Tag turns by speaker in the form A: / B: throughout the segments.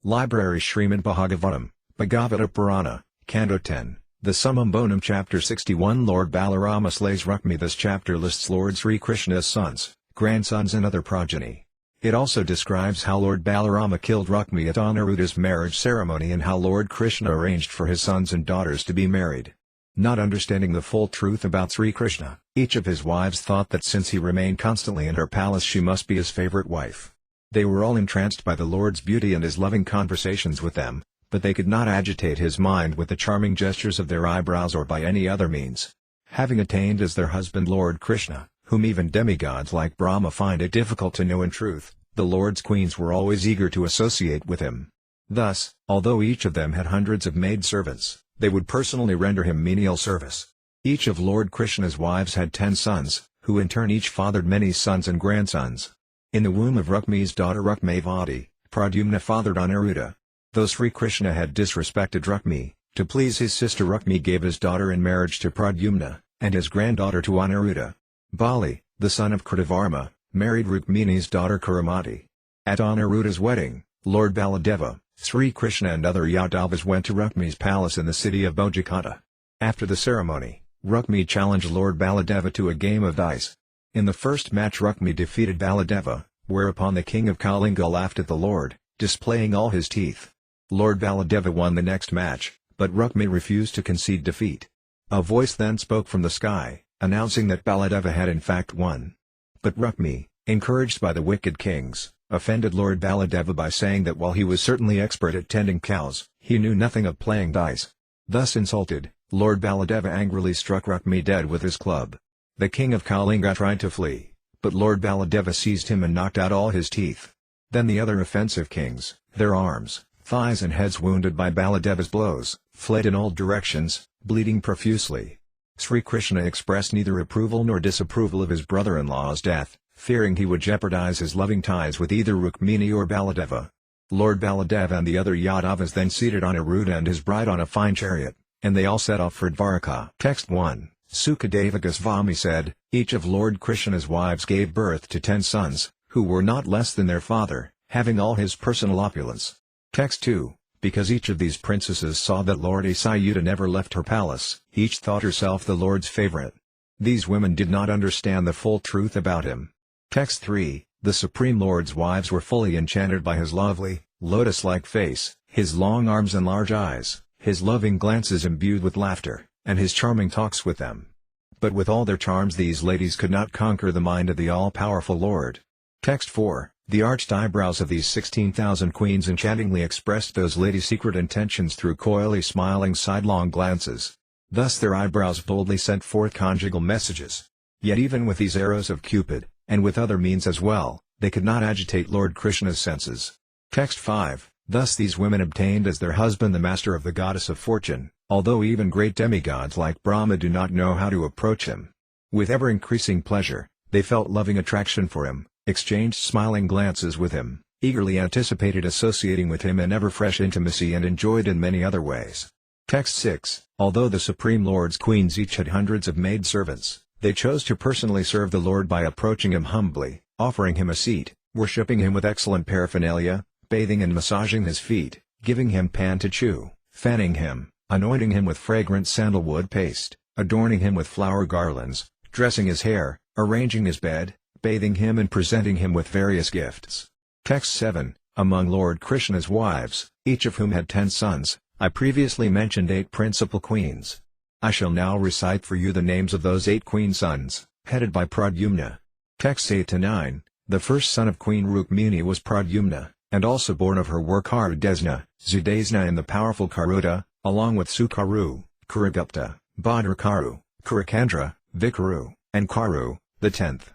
A: Library Śrīmad Bhāgavatam, Bhagavata Purana, Canto 10, the Summum Bonum Chapter 61. Lord Balarama slays Rukmi. This chapter lists Lord Sri Krishna's sons, grandsons and other progeny. It also describes how Lord Balarama killed Rukmi at Aniruddha's marriage ceremony and how Lord Krishna arranged for his sons and daughters to be married. Not understanding the full truth about Sri Krishna, each of his wives thought that since he remained constantly in her palace she must be his favorite wife. They were all entranced by the Lord's beauty and his loving conversations with them, but they could not agitate his mind with the charming gestures of their eyebrows or by any other means. Having attained as their husband Lord Krishna, whom even demigods like Brahma find it difficult to know in truth, the Lord's queens were always eager to associate with him. Thus, although each of them had hundreds of maidservants, they would personally render him menial service. Each of Lord Krishna's wives had 10 sons, who in turn each fathered many sons and grandsons. In the womb of Rukmi's daughter Rukmavati, Pradyumna fathered Aniruddha. Though Sri Krishna had disrespected Rukmi, to please his sister Rukmi gave his daughter in marriage to Pradyumna, and his granddaughter to Aniruddha. Bali, the son of Kritavarma, married Rukmini's daughter Kuramati. At Aniruddha's wedding, Lord Baladeva, Sri Krishna and other Yadavas went to Rukmi's palace in the city of Bojikata. After the ceremony, Rukmi challenged Lord Baladeva to a game of dice. In the first match Rukmi defeated Baladeva, whereupon the king of Kalinga laughed at the Lord, displaying all his teeth. Lord Baladeva won the next match, but Rukmi refused to concede defeat. A voice then spoke from the sky, announcing that Baladeva had in fact won. But Rukmi, encouraged by the wicked kings, offended Lord Baladeva by saying that while he was certainly expert at tending cows, he knew nothing of playing dice. Thus insulted, Lord Baladeva angrily struck Rukmi dead with his club. The king of Kalinga tried to flee, but Lord Baladeva seized him and knocked out all his teeth. Then the other offensive kings, their arms, thighs and heads wounded by Baladeva's blows, fled in all directions, bleeding profusely. Sri Krishna expressed neither approval nor disapproval of his brother-in-law's death, fearing he would jeopardize his loving ties with either Rukmini or Baladeva. Lord Baladeva and the other Yadavas then seated Aniruddha and his bride on a fine chariot, and they all set off for Dvaraka. Text 1. Sukadeva Goswami said, each of Lord Krishna's wives gave birth to 10 sons, who were not less than their father, having all his personal opulence. Text 2. Because each of these princesses saw that Lord Asayuddha never left her palace, each thought herself the Lord's favorite. These women did not understand the full truth about him. Text 3. The Supreme Lord's wives were fully enchanted by his lovely, lotus-like face, his long arms and large eyes, his loving glances imbued with laughter, and his charming talks with them. But with all their charms these ladies could not conquer the mind of the all-powerful Lord. Text 4. The arched eyebrows of these 16,000 queens enchantingly expressed those ladies' secret intentions through coyly smiling sidelong glances. Thus their eyebrows boldly sent forth conjugal messages. Yet even with these arrows of Cupid, and with other means as well, they could not agitate Lord Krishna's senses. Text 5. Thus these women obtained as their husband the master of the goddess of fortune, although even great demigods like Brahma do not know how to approach him. With ever-increasing pleasure, they felt loving attraction for him, exchanged smiling glances with him, eagerly anticipated associating with him in ever-fresh intimacy and enjoyed in many other ways. Text 6. Although the Supreme Lord's queens each had hundreds of maidservants, they chose to personally serve the Lord by approaching him humbly, offering him a seat, worshipping him with excellent paraphernalia, bathing and massaging his feet, giving him pan to chew, fanning him, anointing him with fragrant sandalwood paste, adorning him with flower garlands, dressing his hair, arranging his bed, bathing him and presenting him with various gifts. Text 7. Among Lord Krishna's wives, each of whom had 10 sons, I previously mentioned 8 principal queens. I shall now recite for you the names of those 8 queen sons, headed by Pradyumna. Texts 8-9. The first son of Queen Rukmini was Pradyumna, and also born of her were Karudesna, Zudasna and the powerful Karuda, along with Sukaru, Kuragupta, Bhadrakaru, Kurakandra, Vikaru, and Karu, the 10th.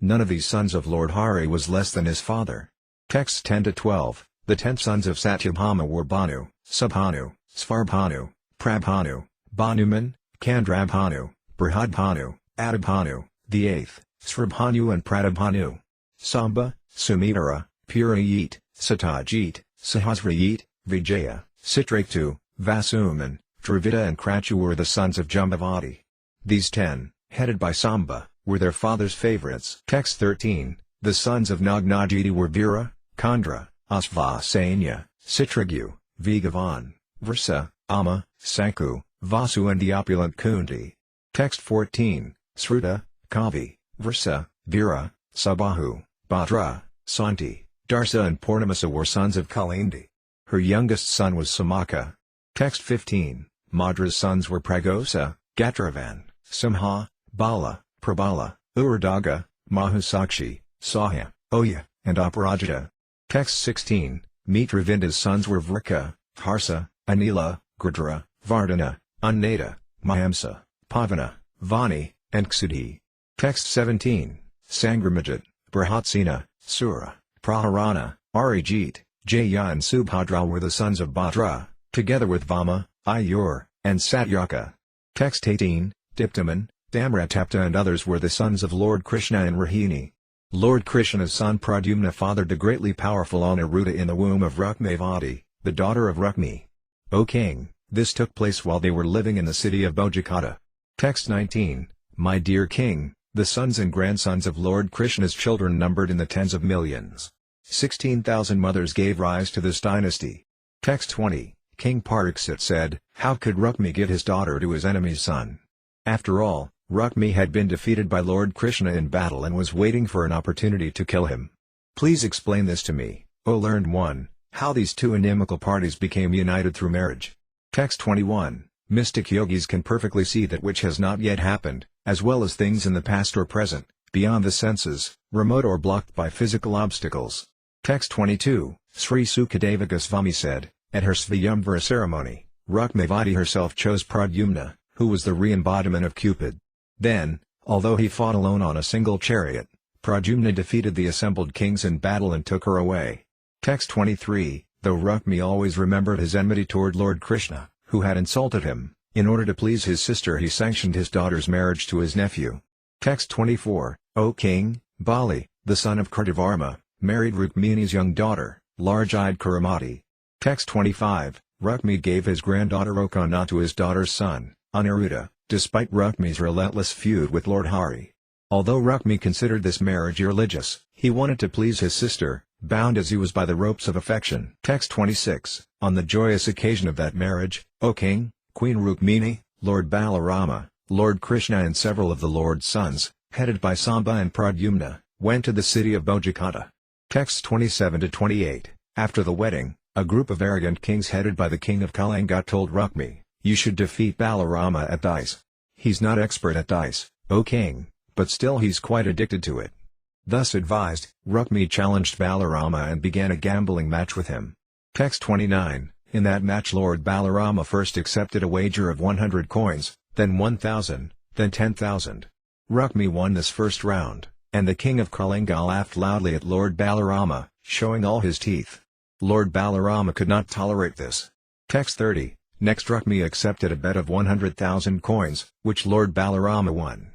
A: None of these sons of Lord Hari was less than his father. Texts 10-12. The 10 sons of Satyabhama were Bhanu, Subhanu, Svarbhanu, Prabhanu, Bhanuman, Kandrabhanu, Brihadbhanu, Adabhanu, the 8th, Srabhanu and Pradabhanu. Samba, Sumitra, Purayit, Satajit, Sahasrayit, Vijaya, Citraketu, Vasuman, Dravida and Kratu were the sons of Jambavati. These 10, headed by Samba, were their father's favorites. Text 13. The sons of Nagnajiti were Vira, Kandra, Asvasanya, Citragyu, Bhagavan, Vrsa, Ama, Sanku, Vasu and the opulent Kunti. Text 14, Sruta, Kavi, Vrsa, Vira, Sabahu, Bhadra, Santi, Darsa and Purnamasa were sons of Kalindi. Her youngest son was Samaka. Text 15, Madra's sons were Pragosa, Gatravan, Simha, Bala, Prabala, Uradaga, Mahusakshi, Sahya, Oya, and Aparajita. Text 16, Mitravinda's sons were Vrika, Harsa, Anila, Gurdra, Vardhana, Unnada, Mahamsa, Pavana, Vani, and Ksudhi. Text 17, Sangramajit, Brahatsena, Sura, Praharana, Arijit, Jaya and Subhadra were the sons of Bhadra, together with Vama, Ayur, and Satyaka. Text 18, Diptaman, Damratapta and others were the sons of Lord Krishna and Rahini. Lord Krishna's son Pradyumna fathered the greatly powerful Aniruddha in the womb of Rukmavati, the daughter of Rukmi. O king, this took place while they were living in the city of Bojikata. Text 19, My dear king, the sons and grandsons of Lord Krishna's children numbered in the tens of millions. 16,000 mothers gave rise to this dynasty. Text 20, King Pariksit said, How could Rukmi give his daughter to his enemy's son? After all, Rukmi had been defeated by Lord Krishna in battle and was waiting for an opportunity to kill him. Please explain this to me, O learned one, how these two inimical parties became united through marriage. Text 21, Mystic yogis can perfectly see that which has not yet happened, as well as things in the past or present, beyond the senses, remote or blocked by physical obstacles. Text 22, Sri Sukadeva Goswami said, at her Svayamvara ceremony, Rukmavati herself chose Pradyumna, who was the re-embodiment of Cupid. Then, although he fought alone on a single chariot, Pradyumna defeated the assembled kings in battle and took her away. Text 23, though Rukmi always remembered his enmity toward Lord Krishna, who had insulted him, in order to please his sister he sanctioned his daughter's marriage to his nephew. Text 24, O king, Bali, the son of Kritavarma, married Rukmini's young daughter, large-eyed Kuramati. Text 25, Rukmi gave his granddaughter Okana to his daughter's son, Aniruddha, despite Rukmi's relentless feud with Lord Hari. Although Rukmi considered this marriage irreligious, he wanted to please his sister, bound as he was by the ropes of affection. Text 26, on the joyous occasion of that marriage, O king, Queen Rukmini, Lord Balarama, Lord Krishna and several of the Lord's sons, headed by Samba and Pradyumna, went to the city of Bojikata. Texts 27-28, after the wedding, a group of arrogant kings headed by the king of Kalinga told Rukmi, You should defeat Balarama at dice. He's not expert at dice, O king, but still he's quite addicted to it. Thus advised, Rukmi challenged Balarama and began a gambling match with him. Text 29, in that match Lord Balarama first accepted a wager of 100 coins, then 1,000, then 10,000. Rukmi won this first round, and the king of Kalinga laughed loudly at Lord Balarama, showing all his teeth. Lord Balarama could not tolerate this. Text 30, next Rukmi accepted a bet of 100,000 coins, which Lord Balarama won.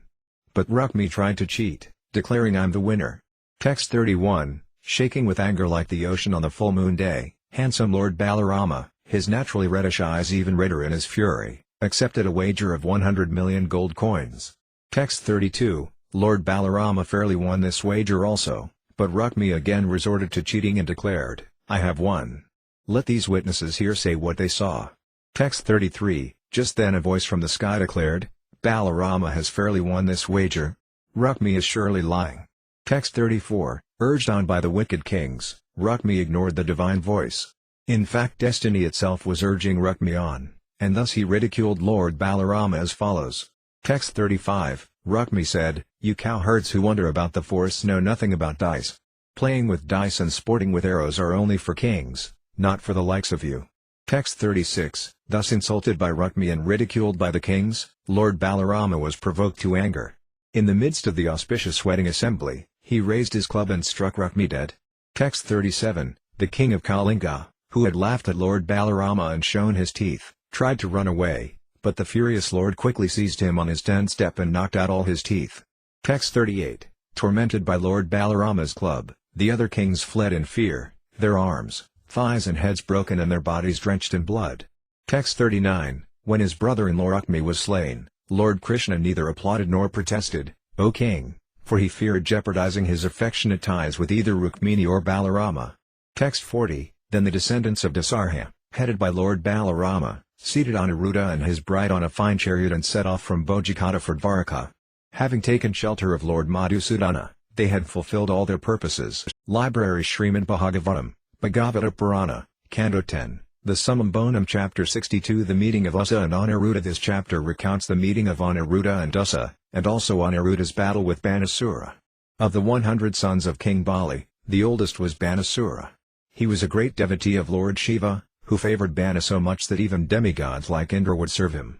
A: But Rukmi tried to cheat, declaring I'm the winner. Text 31, shaking with anger like the ocean on the full moon day, handsome Lord Balarama, his naturally reddish eyes even redder in his fury, accepted a wager of 100 million gold coins. Text 32, Lord Balarama fairly won this wager also, but Rukmi again resorted to cheating and declared, I have won. Let these witnesses here say what they saw. Text 33, just then a voice from the sky declared, Balarama has fairly won this wager. Rukmi is surely lying. Text 34, urged on by the wicked kings, Rukmi ignored the divine voice. In fact destiny itself was urging Rukmi on, and thus he ridiculed Lord Balarama as follows. Text 35, Rukmi said, You cowherds who wonder about the forests know nothing about dice. Playing with dice and sporting with arrows are only for kings, not for the likes of you. Text 36, thus insulted by Rukmi and ridiculed by the kings, Lord Balarama was provoked to anger. In the midst of the auspicious wedding assembly, he raised his club and struck Rukmi dead. Text 37, the king of Kalinga, who had laughed at Lord Balarama and shown his teeth, tried to run away, but the furious lord quickly seized him on his 10th step and knocked out all his teeth. Text 38, tormented by Lord Balarama's club, the other kings fled in fear, their arms, thighs and heads broken and their bodies drenched in blood. Text 39, when his brother-in-law Rukmi was slain, Lord Krishna neither applauded nor protested, O king, for he feared jeopardizing his affectionate ties with either Rukmini or Balarama. Text 40, Then the descendants of Dasarha, headed by Lord Balarama, seated Aniruddha and his bride on a fine chariot and set off from Bhojikata for Dwaraka. Having taken shelter of Lord Madhusudana, they had fulfilled all their purposes. Library Śrīmad Bhāgavatam, Bhagavata Purana, Canto 10, the Summum Bonum Chapter 62. The meeting of Usa and Aniruddha. This chapter recounts the meeting of Aniruddha and Usa, and also Aniruddha's battle with Banasura. Of the 100 sons of King Bali, the oldest was Banasura. He was a great devotee of Lord Shiva, who favored Bana so much that even demigods like Indra would serve him.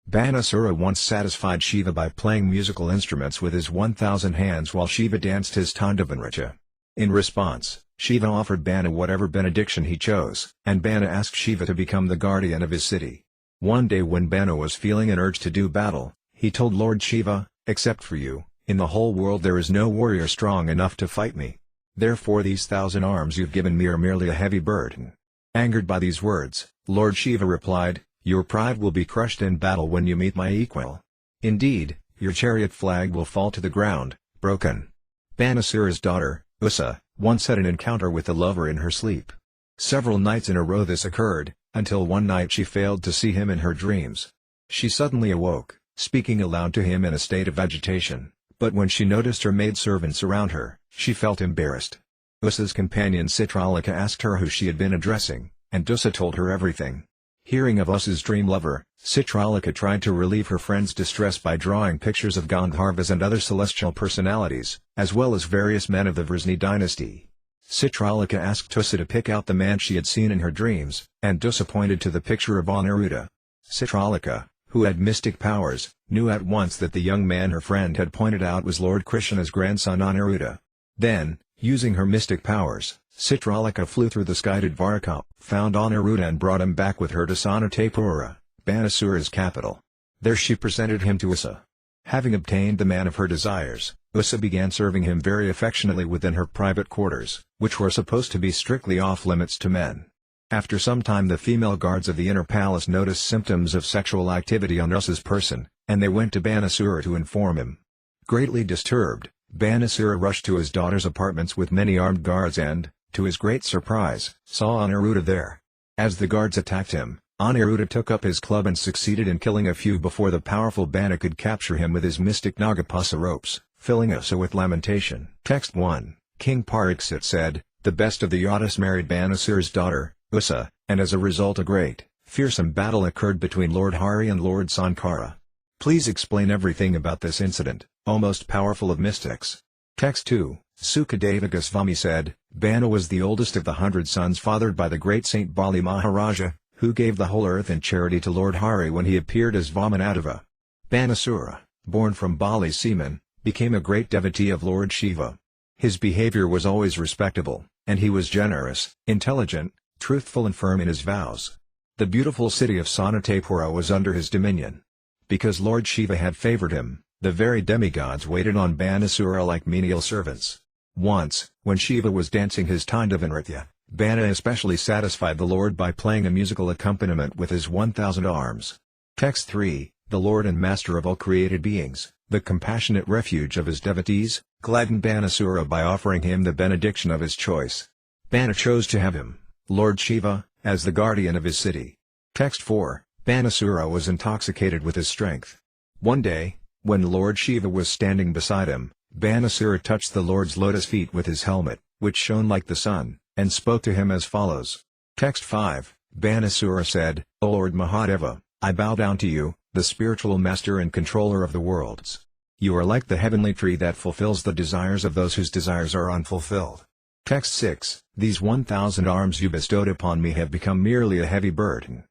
A: Banasura once satisfied Shiva by playing musical instruments with his 1,000 hands while Shiva danced his Tandavanritya. In response, Shiva offered Bana whatever benediction he chose, and Bana asked Shiva to become the guardian of his city. One day when Bana was feeling an urge to do battle, he told Lord Shiva, "Except for you, in the whole world there is no warrior strong enough to fight me. Therefore these 1,000 arms you've given me are merely a heavy burden." Angered by these words, Lord Shiva replied, "Your pride will be crushed in battle when you meet my equal. Indeed, your chariot flag will fall to the ground, broken." Banasura's daughter, Usa, once had an encounter with a lover in her sleep. Several nights in a row this occurred, until one night she failed to see him in her dreams. She suddenly awoke, speaking aloud to him in a state of agitation, but when she noticed her maidservants around her, she felt embarrassed. Usa's companion Citralika asked her who she had been addressing, and Usa told her everything. Hearing of Usa's dream lover, Citralika tried to relieve her friend's distress by drawing pictures of Gandharvas and other celestial personalities, as well as various men of the Vrisni dynasty. Citralika asked Usa to pick out the man she had seen in her dreams, and Usa pointed to the picture of Aniruddha. Citralika, who had mystic powers, knew at once that the young man her friend had pointed out was Lord Krishna's grandson Aniruddha. Then, using her mystic powers, Citralika flew through the sky to Dwaraka, found Aniruddha and brought him back with her to Sanatapura, Banasura's capital. There she presented him to Usa. Having obtained the man of her desires, Usa began serving him very affectionately within her private quarters, which were supposed to be strictly off-limits to men. After some time the female guards of the inner palace noticed symptoms of sexual activity on Usa's person, and they went to Banasura to inform him. Greatly disturbed, Banasura rushed to his daughter's apartments with many armed guards and, to his great surprise, saw Aniruddha there. As the guards attacked him, Aniruddha took up his club and succeeded in killing a few before the powerful Bana could capture him with his mystic Nagapasa ropes, filling Usa with lamentation. Text 1, King Pariksit said, "The best of the Yadus married Banasura's daughter, Usa, and as a result a great, fearsome battle occurred between Lord Hari and Lord Sankara. Please explain everything about this incident, O most powerful of mystics." Text 2, Sukadeva Goswami said, "Bana was the oldest of the 100 sons fathered by the great Saint Bali Maharaja, who gave the whole earth in charity to Lord Hari when he appeared as Vamanadeva. Banasura, born from Bali's semen, became a great devotee of Lord Shiva. His behavior was always respectable, and he was generous, intelligent, truthful and firm in his vows. The beautiful city of Sanatapura was under his dominion. Because Lord Shiva had favored him, the very demigods waited on Banasura like menial servants. Once, when Shiva was dancing his Tandavanritya, Bana especially satisfied the Lord by playing a musical accompaniment with his 1,000 arms. Text 3, the Lord and Master of all created beings, the compassionate refuge of his devotees, gladdened Banasura by offering him the benediction of his choice. Bana chose to have him, Lord Shiva, as the guardian of his city. Text 4, Banasura was intoxicated with his strength. One day, when Lord Shiva was standing beside him, Banasura touched the Lord's lotus feet with his helmet, which shone like the sun, and spoke to him as follows. Text 5, Banasura said, "O Lord Mahadeva, I bow down to you, the spiritual master and controller of the worlds. You are like the heavenly tree that fulfills the desires of those whose desires are unfulfilled." Text 6, "These 1,000 arms you bestowed upon me have become merely a heavy burden.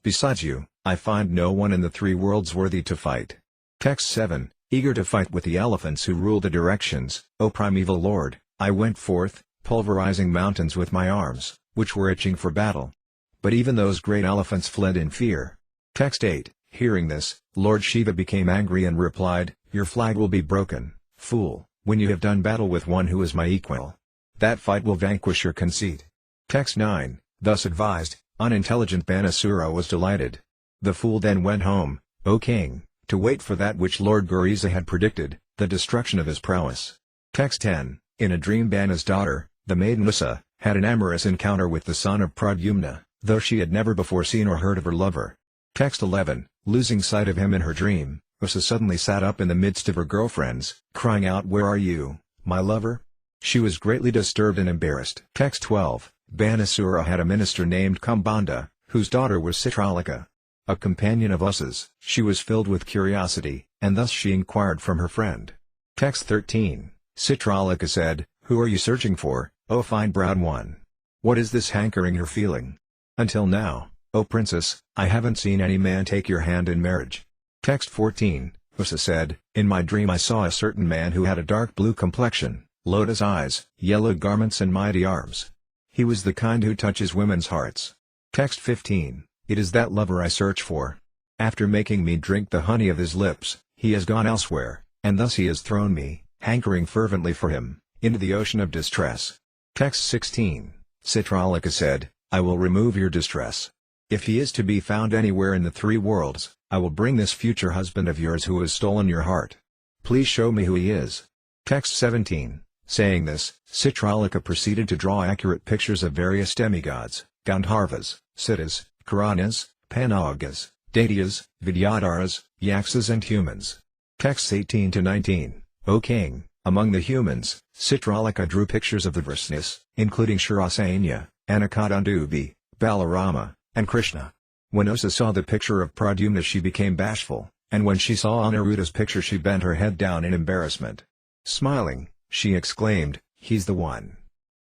A: Besides you, I find no one in the 3 worlds worthy to fight." Text 7, eager to fight with the elephants who rule the directions, "O primeval Lord, I went forth, pulverizing mountains with my arms, which were itching for battle. But even those great elephants fled in fear." Text 8, hearing this, Lord Shiva became angry and replied, "Your flag will be broken, fool, when you have done battle with one who is my equal. That fight will vanquish your conceit." Text 9, thus advised, unintelligent Banasura was delighted. The fool then went home, O king, to wait for that which Lord Guriza had predicted, the destruction of his prowess. Text 10, in a dream Bana's daughter, the maiden Usa, had an amorous encounter with the son of Pradyumna, though she had never before seen or heard of her lover. Text 11, losing sight of him in her dream, Usa suddenly sat up in the midst of her girlfriends, crying out, "Where are you, my lover?" She was greatly disturbed and embarrassed. Text 12, Banasura had a minister named Kumbhanda, whose daughter was Citralika, a companion of Usa's. She was filled with curiosity, and thus she inquired from her friend. Text 13, Citralika said, "Who are you searching for, O fine-browed one? What is this hankering you're feeling? Until now, O princess, I haven't seen any man take your hand in marriage." Text 14, Usa said, "In my dream I saw a certain man who had a dark blue complexion, lotus eyes, yellow garments and mighty arms. He was the kind who touches women's hearts." Text 15, "It is that lover I search for. After making me drink the honey of his lips, he has gone elsewhere, and thus he has thrown me, hankering fervently for him, into the ocean of distress." Text 16, Citralika said, "I will remove your distress. If he is to be found anywhere in the three worlds, I will bring this future husband of yours who has stolen your heart. Please show me who he is." Text 17, saying this, Citralika proceeded to draw accurate pictures of various demigods, Gandharvas, Siddhas, Karanas, Panagas, Daityas, Vidyadharas, Yaksas and humans. Texts 18 to 19, O king, among the humans, Citralika drew pictures of the Vrishnis, including Shirasanya, Anakadandubi, Balarama, and Krishna. When Usa saw the picture of Pradyumna she became bashful, and when she saw Aniruddha's picture she bent her head down in embarrassment. Smiling, she exclaimed, "He's the one.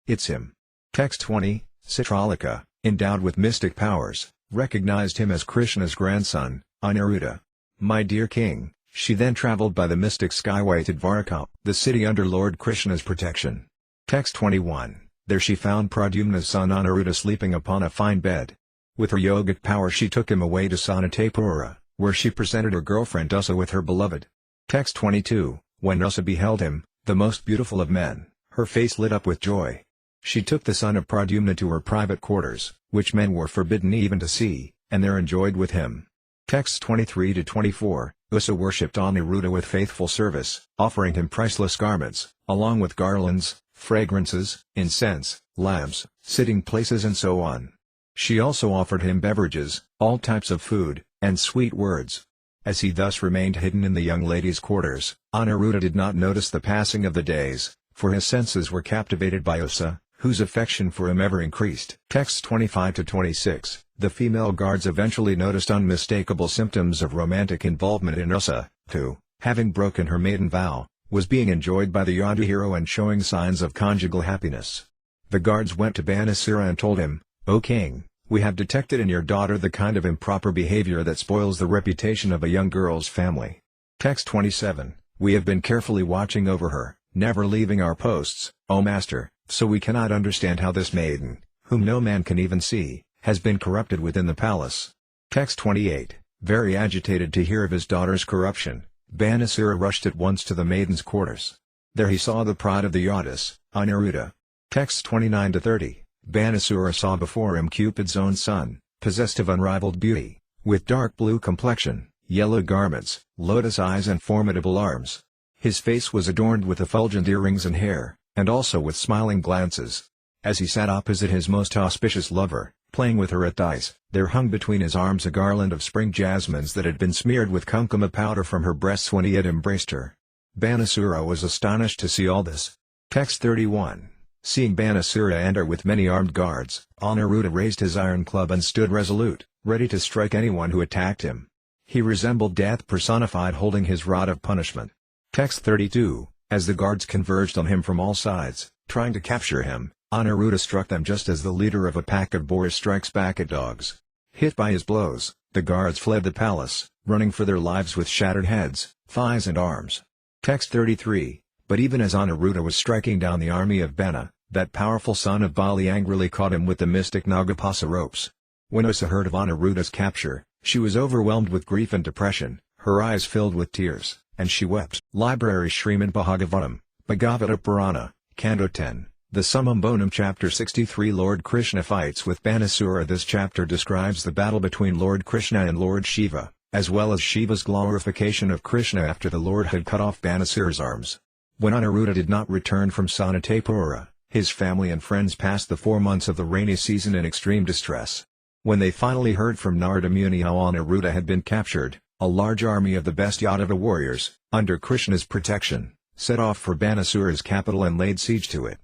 A: It's him." Text 20, Citralika, endowed with mystic powers, recognized him as Krishna's grandson, Aniruddha. "My dear king," she then traveled by the mystic skyway to Dwarka, the city under Lord Krishna's protection. Text 21, there she found Pradyumna's son Aniruddha sleeping upon a fine bed. With her yogic power she took him away to Sanatapura, where she presented her girlfriend Usa with her beloved. Text 22, when Usa beheld him, the most beautiful of men, her face lit up with joy. She took the son of Pradyumna to her private quarters, which men were forbidden even to see, and there enjoyed with him. Texts 23 to 24, Usa worshipped Aniruddha with faithful service, offering him priceless garments, along with garlands, fragrances, incense, lamps, sitting places and so on. She also offered him beverages, all types of food, and sweet words. As he thus remained hidden in the young lady's quarters, Aniruddha did not notice the passing of the days, for his senses were captivated by Usa, whose affection for him ever increased. Texts 25 to 26, the female guards eventually noticed unmistakable symptoms of romantic involvement in Usa, who, having broken her maiden vow, was being enjoyed by the Yadu hero and showing signs of conjugal happiness. The guards went to Banasura and told him, "O king, we have detected in your daughter the kind of improper behavior that spoils the reputation of a young girl's family." Text 27, we have been carefully watching over her, never leaving our posts, O master, so we cannot understand how this maiden, whom no man can even see, has been corrupted within the palace. Text 28, very agitated to hear of his daughter's corruption, Banasura rushed at once to the maiden's quarters. There he saw the pride of the Yadus, Aniruddha. Texts 29 to 30, Banasura saw before him Cupid's own son, possessed of unrivaled beauty, with dark blue complexion, yellow garments, lotus eyes and formidable arms. His face was adorned with effulgent earrings and hair, and also with smiling glances. As he sat opposite his most auspicious lover, playing with her at dice, there hung between his arms a garland of spring jasmines that had been smeared with kumkuma powder from her breasts when he had embraced her. Banasura was astonished to see all this. Text 31, seeing Banasura enter with many armed guards, Aniruddha raised his iron club and stood resolute, ready to strike anyone who attacked him. He resembled death personified holding his rod of punishment. Text 32, as the guards converged on him from all sides, trying to capture him, Aniruddha struck them just as the leader of a pack of boars strikes back at dogs. Hit by his blows, the guards fled the palace, running for their lives with shattered heads, thighs and arms. Text 33, but even as Aniruddha was striking down the army of Bena, that powerful son of Bali angrily caught him with the mystic Nagapasa ropes. When Usa heard of Aniruddha's capture, she was overwhelmed with grief and depression, her eyes filled with tears, and she wept. Library Śrīmad Bhāgavatam, Bhagavata Purana, Canto 10, the Summum Bonum Chapter 63 Lord Krishna fights with Banasura. This chapter describes the battle between Lord Krishna and Lord Shiva, as well as Shiva's glorification of Krishna after the Lord had cut off Banasura's arms. When Aniruddha did not return from Sanatapura, His family and friends passed the 4 months of the rainy season in extreme distress. When they finally heard from Narada Muni how Aniruddha had been captured, a large army of the best Yadava warriors, under Krishna's protection, set off for Banasura's capital and laid siege to it.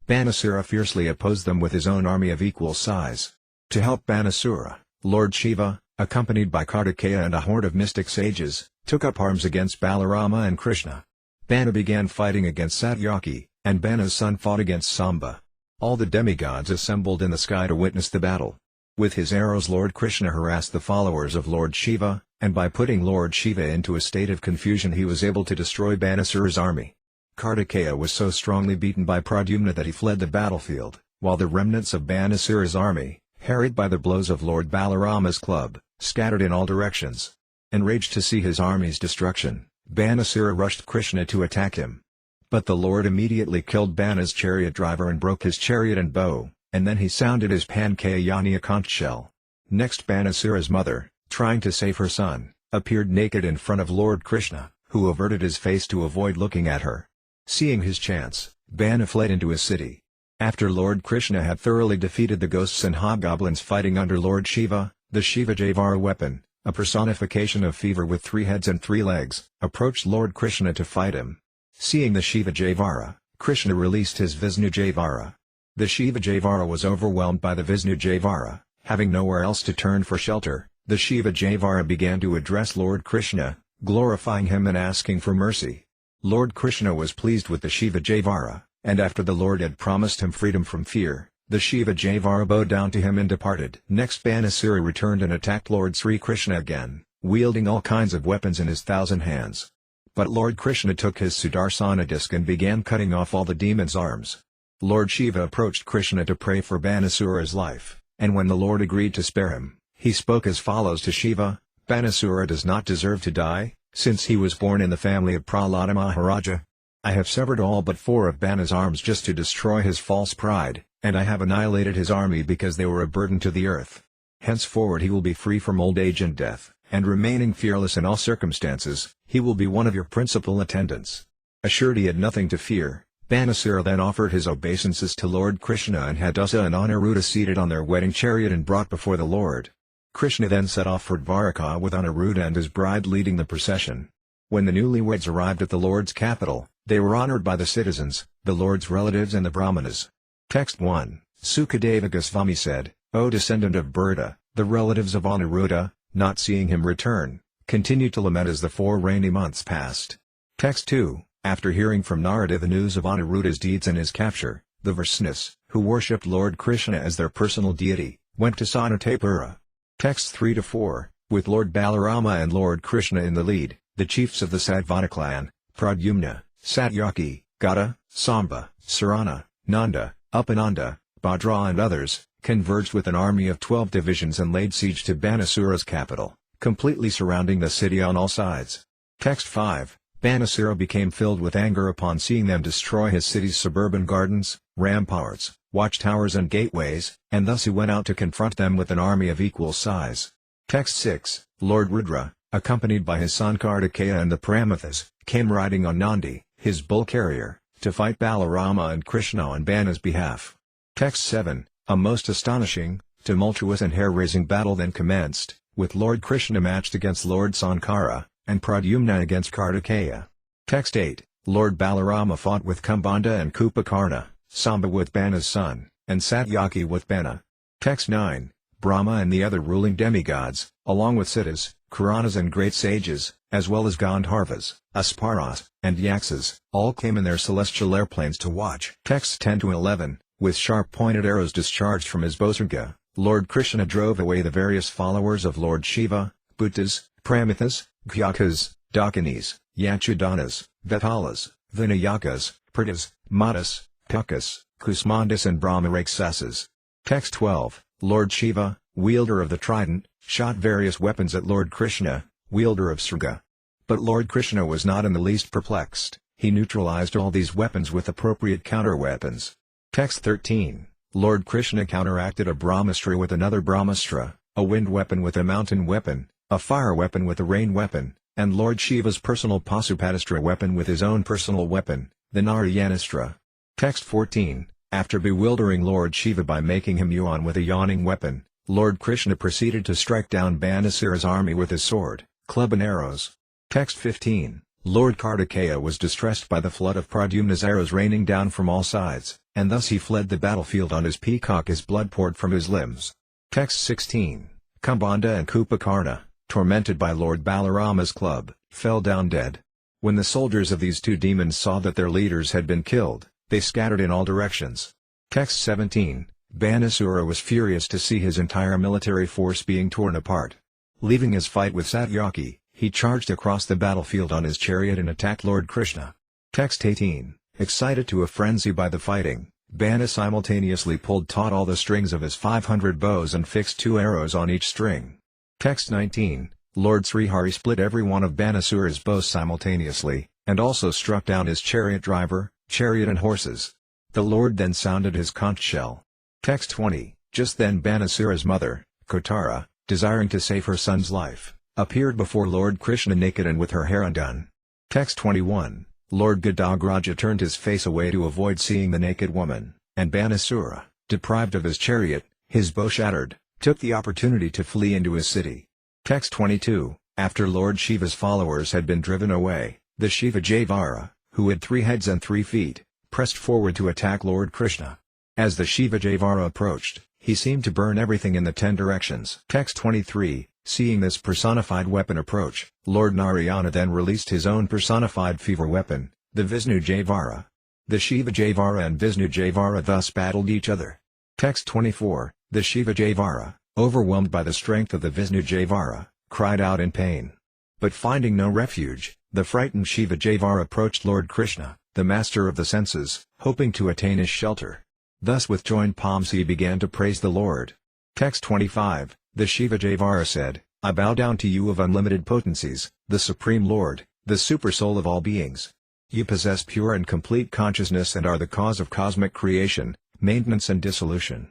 A: Banasura fiercely opposed them with his own army of equal size. To help Banasura, Lord Shiva, accompanied by Kartikeya and a horde of mystic sages, took up arms against Balarama and Krishna. Bana began fighting against Satyaki, and Bana's son fought against Samba. All the demigods assembled in the sky to witness the battle. With his arrows Lord Krishna harassed the followers of Lord Shiva, and by putting Lord Shiva into a state of confusion he was able to destroy Banasura's army. Kartikeya was so strongly beaten by Pradyumna that he fled the battlefield, while the remnants of Banasura's army, harried by the blows of Lord Balarama's club, scattered in all directions. Enraged to see his army's destruction, Banasura rushed Krishna to attack him. But the Lord immediately killed Bana's chariot driver and broke his chariot and bow, and then he sounded his Pankayayaniya conch shell. Next Banasura's mother, trying to save her son, appeared naked in front of Lord Krishna, who averted his face to avoid looking at her. Seeing his chance, Bana fled into his city. After Lord Krishna had thoroughly defeated the ghosts and hobgoblins fighting under Lord Shiva, the Shiva Javara weapon, a personification of fever with 3 heads and 3 legs, approached Lord Krishna to fight him. Seeing the Shiva Javara, Krishna released his Vishnu Javara. The Shiva Javara was overwhelmed by the Vishnu Javara. Having nowhere else to turn for shelter, the Shiva Javara began to address Lord Krishna, glorifying him and asking for mercy. Lord Krishna was pleased with the Shiva Javara, and after the Lord had promised him freedom from fear, the Shiva Javara bowed down to him and departed. Next Banasura returned and attacked Lord Sri Krishna again, wielding all kinds of weapons in his 1,000 hands. But Lord Krishna took his Sudarsana disc and began cutting off all the demons' arms. Lord Shiva approached Krishna to pray for Banasura's life, and when the Lord agreed to spare him, he spoke as follows to Shiva: Banasura does not deserve to die, since he was born in the family of Prahlada Maharaja. I have severed all but 4 of Bana's arms just to destroy his false pride, and I have annihilated his army because they were a burden to the earth. Henceforward he will be free from old age and death, and remaining fearless in all circumstances, he will be one of your principal attendants. Assured he had nothing to fear, Banasura then offered his obeisances to Lord Krishna and had Usa and Aniruddha seated on their wedding chariot and brought before the Lord. Krishna then set off for Dvaraka with Aniruddha and his bride leading the procession. When the newlyweds arrived at the Lord's capital, they were honored by the citizens, the Lord's relatives and the Brahmanas. Text 1, Sukadeva Goswami said, O descendant of Burda, the relatives of Aniruddha, not seeing him return, continued to lament as the 4 rainy months passed. Text 2, after hearing from Narada the news of Aniruddha's deeds and his capture, the Vaishnavas, who worshipped Lord Krishna as their personal deity, went to Sanatapura. Texts 3-4, with Lord Balarama and Lord Krishna in the lead, the chiefs of the Satvana clan, Pradyumna, Satyaki, Gada, Samba, Sarana, Nanda, Upananda, Bhadra and others, converged with an army of 12 divisions and laid siege to Banasura's capital, completely surrounding the city on all sides. Text 5, Banasura became filled with anger upon seeing them destroy his city's suburban gardens, ramparts, watchtowers and gateways, and thus he went out to confront them with an army of equal size. Text 6, Lord Rudra, accompanied by his son Kartikeya and the Pramithas, came riding on Nandi, his bull carrier, to fight Balarama and Krishna on Bana's behalf. Text 7, a most astonishing, tumultuous and hair-raising battle then commenced, with Lord Krishna matched against Lord Sankara, and Pradyumna against Kartikeya. Text 8, Lord Balarama fought with Kumbhanda and Kupakarna, Samba with Bana's son, and Satyaki with Bana. Text 9, Brahma and the other ruling demigods, along with Siddhas, Kuranas and great sages, as well as Gandharvas, Asparas, and Yaksas, all came in their celestial airplanes to watch. Texts 10-11, with sharp-pointed arrows discharged from his bosarga, Lord Krishna drove away the various followers of Lord Shiva, Bhuttas, Pramithas, Gyakas, Dakinis, Yachudanas, Vetalas, Vinayakas, Pritas, Matas, Pukas, Kusmandas and Brahmarakshasas. Text 12, Lord Shiva, wielder of the trident, shot various weapons at Lord Krishna, wielder of Srga. But Lord Krishna was not in the least perplexed, he neutralized all these weapons with appropriate counter-weapons. Text 13, Lord Krishna counteracted a Brahmastra with another Brahmastra, a wind weapon with a mountain weapon, a fire weapon with a rain weapon, and Lord Shiva's personal Pasupadastra weapon with his own personal weapon, the Narayanastra. Text 14, After bewildering Lord Shiva by making him yawn with a yawning weapon, Lord Krishna proceeded to strike down Banasura's army with his sword, club and arrows. Text 15. Lord Kartikeya was distressed by the flood of Pradyumna's arrows raining down from all sides, and thus he fled the battlefield on his peacock as blood poured from his limbs. Text 16. Kumbhanda and Kupakarna, tormented by Lord Balarama's club, fell down dead. When the soldiers of these two demons saw that their leaders had been killed, they scattered in all directions. Text 17. Banasura was furious to see his entire military force being torn apart. Leaving his fight with Satyaki, he charged across the battlefield on his chariot and attacked Lord Krishna. Text 18. Excited to a frenzy by the fighting, Bana simultaneously pulled taut all the strings of his 500 bows and fixed 2 arrows on each string. Text 19. Lord Srihari split every one of Banasura's bows simultaneously, and also struck down his chariot driver, chariot and horses. The Lord then sounded his conch shell. Text 20. Just then Banasura's mother, Kotara, desiring to save her son's life, appeared before Lord Krishna naked and with her hair undone. Text 21. Lord Gadagraja turned his face away to avoid seeing the naked woman, and Banasura, deprived of his chariot, his bow shattered, took the opportunity to flee into his city. Text 22. After Lord Shiva's followers had been driven away, the Shiva Javara, who had 3 heads and 3 feet, pressed forward to attack Lord Krishna. As the Shiva Javara approached, he seemed to burn everything in the 10 directions. Text 23. Seeing this personified weapon approach, Lord Narayana then released his own personified fever weapon, the Vishnu Javara. The Shiva Javara and Vishnu Javara thus battled each other. Text 24. The Shiva Javara, overwhelmed by the strength of the Vishnu Javara, cried out in pain. But finding no refuge, the frightened Shiva Javara approached Lord Krishna, the master of the senses, hoping to attain his shelter. Thus with joined palms he began to praise the Lord. Text 25. The Shiva Javara said, I bow down to you of unlimited potencies, the Supreme Lord, the Supersoul of all beings. You possess pure and complete consciousness and are the cause of cosmic creation, maintenance and dissolution.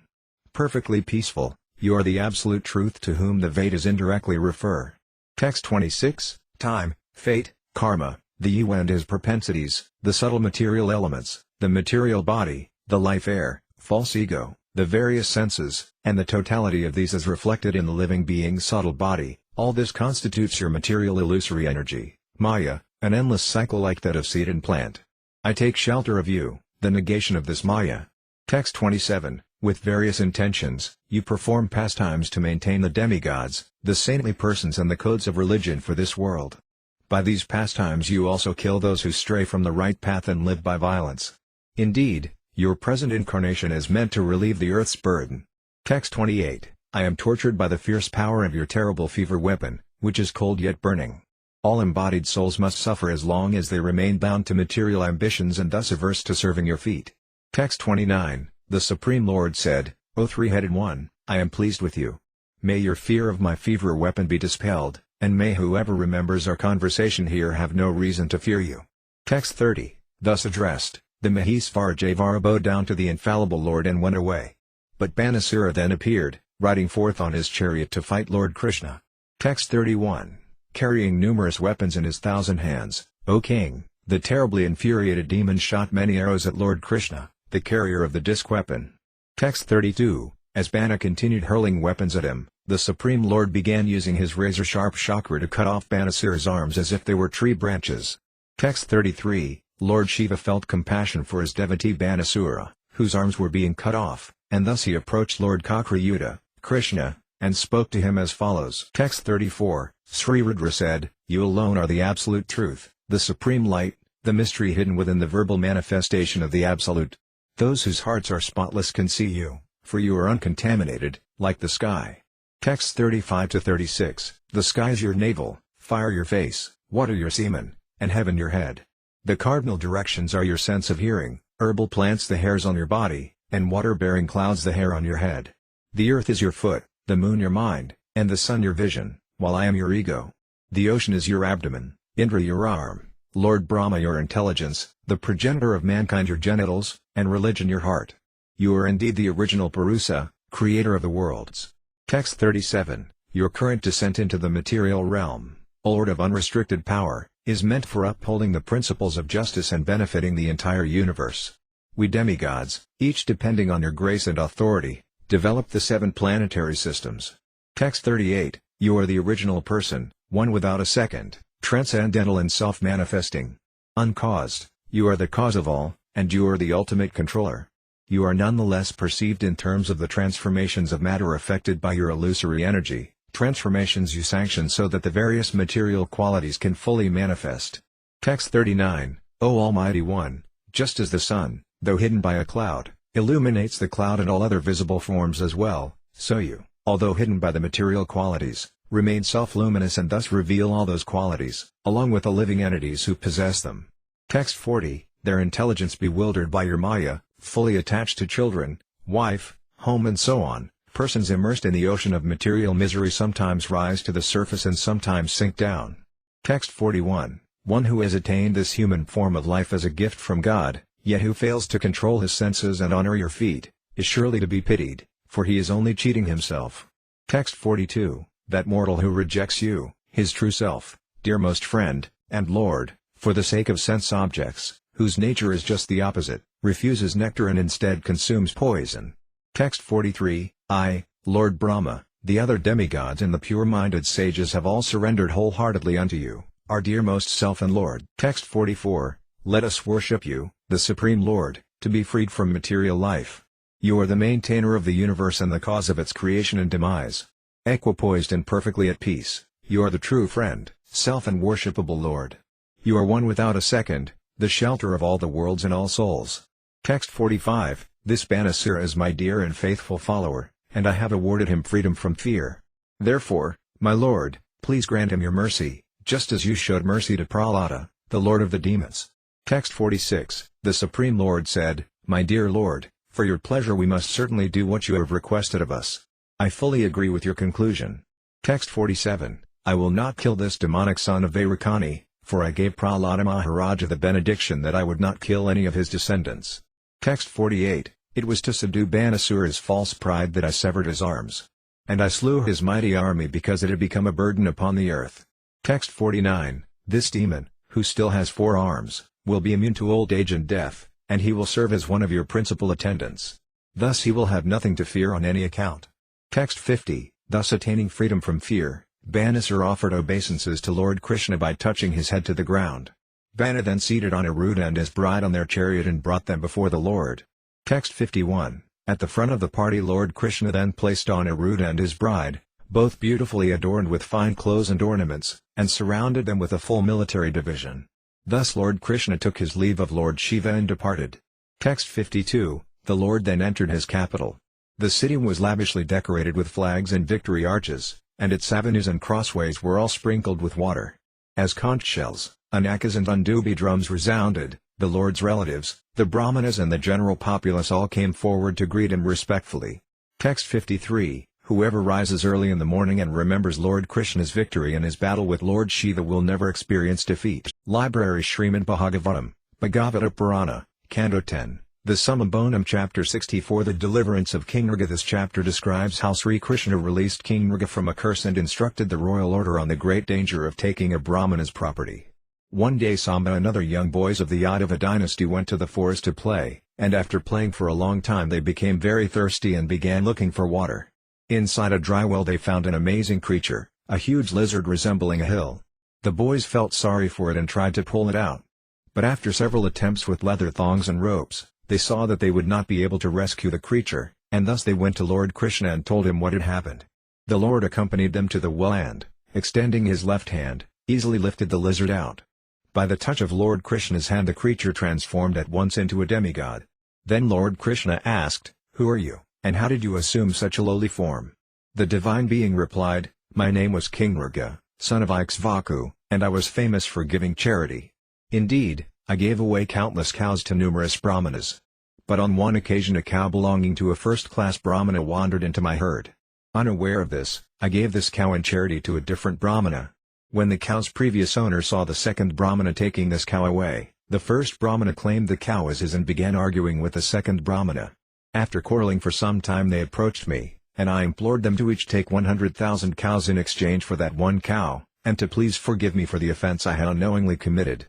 A: Perfectly peaceful, you are the absolute truth to whom the Vedas indirectly refer. Text 26. Time, fate, karma, the you and his propensities, the subtle material elements, the material body, the life air, false ego, the various senses, and the totality of these is reflected in the living being's subtle body, all this constitutes your material illusory energy, Maya, an endless cycle like that of seed and plant. I take shelter of you, the negation of this Maya. Text 27. With various intentions, you perform pastimes to maintain the demigods, the saintly persons and the codes of religion for this world. By these pastimes you also kill those who stray from the right path and live by violence. Indeed, your present incarnation is meant to relieve the earth's burden. Text 28. I am tortured by the fierce power of your terrible fever weapon, which is cold yet burning. All embodied souls must suffer as long as they remain bound to material ambitions and thus averse to serving your feet. Text 29. The Supreme Lord said, O 3-headed one, I am pleased with you. May your fear of my fever weapon be dispelled, and may whoever remembers our conversation here have no reason to fear you. Text 30. Thus addressed, the Mahesvara Javara bowed down to the infallible Lord and went away. But Banasura then appeared, riding forth on his chariot to fight Lord Krishna. Text 31. Carrying numerous weapons in his 1,000 hands, O king, the terribly infuriated demon shot many arrows at Lord Krishna, the carrier of the disc weapon. Text 32. As Bana continued hurling weapons at him, the Supreme Lord began using his razor-sharp chakra to cut off Banasura's arms as if they were tree branches. Text 33. Lord Shiva felt compassion for his devotee Banasura, whose arms were being cut off, and thus he approached Lord Kakrayuda, Krishna, and spoke to him as follows. Text 34. Sri Rudra said, You alone are the absolute truth, the supreme light, the mystery hidden within the verbal manifestation of the absolute. Those whose hearts are spotless can see you, for you are uncontaminated, like the sky. Text 35-36. The sky is your navel, fire your face, water your semen, and heaven your head. The cardinal directions are your sense of hearing, herbal plants the hairs on your body, and water-bearing clouds the hair on your head. The earth is your foot, the moon your mind, and the sun your vision, while I am your ego. The ocean is your abdomen, Indra your arm, Lord Brahma your intelligence, the progenitor of mankind your genitals, and religion your heart. You are indeed the original Purusa, creator of the worlds. Text 37. Your current descent into the material realm, Lord of unrestricted power, is meant for upholding the principles of justice and benefiting the entire universe. We demigods, each depending on your grace and authority, developed the 7 planetary systems. Text 38, you are the original person, one without a second, transcendental and self-manifesting. Uncaused, you are the cause of all, and you are the ultimate controller. You are nonetheless perceived in terms of the transformations of matter affected by your illusory energy, transformations you sanction so that the various material qualities can fully manifest. Text 39, O Almighty One, just as the sun, though hidden by a cloud, illuminates the cloud and all other visible forms as well, so you, although hidden by the material qualities, remain self-luminous and thus reveal all those qualities, along with the living entities who possess them. Text 40, their intelligence bewildered by your Maya, fully attached to children, wife, home and so on, persons immersed in the ocean of material misery sometimes rise to the surface and sometimes sink down. Text 41, one who has attained this human form of life as a gift from God, yet who fails to control his senses and honor your feet, is surely to be pitied, for he is only cheating himself. Text 42, that mortal who rejects you, his true self, dearmost friend, and Lord, for the sake of sense objects, whose nature is just the opposite, refuses nectar and instead consumes poison. Text 43, I, Lord Brahma, the other demigods and the pure-minded sages have all surrendered wholeheartedly unto you, our dearmost self and Lord. Text 44, let us worship you, the Supreme Lord, to be freed from material life. You are the maintainer of the universe and the cause of its creation and demise. Equipoised and perfectly at peace, you are the true friend, self and worshipable Lord. You are one without a second, the shelter of all the worlds and all souls. Text 45, this Banasura is my dear and faithful follower, and I have awarded him freedom from fear. Therefore, my Lord, please grant him your mercy, just as you showed mercy to Prahlada, the lord of the demons. Text 46, the Supreme Lord said, my dear Lord, for your pleasure we must certainly do what you have requested of us. I fully agree with your conclusion. Text 47, I will not kill this demonic son of Vairukani, for I gave Prahlada Maharaja the benediction that I would not kill any of his descendants. Text 48, it was to subdue Banasura's false pride that I severed his arms. And I slew his mighty army because it had become a burden upon the earth. Text 49, this demon, who still has 4 arms, will be immune to old age and death, and he will serve as one of your principal attendants. Thus he will have nothing to fear on any account. Text 50, thus attaining freedom from fear, Banasura offered obeisances to Lord Krishna by touching his head to the ground. Bana then seated on Aruda and his bride on their chariot and brought them before the Lord. Text 51, at the front of the party Lord Krishna then placed on Aruda and his bride, both beautifully adorned with fine clothes and ornaments, and surrounded them with a full military division. Thus Lord Krishna took his leave of Lord Shiva and departed. Text 52, the Lord then entered his capital. The city was lavishly decorated with flags and victory arches, and its avenues and crossways were all sprinkled with water. As conch shells, anakas and undubi drums resounded, the Lord's relatives, the brahmanas and the general populace all came forward to greet him respectfully. Text 53, whoever rises early in the morning and remembers Lord Krishna's victory in his battle with Lord Shiva will never experience defeat. Library Śrīmad Bhāgavatam, Bhagavata Purana, Canto 10. The Summum Bonum Chapter 64 The Deliverance of King Mriga. This chapter describes how Sri Krishna released King Mriga from a curse and instructed the royal order on the great danger of taking a Brahmana's property. One day Samba and other young boys of the Uddhava dynasty went to the forest to play, and after playing for a long time they became very thirsty and began looking for water. Inside a dry well they found an amazing creature, a huge lizard resembling a hill. The boys felt sorry for it and tried to pull it out. But after several attempts with leather thongs and ropes, they saw that they would not be able to rescue the creature, and thus they went to Lord Krishna and told him what had happened. The Lord accompanied them to the well and, extending his left hand, easily lifted the lizard out. By the touch of Lord Krishna's hand the creature transformed at once into a demigod. Then Lord Krishna asked, "Who are you, and how did you assume such a lowly form?" The divine being replied, "My name was King Mriga, son of Ikshvaku, and I was famous for giving charity. Indeed, I gave away countless cows to numerous brahmanas. But on one occasion a cow belonging to a first-class brahmana wandered into my herd. Unaware of this, I gave this cow in charity to a different brahmana. When the cow's previous owner saw the second brahmana taking this cow away, the first brahmana claimed the cow as his and began arguing with the second brahmana. After quarreling for some time they approached me, and I implored them to each take 100,000 cows in exchange for that one cow, and to please forgive me for the offense I had unknowingly committed.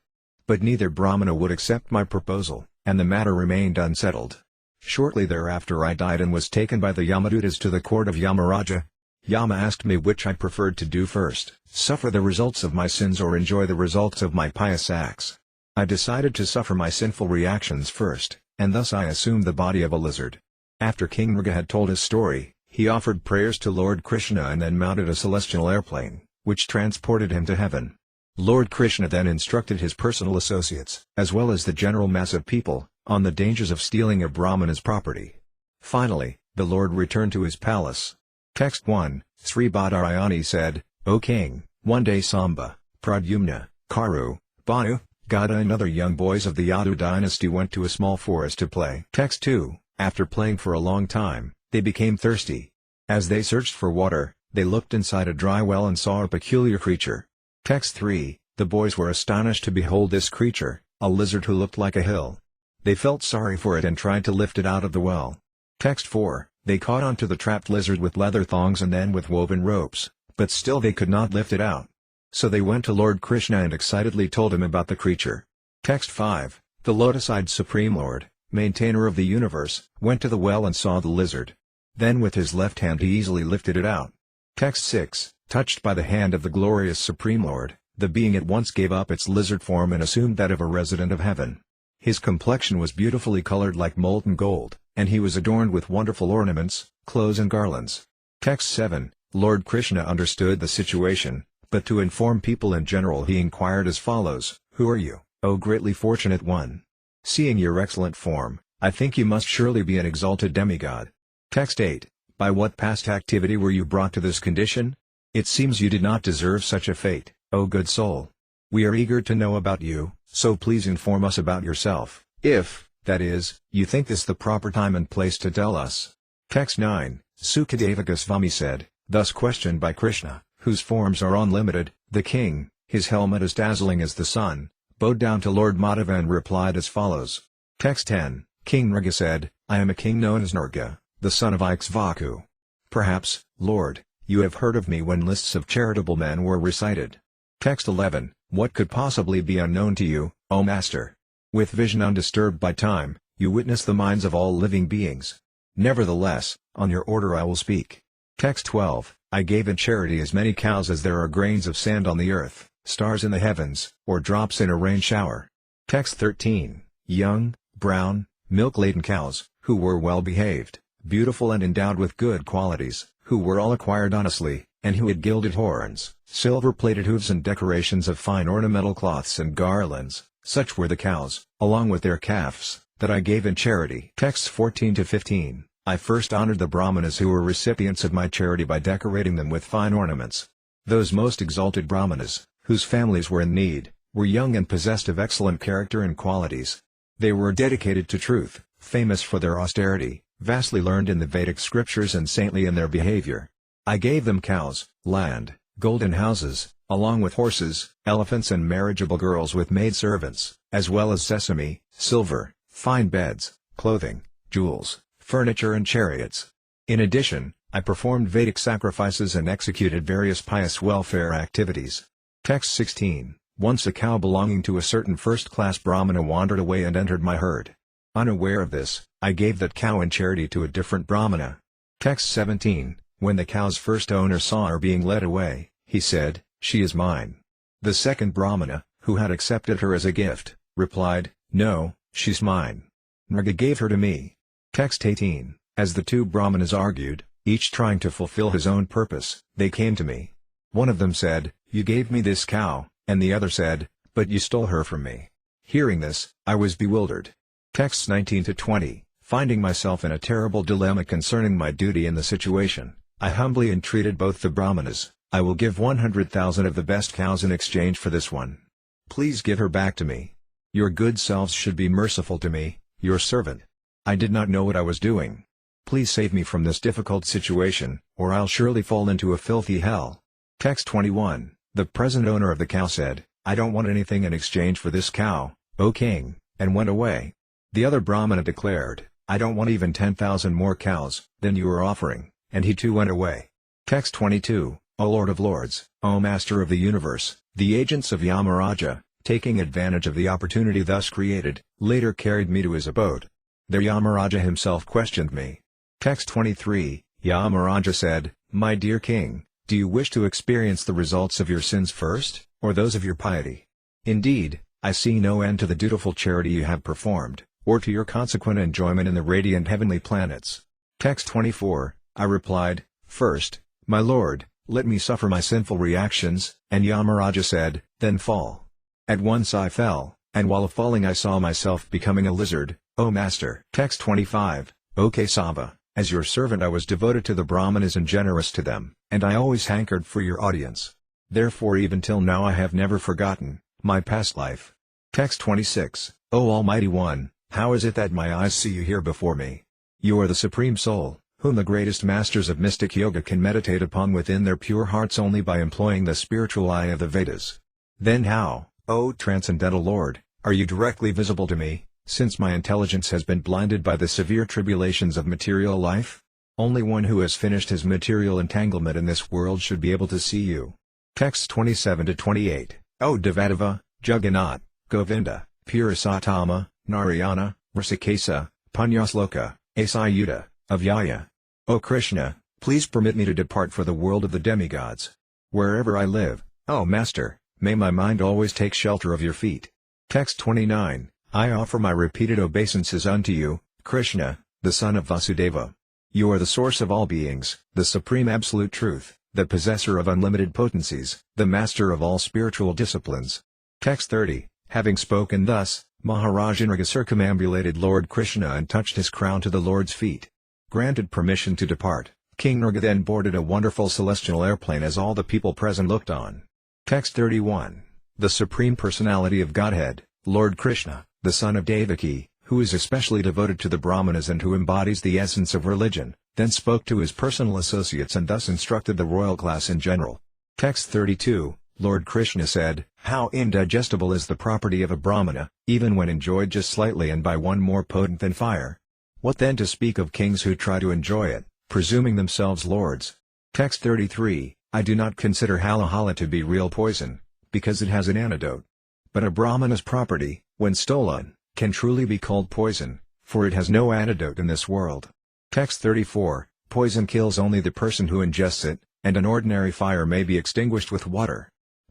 A: But neither brahmana would accept my proposal, and the matter remained unsettled. Shortly thereafter I died and was taken by the Yamadutas to the court of Yamaraja. Yama asked me which I preferred to do first, suffer the results of my sins or enjoy the results of my pious acts. I decided to suffer my sinful reactions first, and thus I assumed the body of a lizard. After King Mriga had told his story, he offered prayers to Lord Krishna and then mounted a celestial airplane, which transported him to heaven. Lord Krishna then instructed his personal associates, as well as the general mass of people, on the dangers of stealing a Brahmana's property. Finally, the Lord returned to his palace. Text 1, Sri Badarayani said, O king, one day Samba, Pradyumna, Karu, Bhanu, Gada and other young boys of the Yadu dynasty went to a small forest to play. Text 2, after playing for a long time, they became thirsty. As they searched for water, they looked inside a dry well and saw a peculiar creature. Text 3, the boys were astonished to behold this creature, a lizard who looked like a hill. They felt sorry for it and tried to lift it out of the well. Text 4, they caught onto the trapped lizard with leather thongs and then with woven ropes, but still they could not lift it out. So they went to Lord Krishna and excitedly told him about the creature. Text 5, the lotus-eyed Supreme Lord, maintainer of the universe, went to the well and saw the lizard. Then with his left hand he easily lifted it out. Text 6, touched by the hand of the glorious Supreme Lord, the being at once gave up its lizard form and assumed that of a resident of heaven. His complexion was beautifully colored like molten gold, and he was adorned with wonderful ornaments, clothes and garlands. Text 7, Lord Krishna understood the situation, but to inform people in general he inquired as follows, Who are you, O greatly fortunate one? Seeing your excellent form, I think you must surely be an exalted demigod. Text 8, by what past activity were you brought to this condition? It seems you did not deserve such a fate, O good soul. We are eager to know about you, so please inform us about yourself, if, that is, you think this the proper time and place to tell us. Text 9, Sukadeva Goswami said, thus questioned by Krishna, whose forms are unlimited, the king, his helmet as dazzling as the sun, bowed down to Lord Madhava and replied as follows. Text 10, King Nrga said, I am a king known as Nrga, the son of Ikshvaku. Perhaps, Lord, you have heard of me when lists of charitable men were recited. Text 11, what could possibly be unknown to you, O Master? With vision undisturbed by time, you witness the minds of all living beings. Nevertheless, on your order I will speak. Text 12, I gave in charity as many cows as there are grains of sand on the earth, stars in the heavens, or drops in a rain shower. Text 13, young, brown, milk-laden cows, who were well behaved, beautiful and endowed with good qualities, who were all acquired honestly, and who had gilded horns, silver-plated hooves and decorations of fine ornamental cloths and garlands, such were the cows, along with their calves, that I gave in charity. Texts 14 to 15, I first honored the Brahmanas who were recipients of my charity by decorating them with fine ornaments. Those most exalted Brahmanas, whose families were in need, were young and possessed of excellent character and qualities. They were dedicated to truth, famous for their austerity, vastly learned in the Vedic scriptures and saintly in their behavior. I gave them cows, land, golden houses, along with horses, elephants and marriageable girls with maidservants, as well as sesame, silver, fine beds, clothing, jewels, furniture and chariots. In addition, I performed Vedic sacrifices and executed various pious welfare activities. Text 16, once a cow belonging to a certain first-class Brahmana wandered away and entered my herd. Unaware of this, I gave that cow in charity to a different Brahmana. Text 17, when the cow's first owner saw her being led away, he said, she is mine. The second Brahmana, who had accepted her as a gift, replied, no, she's mine. Nrga gave her to me. Text 18, as the two Brahmanas argued, each trying to fulfill his own purpose, they came to me. One of them said, you gave me this cow, and the other said, but you stole her from me. Hearing this, I was bewildered. Texts 19 to 20, finding myself in a terrible dilemma concerning my duty in the situation, I humbly entreated both the Brahmanas, I will give 100,000 of the best cows in exchange for this one. Please give her back to me. Your good selves should be merciful to me, your servant. I did not know what I was doing. Please save me from this difficult situation, or I'll surely fall into a filthy hell. Text 21, the present owner of the cow said, I don't want anything in exchange for this cow, O king, and went away. The other Brahmana declared, I don't want even 10,000 more cows than you are offering, and he too went away. Text 22, O Lord of Lords, O Master of the Universe, the agents of Yamaraja, taking advantage of the opportunity thus created, later carried me to his abode. There Yamaraja himself questioned me. Text 23, Yamaraja said, "My dear king, do you wish to experience the results of your sins first, or those of your piety? Indeed, I see no end to the dutiful charity you have performed, or to your consequent enjoyment in the radiant heavenly planets." Text 24, I replied, "First, my lord, let me suffer my sinful reactions," and Yamaraja said, "Then fall." At once I fell, and while falling I saw myself becoming a lizard, O master. Text 25, O Kesava, as your servant I was devoted to the Brahmanas and generous to them, and I always hankered for your audience. Therefore even till now I have never forgotten my past life. Text 26, O Almighty One, how is it that my eyes see you here before me? You are the Supreme Soul, whom the greatest masters of mystic yoga can meditate upon within their pure hearts only by employing the spiritual eye of the Vedas. Then how, O Transcendental Lord, are you directly visible to me, since my intelligence has been blinded by the severe tribulations of material life? Only one who has finished his material entanglement in this world should be able to see you. Texts 27-28, O Devadeva, Jagannath, Govinda, Purushottama, Narayana, Rishikesa, Punyasloka, Asayuda, Avyaya. O Krishna, please permit me to depart for the world of the demigods. Wherever I live, O Master, may my mind always take shelter of your feet. Text 29, I offer my repeated obeisances unto you, Krishna, the son of Vasudeva. You are the source of all beings, the supreme absolute truth, the possessor of unlimited potencies, the master of all spiritual disciplines. Text 30, having spoken thus, Maharaj Indraga circumambulated Lord Krishna and touched his crown to the Lord's feet. Granted permission to depart, King Nrga then boarded a wonderful celestial airplane as all the people present looked on. Text 31, the Supreme Personality of Godhead, Lord Krishna, the son of Devaki, who is especially devoted to the Brahmanas and who embodies the essence of religion, then spoke to his personal associates and thus instructed the royal class in general. Text 32, Lord Krishna said, how indigestible is the property of a Brahmana, even when enjoyed just slightly and by one more potent than fire. What then to speak of kings who try to enjoy it, presuming themselves lords? Text 33, I do not consider halahala to be real poison, because it has an antidote. But a Brahmana's property, when stolen, can truly be called poison, for it has no antidote in this world. Text 34, poison kills only the person who ingests it, and an ordinary fire may be extinguished with water.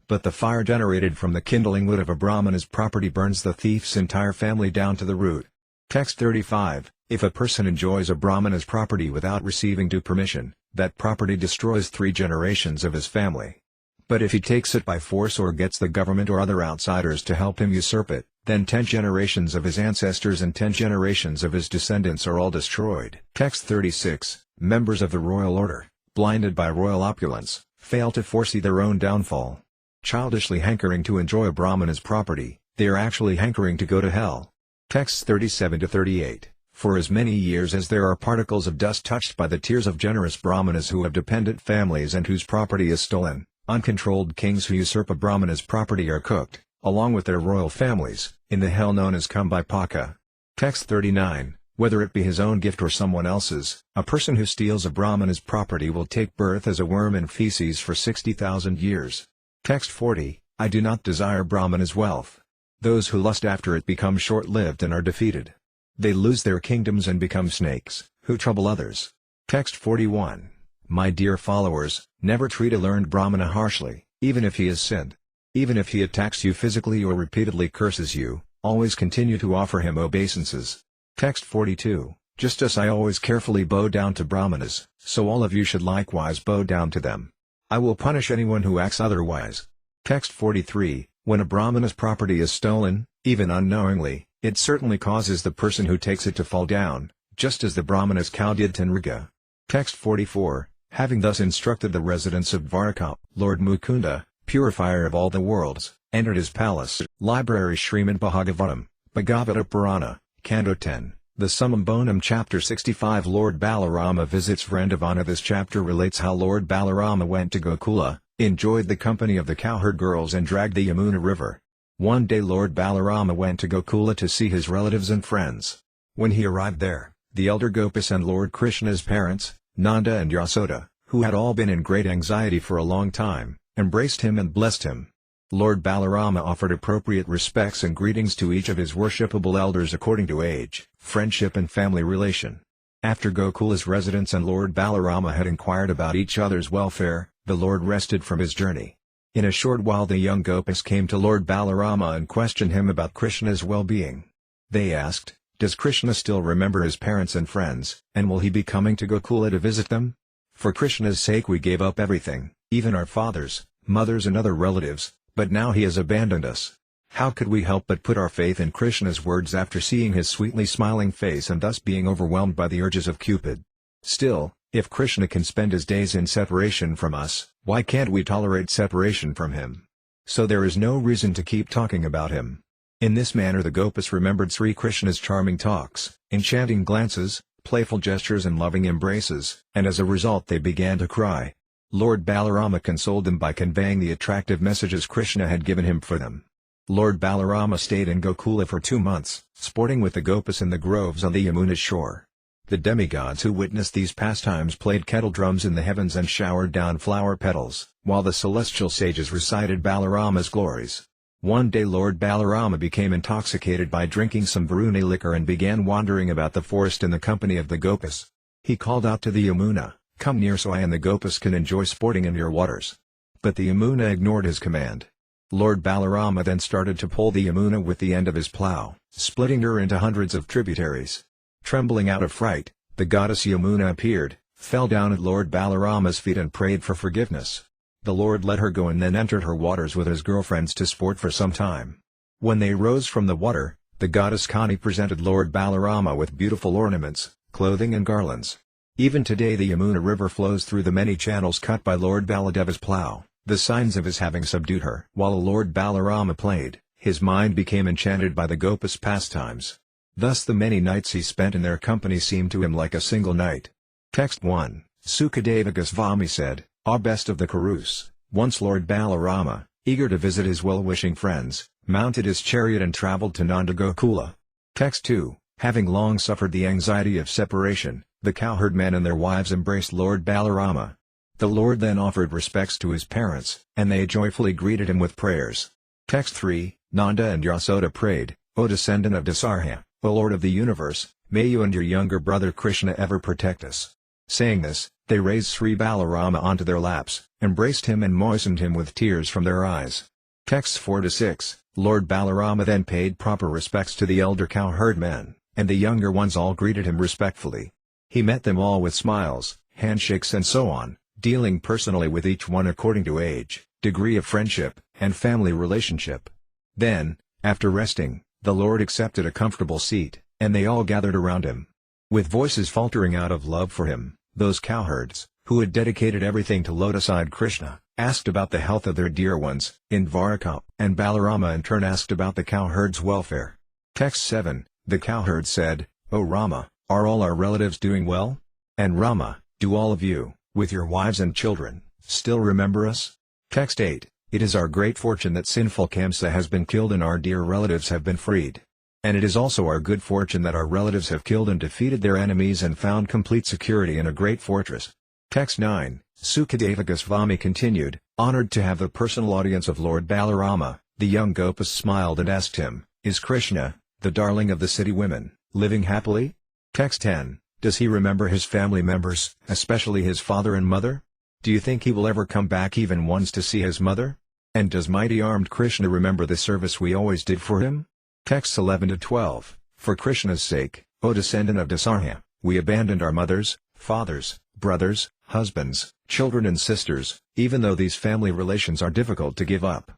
A: But the fire generated from the kindling wood of a Brahmana's property burns the thief's entire family down to the root. Text 35, if a person enjoys a Brahmana's property without receiving due permission, that property destroys 3 generations of his family. But if he takes it by force or gets the government or other outsiders to help him usurp it, then 10 generations of his ancestors and 10 generations of his descendants are all destroyed. Text 36, members of the royal order, blinded by royal opulence, fail to foresee their own downfall. Childishly hankering to enjoy a Brahmana's property, they are actually hankering to go to hell. Texts 37-38, for as many years as there are particles of dust touched by the tears of generous Brahmanas who have dependent families and whose property is stolen, uncontrolled kings who usurp a Brahmana's property are cooked, along with their royal families, in the hell known as Kumbhipaka. Text 39, whether it be his own gift or someone else's, a person who steals a Brahmana's property will take birth as a worm in feces for 60,000 years. Text 40, I do not desire Brahmana's wealth. Those who lust after it become short-lived and are defeated. They lose their kingdoms and become snakes, who trouble others. Text 41, my dear followers, never treat a learned Brahmana harshly, even if he has sinned. Even if he attacks you physically or repeatedly curses you, always continue to offer him obeisances. Text 42, just as I always carefully bow down to Brahmanas, so all of you should likewise bow down to them. I will punish anyone who acts otherwise. Text 43, when a Brahmana's property is stolen, even unknowingly, it certainly causes the person who takes it to fall down, just as the Brahmana's cow did to Nrga. Text 44, having thus instructed the residents of Dwarka, Lord Mukunda, purifier of all the worlds, entered his palace. Library Śrīmad Bhāgavatam, Bhagavata Purana, Canto 10, the Summum Bonum Chapter 65. Lord Balarama visits Vrindavan. This chapter relates how Lord Balarama went to Gokula, enjoyed the company of the cowherd girls and dragged the Yamuna river. One day Lord Balarama went to Gokula to see his relatives and friends. When he arrived there, the elder Gopis and Lord Krishna's parents, Nanda and Yasoda, who had all been in great anxiety for a long time, embraced him and blessed him. Lord Balarama offered appropriate respects and greetings to each of his worshipable elders according to age, friendship and family relation. After Gokula's residents and Lord Balarama had inquired about each other's welfare, the Lord rested from his journey. In a short while the young gopis came to Lord Balarama and questioned him about Krishna's well-being. They asked, "Does Krishna still remember his parents and friends, and will he be coming to Gokula to visit them? For Krishna's sake we gave up everything, even our fathers, mothers and other relatives, but now he has abandoned us. How could we help but put our faith in Krishna's words after seeing his sweetly smiling face and thus being overwhelmed by the urges of Cupid? Still, if Krishna can spend his days in separation from us, why can't we tolerate separation from him? So there is no reason to keep talking about him." In this manner the gopis remembered Sri Krishna's charming talks, enchanting glances, playful gestures and loving embraces, and as a result they began to cry. Lord Balarama consoled them by conveying the attractive messages Krishna had given him for them. Lord Balarama stayed in Gokula for 2 months, sporting with the gopis in the groves on the Yamuna's shore. The demigods who witnessed these pastimes played kettle drums in the heavens and showered down flower petals, while the celestial sages recited Balarama's glories. One day Lord Balarama became intoxicated by drinking some Varuni liquor and began wandering about the forest in the company of the gopis. He called out to the Yamuna, "Come near so I and the gopis can enjoy sporting in your waters." But the Yamuna ignored his command. Lord Balarama then started to pull the Yamuna with the end of his plough, splitting her into hundreds of tributaries. Trembling out of fright, the goddess Yamuna appeared, fell down at Lord Balarama's feet and prayed for forgiveness. The Lord let her go and then entered her waters with his girlfriends to sport for some time. When they rose from the water, the goddess Kani presented Lord Balarama with beautiful ornaments, clothing and garlands. Even today the Yamuna river flows through the many channels cut by Lord Baladeva's plough, the signs of his having subdued her. While Lord Balarama played, his mind became enchanted by the gopis' pastimes. Thus the many nights he spent in their company seemed to him like a single night. Text 1, Sukadeva Goswami said, "Ah, best of the Kurus, once Lord Balarama, eager to visit his well-wishing friends, mounted his chariot and travelled to Nanda Gokula." Text 2, having long suffered the anxiety of separation, the cowherd men and their wives embraced Lord Balarama. The Lord then offered respects to his parents, and they joyfully greeted him with prayers. Text 3, Nanda and Yasoda prayed, "O descendant of Dasarha, O Lord of the universe, may you and your younger brother Krishna ever protect us." Saying this, they raised Sri Balarama onto their laps, embraced him and moistened him with tears from their eyes. Texts 4-6, Lord Balarama then paid proper respects to the elder cowherd men, and the younger ones all greeted him respectfully. He met them all with smiles, handshakes and so on, dealing personally with each one according to age, degree of friendship, and family relationship. Then, after resting, the Lord accepted a comfortable seat, and they all gathered around him. With voices faltering out of love for him, those cowherds, who had dedicated everything to lotus-eyed Krishna, asked about the health of their dear ones, in Dwaraka, and Balarama in turn asked about the cowherds' welfare. Text 7, the cowherd said, "O Rama, are all our relatives doing well? And Rama, do all of you, with your wives and children, still remember us?" Text 8, it is our great fortune that sinful Kamsa has been killed and our dear relatives have been freed. And it is also our good fortune that our relatives have killed and defeated their enemies and found complete security in a great fortress. Text 9, Sukadeva Goswami continued, honored to have the personal audience of Lord Balarama, the young gopis smiled and asked him, "Is Krishna, the darling of the city women, living happily?" Text 10, does he remember his family members, especially his father and mother? Do you think he will ever come back even once to see his mother? And does mighty armed Krishna remember the service we always did for him? Texts 11-12, for Krishna's sake, O descendant of Dasarha, we abandoned our mothers, fathers, brothers, husbands, children and sisters, even though these family relations are difficult to give up.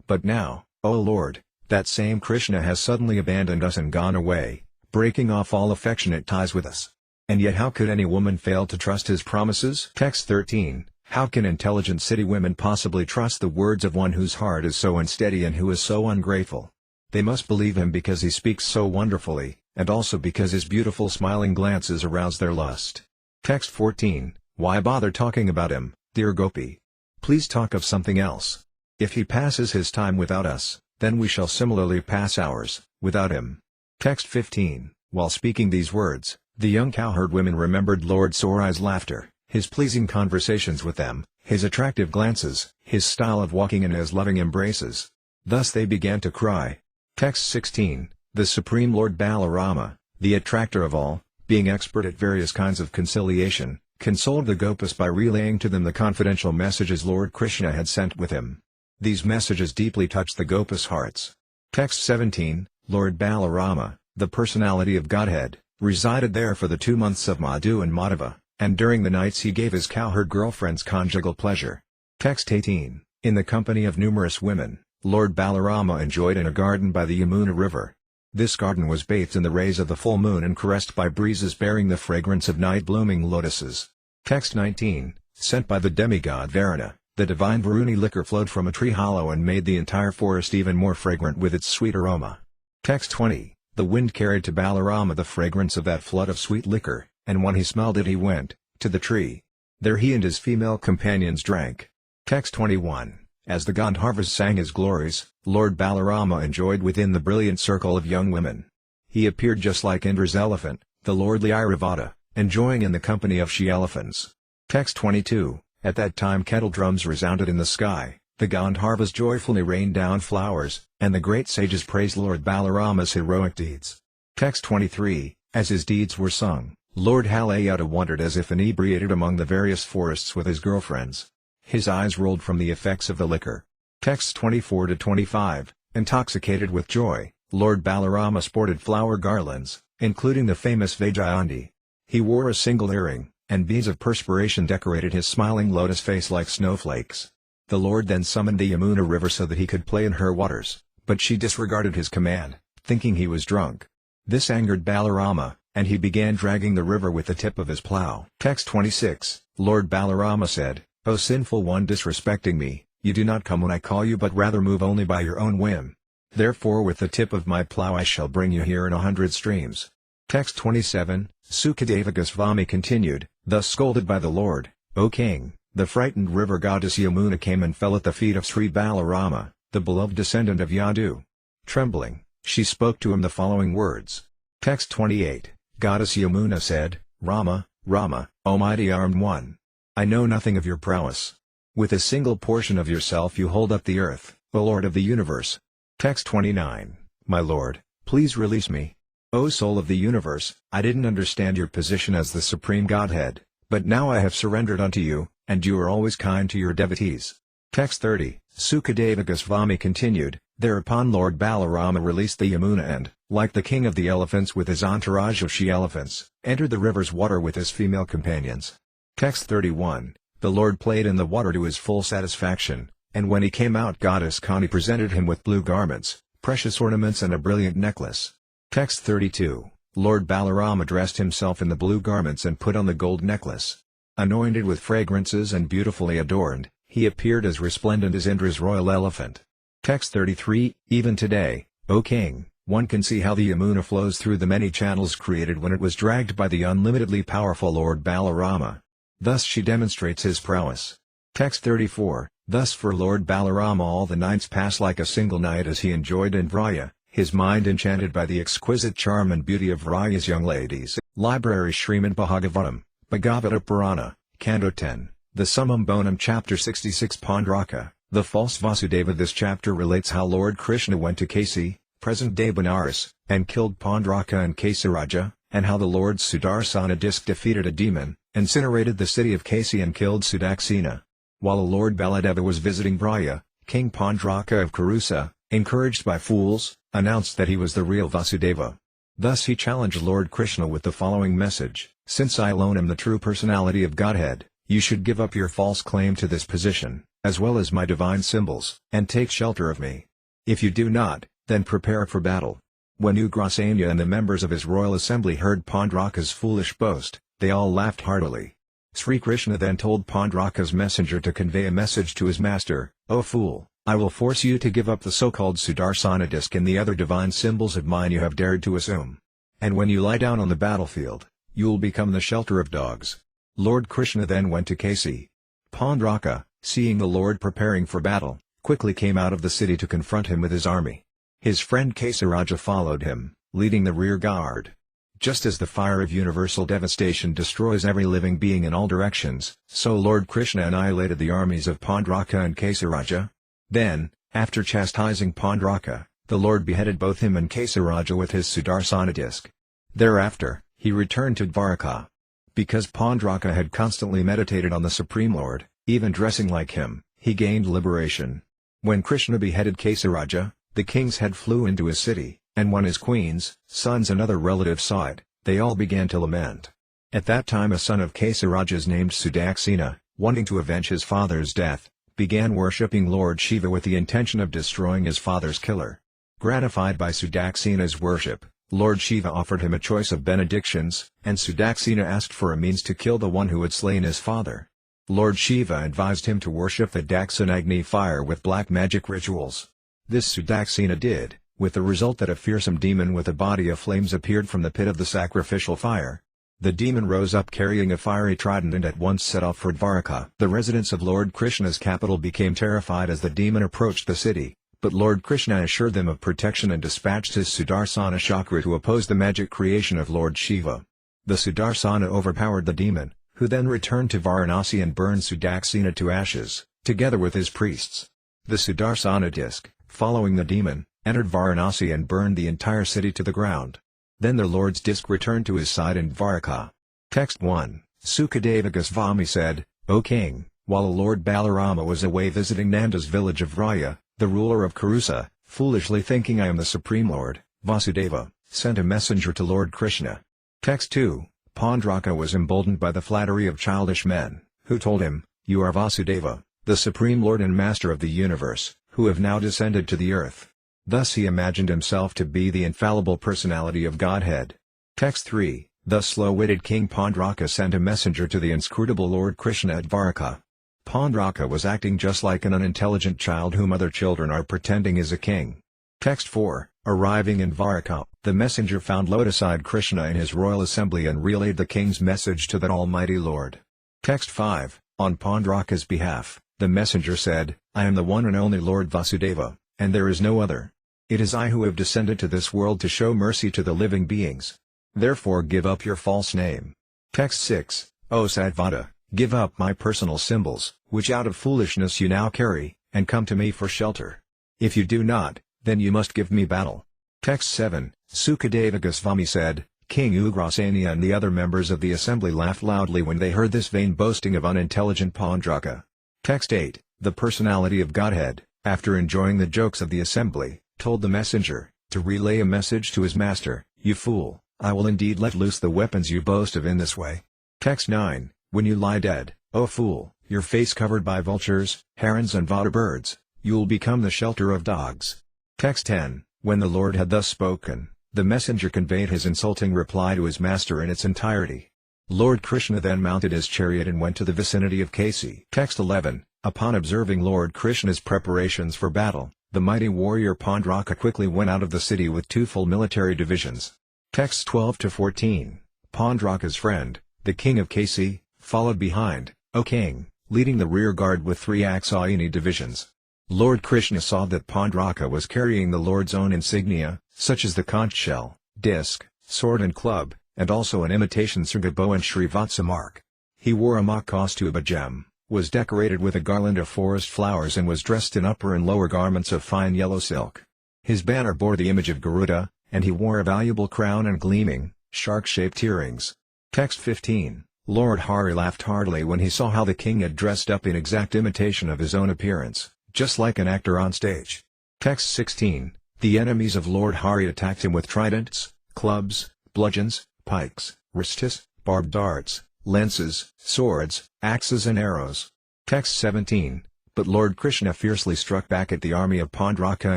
A: But now, O Lord, that same Krishna has suddenly abandoned us and gone away, breaking off all affectionate ties with us. And yet how could any woman fail to trust his promises? Text 13, how can intelligent city women possibly trust the words of one whose heart is so unsteady and who is so ungrateful? They must believe him because he speaks so wonderfully, and also because his beautiful smiling glances arouse their lust. Text 14, why bother talking about him, dear Gopi? Please talk of something else. If he passes his time without us, then we shall similarly pass ours, without him. Text 15, while speaking these words, the young cowherd women remembered Lord Sorai's laughter, his pleasing conversations with them, his attractive glances, his style of walking and his loving embraces. Thus they began to cry. Text 16, the Supreme Lord Balarama, the attractor of all, being expert at various kinds of conciliation, consoled the Gopas by relaying to them the confidential messages Lord Krishna had sent with him. These messages deeply touched the Gopas' hearts. Text 17, Lord Balarama, the personality of Godhead, resided there for the 2 months of Madhu and Madhava, and during the nights he gave his cowherd girlfriends conjugal pleasure. Text 18, in the company of numerous women, Lord Balarama enjoyed in a garden by the Yamuna river. This garden was bathed in the rays of the full moon and caressed by breezes bearing the fragrance of night-blooming lotuses. Text 19, sent by the demigod Varuna, the divine Varuni liquor flowed from a tree hollow and made the entire forest even more fragrant with its sweet aroma. Text 20, the wind carried to Balarama the fragrance of that flood of sweet liquor, and when he smelled it he went to the tree. There he and his female companions drank. Text 21, as the Gandharvas sang his glories, Lord Balarama enjoyed within the brilliant circle of young women. He appeared just like Indra's elephant, the lordly Airavata, enjoying in the company of she-elephants. Text 22, at that time kettle drums resounded in the sky, the Gandharvas joyfully rained down flowers, and the great sages praised Lord Balarama's heroic deeds. Text 23, as his deeds were sung, Lord Halayata wandered as if inebriated among the various forests with his girlfriends. His eyes rolled from the effects of the liquor. Texts 24-25, intoxicated with joy, Lord Balarama sported flower garlands, including the famous Vajayandi. He wore a single earring, and beads of perspiration decorated his smiling lotus face like snowflakes. The Lord then summoned the Yamuna river so that he could play in her waters, but she disregarded his command, thinking he was drunk. This angered Balarama, and he began dragging the river with the tip of his plow. Text 26, Lord Balarama said, O sinful one disrespecting me, you do not come when I call you but rather move only by your own whim. Therefore with the tip of my plow I shall bring you here in 100 streams. Text 27, Sukadeva Goswami continued, thus scolded by the Lord, O king, the frightened river goddess Yamuna came and fell at the feet of Sri Balarama, the beloved descendant of Yadu. Trembling, she spoke to him the following words. Text 28, Goddess Yamuna said, Rama, Rama, O mighty armed one. I know nothing of your prowess. With a single portion of yourself you hold up the earth, O Lord of the universe. Text 29, my Lord, please release me. O soul of the universe, I didn't understand your position as the supreme Godhead, but now I have surrendered unto you, and you are always kind to your devotees. Text 30, Sukadeva Goswami continued, thereupon Lord Balarama released the Yamuna and, like the king of the elephants with his entourage of she-elephants, entered the river's water with his female companions. Text 31, the Lord played in the water to his full satisfaction, and when he came out Goddess Kani presented him with blue garments, precious ornaments and a brilliant necklace. Text 32, Lord Balarama dressed himself in the blue garments and put on the gold necklace. Anointed with fragrances and beautifully adorned, he appeared as resplendent as Indra's royal elephant. Text 33, even today, O king, one can see how the Yamuna flows through the many channels created when it was dragged by the unlimitedly powerful Lord Balarama. Thus she demonstrates his prowess. Text 34, thus for Lord Balarama all the nights pass like a single night as he enjoyed in Vraya, his mind enchanted by the exquisite charm and beauty of Vraya's young ladies. Library Śrīmad Bhāgavatam, Bhagavata Purana, Canto 10, the Summum Bonum Chapter 66 Pandraka, the false Vasudeva. This chapter relates how Lord Krishna went to Kasi, present-day Benares, and killed Pandraka and Kesaraja, and how the Lord Sudarsana Disk defeated a demon, incinerated the city of Kasi and killed Sudaksina. While the Lord Baladeva was visiting Braya, King Pandraka of Kurusa, encouraged by fools, announced that he was the real Vasudeva. Thus he challenged Lord Krishna with the following message, since I alone am the true personality of Godhead, you should give up your false claim to this position, as well as my divine symbols, and take shelter of me. If you do not, then prepare for battle. When Ugrasena and the members of his royal assembly heard Pandraka's foolish boast, they all laughed heartily. Sri Krishna then told Pandraka's messenger to convey a message to his master, O fool, I will force you to give up the so-called Sudarsana disk and the other divine symbols of mine you have dared to assume. And when you lie down on the battlefield, you will become the shelter of dogs. Lord Krishna then went to Kasi. Pandraka, seeing the Lord preparing for battle, quickly came out of the city to confront him with his army. His friend Kesaraja followed him, leading the rear guard. Just as the fire of universal devastation destroys every living being in all directions, so Lord Krishna annihilated the armies of Pandraka and Kesaraja. Then, after chastising Pandraka, the Lord beheaded both him and Kesaraja with his Sudarsana disc. Thereafter, he returned to Dvaraka. Because Pandraka had constantly meditated on the Supreme Lord, even dressing like him, he gained liberation. When Krishna beheaded Kesaraja, the king's head flew into his city, and when his queens, sons and other relatives saw it, they all began to lament. At that time a son of Kesaraja's named Sudaksena, wanting to avenge his father's death, began worshipping Lord Shiva with the intention of destroying his father's killer. Gratified by Sudaksena's worship, Lord Shiva offered him a choice of benedictions, and Sudaksena asked for a means to kill the one who had slain his father. Lord Shiva advised him to worship the Dakshinagni fire with black magic rituals. This Sudaksena did, with the result that a fearsome demon with a body of flames appeared from the pit of the sacrificial fire. The demon rose up carrying a fiery trident and at once set off for Dvaraka. The residents of Lord Krishna's capital became terrified as the demon approached the city, but Lord Krishna assured them of protection and dispatched his Sudarsana Chakra to oppose the magic creation of Lord Shiva. The Sudarsana overpowered the demon, who then returned to Varanasi and burned Sudaksena to ashes, together with his priests. The Sudarsana disc, following the demon, entered Varanasi and burned the entire city to the ground. Then the Lord's disc returned to his side in Dvaraka. Text 1. Sukadeva Goswami said, O king, while Lord Balarama was away visiting Nanda's village of Raya, the ruler of Kurusa, foolishly thinking I am the Supreme Lord, Vasudeva, sent a messenger to Lord Krishna. Text 2. Pandraka was emboldened by the flattery of childish men, who told him, You are Vasudeva, the Supreme Lord and Master of the universe, who have now descended to the earth. Thus he imagined himself to be the infallible personality of Godhead. Text 3. Thus slow-witted King Pandraka sent a messenger to the inscrutable Lord Krishna at Dvaraka. Pandraka was acting just like an unintelligent child whom other children are pretending is a king. Text 4. Arriving in Dvaraka, the messenger found lotus-eyed Krishna in his royal assembly and relayed the king's message to that almighty Lord. Text 5. On Pandraka's behalf, the messenger said, I am the one and only Lord Vasudeva, and there is no other. It is I who have descended to this world to show mercy to the living beings. Therefore give up your false name. Text 6. O Satvata, give up my personal symbols, which out of foolishness you now carry, and come to me for shelter. If you do not, then you must give me battle. Text 7. Sukadeva Goswami said, King Ugrasena and the other members of the assembly laughed loudly when they heard this vain boasting of unintelligent Pandraka. Text 8. The personality of Godhead, after enjoying the jokes of the assembly, told the messenger, to relay a message to his master, You fool, I will indeed let loose the weapons you boast of in this way. Text 9. When you lie dead, O fool, your face covered by vultures, herons and vada birds, you will become the shelter of dogs. Text 10. When the Lord had thus spoken, the messenger conveyed his insulting reply to his master in its entirety. Lord Krishna then mounted his chariot and went to the vicinity of Kasi. Text 11. Upon observing Lord Krishna's preparations for battle, the mighty warrior Pandraka quickly went out of the city with 2 full military divisions. Texts 12-14. Pandraka's friend, the king of Kasi, followed behind, O king, leading the rear guard with 3 Aksayani divisions. Lord Krishna saw that Pandraka was carrying the Lord's own insignia, such as the conch shell, disc, sword and club, and also an imitation Surga bow and Srivatsa mark. He wore a mock costume of gem, was decorated with a garland of forest flowers and was dressed in upper and lower garments of fine yellow silk. His banner bore the image of Garuda, and he wore a valuable crown and gleaming, shark-shaped earrings. Text 15. Lord Hari laughed heartily when he saw how the king had dressed up in exact imitation of his own appearance, just like an actor on stage. Text 16. The enemies of Lord Hari attacked him with tridents, clubs, bludgeons, pikes, ristas, barbed darts, lances, swords, axes and arrows. Text 17. But Lord Krishna fiercely struck back at the army of Pandraka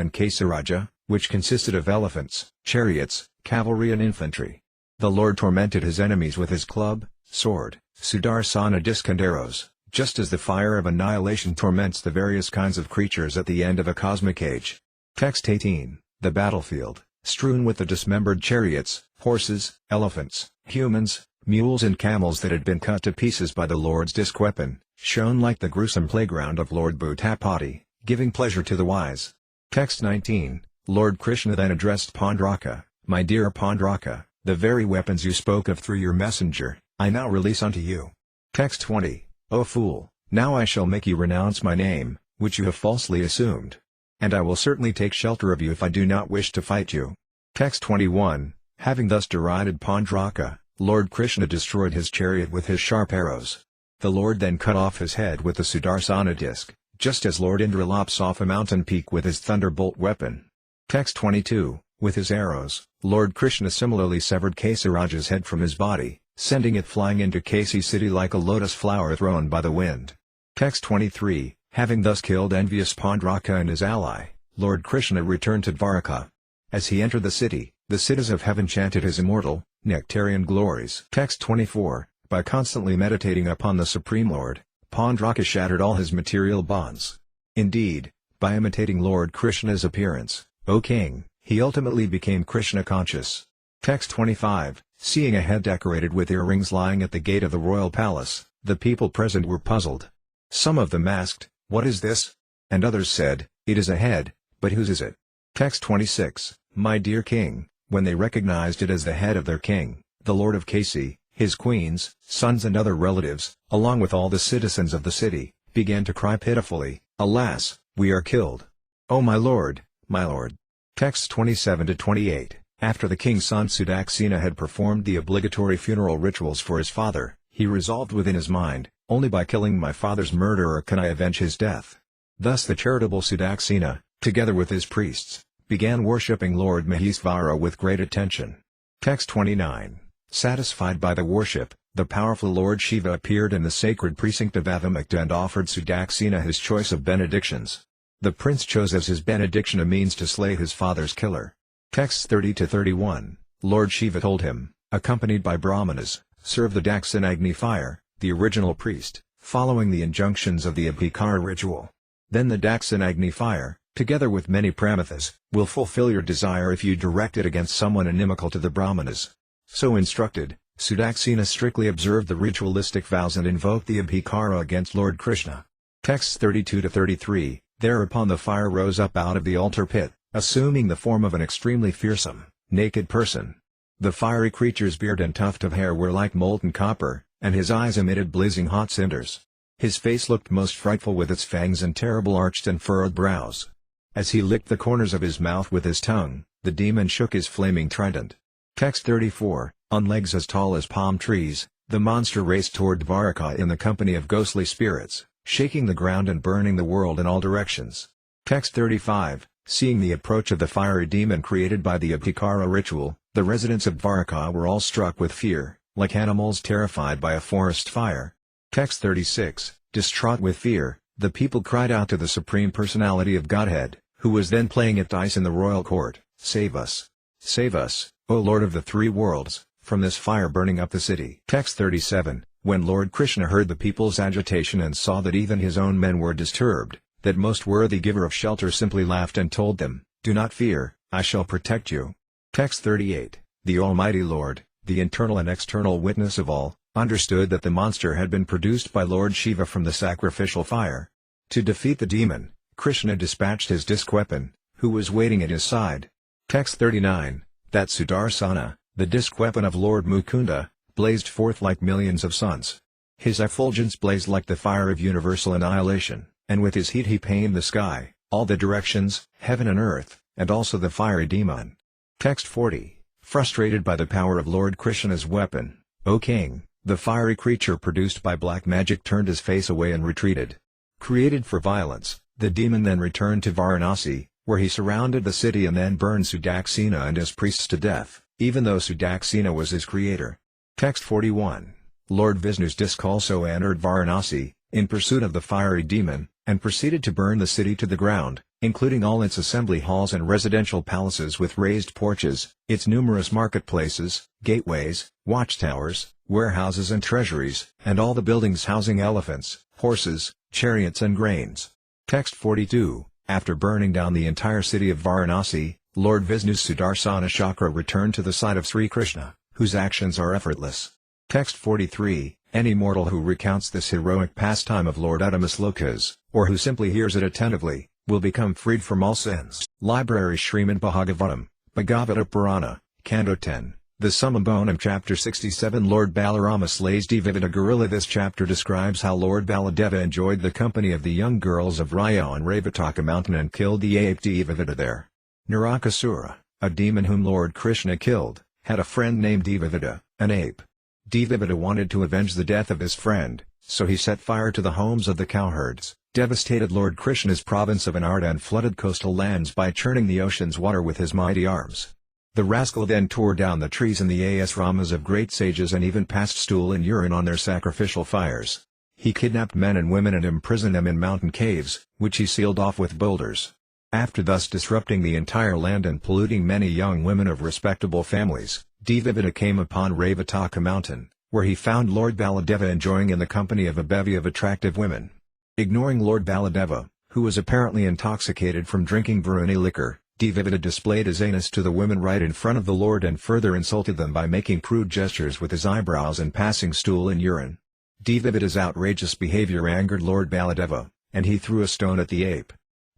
A: and Kesaraja, which consisted of elephants, chariots, cavalry and infantry. The Lord tormented his enemies with his club, sword, Sudarsana disc and arrows, just as the fire of annihilation torments the various kinds of creatures at the end of a cosmic age. Text 18. The battlefield, strewn with the dismembered chariots, horses, elephants, humans, mules and camels that had been cut to pieces by the Lord's disc weapon, shone like the gruesome playground of Lord Bhuttapati, giving pleasure to the wise. Text 19. Lord Krishna then addressed Pandraka, My dear Pandraka, The very weapons you spoke of through your messenger, I now release unto you. Text 20, O fool, now I shall make you renounce my name, which you have falsely assumed. And I will certainly take shelter of you if I do not wish to fight you. Text 21, having thus derided Pandraka, Lord Krishna destroyed his chariot with his sharp arrows. The Lord then cut off his head with the Sudarsana disc, just as Lord Indra lops off a mountain peak with his thunderbolt weapon. Text 22, with his arrows, Lord Krishna similarly severed Kesaraja's head from his body, sending it flying into Kasi city like a lotus flower thrown by the wind. Text 23, having thus killed envious Pandraka and his ally, Lord Krishna returned to Dvaraka. As he entered the city, the cities of heaven chanted his immortal, nectarian glories. Text 24, by constantly meditating upon the Supreme Lord, Pandraka shattered all his material bonds. Indeed, by imitating Lord Krishna's appearance, O king, he ultimately became Krishna conscious. Text 25, seeing a head decorated with earrings lying at the gate of the royal palace, the people present were puzzled. Some of them asked, "What is this?" And others said, "It is a head, but whose is it?" Text 26, my dear king, when they recognized it as the head of their king, the lord of Kasi, his queens, sons and other relatives, along with all the citizens of the city, began to cry pitifully, "Alas, we are killed! Oh my lord, my lord!" Texts 27-28, after the king's son Sudaksina had performed the obligatory funeral rituals for his father, he resolved within his mind, "Only by killing my father's murderer can I avenge his death." Thus the charitable Sudaksina, together with his priests, began worshipping Lord Maheshvara with great attention. Text 29, satisfied by the worship, the powerful Lord Shiva appeared in the sacred precinct of Avamukta and offered Sudaksina his choice of benedictions. The prince chose as his benediction a means to slay his father's killer. Texts 30-31, Lord Shiva told him, accompanied by Brahmanas, serve the Dakshinagni fire, the original priest, following the injunctions of the Abhikara ritual. Then the Dakshinagni fire, together with many Pramathas, will fulfill your desire if you direct it against someone inimical to the Brahmanas. So instructed, Sudaksina strictly observed the ritualistic vows and invoked the Abhikara against Lord Krishna. Texts 32-33, thereupon the fire rose up out of the altar pit, assuming the form of an extremely fearsome, naked person. The fiery creature's beard and tuft of hair were like molten copper, and his eyes emitted blazing hot cinders. His face looked most frightful with its fangs and terrible arched and furrowed brows. As he licked the corners of his mouth with his tongue, the demon shook his flaming trident. Text 34, on legs as tall as palm trees, the monster raced toward Dvaraka in the company of ghostly spirits, shaking the ground and burning the world in all directions. Text 35, seeing the approach of the fiery demon created by the Abhikara ritual, the residents of Dvaraka were all struck with fear, like animals terrified by a forest fire. Text 36, distraught with fear, the people cried out to the Supreme Personality of Godhead, who was then playing at dice in the royal court, "Save us! Save us, O Lord of the three worlds, from this fire burning up the city." Text 37, when Lord Krishna heard the people's agitation and saw that even his own men were disturbed, that most worthy giver of shelter simply laughed and told them, "Do not fear, I shall protect you." Text 38, the Almighty Lord, the internal and external witness of all, understood that the monster had been produced by Lord Shiva from the sacrificial fire. To defeat the demon, Krishna dispatched his disc weapon, who was waiting at his side. Text 39, that Sudarsana, the disc weapon of Lord Mukunda, blazed forth like millions of suns. His effulgence blazed like the fire of universal annihilation, and with his heat he pained the sky, all the directions, heaven and earth, and also the fiery demon. Text 40, frustrated by the power of Lord Krishna's weapon, O king, the fiery creature produced by black magic turned his face away and retreated. Created for violence, the demon then returned to Varanasi, where he surrounded the city and then burned Sudaksina and his priests to death, even though Sudaksina was his creator. Text 41, Lord Vishnu's disc also entered Varanasi, in pursuit of the fiery demon, and proceeded to burn the city to the ground, including all its assembly halls and residential palaces with raised porches, its numerous marketplaces, gateways, watchtowers, warehouses and treasuries, and all the buildings housing elephants, horses, chariots and grains. Text 42, after burning down the entire city of Varanasi, Lord Vishnu's Sudarsana chakra returned to the side of Sri Krishna, whose actions are effortless. Text 43, any mortal who recounts this heroic pastime of Lord Uttama slokas, or who simply hears it attentively, will become freed from all sins. Library Śrīmad Bhāgavatam, Bhagavata Purana, Canto 10, The Summum Bonum Chapter 67 Lord Balarama slays Devavita gorilla. This chapter describes how Lord Baladeva enjoyed the company of the young girls of Raya on Ravataka mountain and killed the ape Devavita there. Narakasura, a demon whom Lord Krishna killed, had a friend named Devavita, an ape. Devavita wanted to avenge the death of his friend, so he set fire to the homes of the cowherds, devastated Lord Krishna's province of Anarta and flooded coastal lands by churning the ocean's water with his mighty arms. The rascal then tore down the trees and the asramas of great sages and even passed stool and urine on their sacrificial fires. He kidnapped men and women and imprisoned them in mountain caves, which he sealed off with boulders. After thus disrupting the entire land and polluting many young women of respectable families, Devavita came upon Ravataka mountain, where he found Lord Baladeva enjoying in the company of a bevy of attractive women. Ignoring Lord Baladeva, who was apparently intoxicated from drinking Varuni liquor, Devavita displayed his anus to the women right in front of the Lord and further insulted them by making crude gestures with his eyebrows and passing stool and urine. Devavita's outrageous behavior angered Lord Baladeva, and he threw a stone at the ape.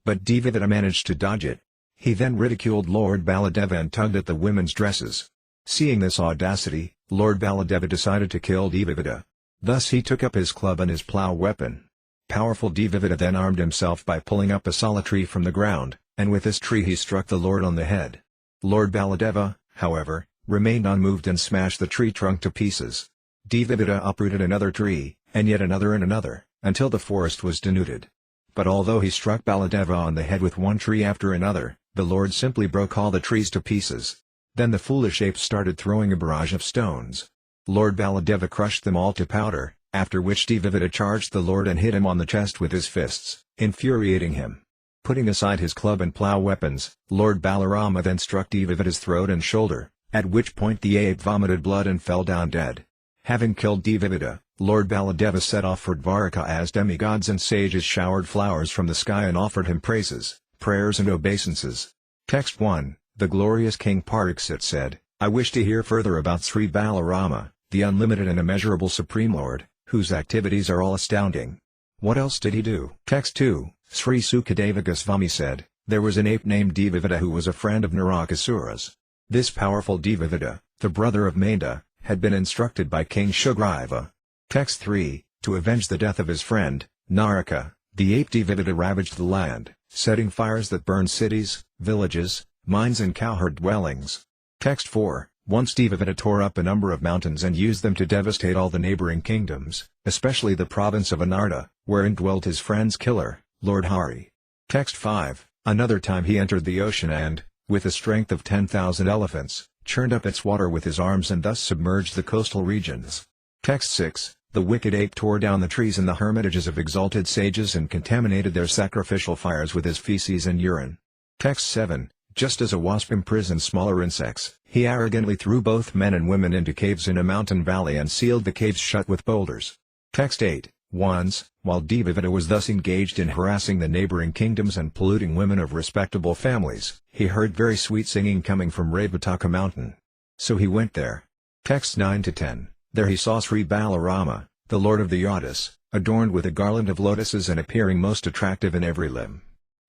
A: But Devavita managed to dodge it. He then ridiculed Lord Baladeva and tugged at the women's dresses. Seeing this audacity, Lord Baladeva decided to kill Devavita. Thus he took up his club and his plough weapon. Powerful Devavita then armed himself by pulling up a sala tree from the ground, and with this tree he struck the Lord on the head. Lord Baladeva, however, remained unmoved and smashed the tree trunk to pieces. Devavita uprooted another tree, and yet another and another, until the forest was denuded. But although he struck Baladeva on the head with one tree after another, the Lord simply broke all the trees to pieces. Then the foolish apes started throwing a barrage of stones. Lord Baladeva crushed them all to powder, after which Devavita charged the Lord and hit him on the chest with his fists, infuriating him. Putting aside his club and plough weapons, Lord Balarama then struck Devavita's throat and shoulder, at which point the ape vomited blood and fell down dead. Having killed Devavita, Lord Baladeva set off for Dvaraka as demigods and sages showered flowers from the sky and offered him praises, prayers and obeisances. Text 1, the glorious King Pariksit said, I wish to hear further about Sri Balarama, the unlimited and immeasurable Supreme Lord, whose activities are all astounding. What else did he do? Text 2, Sri Sukadeva Goswami said, there was an ape named Devavita who was a friend of Narakasura's. This powerful Devavita, the brother of Manda, had been instructed by King Sugriva. Text 3, to avenge the death of his friend, Naraka, the ape Devavita ravaged the land, setting fires that burned cities, villages, mines and cowherd dwellings. Text 4, once Devavita tore up a number of mountains and used them to devastate all the neighboring kingdoms, especially the province of Anarta, wherein dwelt his friend's killer, Lord Hari. Text 5, another time he entered the ocean and, with the strength of 10,000 elephants, churned up its water with his arms and thus submerged the coastal regions. Text 6, the wicked ape tore down the trees and the hermitages of exalted sages and contaminated their sacrificial fires with his feces and urine. Text 7, just as a wasp imprisons smaller insects, he arrogantly threw both men and women into caves in a mountain valley and sealed the caves shut with boulders. Text 8, once, while Devavita was thus engaged in harassing the neighboring kingdoms and polluting women of respectable families, he heard very sweet singing coming from Ravataka mountain. So he went there. Texts 9 to 10, there he saw Sri Balarama, the lord of the Yadis, adorned with a garland of lotuses and appearing most attractive in every limb.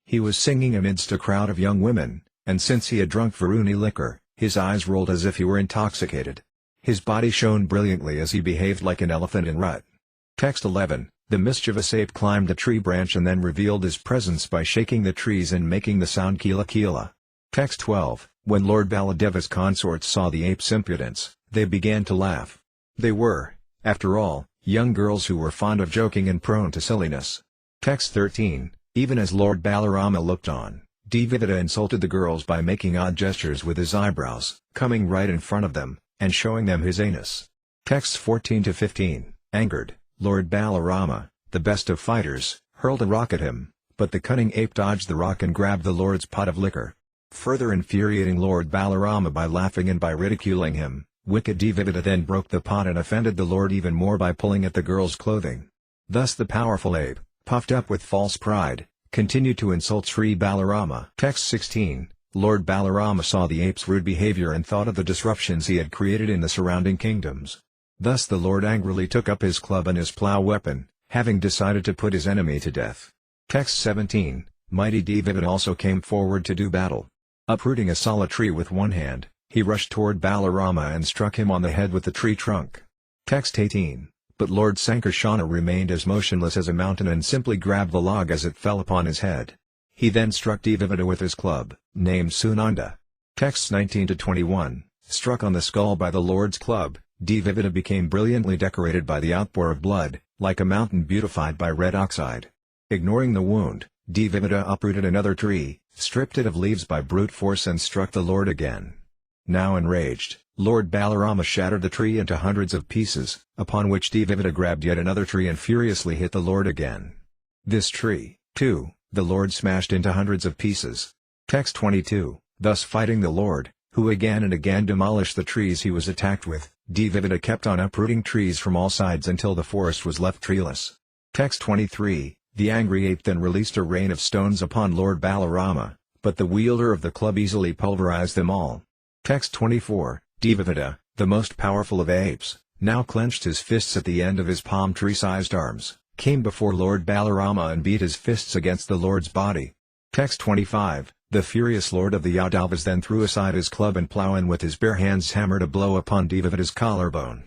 A: He was singing amidst a crowd of young women, and since he had drunk Varuni liquor, his eyes rolled as if he were intoxicated. His body shone brilliantly as he behaved like an elephant in rut. Text 11, the mischievous ape climbed a tree branch and then revealed his presence by shaking the trees and making the sound Kila Kila. Text 12, when Lord Baladeva's consorts saw the ape's impudence, they began to laugh. They were, after all, young girls who were fond of joking and prone to silliness. Text 13, even as Lord Balarama looked on, Devavita insulted the girls by making odd gestures with his eyebrows, coming right in front of them, and showing them his anus. Texts 14 to 15, angered, Lord Balarama, the best of fighters, hurled a rock at him, but the cunning ape dodged the rock and grabbed the Lord's pot of liquor. Further infuriating Lord Balarama by laughing and by ridiculing him, wicked Devavita then broke the pot and offended the Lord even more by pulling at the girl's clothing. Thus the powerful ape, puffed up with false pride, continued to insult Sri Balarama. Text 16, Lord Balarama saw the ape's rude behavior and thought of the disruptions he had created in the surrounding kingdoms. Thus the Lord angrily took up his club and his plough weapon, having decided to put his enemy to death. Text 17, mighty Devavita also came forward to do battle. Uprooting a sala tree with one hand, He rushed toward Balarama and struck him on the head with the tree trunk. Text 18. But Lord Sankarsana remained as motionless as a mountain and simply grabbed the log as it fell upon his head. He then struck Devavita with his club, named Sunanda. Texts 19-21. Struck on the skull by the Lord's club, Devavita became brilliantly decorated by the outpour of blood, like a mountain beautified by red oxide. Ignoring the wound, Devavita uprooted another tree, stripped it of leaves by brute force and struck the Lord again. Now enraged, Lord Balarama shattered the tree into hundreds of pieces, upon which Devavita grabbed yet another tree and furiously hit the Lord again. This tree, too, the Lord smashed into hundreds of pieces. Text 22. Thus fighting the Lord, who again and again demolished the trees he was attacked with, Devavita kept on uprooting trees from all sides until the forest was left treeless. Text 23. The angry ape then released a rain of stones upon Lord Balarama, but the wielder of the club easily pulverized them all. Text 24. Devavita, the most powerful of apes, now clenched his fists at the end of his palm tree-sized arms, came before Lord Balarama and beat his fists against the Lord's body. Text 25. The furious lord of the Yadavas then threw aside his club and plow and with his bare hands hammered a blow upon Devavita's collarbone.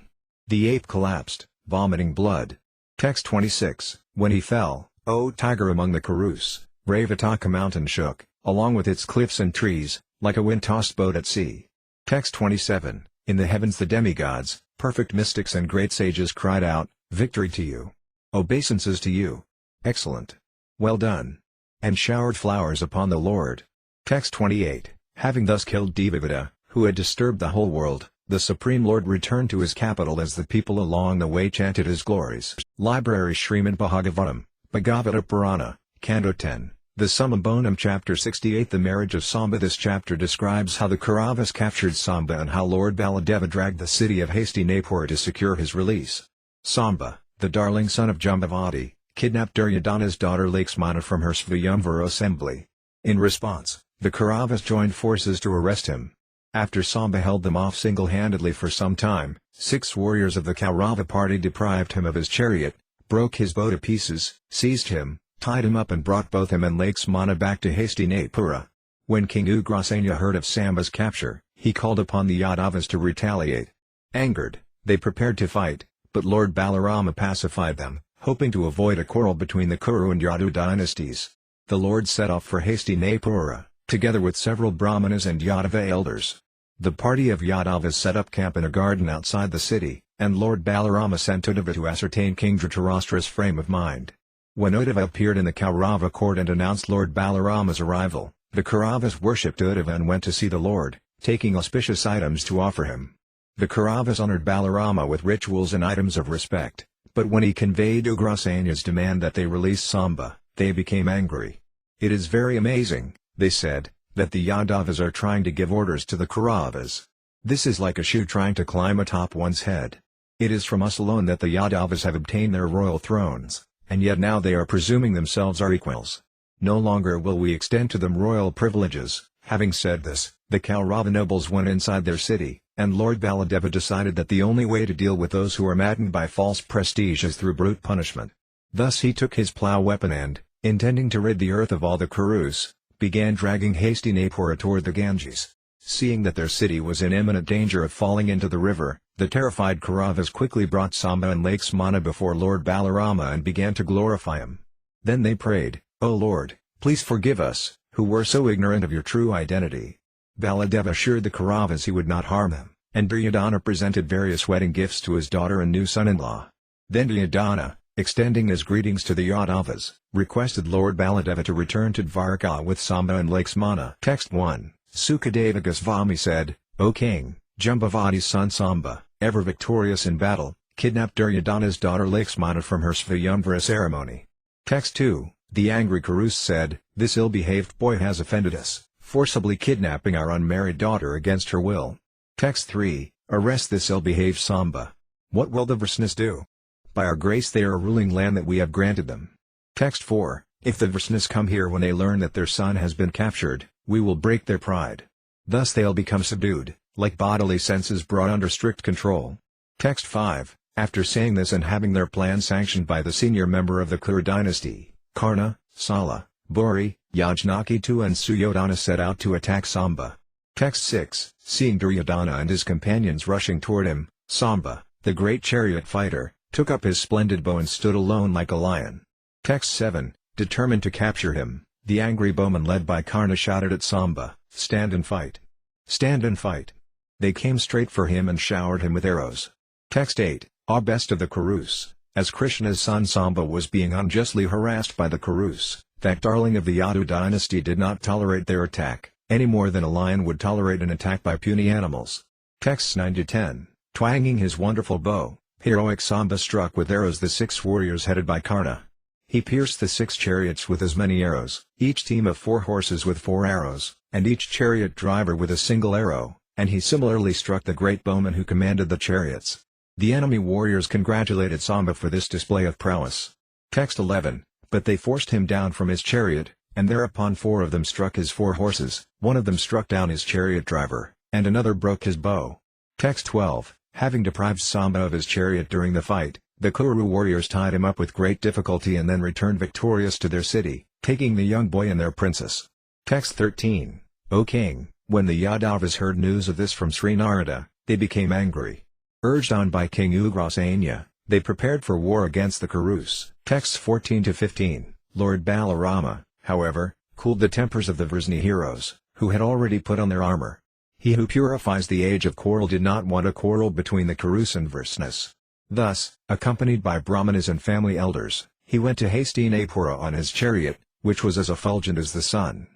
A: The ape collapsed, vomiting blood. Text 26. When he fell, O tiger among the Kurus, Ravataka mountain shook, along with its cliffs and trees, like a wind-tossed boat at sea. Text 27. In the heavens the demigods, perfect mystics and great sages cried out, Victory to you! Obeisances to you! Excellent! Well done! And showered flowers upon the Lord. Text 28. Having thus killed Devavita, who had disturbed the whole world, the Supreme Lord returned to his capital as the people along the way chanted his glories. Library Śrīmad Bhāgavatam, Bhagavata Purana, Canto 10, the Summum Bonum Chapter 68. The marriage of Samba. This chapter describes how the Kauravas captured Samba and how Lord Baladeva dragged the city of Hastinapura to secure his release. Samba, the darling son of Jambavati, kidnapped Duryodhana's daughter Lakshmana from her Svayamvara assembly. In response, the Kauravas joined forces to arrest him. After Samba held them off single-handedly for some time, 6 warriors of the Kaurava party deprived him of his chariot, broke his bow to pieces, seized him, tied him up and brought both him and Lakshmana back to Hastinapura. When King Ugrasena heard of Samba's capture, he called upon the Yadavas to retaliate. Angered, they prepared to fight, but Lord Balarama pacified them, hoping to avoid a quarrel between the Kuru and Yadu dynasties. The Lord set off for Hastinapura, together with several Brahmanas and Yadava elders. The party of Yadavas set up camp in a garden outside the city, and Lord Balarama sent Uddhava to ascertain King Dhritarashtra's frame of mind. When Uddhava appeared in the Kaurava court and announced Lord Balarama's arrival, the Kauravas worshipped Uddhava and went to see the Lord, taking auspicious items to offer him. The Kauravas honored Balarama with rituals and items of respect, but when he conveyed Ugrasena's demand that they release Samba, they became angry. It is very amazing, they said, that the Yadavas are trying to give orders to the Kauravas. This is like a shoe trying to climb atop one's head. It is from us alone that the Yadavas have obtained their royal thrones, and yet now they are presuming themselves our equals. No longer will we extend to them royal privileges. Having said this, the Kaurava nobles went inside their city, and Lord Baladeva decided that the only way to deal with those who are maddened by false prestige is through brute punishment. Thus he took his plough weapon and, intending to rid the earth of all the Kurus, began dragging Hastinapura toward the Ganges. Seeing that their city was in imminent danger of falling into the river, the terrified Kauravas quickly brought Samba and Lakshmana before Lord Balarama and began to glorify him. Then they prayed, O Lord, please forgive us, who were so ignorant of your true identity. Baladeva assured the Kauravas he would not harm them, and Duryodhana presented various wedding gifts to his daughter and new son-in-law. Then Duryodhana, extending his greetings to the Yadavas, requested Lord Baladeva to return to Dvaraka with Samba and Lakshmana. Text 1. Sukadeva Goswami said, O King, Jambavati's son Samba, ever victorious in battle, kidnapped Duryodhana's daughter Lakshmana from her Svayamvara ceremony. Text 2. The angry Kurus said, This ill-behaved boy has offended us, forcibly kidnapping our unmarried daughter against her will. Text 3. Arrest this ill-behaved Samba. What will the Vrishnis do? By our grace they are a ruling land that we have granted them. Text 4. If the Vrishnis come here when they learn that their son has been captured, we will break their pride. Thus they'll become subdued, like bodily senses brought under strict control. Text 5. After saying this and having their plan sanctioned by the senior member of the Kuru dynasty, Karna, Sala, Bori, Yajnaketu and Suyodhana set out to attack Samba. Text 6, seeing Duryodhana and his companions rushing toward him, Samba, the great chariot fighter, took up his splendid bow and stood alone like a lion. Text 7, determined to capture him, the angry bowmen led by Karna shouted at Samba, "Stand and fight! Stand and fight!" They came straight for him and showered him with arrows. Text 8, best of the Kurus, as Krishna's son Samba was being unjustly harassed by the Kurus, that darling of the Yadu dynasty did not tolerate their attack, any more than a lion would tolerate an attack by puny animals. Texts 9-10, twanging his wonderful bow, heroic Samba struck with arrows the 6 warriors headed by Karna. He pierced the 6 chariots with as many arrows, each team of 4 horses with 4 arrows, and each chariot driver with a single arrow, and he similarly struck the great bowman who commanded the chariots. The enemy warriors congratulated Samba for this display of prowess. Text 11, but they forced him down from his chariot, and thereupon 4 of them struck his 4 horses, one of them struck down his chariot driver, and another broke his bow. Text 12, having deprived Samba of his chariot during the fight, the Kuru warriors tied him up with great difficulty and then returned victorious to their city, taking the young boy and their princess. Text 13, O king, when the Yadavas heard news of this from Sri Narada, they became angry. Urged on by King Ugrasena, they prepared for war against the Kurus. Texts 14-15, Lord Balarama, however, cooled the tempers of the Vrisni heroes, who had already put on their armor. He who purifies the age of quarrel did not want a quarrel between the Kurus and Vrisnas. Thus, accompanied by Brahmanas and family elders, he went to Hastinapura on his chariot, which was as effulgent as the sun.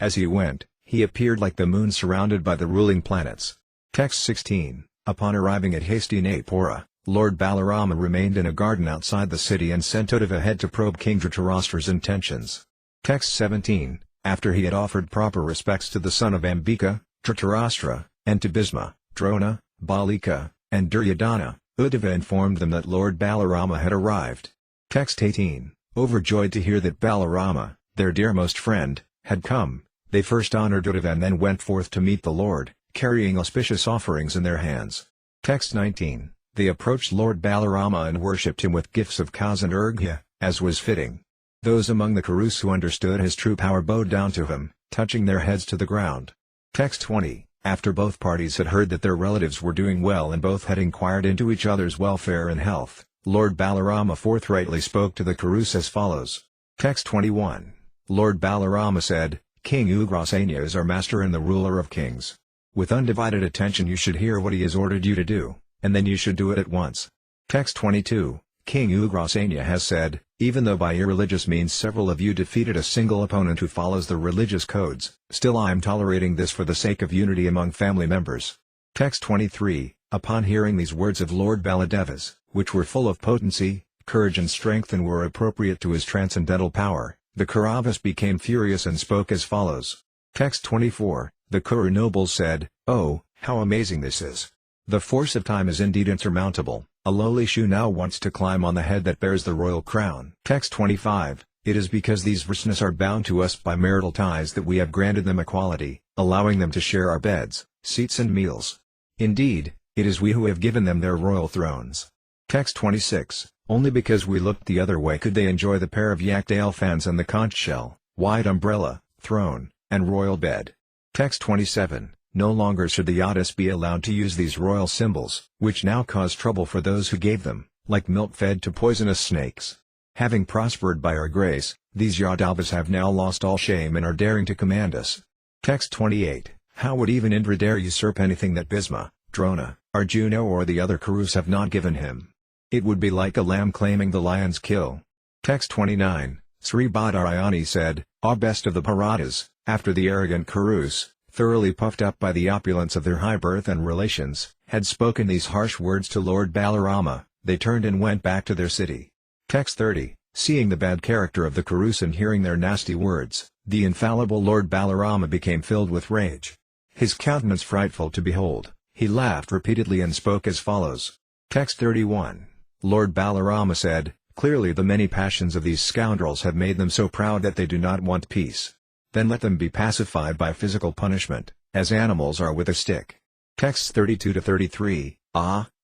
A: As he went, he appeared like the moon surrounded by the ruling planets. Text 16, upon arriving at Hastinapura, Lord Balarama remained in a garden outside the city and sent Uddhava ahead to probe King Dhritarashtra's intentions. Text 17, after he had offered proper respects to the son of Ambika, Dhritarashtra, and to Bhisma, Drona, Balika, and Duryodhana, Uddhava informed them that Lord Balarama had arrived. Text 18, overjoyed to hear that Balarama, their dearmost friend, had come, they first honored Uddhava and then went forth to meet the Lord, carrying auspicious offerings in their hands. Text 19, they approached Lord Balarama and worshipped him with gifts of cows and urghya, as was fitting. Those among the Kurus who understood his true power bowed down to him, touching their heads to the ground. Text 20, after both parties had heard that their relatives were doing well and both had inquired into each other's welfare and health, Lord Balarama forthrightly spoke to the Kurus as follows. Text 21, Lord Balarama said, King Ugrasena is our master and the ruler of kings. With undivided attention you should hear what he has ordered you to do, and then you should do it at once. Text 22, King Ugrasena has said, even though by irreligious means several of you defeated a single opponent who follows the religious codes, still I am tolerating this for the sake of unity among family members. Text 23, upon hearing these words of Lord Baladevas, which were full of potency, courage and strength and were appropriate to his transcendental power, the Kauravas became furious and spoke as follows. Text 24, the Kuru nobles said, oh, how amazing this is! The force of time is indeed insurmountable. A lowly shoe now wants to climb on the head that bears the royal crown. Text 25, it is because these Vrisnas are bound to us by marital ties that we have granted them equality, allowing them to share our beds, seats and meals. Indeed, it is we who have given them their royal thrones. Text 26, only because we looked the other way could they enjoy the pair of yak-tail fans and the conch shell, wide umbrella, throne, and royal bed. Text 27, no longer should the Yadis be allowed to use these royal symbols, which now cause trouble for those who gave them, like milk fed to poisonous snakes. Having prospered by our grace, these Yadavas have now lost all shame and are daring to command us. Text 28, how would even Indra dare usurp anything that Bhisma, Drona, Arjuna or the other Kurus have not given him? It would be like a lamb claiming the lion's kill. Text 29, Sri Badarayani said, best of the Bharatas, after the arrogant Kurus, thoroughly puffed up by the opulence of their high birth and relations, had spoken these harsh words to Lord Balarama, they turned and went back to their city. Text 30, seeing the bad character of the Kurus and hearing their nasty words, the infallible Lord Balarama became filled with rage. His countenance frightful to behold, he laughed repeatedly and spoke as follows. Text 31, Lord Balarama said, clearly the many passions of these scoundrels have made them so proud that they do not want peace. Then let them be pacified by physical punishment, as animals are with a stick. Texts 32-33,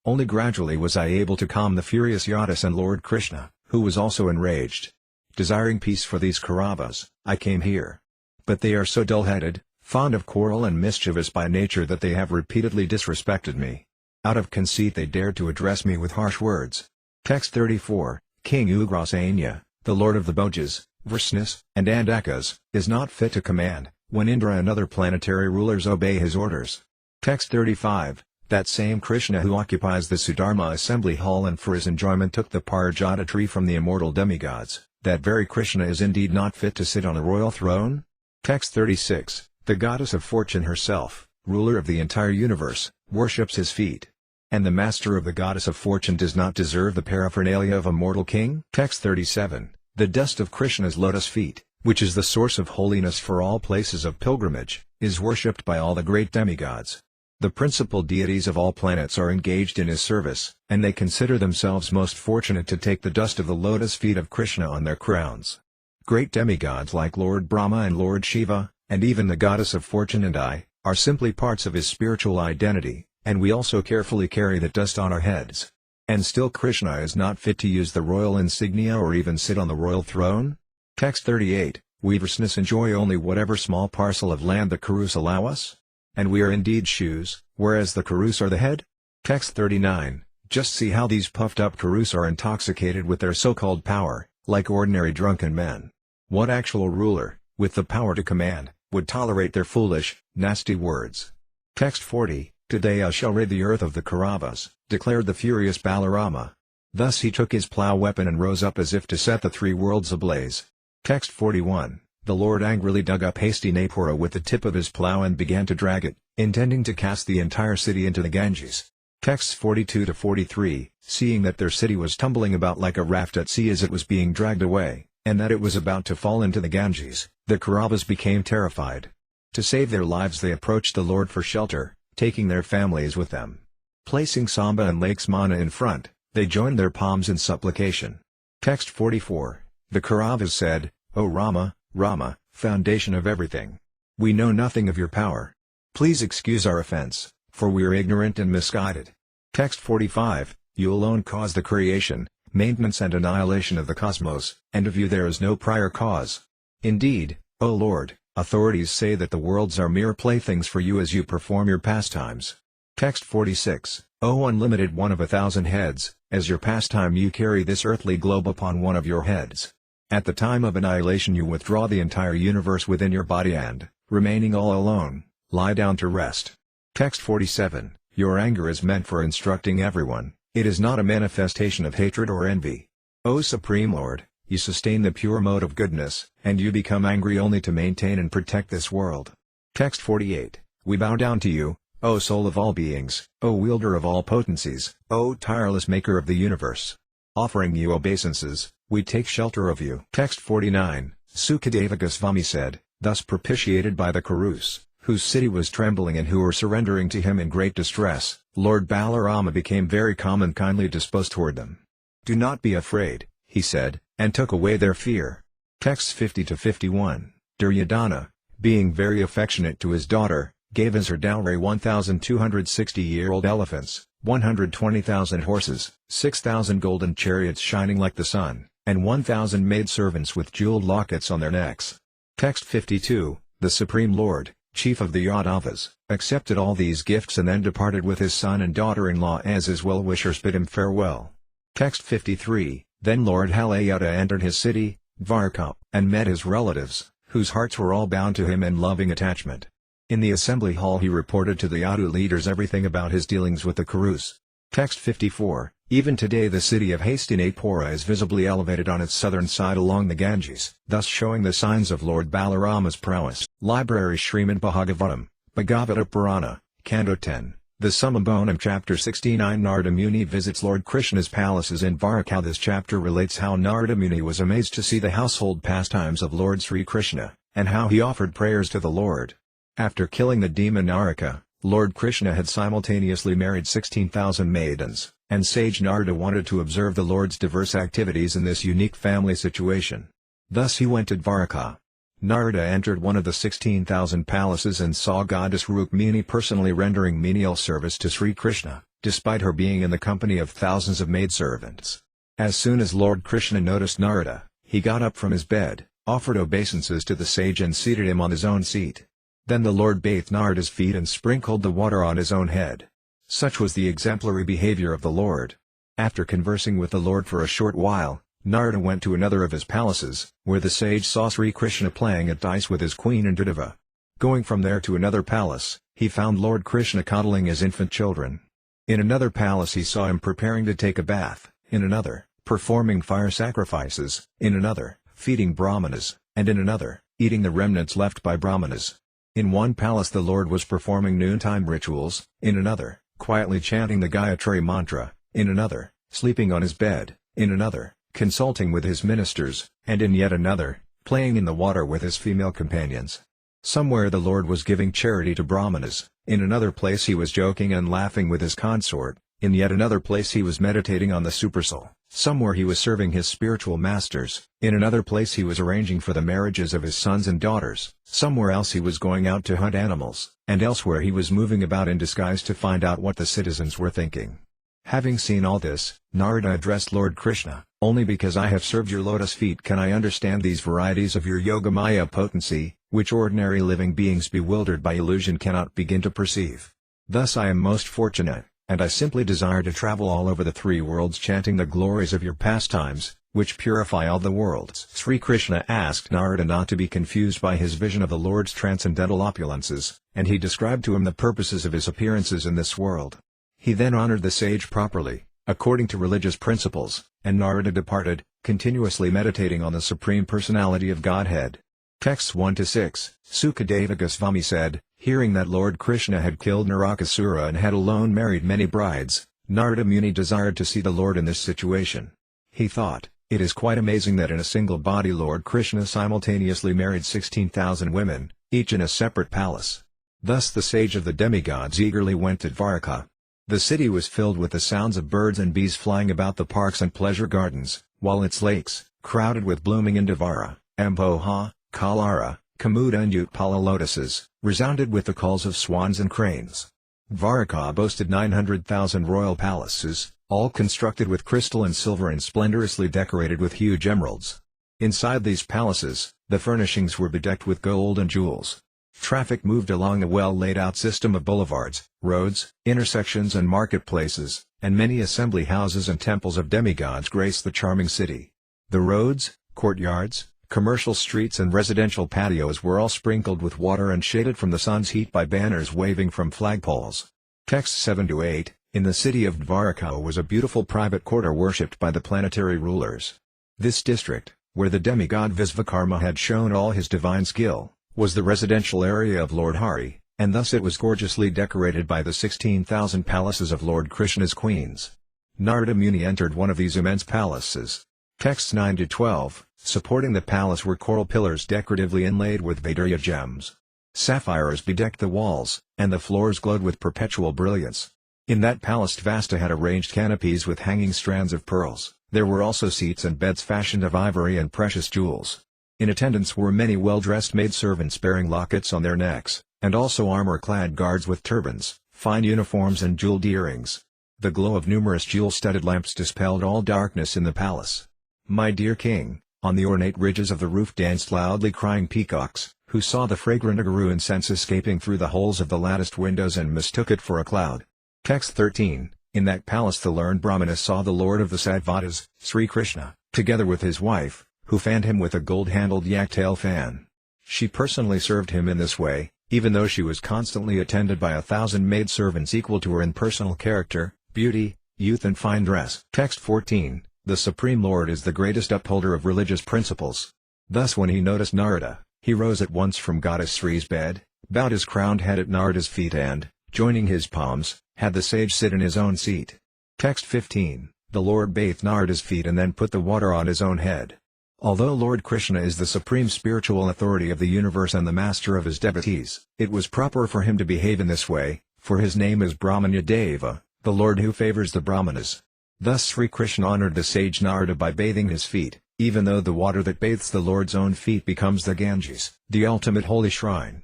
A: only gradually was I able to calm the furious Yadis and Lord Krishna, who was also enraged. Desiring peace for these Kauravas, I came here. But they are so dull-headed, fond of quarrel and mischievous by nature that they have repeatedly disrespected me. Out of conceit they dared to address me with harsh words. Text 34, King Ugrasena, the lord of the Bhojas, Vrishnis, and Andakas, is not fit to command, when Indra and other planetary rulers obey his orders. Text 35, that same Krishna who occupies the Sudharma assembly hall and for his enjoyment took the Parijata tree from the immortal demigods, that very Krishna is indeed not fit to sit on a royal throne? Text 36, the goddess of fortune herself, ruler of the entire universe, worships his feet. And the master of the goddess of fortune does not deserve the paraphernalia of a mortal king? Text 37, the dust of Krishna's lotus feet, which is the source of holiness for all places of pilgrimage, is worshipped by all the great demigods. The principal deities of all planets are engaged in his service, and they consider themselves most fortunate to take the dust of the lotus feet of Krishna on their crowns. Great demigods like Lord Brahma and Lord Shiva, and even the goddess of fortune and I, are simply parts of his spiritual identity, and we also carefully carry that dust on our heads. And still Krishna is not fit to use the royal insignia or even sit on the royal throne? Text 38, we Vrishnis enjoy only whatever small parcel of land the Kurus allow us? And we are indeed shoes, whereas the Kurus are the head? Text 39, just see how these puffed up Kurus are intoxicated with their so-called power, like ordinary drunken men. What actual ruler, with the power to command, would tolerate their foolish, nasty words? Text 40, today I shall rid the earth of the Kauravas, declared the furious Balarama. Thus he took his plough weapon and rose up as if to set the three worlds ablaze. Text 41, the Lord angrily dug up Hastinapura with the tip of his plough and began to drag it, intending to cast the entire city into the Ganges. Texts 42 to 43, seeing that their city was tumbling about like a raft at sea as it was being dragged away, and that it was about to fall into the Ganges, the Kauravas became terrified. To save their lives they approached the Lord for shelter, taking their families with them. Placing Samba and Lakes Mana in front, they joined their palms in supplication. Text 44, the Kauravas said, O Rama, Rama, foundation of everything. We know nothing of your power. Please excuse our offense, for we are ignorant and misguided. Text 45, you alone cause the creation, maintenance and annihilation of the cosmos, and of you there is no prior cause. Indeed, O Lord, authorities say that the worlds are mere playthings for you as you perform your pastimes. Text 46, O unlimited one of 1,000 heads, as your pastime you carry this earthly globe upon one of your heads. At the time of annihilation you withdraw the entire universe within your body and, remaining all alone, lie down to rest. Text 47, your anger is meant for instructing everyone, it is not a manifestation of hatred or envy. O Supreme Lord, you sustain the pure mode of goodness, and you become angry only to maintain and protect this world. Text 48, we bow down to you, O soul of all beings, O wielder of all potencies, O tireless maker of the universe. Offering you obeisances, we take shelter of you. Text 49, Sukadeva Goswami said, thus propitiated by the Kurus, whose city was trembling and who were surrendering to him in great distress, Lord Balarama became very calm and kindly disposed toward them. Do not be afraid, he said, and took away their fear. Texts 50 to 51, Duryodhana, being very affectionate to his daughter, gave as her dowry 1,260-year-old elephants, 120,000 horses, 6,000 golden chariots shining like the sun, and 1,000 maidservants with jeweled lockets on their necks. Text 52, the Supreme Lord, chief of the Yadavas, accepted all these gifts and then departed with his son and daughter-in-law as his well-wishers bid him farewell. Text 53, then Lord Halayuta entered his city, Dvarka, and met his relatives, whose hearts were all bound to him in loving attachment. In the assembly hall he reported to the Yadu leaders everything about his dealings with the Kurus. Text 54, even today the city of Hastinapura is visibly elevated on its southern side along the Ganges, thus showing the signs of Lord Balarama's prowess. Library SRIMAD Bhāgavatam, Bhagavata Purana, Canto 10, the Summum Bonum Chapter 69 Narada Muni visits Lord Krishna's palaces in Dvaraka. This chapter relates how Narada Muni was amazed to see the household pastimes of Lord Sri Krishna, and how he offered prayers to the Lord. After killing the demon Naraka, Lord Krishna had simultaneously married 16,000 maidens, and sage Narada wanted to observe the Lord's diverse activities in this unique family situation. Thus he went to Dvaraka. Narada entered one of the 16,000 palaces and saw goddess Rukmini personally rendering menial service to Sri Krishna, despite her being in the company of thousands of maidservants. As soon as Lord Krishna noticed Narada, he got up from his bed, offered obeisances to the sage and seated him on his own seat. Then the Lord bathed Narada's feet and sprinkled the water on his own head. Such was the exemplary behavior of the Lord. After conversing with the Lord for a short while, Narada went to another of his palaces, where the sage saw Sri Krishna playing at dice with his queen and Uddhava. Going from there to another palace, he found Lord Krishna coddling his infant children. In another palace he saw him preparing to take a bath, in another, performing fire sacrifices, in another, feeding brahmanas, and in another, eating the remnants left by brahmanas. In one palace the Lord was performing noontime rituals, in another, quietly chanting the Gayatri mantra, in another, sleeping on his bed, in another, consulting with his ministers, and in yet another, playing in the water with his female companions. Somewhere the Lord was giving charity to brahmanas, in another place he was joking and laughing with his consort, in yet another place he was meditating on the supersoul, somewhere he was serving his spiritual masters, in another place he was arranging for the marriages of his sons and daughters, somewhere else he was going out to hunt animals, and elsewhere he was moving about in disguise to find out what the citizens were thinking. Having seen all this, Narada addressed Lord Krishna, "Only because I have served your lotus feet can I understand these varieties of your Yogamaya potency, which ordinary living beings bewildered by illusion cannot begin to perceive. Thus I am most fortunate, and I simply desire to travel all over the three worlds chanting the glories of your pastimes, which purify all the worlds." Sri Krishna asked Narada not to be confused by his vision of the Lord's transcendental opulences, and he described to him the purposes of his appearances in this world. He then honored the sage properly, according to religious principles, and Narada departed, continuously meditating on the Supreme Personality of Godhead. Texts 1-6, Sukadeva Goswami said, hearing that Lord Krishna had killed Narakasura and had alone married many brides, Narada Muni desired to see the Lord in this situation. He thought, it is quite amazing that in a single body Lord Krishna simultaneously married 16,000 women, each in a separate palace. Thus the sage of the demigods eagerly went to Dvaraka. The city was filled with the sounds of birds and bees flying about the parks and pleasure gardens, while its lakes, crowded with blooming Indivara, Amboha, Kalara, Kamuda and Utpala lotuses, resounded with the calls of swans and cranes. Dvaraka boasted 900,000 royal palaces, all constructed with crystal and silver and splendorously decorated with huge emeralds. Inside these palaces, the furnishings were bedecked with gold and jewels. Traffic moved along a well-laid-out system of boulevards, roads, intersections and marketplaces, and many assembly houses and temples of demigods graced the charming city. The roads, courtyards, commercial streets and residential patios were all sprinkled with water and shaded from the sun's heat by banners waving from flagpoles. Texts 7-8, in the city of Dvaraka was a beautiful private quarter worshipped by the planetary rulers. This district, where the demigod Visvakarma had shown all his divine skill, was the residential area of Lord Hari, and thus it was gorgeously decorated by the 16,000 palaces of Lord Krishna's queens. Narada Muni entered one of these immense palaces. Texts 9-12, supporting the palace were coral pillars decoratively inlaid with Vaidurya gems. Sapphires bedecked the walls, and the floors glowed with perpetual brilliance. In that palace Tvasta had arranged canopies with hanging strands of pearls. There were also seats and beds fashioned of ivory and precious jewels. In attendance were many well-dressed maidservants bearing lockets on their necks, and also armor-clad guards with turbans, fine uniforms and jeweled earrings. The glow of numerous jewel-studded lamps dispelled all darkness in the palace. My dear king, on the ornate ridges of the roof danced loudly crying peacocks, who saw the fragrant agaroo incense escaping through the holes of the latticed windows and mistook it for a cloud. Text 13, in that palace the learned Brahmana saw the Lord of the Sattvatas, Sri Krishna, together with his wife, who fanned him with a gold-handled yak-tail fan. She personally served him in this way, even though she was constantly attended by 1,000 maidservants equal to her in personal character, beauty, youth and fine dress. Text 14, the Supreme Lord is the greatest upholder of religious principles. Thus when he noticed Narada, he rose at once from Goddess Sri's bed, bowed his crowned head at Narada's feet and, joining his palms, had the sage sit in his own seat. Text 15, the Lord bathed Narada's feet and then put the water on his own head. Although Lord Krishna is the supreme spiritual authority of the universe and the master of his devotees, it was proper for him to behave in this way, for his name is Brahmanya Deva, the Lord who favors the Brahmanas. Thus Sri Krishna honored the sage Narada by bathing his feet, even though the water that bathes the Lord's own feet becomes the Ganges, the ultimate holy shrine.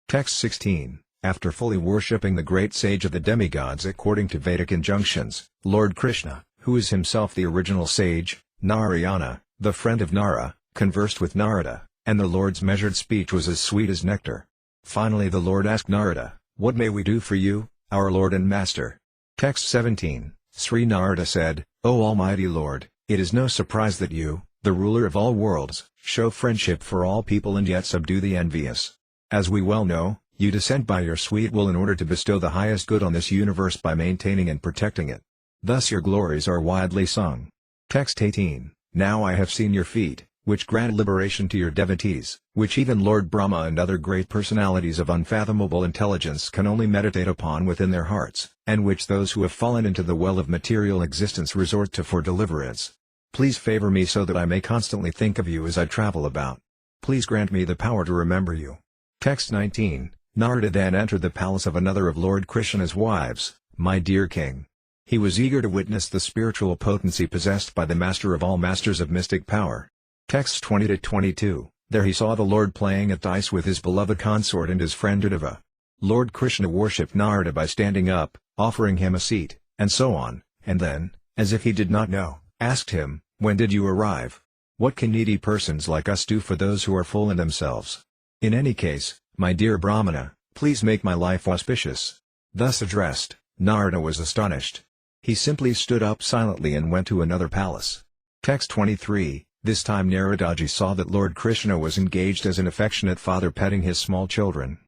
A: Text 16, after fully worshipping the great sage of the demigods according to Vedic injunctions, Lord Krishna, who is himself the original sage, Narayana, the friend of Nara, conversed with Narada, and the Lord's measured speech was as sweet as nectar. Finally the Lord asked Narada, "What may we do for you, our Lord and Master?" Text 17, Sri Narada said, "O Almighty Lord, it is no surprise that you, the ruler of all worlds, show friendship for all people and yet subdue the envious. As we well know, you descend by your sweet will in order to bestow the highest good on this universe by maintaining and protecting it. Thus your glories are widely sung." Text 18, Now I have seen your feet, which grant liberation to your devotees, which even Lord Brahma and other great personalities of unfathomable intelligence can only meditate upon within their hearts, and which those who have fallen into the well of material existence resort to for deliverance. Please favor me so that I may constantly think of you as I travel about. Please grant me the power to remember you. Text 19, Narada then entered the palace of another of Lord Krishna's wives, my dear king. He was eager to witness the spiritual potency possessed by the master of all masters of mystic power. Text 20-22, There he saw the Lord playing at dice with his beloved consort and his friend Uddhava. Lord Krishna worshipped Narada by standing up, offering him a seat, and so on, and then, as if he did not know, asked him, "When did you arrive? What can needy persons like us do for those who are full in themselves? In any case, my dear Brahmana, please make my life auspicious." Thus addressed, Narada was astonished. He simply stood up silently and went to another palace. Text 23, This time Naradaji saw that Lord Krishna was engaged as an affectionate father petting his small children.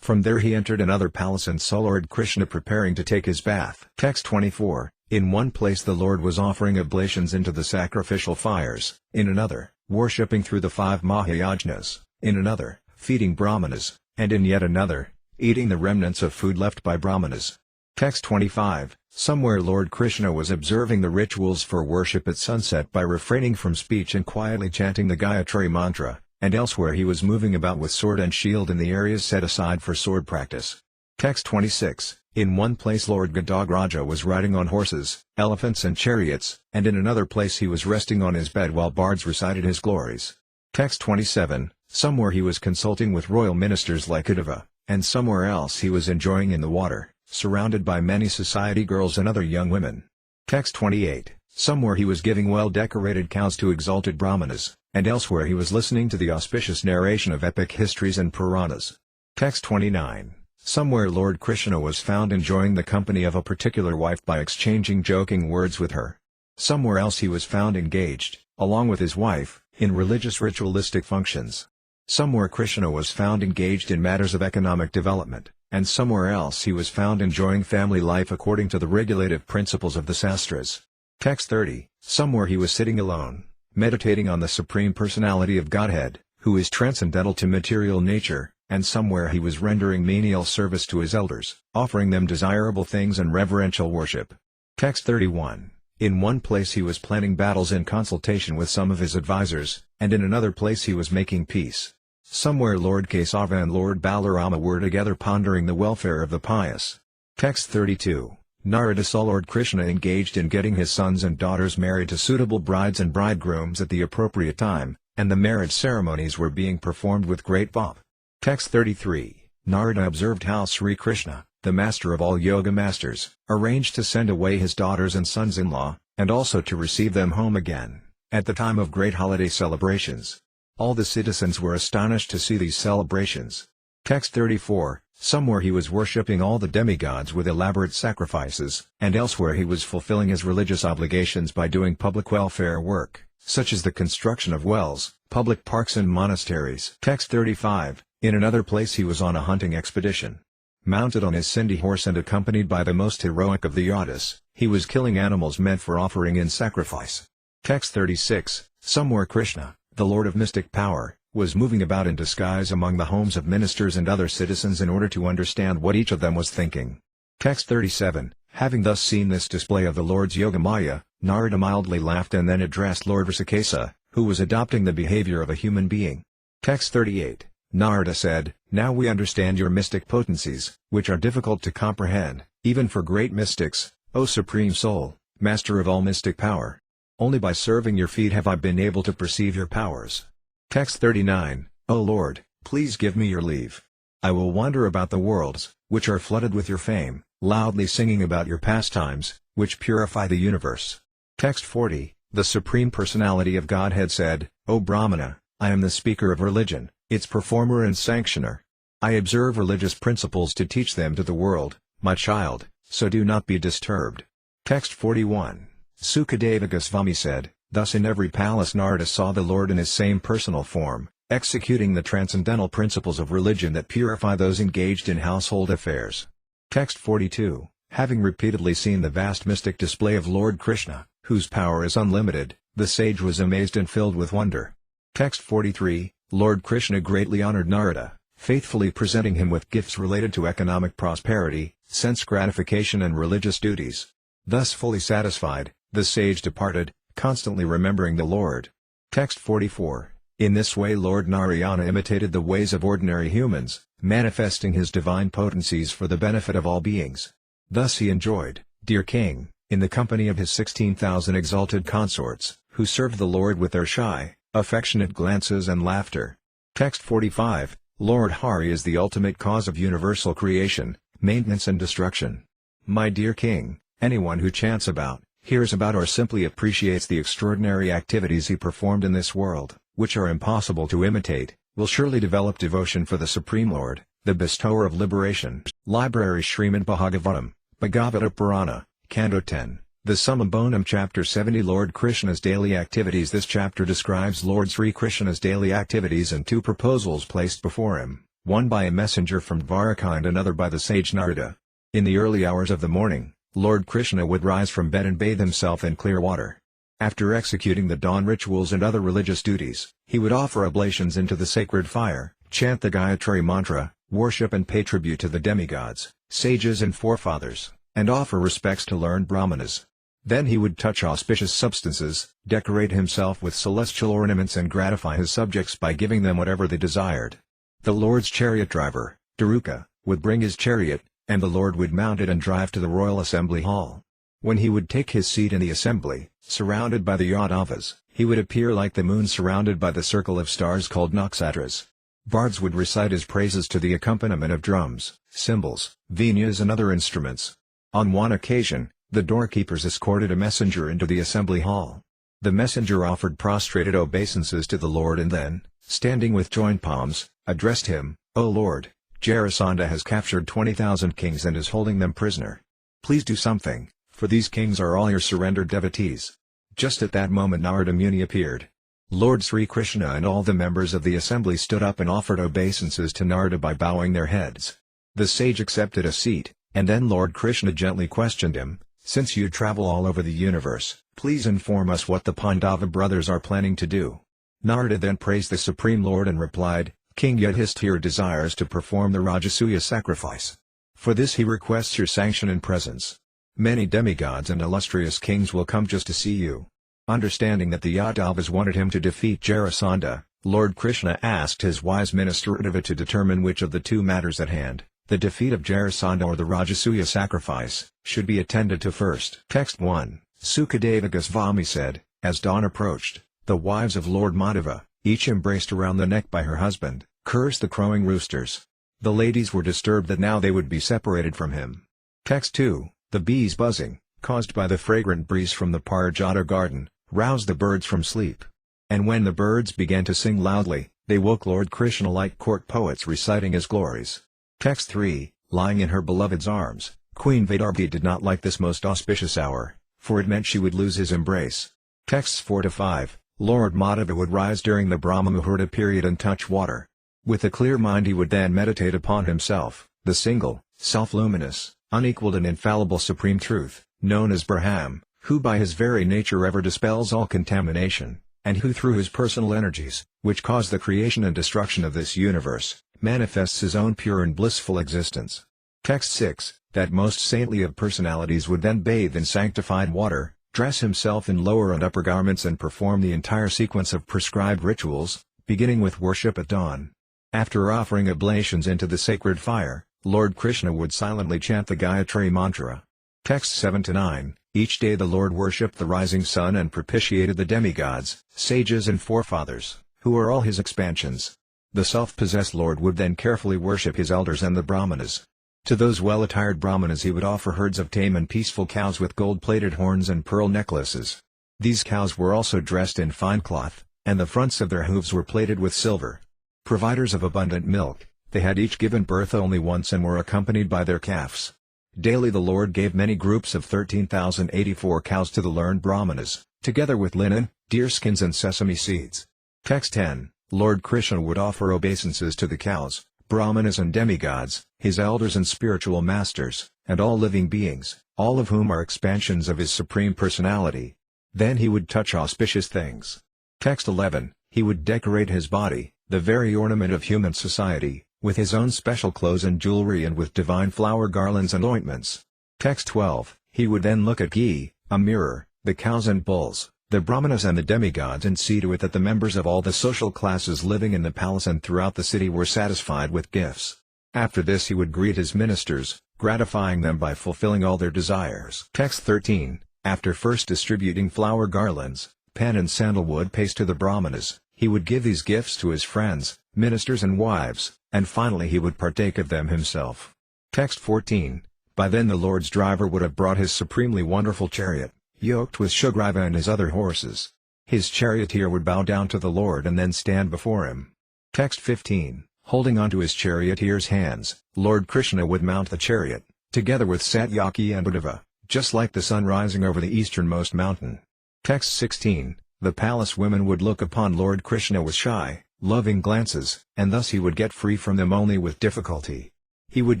A: From there he entered another palace and saw Lord Krishna preparing to take his bath. Text 24, In one place the Lord was offering oblations into the sacrificial fires, in another, worshipping through the 5 Mahayajnas, in another, feeding Brahmanas, and in yet another, eating the remnants of food left by Brahmanas. Text 25, Somewhere Lord Krishna was observing the rituals for worship at sunset by refraining from speech and quietly chanting the Gayatri mantra, and elsewhere he was moving about with sword and shield in the areas set aside for sword practice. Text 26, In one place Lord Gadagaraja was riding on horses, elephants and chariots, and in another place he was resting on his bed while bards recited his glories. Text 27, Somewhere he was consulting with royal ministers like Uddhava, and somewhere else he was enjoying in the water, surrounded by many society girls and other young women. Text 28, Somewhere he was giving well-decorated cows to exalted brahmanas, and elsewhere he was listening to the auspicious narration of epic histories and Puranas. Text 29, Somewhere Lord Krishna was found enjoying the company of a particular wife by exchanging joking words with her. Somewhere else he was found engaged, along with his wife, in religious ritualistic functions. Somewhere Krishna was found engaged in matters of economic development, and somewhere else he was found enjoying family life according to the regulative principles of the Sastras. Text 30, Somewhere he was sitting alone, meditating on the Supreme Personality of Godhead, who is transcendental to material nature, and somewhere he was rendering menial service to his elders, offering them desirable things and reverential worship. Text 31, In one place he was planning battles in consultation with some of his advisors, and in another place he was making peace. Somewhere Lord Kesava and Lord Balarama were together pondering the welfare of the pious. Text 32, Narada saw Lord Krishna engaged in getting his sons and daughters married to suitable brides and bridegrooms at the appropriate time, and the marriage ceremonies were being performed with great pomp. Text 33, Narada observed how Sri Krishna, the master of all yoga masters, arranged to send away his daughters and sons-in-law, and also to receive them home again, at the time of great holiday celebrations. All the citizens were astonished to see these celebrations. Text 34, Somewhere he was worshipping all the demigods with elaborate sacrifices, and elsewhere he was fulfilling his religious obligations by doing public welfare work, such as the construction of wells, public parks and monasteries. Text 35, In another place he was on a hunting expedition. Mounted on his Sindhi horse and accompanied by the most heroic of the yadis, he was killing animals meant for offering in sacrifice. Text 36, Somewhere Krishna, the Lord of mystic power, was moving about in disguise among the homes of ministers and other citizens in order to understand what each of them was thinking. Text 37, Having thus seen this display of the Lord's Yogamaya, Narada mildly laughed and then addressed Lord Rishikesa, who was adopting the behavior of a human being. Text 38, Narada said, Now we understand your mystic potencies, which are difficult to comprehend, even for great mystics, O Supreme Soul, Master of all mystic power. Only by serving your feet have I been able to perceive your powers. Text 39, O Lord, please give me your leave. I will wander about the worlds, which are flooded with your fame, loudly singing about your pastimes, which purify the universe. Text 40, The Supreme Personality of Godhead said, O Brahmana, I am the speaker of religion, its performer and sanctioner. I observe religious principles to teach them to the world, my child, so do not be disturbed. Text 41. Sukadeva Goswami said, thus in every palace Narada saw the Lord in his same personal form, executing the transcendental principles of religion that purify those engaged in household affairs. Text 42. Having repeatedly seen the vast mystic display of Lord Krishna, whose power is unlimited, the sage was amazed and filled with wonder. Text 43. Lord Krishna greatly honored Narada, faithfully presenting him with gifts related to economic prosperity, sense gratification and religious duties. Thus fully satisfied, the sage departed, constantly remembering the Lord. Text 44. In this way Lord Narayana imitated the ways of ordinary humans, manifesting his divine potencies for the benefit of all beings. Thus he enjoyed, dear king, in the company of his 16,000 exalted consorts, who served the Lord with their shy, affectionate glances and laughter. Text 45. Lord Hari is the ultimate cause of universal creation, maintenance and destruction. My dear king, anyone who chants about, hears about or simply appreciates the extraordinary activities he performed in this world, which are impossible to imitate, will surely develop devotion for the Supreme Lord, the bestower of liberation. Library Śrīmad Bhāgavatam, Bhagavata Purana, Canto 10, the Summum Bonum Chapter 70 Lord Krishna's daily activities. This chapter describes Lord Sri Krishna's daily activities and two proposals placed before him, one by a messenger from Dwaraka and another by the sage Narada. In the early hours of the morning, Lord Krishna would rise from bed and bathe himself in clear water. After executing the dawn rituals and other religious duties, he would offer oblations into the sacred fire, chant the Gayatri mantra, worship and pay tribute to the demigods, sages and forefathers, and offer respects to learned brahmanas. Then he would touch auspicious substances, decorate himself with celestial ornaments and gratify his subjects by giving them whatever they desired. The Lord's chariot driver, Daruka, would bring his chariot, and the Lord would mount it and drive to the royal assembly hall. When he would take his seat in the assembly, surrounded by the Yadavas, he would appear like the moon surrounded by the circle of stars called nakshatras. Bards would recite his praises to the accompaniment of drums, cymbals, venas and other instruments. On one occasion, the doorkeepers escorted a messenger into the assembly hall. The messenger offered prostrated obeisances to the Lord and then, standing with joined palms, addressed him, O Lord, Jarasandha has captured 20,000 kings and is holding them prisoner. Please do something, for these kings are all your surrendered devotees. Just at that moment Narada Muni appeared. Lord Sri Krishna and all the members of the assembly stood up and offered obeisances to Narada by bowing their heads. The sage accepted a seat, and then Lord Krishna gently questioned him, since you travel all over the universe, please inform us what the Pandava brothers are planning to do. Narada then praised the Supreme Lord and replied, King Yudhishthira desires to perform the Rajasuya sacrifice. For this he requests your sanction and presence. Many demigods and illustrious kings will come just to see you. Understanding that the Yadavas wanted him to defeat Jarasandha, Lord Krishna asked his wise minister Uddhava to determine which of the two matters at hand, the defeat of Jarasandha or the Rajasuya sacrifice, should be attended to first. Text 1. Sukadeva Goswami said, as dawn approached, the wives of Lord Madhava, each embraced around the neck by her husband, cursed the crowing roosters. The ladies were disturbed that now they would be separated from him. Text 2. The bees buzzing, caused by the fragrant breeze from the Parijata garden, roused the birds from sleep. And when the birds began to sing loudly, they woke Lord Krishna like court poets reciting his glories. Text 3. Lying in her beloved's arms, Queen Vaidarbhi did not like this most auspicious hour, for it meant she would lose his embrace. Texts 4-5. Lord Madhava would rise during the Brahma Muhurta period and touch water. With a clear mind he would then meditate upon himself, the single, self-luminous, unequaled and infallible Supreme Truth, known as Brahman, who by his very nature ever dispels all contamination, and who through his personal energies, which cause the creation and destruction of this universe, manifests his own pure and blissful existence. Text 6. That most saintly of personalities would then bathe in sanctified water, dress himself in lower and upper garments and perform the entire sequence of prescribed rituals, beginning with worship at dawn. After offering oblations into the sacred fire, Lord Krishna would silently chant the Gayatri mantra. Texts 7-9. Each day the Lord worshipped the rising sun and propitiated the demigods, sages and forefathers, who are all his expansions. The self-possessed Lord would then carefully worship his elders and the brahmanas. To those well-attired brahmanas he would offer herds of tame and peaceful cows with gold-plated horns and pearl necklaces. These cows were also dressed in fine cloth, and the fronts of their hooves were plated with silver. Providers of abundant milk, They had each given birth only once and were accompanied by their calves. Daily the Lord gave many groups of 13,084 cows to the learned brahmanas, together with linen, deerskins and sesame seeds. Text 10. Lord Krishna would offer obeisances to the cows, brahmanas and demigods, his elders and spiritual masters, and all living beings, all of whom are expansions of his Supreme Personality. Then he would touch auspicious things. Text 11. He would decorate his body, the very ornament of human society, with his own special clothes and jewelry and with divine flower garlands and ointments. Text 12. He would then look at ghee, a mirror, the cows and bulls, the brahmanas and the demigods, and see to it that the members of all the social classes living in the palace and throughout the city were satisfied with gifts. After this he would greet his ministers, gratifying them by fulfilling all their desires. Text 13. After first distributing flower garlands, pan and sandalwood paste to the brahmanas, he would give these gifts to his friends, ministers and wives, and finally he would partake of them himself. Text 14. By then the Lord's driver would have brought his supremely wonderful chariot, yoked with Sugriva and his other horses. His charioteer would bow down to the Lord and then stand before him. Text 15. Holding onto his charioteer's hands, Lord Krishna would mount the chariot, together with Satyaki and Uddhava, just like the sun rising over the easternmost mountain. Text 16. The palace women would look upon Lord Krishna with shy, loving glances, and thus he would get free from them only with difficulty. He would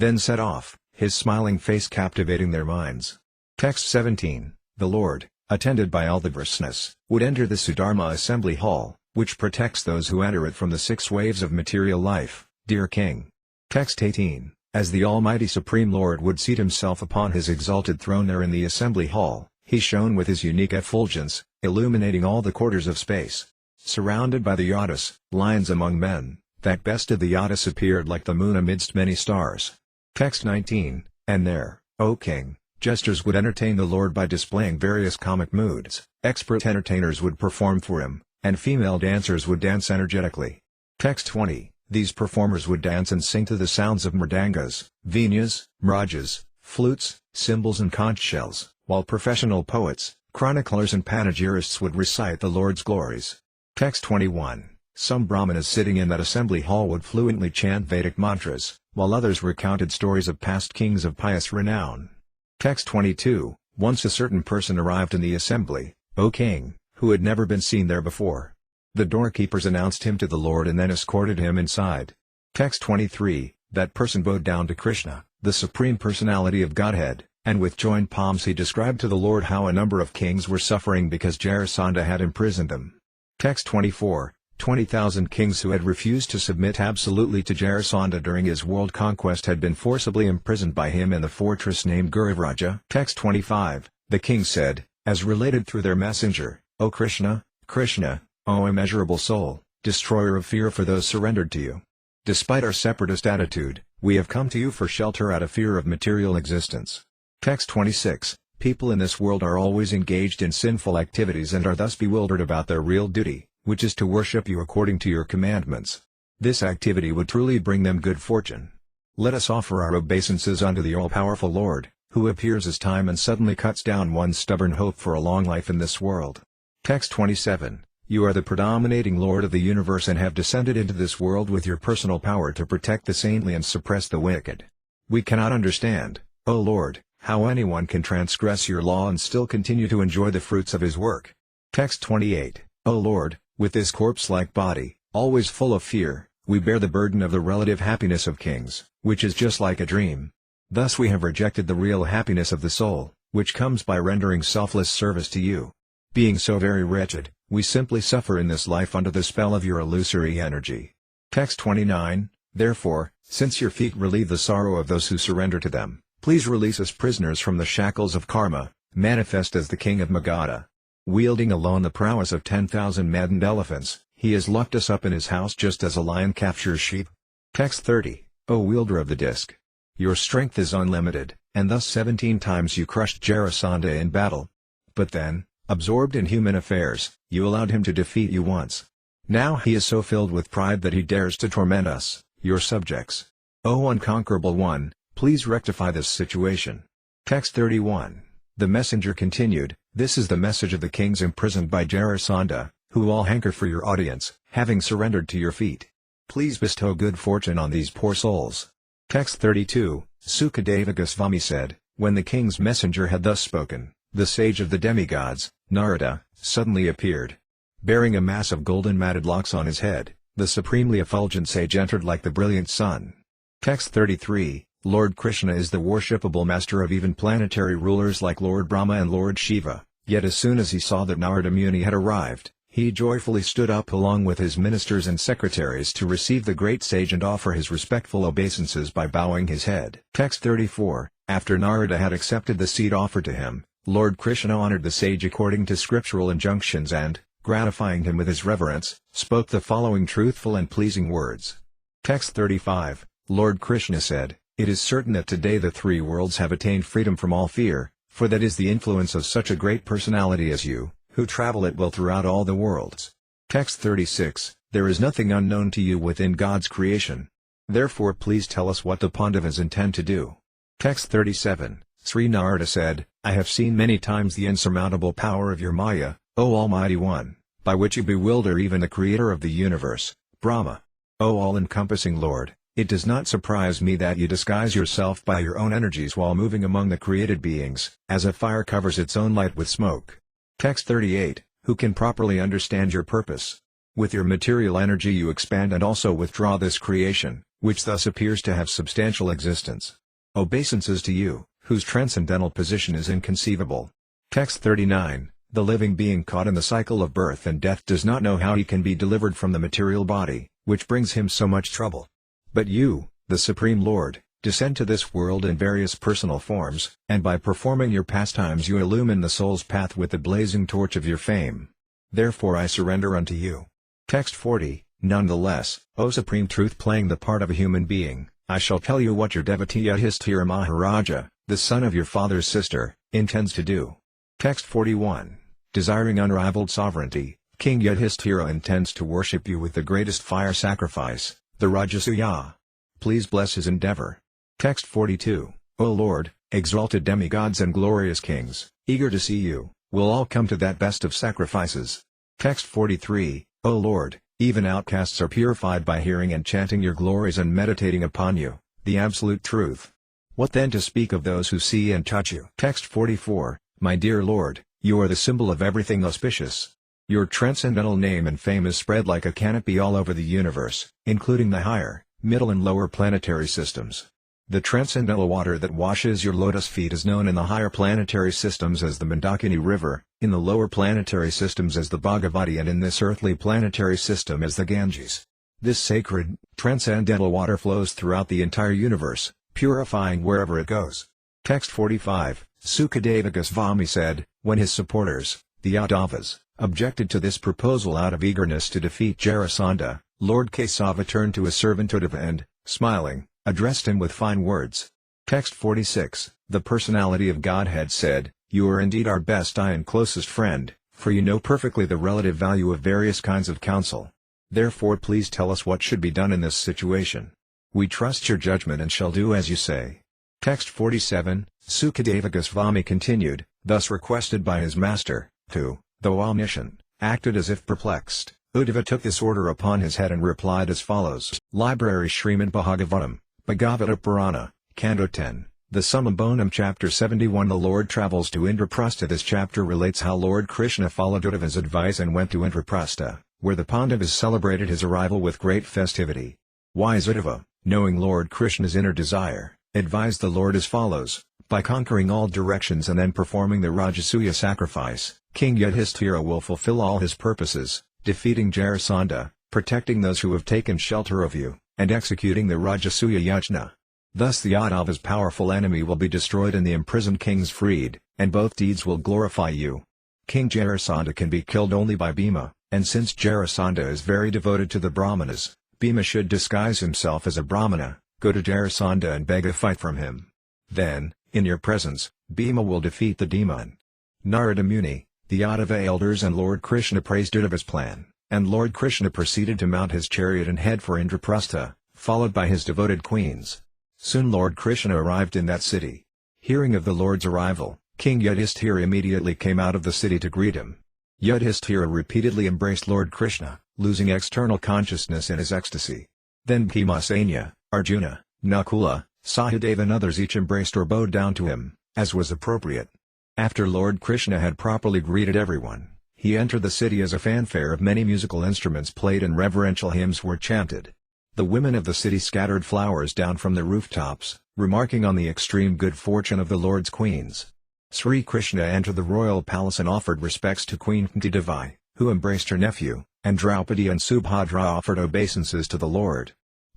A: then set off, his smiling face captivating their minds. Text 17. The Lord, attended by all the Vaishnavas, would enter the Sudharma assembly hall, which protects those who enter it from the 6 waves of material life, dear King. Text 18. As the Almighty Supreme Lord would seat himself upon his exalted throne there in the assembly hall, he shone with his unique effulgence, illuminating all the quarters of space. Surrounded by the yadas, lions among men, that best of the yadas appeared like the moon amidst many stars. Text 19. And there, O King, jesters would entertain the Lord by displaying various comic moods, expert entertainers would perform for him, and female dancers would dance energetically. Text 20. These performers would dance and sing to the sounds of mridangas, veenas, mrajas, flutes, cymbals and conch shells, while professional poets, chroniclers and panegyrists would recite the Lord's glories. Text 21. Some brahmanas sitting in that assembly hall would fluently chant Vedic mantras, while others recounted stories of past kings of pious renown. Text 22. Once a certain person arrived in the assembly, O King, who had never been seen there before. The doorkeepers announced him to the Lord and then escorted him inside. Text 23. That person bowed down to Krishna, the Supreme Personality of Godhead, and with joined palms he described to the Lord how a number of kings were suffering because Jarasandha had imprisoned them. Text 24. 20,000 kings who had refused to submit absolutely to Jarasandha during his world conquest had been forcibly imprisoned by him in the fortress named Gurivraja. Text 25. The king said, as related through their messenger, O Krishna, Krishna, O immeasurable soul, destroyer of fear for those surrendered to you. Despite our separatist attitude, we have come to you for shelter out of fear of material existence. Text 26. People in this world are always engaged in sinful activities and are thus bewildered about their real duty, which is to worship you according to your commandments. This activity would truly bring them good fortune. Let us offer our obeisances unto the all-powerful Lord, who appears as time and suddenly cuts down one's stubborn hope for a long life in this world. Text 27. You are the predominating Lord of the universe and have descended into this world with your personal power to protect the saintly and suppress the wicked. We cannot understand, O Lord, how anyone can transgress your law and still continue to enjoy the fruits of his work. Text 28. O Lord, with this corpse-like body, always full of fear, we bear the burden of the relative happiness of kings, which is just like a dream. Thus we have rejected the real happiness of the soul, which comes by rendering selfless service to you. Being so very wretched, we simply suffer in this life under the spell of your illusory energy. Text 29. Therefore, since your feet relieve the sorrow of those who surrender to them, please release us prisoners from the shackles of karma, manifest as the king of Magadha. Wielding alone the prowess of 10,000 maddened elephants, he has locked us up in his house just as a lion captures sheep. Text 30. O wielder of the disc! Your strength is unlimited, and thus 17 times you crushed Jarasandha in battle. But then, absorbed in human affairs, you allowed him to defeat you once. Now he is so filled with pride that he dares to torment us, your subjects. O unconquerable one, please rectify this situation. Text 31. The messenger continued, this is the message of the kings imprisoned by Jarasandha, who all hanker for your audience, having surrendered to your feet. Please bestow good fortune on these poor souls. Text 32, Sukadeva Goswami said, when the king's messenger had thus spoken, the sage of the demigods, Narada, suddenly appeared. Bearing a mass of golden matted locks on his head, the supremely effulgent sage entered like the brilliant sun. Text 33, Lord Krishna is the worshipable master of even planetary rulers like Lord Brahma and Lord Shiva, yet as soon as he saw that Narada Muni had arrived, he joyfully stood up along with his ministers and secretaries to receive the great sage and offer his respectful obeisances by bowing his head. Text 34, after Narada had accepted the seat offered to him, Lord Krishna honored the sage according to scriptural injunctions and, gratifying him with his reverence, spoke the following truthful and pleasing words. Text 35, Lord Krishna said, it is certain that today the three worlds have attained freedom from all fear, for that is the influence of such a great personality as you, who travel at will throughout all the worlds. Text 36, there is nothing unknown to you within God's creation. Therefore please tell us what the Pandavas intend to do. Text 37, Sri Narada said, I have seen many times the insurmountable power of your Maya, O Almighty One, by which you bewilder even the Creator of the universe, Brahma. O all-encompassing Lord, it does not surprise me that you disguise yourself by your own energies while moving among the created beings, as a fire covers its own light with smoke. Text 38, who can properly understand your purpose? With your material energy you expand and also withdraw this creation, which thus appears to have substantial existence. Obeisances to you, whose transcendental position is inconceivable. Text 39, the living being caught in the cycle of birth and death does not know how he can be delivered from the material body, which brings him so much trouble. But you, the Supreme Lord, descend to this world in various personal forms, and by performing your pastimes you illumine the soul's path with the blazing torch of your fame. Therefore I surrender unto you. Text 40, nonetheless, O Supreme Truth playing the part of a human being, I shall tell you what your devotee Yudhishthira Maharaja, the son of your father's sister, intends to do. Text 41, desiring unrivaled sovereignty, King Yudhishthira intends to worship you with the greatest fire sacrifice, the Rajasuya. Please bless his endeavor. Text 42, O Lord, exalted demigods and glorious kings, eager to see you, will all come to that best of sacrifices. Text 43, O Lord, even outcasts are purified by hearing and chanting your glories and meditating upon you, the absolute truth. What then to speak of those who see and touch you? Text 44, my dear Lord, you are the symbol of everything auspicious. Your transcendental name and fame is spread like a canopy all over the universe, including the higher, middle and lower planetary systems. The transcendental water that washes your lotus feet is known in the higher planetary systems as the Mandakini River, in the lower planetary systems as the Bhagavati and in this earthly planetary system as the Ganges. This sacred, transcendental water flows throughout the entire universe, purifying wherever it goes. Text 45, Sukadeva Goswami said, when his supporters, the Uddhavas, objected to this proposal out of eagerness to defeat Jarasandha, Lord Kesava turned to his servant Uddhava and, smiling, addressed him with fine words. Text 46, the personality of Godhead said, you are indeed our best eye and closest friend, for you know perfectly the relative value of various kinds of counsel. Therefore please tell us what should be done in this situation. We trust your judgment and shall do as you say. Text 47, Sukadeva Goswami continued, thus requested by his master, who, though omniscient, acted as if perplexed, Uddhava took this order upon his head and replied as follows. Library Śrīmad Bhāgavatam, Bhagavata Purana, Canto 10, the Summum Bonum Chapter 71. The Lord travels to Indraprastha. This chapter relates how Lord Krishna followed Uddhava's advice and went to Indraprastha, where the Pandavas celebrated his arrival with great festivity. Wise Uddhava, knowing Lord Krishna's inner desire, advised the Lord as follows, by conquering all directions and then performing the Rajasuya sacrifice, King Yudhishthira will fulfill all his purposes, defeating Jarasandha, protecting those who have taken shelter of you, and executing the Rajasuya Yajna. Thus the Uddhava's powerful enemy will be destroyed and the imprisoned kings freed, and both deeds will glorify you. King Jarasandha can be killed only by Bhima, and since Jarasandha is very devoted to the Brahmanas, Bhima should disguise himself as a Brahmana, go to Jarasandha and beg a fight from him. Then, in your presence, Bhima will defeat the demon. Narada Muni, the Uddhava elders and Lord Krishna praised Uddhava's plan, and Lord Krishna proceeded to mount his chariot and head for Indraprastha, followed by his devoted queens. Soon Lord Krishna arrived in that city. Hearing of the Lord's arrival, King Yudhishthira immediately came out of the city to greet him. Yudhishthira repeatedly embraced Lord Krishna, losing external consciousness in his ecstasy. Then Bhimasena, Arjuna, Nakula, Sahadeva and others each embraced or bowed down to him, as was appropriate. After Lord Krishna had properly greeted everyone, he entered the city as a fanfare of many musical instruments played and reverential hymns were chanted. The women of the city scattered flowers down from the rooftops, remarking on the extreme good fortune of the Lord's queens. Sri Krishna entered the royal palace and offered respects to Queen Kunti, who embraced her nephew, and Draupadi and Subhadra offered obeisances to the Lord.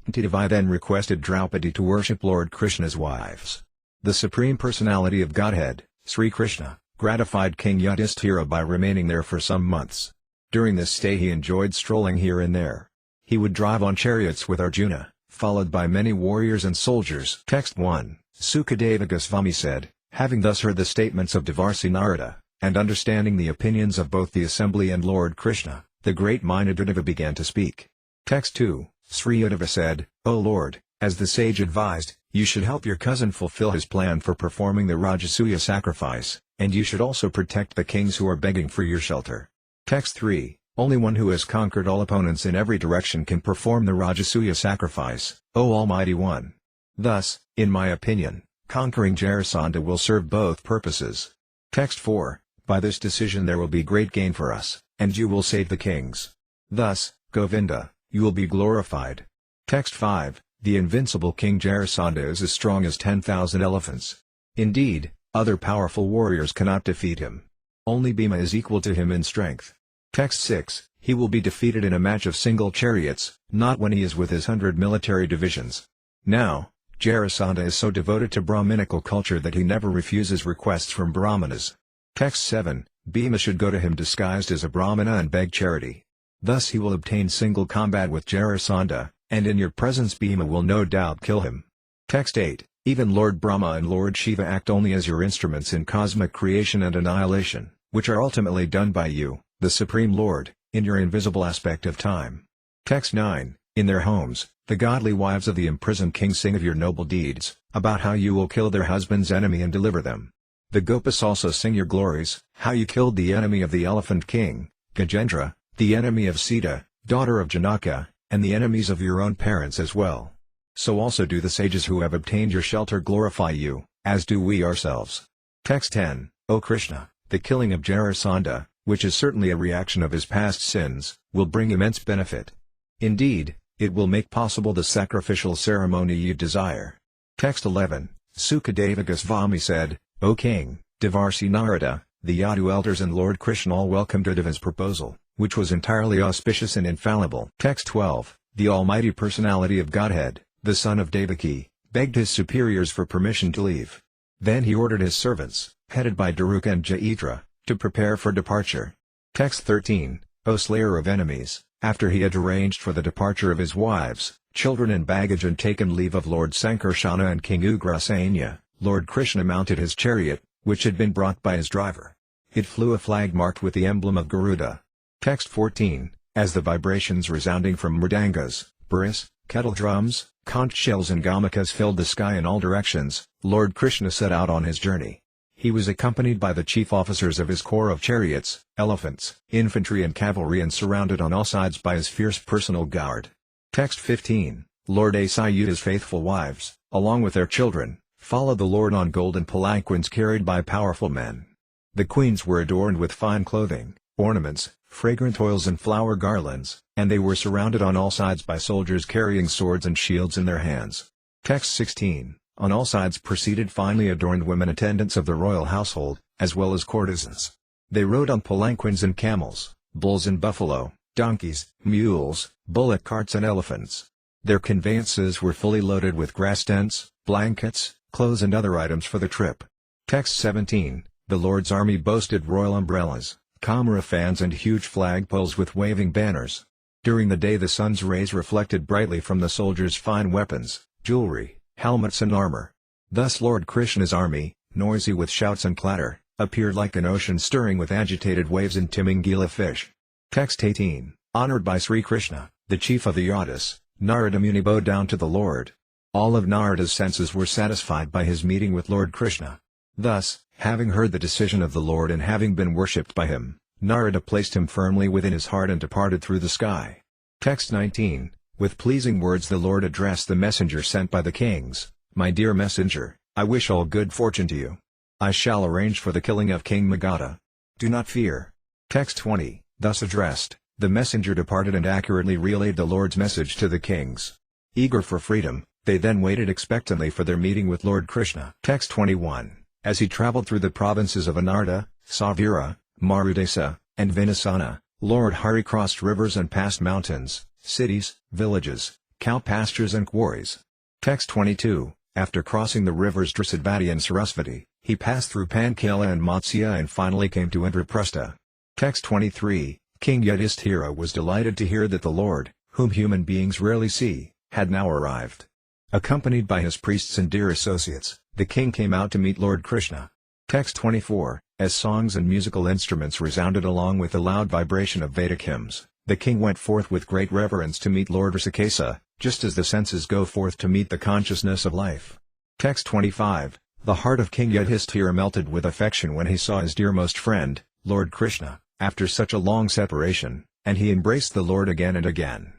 A: Kunti then requested Draupadi to worship Lord Krishna's wives. The Supreme Personality of Godhead, Sri Krishna, gratified King Yudhishthira by remaining there for some months. During this stay he enjoyed strolling here and there. He would drive on chariots with Arjuna, followed by many warriors and soldiers. Text 1, Sukadeva Goswami said, having thus heard the statements of Devarsi Narada, and understanding the opinions of both the assembly and Lord Krishna, the great-minded Uddhava began to speak. Text 2, Sri Uddhava said, O Lord, as the sage advised, you should help your cousin fulfill his plan for performing the Rajasuya sacrifice, and you should also protect the kings who are begging for your shelter. Text 3, only one who has conquered all opponents in every direction can perform the Rajasuya sacrifice, O Almighty One. Thus, in my opinion, conquering Jarasandha will serve both purposes. Text 4, by this decision there will be great gain for us, and you will save the kings. Thus, Govinda, you will be glorified. Text 5, the invincible King Jarasandha is as strong as 10,000 elephants. Indeed, other powerful warriors cannot defeat him. Only Bhima is equal to him in strength. Text 6, he will be defeated in a match of single chariots, not when he is with his 100 military divisions. Now, Jarasandha is so devoted to Brahminical culture that he never refuses requests from Brahmanas. Text 7, Bhima should go to him disguised as a Brahmana and beg charity. Thus he will obtain single combat with Jarasandha, and in your presence Bhima will no doubt kill him. Text 8, even Lord Brahma and Lord Shiva act only as your instruments in cosmic creation and annihilation, which are ultimately done by you, the Supreme Lord, in your invisible aspect of time. Text 9, in their homes, the godly wives of the imprisoned king sing of your noble deeds, about how you will kill their husband's enemy and deliver them. The Gopas also sing your glories, how you killed the enemy of the elephant king, Gajendra, the enemy of Sita, daughter of Janaka, and the enemies of your own parents as well. So also do the sages who have obtained your shelter glorify you, as do we ourselves. Text 10, O Krishna, the killing of Jarasandha, which is certainly a reaction of his past sins, will bring immense benefit. Indeed, it will make possible the sacrificial ceremony you desire. Text 11, Sukadeva Goswami said, O King, Devarsi Narada, the Yadu elders and Lord Krishna all welcomed Uddhava's proposal, which was entirely auspicious and infallible. Text 12, the Almighty Personality of Godhead, the son of Devaki, begged his superiors for permission to leave. Then he ordered his servants, headed by Daruka and Jaidra, to prepare for departure. Text 13, O slayer of enemies, after he had arranged for the departure of his wives, children and baggage and taken leave of Lord Sankarsana and King Ugrasena, Lord Krishna mounted his chariot, which had been brought by his driver. It flew a flag marked with the emblem of Garuda. Text 14, as the vibrations resounding from mridangas, buris, kettle drums, conch shells and gamakas filled the sky in all directions, Lord Krishna set out on his journey. He was accompanied by the chief officers of his corps of chariots, elephants, infantry and cavalry and surrounded on all sides by his fierce personal guard. Text 15, Lord Asayuda's faithful wives, along with their children, followed the Lord on golden palanquins carried by powerful men. The queens were adorned with fine clothing, ornaments, fragrant oils and flower garlands, and they were surrounded on all sides by soldiers carrying swords and shields in their hands. Text 16, on all sides proceeded finely adorned women attendants of the royal household, as well as courtesans. They rode on palanquins and camels, bulls and buffalo, donkeys, mules, bullock carts and elephants. Their conveyances were fully loaded with grass tents, blankets, clothes and other items for the trip. Text 17, the Lord's army boasted royal umbrellas, camera fans and huge flagpoles with waving banners. During the day the sun's rays reflected brightly from the soldiers' fine weapons, jewelry, helmets and armor. Thus Lord Krishna's army, noisy with shouts and clatter, appeared like an ocean stirring with agitated waves and teeming gila fish. Text 18, honored by Sri Krishna, the chief of the Yadus, Narada Muni bowed down to the Lord. All of Narada's senses were satisfied by his meeting with Lord Krishna. Thus, having heard the decision of the Lord and having been worshipped by him, Narada placed him firmly within his heart and departed through the sky. Text 19, With pleasing words the Lord addressed the messenger sent by the kings, "My dear messenger, I wish all good fortune to you. I shall arrange for the killing of King Magadha. Do not fear." Text 20, thus addressed, the messenger departed and accurately relayed the Lord's message to the kings. Eager for freedom, they then waited expectantly for their meeting with Lord Krishna. Text 21, as he traveled through the provinces of Anarta, Savira, Marudesa, and Vinasana, Lord Hari crossed rivers and passed mountains, cities, villages, cow pastures and quarries. Text 22, after crossing the rivers Drisadvati and Sarasvati, he passed through Pankala and Matsya and finally came to Indraprastha. Text 23, King Yudhishthira was delighted to hear that the Lord, whom human beings rarely see, had now arrived. Accompanied by his priests and dear associates, the king came out to meet Lord Krishna. Text 24, as songs and musical instruments resounded along with the loud vibration of Vedic hymns, the king went forth with great reverence to meet Lord Rishikesa, just as the senses go forth to meet the consciousness of life. Text 25, the heart of King Yudhishthira melted with affection when he saw his dearmost friend, Lord Krishna, after such a long separation, and he embraced the Lord again and again.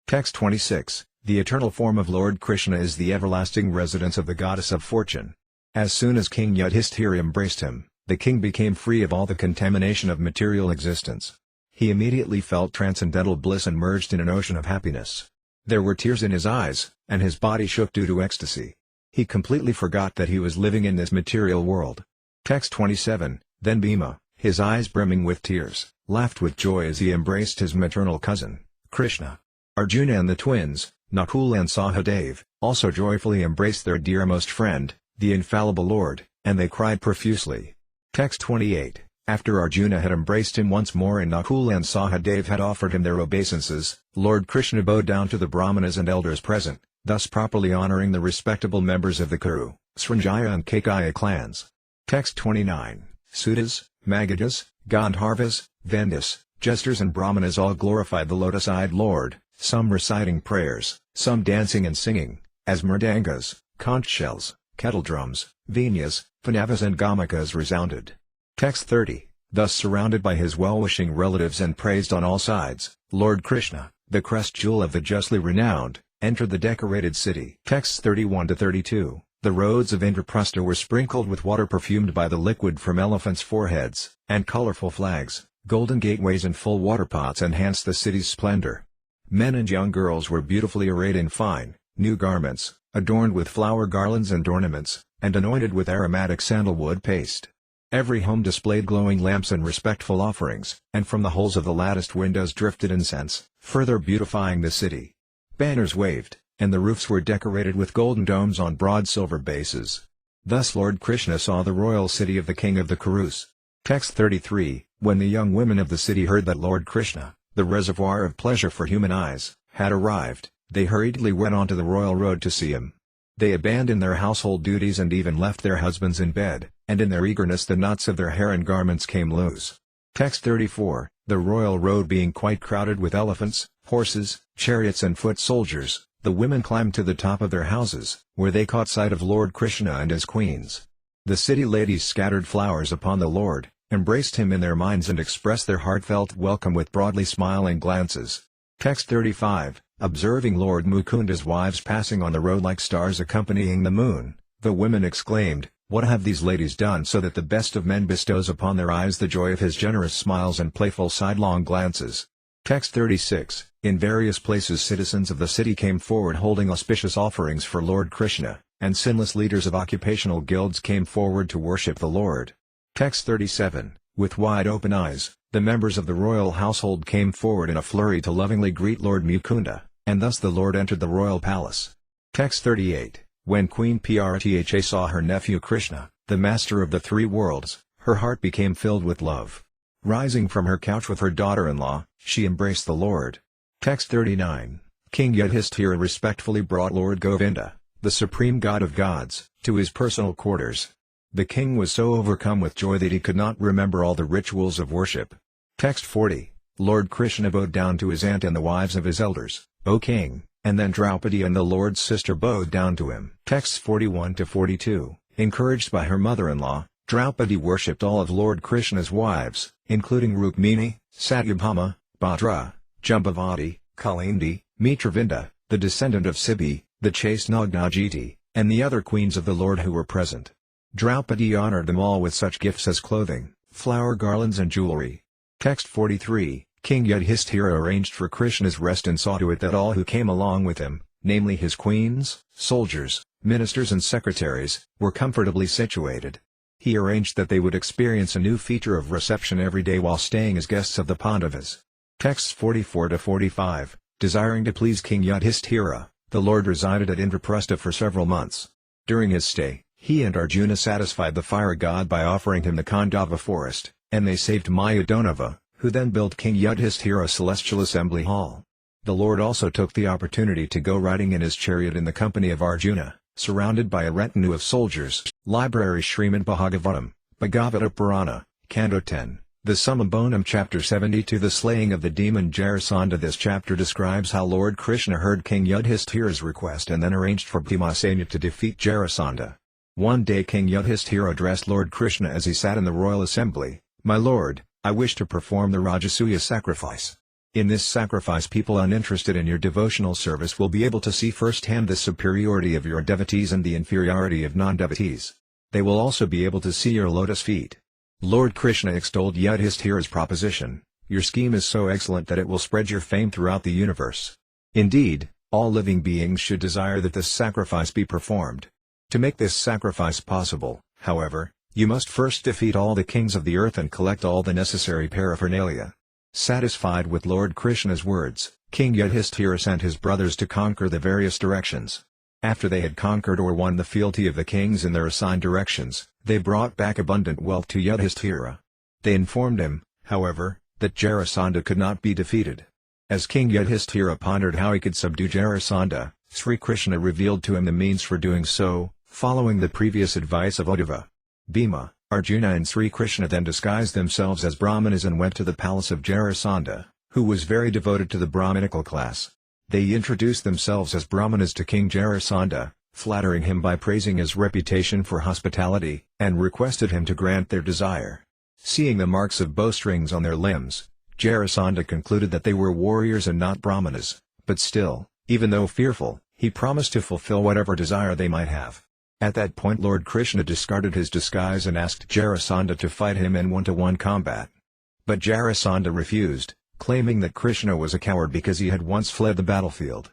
A: Text 26, the eternal form of Lord Krishna is the everlasting residence of the goddess of fortune. As soon as King Yudhishthira embraced him, the king became free of all the contamination of material existence. He immediately felt transcendental bliss and merged in an ocean of happiness. There were tears in his eyes, and his body shook due to ecstasy. He completely forgot that he was living in this material world. Text 27, then Bhima, his eyes brimming with tears, laughed with joy as he embraced his maternal cousin, Krishna. Arjuna and the twins, Nakul and Sahadev, also joyfully embraced their dearmost friend, the infallible Lord, and they cried profusely. Text 28, after Arjuna had embraced him once more and Nakul and Sahadev had offered him their obeisances, Lord Krishna bowed down to the brahmanas and elders present, thus properly honoring the respectable members of the Kuru, Srinjaya and Kakaya clans. Text 29, Sutas, Magadhas, Gandharvas, Vendas, jesters and brahmanas all glorified the lotus-eyed Lord, some reciting prayers, some dancing and singing, as mridangas, conch shells, kettle drums, venyas, panavas and gamakas resounded. Text 30, thus surrounded by his well-wishing relatives and praised on all sides, Lord Krishna, the crest jewel of the justly renowned, entered the decorated city. Texts 31-32, the roads of Indraprastha were sprinkled with water perfumed by the liquid from elephants' foreheads, and colorful flags, golden gateways and full water pots enhanced the city's splendor. Men and young girls were beautifully arrayed in fine, new garments, adorned with flower garlands and ornaments, and anointed with aromatic sandalwood paste. Every home displayed glowing lamps and respectful offerings, and from the holes of the latticed windows drifted incense, further beautifying the city. Banners waved, and the roofs were decorated with golden domes on broad silver bases. Thus Lord Krishna saw the royal city of the king of the Kurus. Text 33, when the young women of the city heard that Lord Krishna, the reservoir of pleasure for human eyes, had arrived, they hurriedly went onto the royal road to see him. They abandoned their household duties and even left their husbands in bed, and in their eagerness the knots of their hair and garments came loose. Text 34, the royal road being quite crowded with elephants, horses, chariots and foot soldiers, the women climbed to the top of their houses, where they caught sight of Lord Krishna and his queens. The city ladies scattered flowers upon the Lord, embraced him in their minds and expressed their heartfelt welcome with broadly smiling glances. Text 35, observing Lord Mukunda's wives passing on the road like stars accompanying the moon, the women exclaimed, "What have these ladies done so that the best of men bestows upon their eyes the joy of his generous smiles and playful sidelong glances?" Text 36, in various places citizens of the city came forward holding auspicious offerings for Lord Krishna, and sinless leaders of occupational guilds came forward to worship the Lord. Text 37, with wide open eyes, the members of the royal household came forward in a flurry to lovingly greet Lord Mukunda, and thus the Lord entered the royal palace. Text 38, when Queen Prtha saw her nephew Krishna, the master of the three worlds, her heart became filled with love. Rising from her couch with her daughter-in-law, she embraced the Lord. Text 39, King Yudhishthira respectfully brought Lord Govinda, the supreme god of gods, to his personal quarters. The king was so overcome with joy that he could not remember all the rituals of worship. Text 40, Lord Krishna bowed down to his aunt and the wives of his elders, "O king," and then Draupadi and the Lord's sister bowed down to him. Texts 41-42, encouraged by her mother-in-law, Draupadi worshipped all of Lord Krishna's wives, including Rukmini, Satyabhama, Bhadra, Jambavati, Kalindi, Mitravinda, the descendant of Sibi, the chaste Nagnajiti, and the other queens of the Lord who were present. Draupadi honored them all with such gifts as clothing, flower garlands and jewelry. Text 43, King Yudhishthira arranged for Krishna's rest and saw to it that all who came along with him, namely his queens, soldiers, ministers and secretaries, were comfortably situated. He arranged that they would experience a new feature of reception every day while staying as guests of the Pandavas. Texts 44-45, desiring to please King Yudhishthira, the Lord resided at Indraprastha for several months. During his stay, he and Arjuna satisfied the fire god by offering him the Khandava forest, and they saved Mayadonava, who then built King Yudhishthira's celestial assembly hall. The Lord also took the opportunity to go riding in his chariot in the company of Arjuna, surrounded by a retinue of soldiers. Library Śrīmad Bhāgavatam, Bhagavata Purana, Canto 10, the Summum Bonum Chapter 72. The slaying of the demon Jarasandha. This chapter describes how Lord Krishna heard King Yudhishthira's request and then arranged for Bhimasena to defeat Jarasandha. One day King Yudhishthira addressed Lord Krishna as he sat in the royal assembly, "My lord, I wish to perform the Rajasuya sacrifice. In this sacrifice people uninterested in your devotional service will be able to see firsthand the superiority of your devotees and the inferiority of non-devotees. They will also be able to see your lotus feet." Lord Krishna extolled Yudhishthira's proposition, "Your scheme is so excellent that it will spread your fame throughout the universe. Indeed, all living beings should desire that this sacrifice be performed. To make this sacrifice possible, however, you must first defeat all the kings of the earth and collect all the necessary paraphernalia." Satisfied with Lord Krishna's words, King Yudhishthira sent his brothers to conquer the various directions. After they had conquered or won the fealty of the kings in their assigned directions, they brought back abundant wealth to Yudhishthira. They informed him, however, that Jarasandha could not be defeated. As King Yudhishthira pondered how he could subdue Jarasandha, Sri Krishna revealed to him the means for doing so, following the previous advice of Uddhava. Bhima, Arjuna and Sri Krishna then disguised themselves as Brahmanas and went to the palace of Jarasandha, who was very devoted to the Brahmanical class. They introduced themselves as Brahmanas to King Jarasandha, flattering him by praising his reputation for hospitality, and requested him to grant their desire. Seeing the marks of bowstrings on their limbs, Jarasandha concluded that they were warriors and not Brahmanas, but still, even though fearful, he promised to fulfill whatever desire they might have. At that point Lord Krishna discarded his disguise and asked Jarasandha to fight him in one-to-one combat. But Jarasandha refused, claiming that Krishna was a coward because he had once fled the battlefield.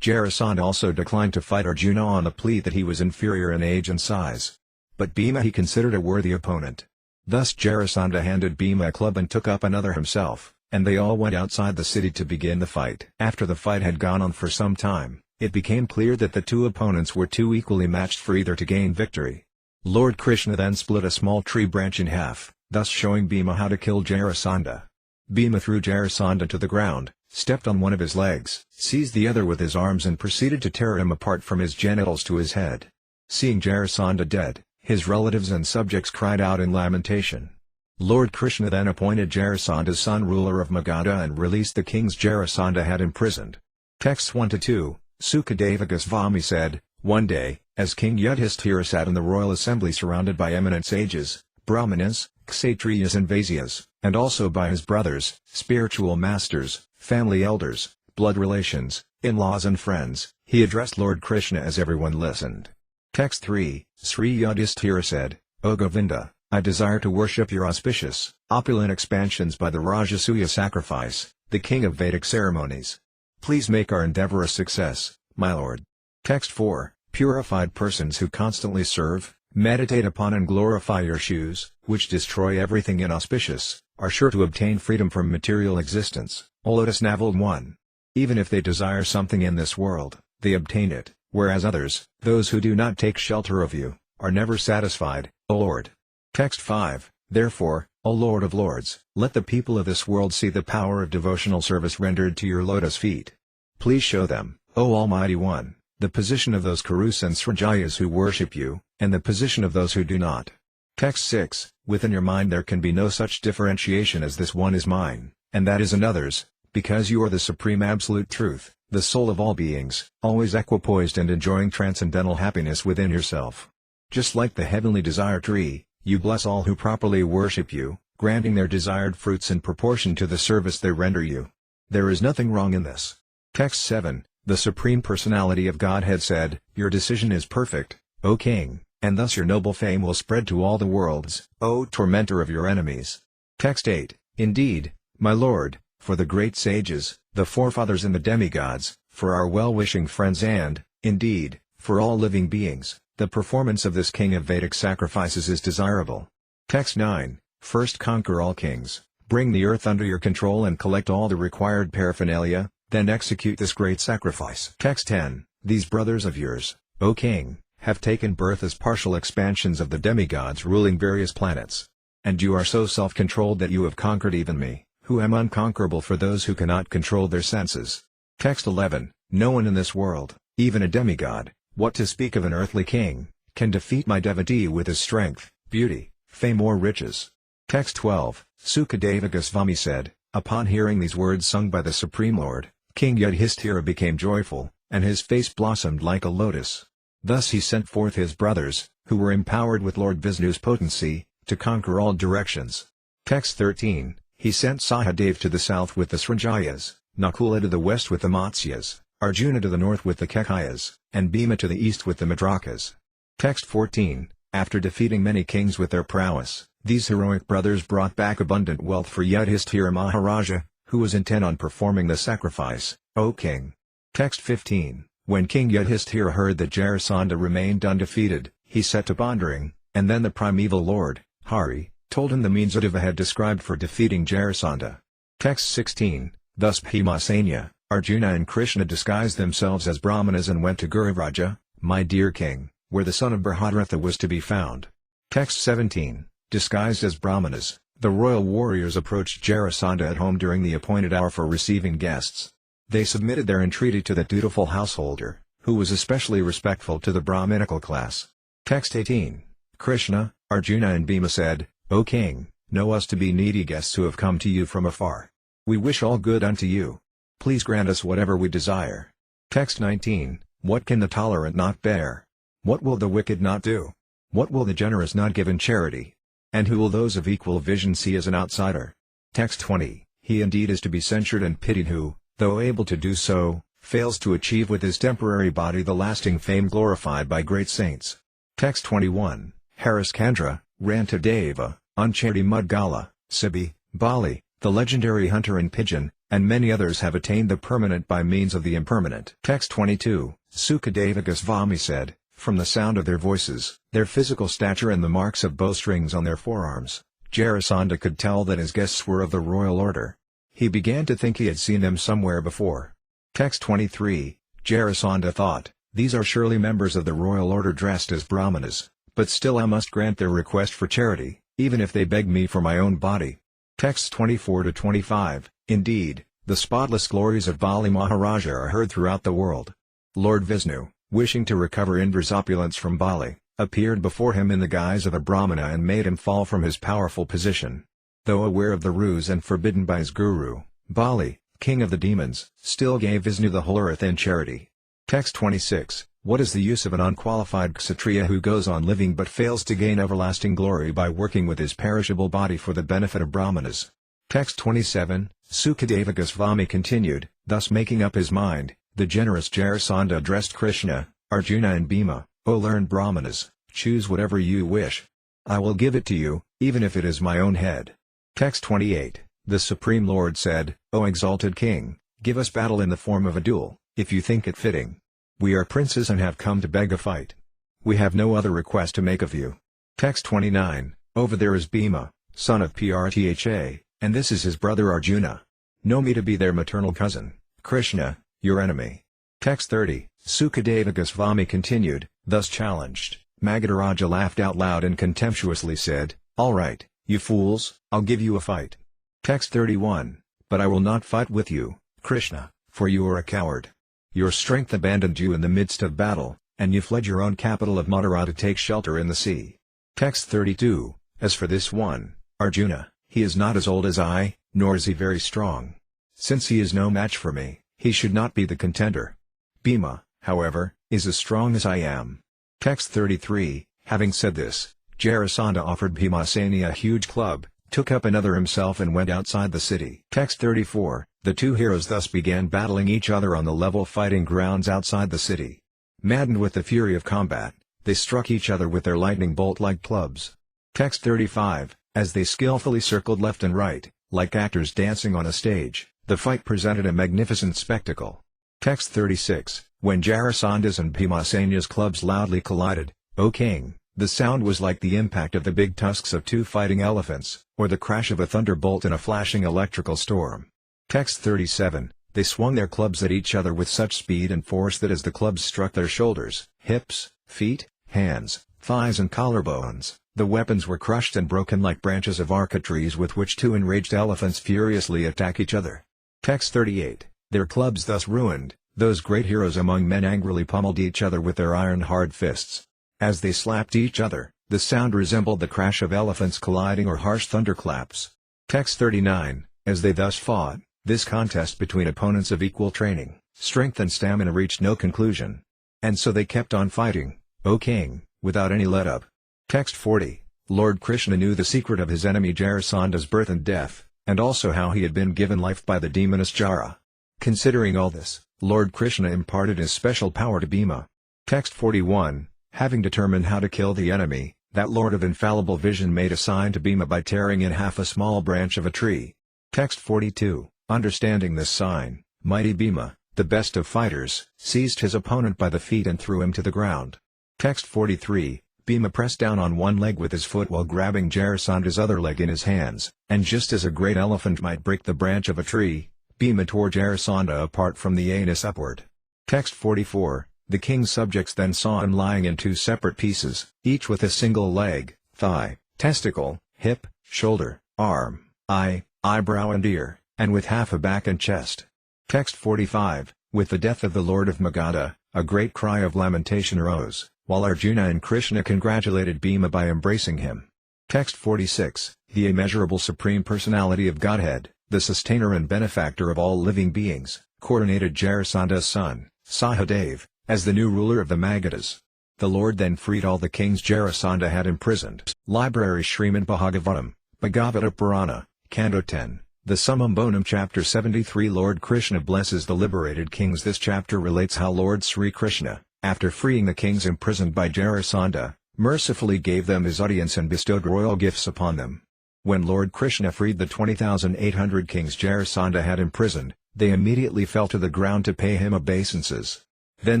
A: Jarasandha also declined to fight Arjuna on the plea that he was inferior in age and size. But Bhima he considered a worthy opponent. Thus Jarasandha handed Bhima a club and took up another himself, and they all went outside the city to begin the fight. After the fight had gone on for some time, it became clear that the two opponents were too equally matched for either to gain victory. Lord Krishna then split a small tree branch in half, thus showing Bhima how to kill Jarasandha. Bhima threw Jarasandha to the ground, stepped on one of his legs, seized the other with his arms and proceeded to tear him apart from his genitals to his head. Seeing Jarasandha dead, his relatives and subjects cried out in lamentation. Lord Krishna then appointed Jarasandha's son ruler of Magadha and released the kings Jarasandha had imprisoned. Texts 1-2. Sukadeva Goswami said, "One day, as King Yudhishthira sat in the royal assembly surrounded by eminent sages, Brahmanas, Kshatriyas and Vaisyas, and also by his brothers, spiritual masters, family elders, blood relations, in-laws and friends, he addressed Lord Krishna as everyone listened." Text 3, Sri Yudhishthira said, "O Govinda, I desire to worship your auspicious, opulent expansions by the Rajasuya sacrifice, the king of Vedic ceremonies. Please make our endeavor a success, my lord." Text 4, Purified persons who constantly serve, meditate upon and glorify your shoes, which destroy everything inauspicious, are sure to obtain freedom from material existence. O Lotus Navel 1. Even if they desire something in this world, they obtain it, whereas others, those who do not take shelter of you, are never satisfied, O Lord. Text 5, Therefore, O Lord of Lords, let the people of this world see the power of devotional service rendered to your lotus feet. Please show them, O Almighty One, the position of those Kurus and Srajayas who worship you, and the position of those who do not. Text 6, Within your mind there can be no such differentiation as this one is mine, and that is another's, because you are the supreme absolute truth, the soul of all beings, always equipoised and enjoying transcendental happiness within yourself. Just like the heavenly desire tree, you bless all who properly worship you, granting their desired fruits in proportion to the service they render you. There is nothing wrong in this. Text 7, the Supreme Personality of Godhead said, "Your decision is perfect, O king, and thus your noble fame will spread to all the worlds, O tormentor of your enemies." Text 8, indeed, my lord, for the great sages, the forefathers and the demigods, for our well-wishing friends and, indeed, for all living beings, the performance of this king of Vedic sacrifices is desirable. Text 9, first conquer all kings, bring the earth under your control and collect all the required paraphernalia, then execute this great sacrifice. Text 10, these brothers of yours, O king, have taken birth as partial expansions of the demigods ruling various planets. And you are so self-controlled that you have conquered even me, who am unconquerable for those who cannot control their senses. Text 11, no one in this world, even a demigod, what to speak of an earthly king, can defeat my devotee with his strength, beauty, fame or riches. Text 12, Sukadeva Goswami said, upon hearing these words sung by the Supreme Lord, King Yudhishthira became joyful, and his face blossomed like a lotus. Thus he sent forth his brothers, who were empowered with Lord Vishnu's potency, to conquer all directions. Text 13, he sent Sahadev to the south with the Srinjayas, Nakula to the west with the Matsyas, Arjuna to the north with the Kekayas, and Bhima to the east with the Madrakas. Text 14, after defeating many kings with their prowess, these heroic brothers brought back abundant wealth for Yudhishthira Maharaja, who was intent on performing the sacrifice, O king. Text 15, when King Yudhishthira heard that Jarasandha remained undefeated, he set to pondering, and then the primeval lord, Hari, told him the means Uddhava had described for defeating Jarasandha. Text 16, thus Bhimasena, Arjuna and Krishna disguised themselves as Brahmanas and went to Guruvraja, my dear king, where the son of Bharadaratha was to be found. Text 17, disguised as Brahmanas, the royal warriors approached Jarasandha at home during the appointed hour for receiving guests. They submitted their entreaty to that dutiful householder, who was especially respectful to the Brahminical class. Text 18, Krishna, Arjuna and Bhima said, O king, know us to be needy guests who have come to you from afar. We wish all good unto you. Please grant us whatever we desire. Text 19, what can the tolerant not bear? What will the wicked not do? What will the generous not give in charity? And who will those of equal vision see as an outsider? Text 20, he indeed is to be censured and pitied who, though able to do so, fails to achieve with his temporary body the lasting fame glorified by great saints. Text 21, Hariskandra, Rantadeva, Unchari Mudgala, Sibi, Bali, the legendary hunter and pigeon, and many others have attained the permanent by means of the impermanent. Text 22, Sukadeva Goswami said, from the sound of their voices, their physical stature and the marks of bowstrings on their forearms, Jarasandha could tell that his guests were of the royal order. He began to think he had seen them somewhere before. Text 23, Jarasandha thought, these are surely members of the royal order dressed as Brahmanas, but still I must grant their request for charity, even if they beg me for my own body. Texts 24-25, indeed, the spotless glories of Bali Maharaja are heard throughout the world. Lord Vishnu, wishing to recover Indra's opulence from Bali, appeared before him in the guise of a Brahmana and made him fall from his powerful position. Though aware of the ruse and forbidden by his guru, Bali, king of the demons, still gave Vishnu the whole earth in charity. Text 26, what is the use of an unqualified kshatriya who goes on living but fails to gain everlasting glory by working with his perishable body for the benefit of Brahmanas? Text 27, Sukadeva Goswami continued, thus making up his mind, the generous Jarasandha addressed Krishna, Arjuna and Bhima, O learned Brahmanas, choose whatever you wish. I will give it to you, even if it is my own head. Text 28, the Supreme Lord said, O exalted king, give us battle in the form of a duel, if you think it fitting. We are princes and have come to beg a fight. We have no other request to make of you. Text 29, over there is Bhima, son of Prtha, and this is his brother Arjuna. Know me to be their maternal cousin, Krishna, your enemy. Text 30, Sukadeva Goswami continued, thus challenged, Magadharaja laughed out loud and contemptuously said, all right, you fools, I'll give you a fight. Text 31, but I will not fight with you, Krishna, for you are a coward. Your strength abandoned you in the midst of battle, and you fled your own capital of Mathura to take shelter in the sea. Text 32, as for this one, Arjuna, he is not as old as I, nor is he very strong. Since he is no match for me, he should not be the contender. Bhima, however, is as strong as I am. Text 33, having said this, Jarasandha offered Bhimasena a huge club, took up another himself and went outside the city. Text 34, the two heroes thus began battling each other on the level fighting grounds outside the city. Maddened with the fury of combat, they struck each other with their lightning bolt-like clubs. Text 35, as they skillfully circled left and right, like actors dancing on a stage, the fight presented a magnificent spectacle. Text 36, when Jarasanda's and Bhimasena's clubs loudly collided, O king, the sound was like the impact of the big tusks of two fighting elephants, or the crash of a thunderbolt in a flashing electrical storm. Text 37, they swung their clubs at each other with such speed and force that as the clubs struck their shoulders, hips, feet, hands, thighs and collarbones, the weapons were crushed and broken like branches of arca trees with which two enraged elephants furiously attack each other. Text 38, their clubs thus ruined, those great heroes among men angrily pummeled each other with their iron-hard fists. As they slapped each other, the sound resembled the crash of elephants colliding or harsh thunderclaps. Text 39, as they thus fought, this contest between opponents of equal training, strength and stamina reached no conclusion. And so they kept on fighting, O king, without any let-up. Text 40, Lord Krishna knew the secret of his enemy Jarasanda's birth and death, and also how he had been given life by the demoness Jara. Considering all this, Lord Krishna imparted his special power to Bhima. Text 41, having determined how to kill the enemy, that Lord of infallible vision made a sign to Bhima by tearing in half a small branch of a tree. Text 42, understanding this sign, mighty Bhima, the best of fighters, seized his opponent by the feet and threw him to the ground. Text 43, Bhima pressed down on one leg with his foot while grabbing Jarasanda's other leg in his hands, and just as a great elephant might break the branch of a tree, Bhima tore Jarasandha apart from the anus upward. Text 44, the king's subjects then saw him lying in two separate pieces, each with a single leg, thigh, testicle, hip, shoulder, arm, eye, eyebrow and ear, and with half a back and chest. Text 45, with the death of the Lord of Magadha, a great cry of lamentation arose, while Arjuna and Krishna congratulated Bhima by embracing him. Text 46, the immeasurable Supreme Personality of Godhead, the sustainer and benefactor of all living beings, coronated Jarasanda's son, Sahadeva, as the new ruler of the Magadhas. The Lord then freed all the kings Jarasandha had imprisoned. Library Śrīmad Bhāgavatam, Bhagavata Purana, Canto 10, the Summum Bonum Chapter 73. Lord Krishna blesses the liberated kings. This chapter relates how Lord Sri Krishna, after freeing the kings imprisoned by Jarasandha, mercifully gave them his audience and bestowed royal gifts upon them. When Lord Krishna freed the 20,800 kings Jarasandha had imprisoned, they immediately fell to the ground to pay him obeisances. Then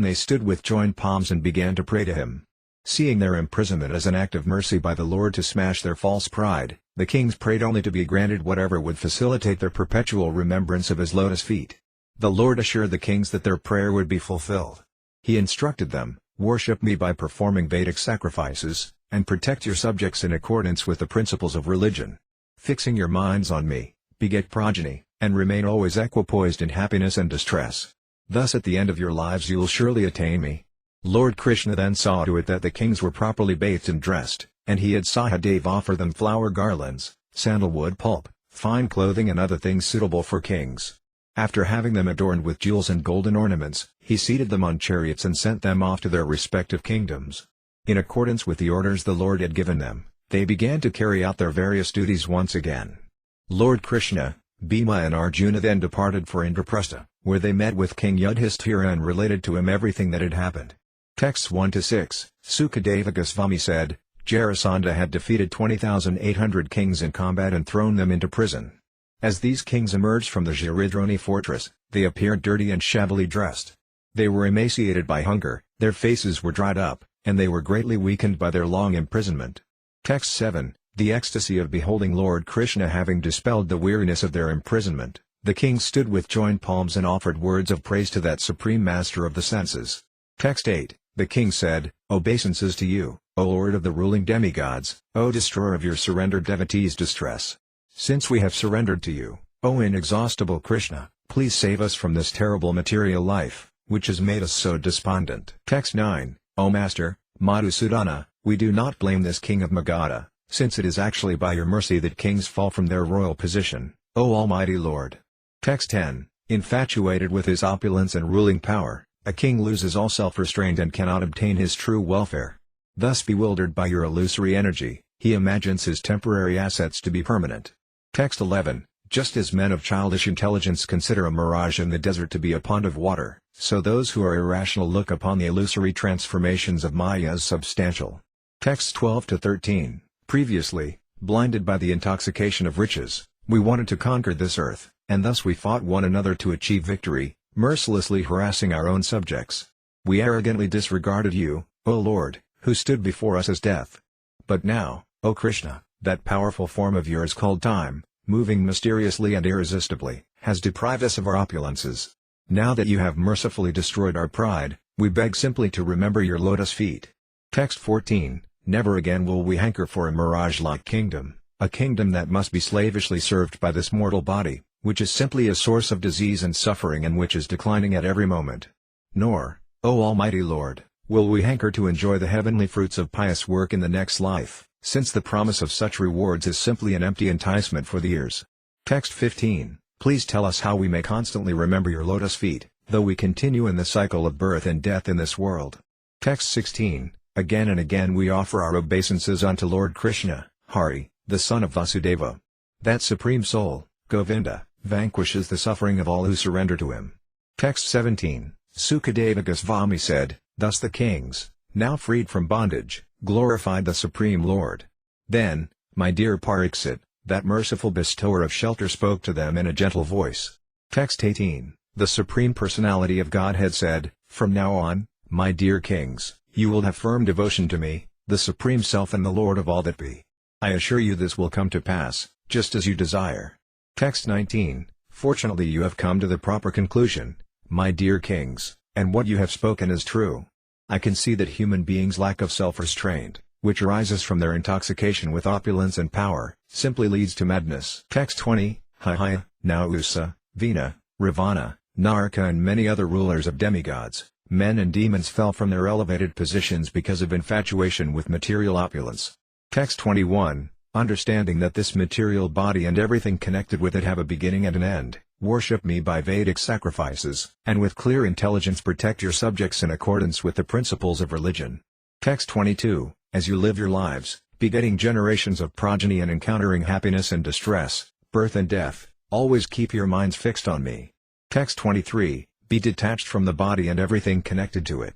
A: they stood with joined palms and began to pray to him. Seeing their imprisonment as an act of mercy by the Lord to smash their false pride, the kings prayed only to be granted whatever would facilitate their perpetual remembrance of his lotus feet. The Lord assured the kings that their prayer would be fulfilled. He instructed them, "Worship me by performing Vedic sacrifices, and protect your subjects in accordance with the principles of religion. Fixing your minds on me, beget progeny, and remain always equipoised in happiness and distress. Thus at the end of your lives you will surely attain me." Lord Krishna then saw to it that the kings were properly bathed and dressed, and he had Sahadeva offer them flower garlands, sandalwood pulp, fine clothing and other things suitable for kings. After having them adorned with jewels and golden ornaments, he seated them on chariots and sent them off to their respective kingdoms. In accordance with the orders the Lord had given them, they began to carry out their various duties once again. Lord Krishna, Bhima and Arjuna then departed for Indraprastha, where they met with King Yudhishthira and related to him everything that had happened. Texts 1-6, Sukadeva Goswami said, Jarasandha had defeated 20,800 kings in combat and thrown them into prison. As these kings emerged from the Jaridroni fortress, they appeared dirty and shabbily dressed. They were emaciated by hunger, their faces were dried up, and they were greatly weakened by their long imprisonment. Text 7, the ecstasy of beholding Lord Krishna having dispelled the weariness of their imprisonment, the kings stood with joined palms and offered words of praise to that supreme master of the senses. Text 8, the king said, "Obeisances to you, O Lord of the ruling demigods, O destroyer of your surrendered devotees' distress. Since we have surrendered to you, O inexhaustible Krishna, please save us from this terrible material life, which has made us so despondent." Text 9, O Master, Madhusudana, we do not blame this king of Magadha, since it is actually by your mercy that kings fall from their royal position, O Almighty Lord. Text 10, infatuated with his opulence and ruling power, a king loses all self-restraint and cannot obtain his true welfare. Thus bewildered by your illusory energy, He imagines his temporary assets to be permanent. Text 11. Just as men of childish intelligence consider a mirage in the desert to be a pond of water, so those who are irrational look upon the illusory transformations of Maya as substantial. Texts 12-13. Previously, blinded by the intoxication of riches, we wanted to conquer this earth, and thus we fought one another to achieve victory, mercilessly harassing our own subjects. We arrogantly disregarded you, O Lord, who stood before us as death. But now, O Krishna, that powerful form of yours called time, moving mysteriously and irresistibly, has deprived us of our opulences. Now that you have mercifully destroyed our pride, we beg simply to remember your lotus feet. Text 14. Never again will we hanker for a mirage-like kingdom, a kingdom that must be slavishly served by this mortal body, which is simply a source of disease and suffering and which is declining at every moment. Nor, O Almighty Lord, will we hanker to enjoy the heavenly fruits of pious work in the next life, since the promise of such rewards is simply an empty enticement for the ears. Text 15. Please tell us how we may constantly remember your lotus feet, though we continue in the cycle of birth and death in this world. Text 16. Again and again we offer our obeisances unto Lord Krishna, Hari, the son of Vasudeva. That supreme soul, Govinda, vanquishes the suffering of all who surrender to him. Text 17. Sukadeva Goswami said, thus the kings, now freed from bondage, glorified the Supreme Lord. Then, my dear Pariksit, that merciful bestower of shelter spoke to them in a gentle voice. Text 18. The Supreme Personality of Godhead said, from now on, my dear kings, you will have firm devotion to me, the Supreme Self and the Lord of all that be. I assure you this will come to pass, just as you desire. Text 19. Fortunately you have come to the proper conclusion, my dear kings, and what you have spoken is true. I can see that human beings' lack of self-restraint, which arises from their intoxication with opulence and power, simply leads to madness. Text 20. Haya, Nausa, Vina, Ravana, Naraka and many other rulers of demigods, men and demons fell from their elevated positions because of infatuation with material opulence. Text 21. Understanding that this material body and everything connected with it have a beginning and an end, worship me by Vedic sacrifices, and with clear intelligence protect your subjects in accordance with the principles of religion. Text 22. As you live your lives, begetting generations of progeny and encountering happiness and distress, birth and death, always keep your minds fixed on me. Text 23. Be detached from the body and everything connected to it.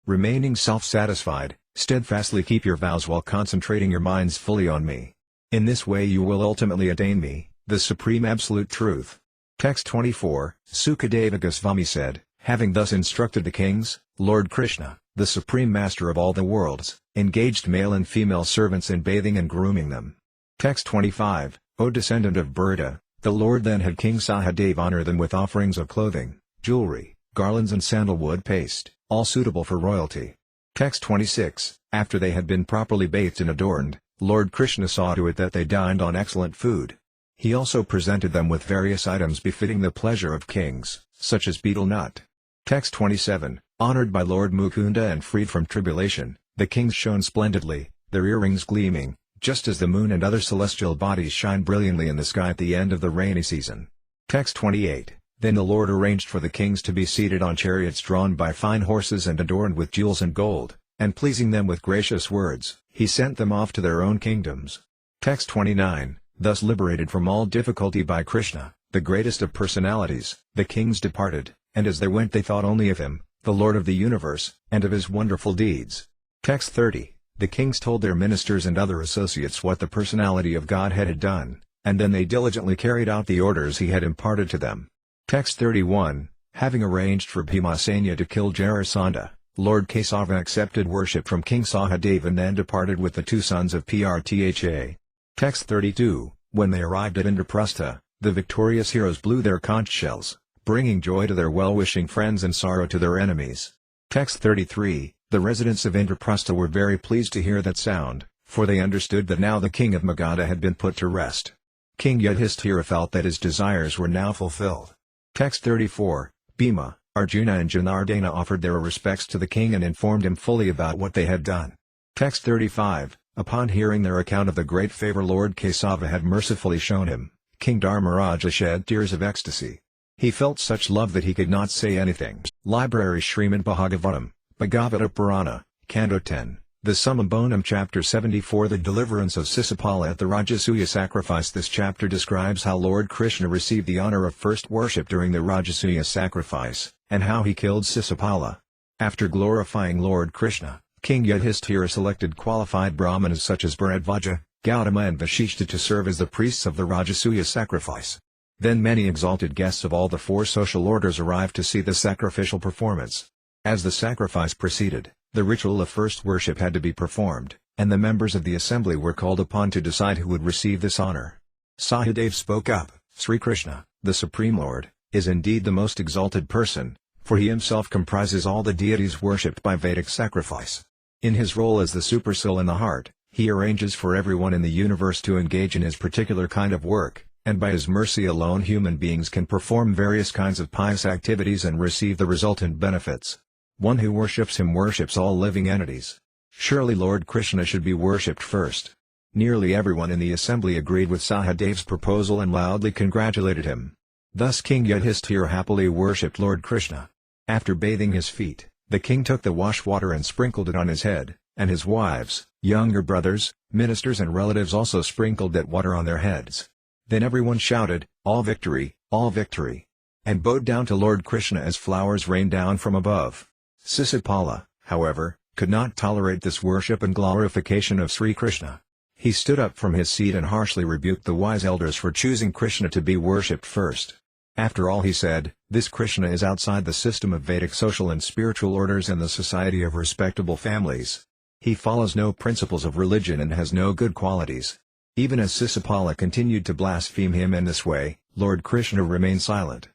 A: Remaining self-satisfied, steadfastly keep your vows while concentrating your minds fully on me. In this way you will ultimately attain me, the Supreme Absolute Truth. Text 24. Sukadeva Goswami said, having thus instructed the kings, Lord Krishna, the Supreme Master of all the worlds, engaged male and female servants in bathing and grooming them. Text 25. O descendant of Bharata, the Lord then had King Sahadeva honor them with offerings of clothing, jewelry, garlands and sandalwood paste, all suitable for royalty. Text 26. After they had been properly bathed and adorned, Lord Krishna saw to it that they dined on excellent food. He also presented them with various items befitting the pleasure of kings, such as betel nut. Text 27. Honored by Lord Mukunda and freed from tribulation, the kings shone splendidly, their earrings gleaming, just as the moon and other celestial bodies shine brilliantly in the sky at the end of the rainy season. Text 28. Then the Lord arranged for the kings to be seated on chariots drawn by fine horses and adorned with jewels and gold, and pleasing them with gracious words, he sent them off to their own kingdoms. Text 29. Thus liberated from all difficulty by Krishna, the greatest of personalities, the kings departed, and as they went they thought only of him, the Lord of the universe, and of his wonderful deeds. Text 30. The kings told their ministers and other associates what the personality of Godhead had done, and then they diligently carried out the orders he had imparted to them. Text 31. Having arranged for Bhimasena to kill Jarasandha, Lord Kesava accepted worship from King Sahadeva and then departed with the two sons of Prtha. Text 32. When they arrived at Indraprastha, the victorious heroes blew their conch shells, bringing joy to their well-wishing friends and sorrow to their enemies. Text 33. The residents of Indraprastha were very pleased to hear that sound, for they understood that now the king of Magadha had been put to rest. King Yudhishthira felt that his desires were now fulfilled. Text 34. Bhima, Arjuna and Janardana offered their respects to the king and informed him fully about what they had done. Text 35. Upon hearing their account of the great favor Lord Kesava had mercifully shown him, King Dharmaraja shed tears of ecstasy. He felt such love that he could not say anything. Library Śrīmad Bhāgavatam, Bhagavata Purana, Canto 10, The Summum Bonum chapter 74. The deliverance of Sisupala at the Rajasuya sacrifice. This chapter describes how Lord Krishna received the honor of first worship during the Rajasuya sacrifice, and how he killed Sisupala. After glorifying Lord Krishna, King Yudhishthira selected qualified brahmanas such as Bharadvaja, Gautama and Vashishta to serve as the priests of the Rajasuya sacrifice. Then many exalted guests of all the four social orders arrived to see the sacrificial performance. As the sacrifice proceeded, the ritual of first worship had to be performed, and the members of the assembly were called upon to decide who would receive this honor. Sahadeva spoke up, Sri Krishna, the Supreme Lord, is indeed the most exalted person, for he himself comprises all the deities worshipped by Vedic sacrifice. In his role as the supersoul in the heart, he arranges for everyone in the universe to engage in his particular kind of work, and by his mercy alone human beings can perform various kinds of pious activities and receive the resultant benefits. One who worships him worships all living entities. Surely Lord Krishna should be worshipped first. Nearly everyone in the assembly agreed with Sahadeva's proposal and loudly congratulated him. Thus King Yudhishthira happily worshipped Lord Krishna. After bathing his feet, the king took the wash water and sprinkled it on his head, and his wives, younger brothers, ministers and relatives also sprinkled that water on their heads. Then everyone shouted, all victory, and bowed down to Lord Krishna as flowers rained down from above. Sisupala, however, could not tolerate this worship and glorification of Sri Krishna. He stood up from his seat and harshly rebuked the wise elders for choosing Krishna to be worshipped first. After all, he said, this Krishna is outside the system of Vedic social and spiritual orders and the society of respectable families. He follows no principles of religion and has no good qualities. Even as Sisupala continued to blaspheme him in this way, Lord Krishna remained silent.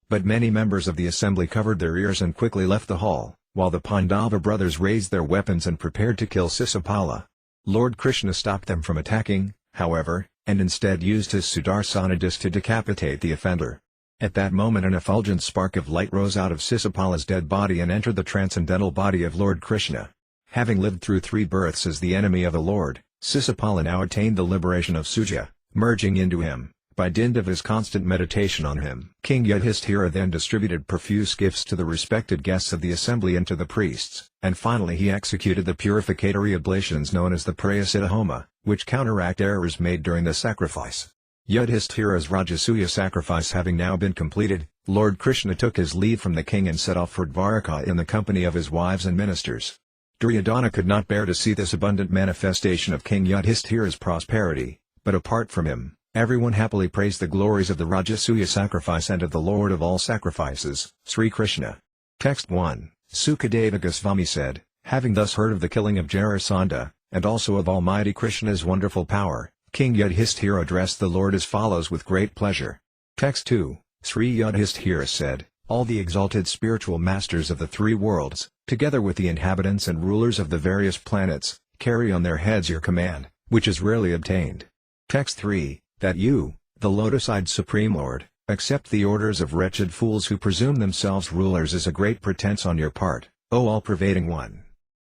A: But many members of the assembly covered their ears and quickly left the hall, while the Pandava brothers raised their weapons and prepared to kill Sisupala. Lord Krishna stopped them from attacking, however, and instead used his Sudarsana disc to decapitate the offender. At that moment an effulgent spark of light rose out of Sisupala's dead body and entered the transcendental body of Lord Krishna. Having lived through 3 births as the enemy of the Lord, Sisupala now attained the liberation of Suja, merging into him, by dint of his constant meditation on him. King Yudhishthira then distributed profuse gifts to the respected guests of the assembly and to the priests, and finally he executed the purificatory oblations known as the Prayasita Homa, which counteract errors made during the sacrifice. Yudhishthira's Rajasuya sacrifice having now been completed, Lord Krishna took his leave from the king and set off for Dwaraka in the company of his wives and ministers. Duryodhana could not bear to see this abundant manifestation of King Yudhishthira's prosperity, but apart from him, everyone happily praised the glories of the Rajasuya sacrifice and of the Lord of all sacrifices, Sri Krishna. Text 1. Sukadeva Goswami said, having thus heard of the killing of Jarasandha, and also of Almighty Krishna's wonderful power, King Yudhishthira addressed the Lord as follows with great pleasure. Text 2. Sri Yudhishthira said, all the exalted spiritual masters of the 3 worlds, together with the inhabitants and rulers of the various planets, carry on their heads your command, which is rarely obtained. Text 3. That you, the lotus-eyed Supreme Lord, accept the orders of wretched fools who presume themselves rulers is a great pretense on your part, O all-pervading one.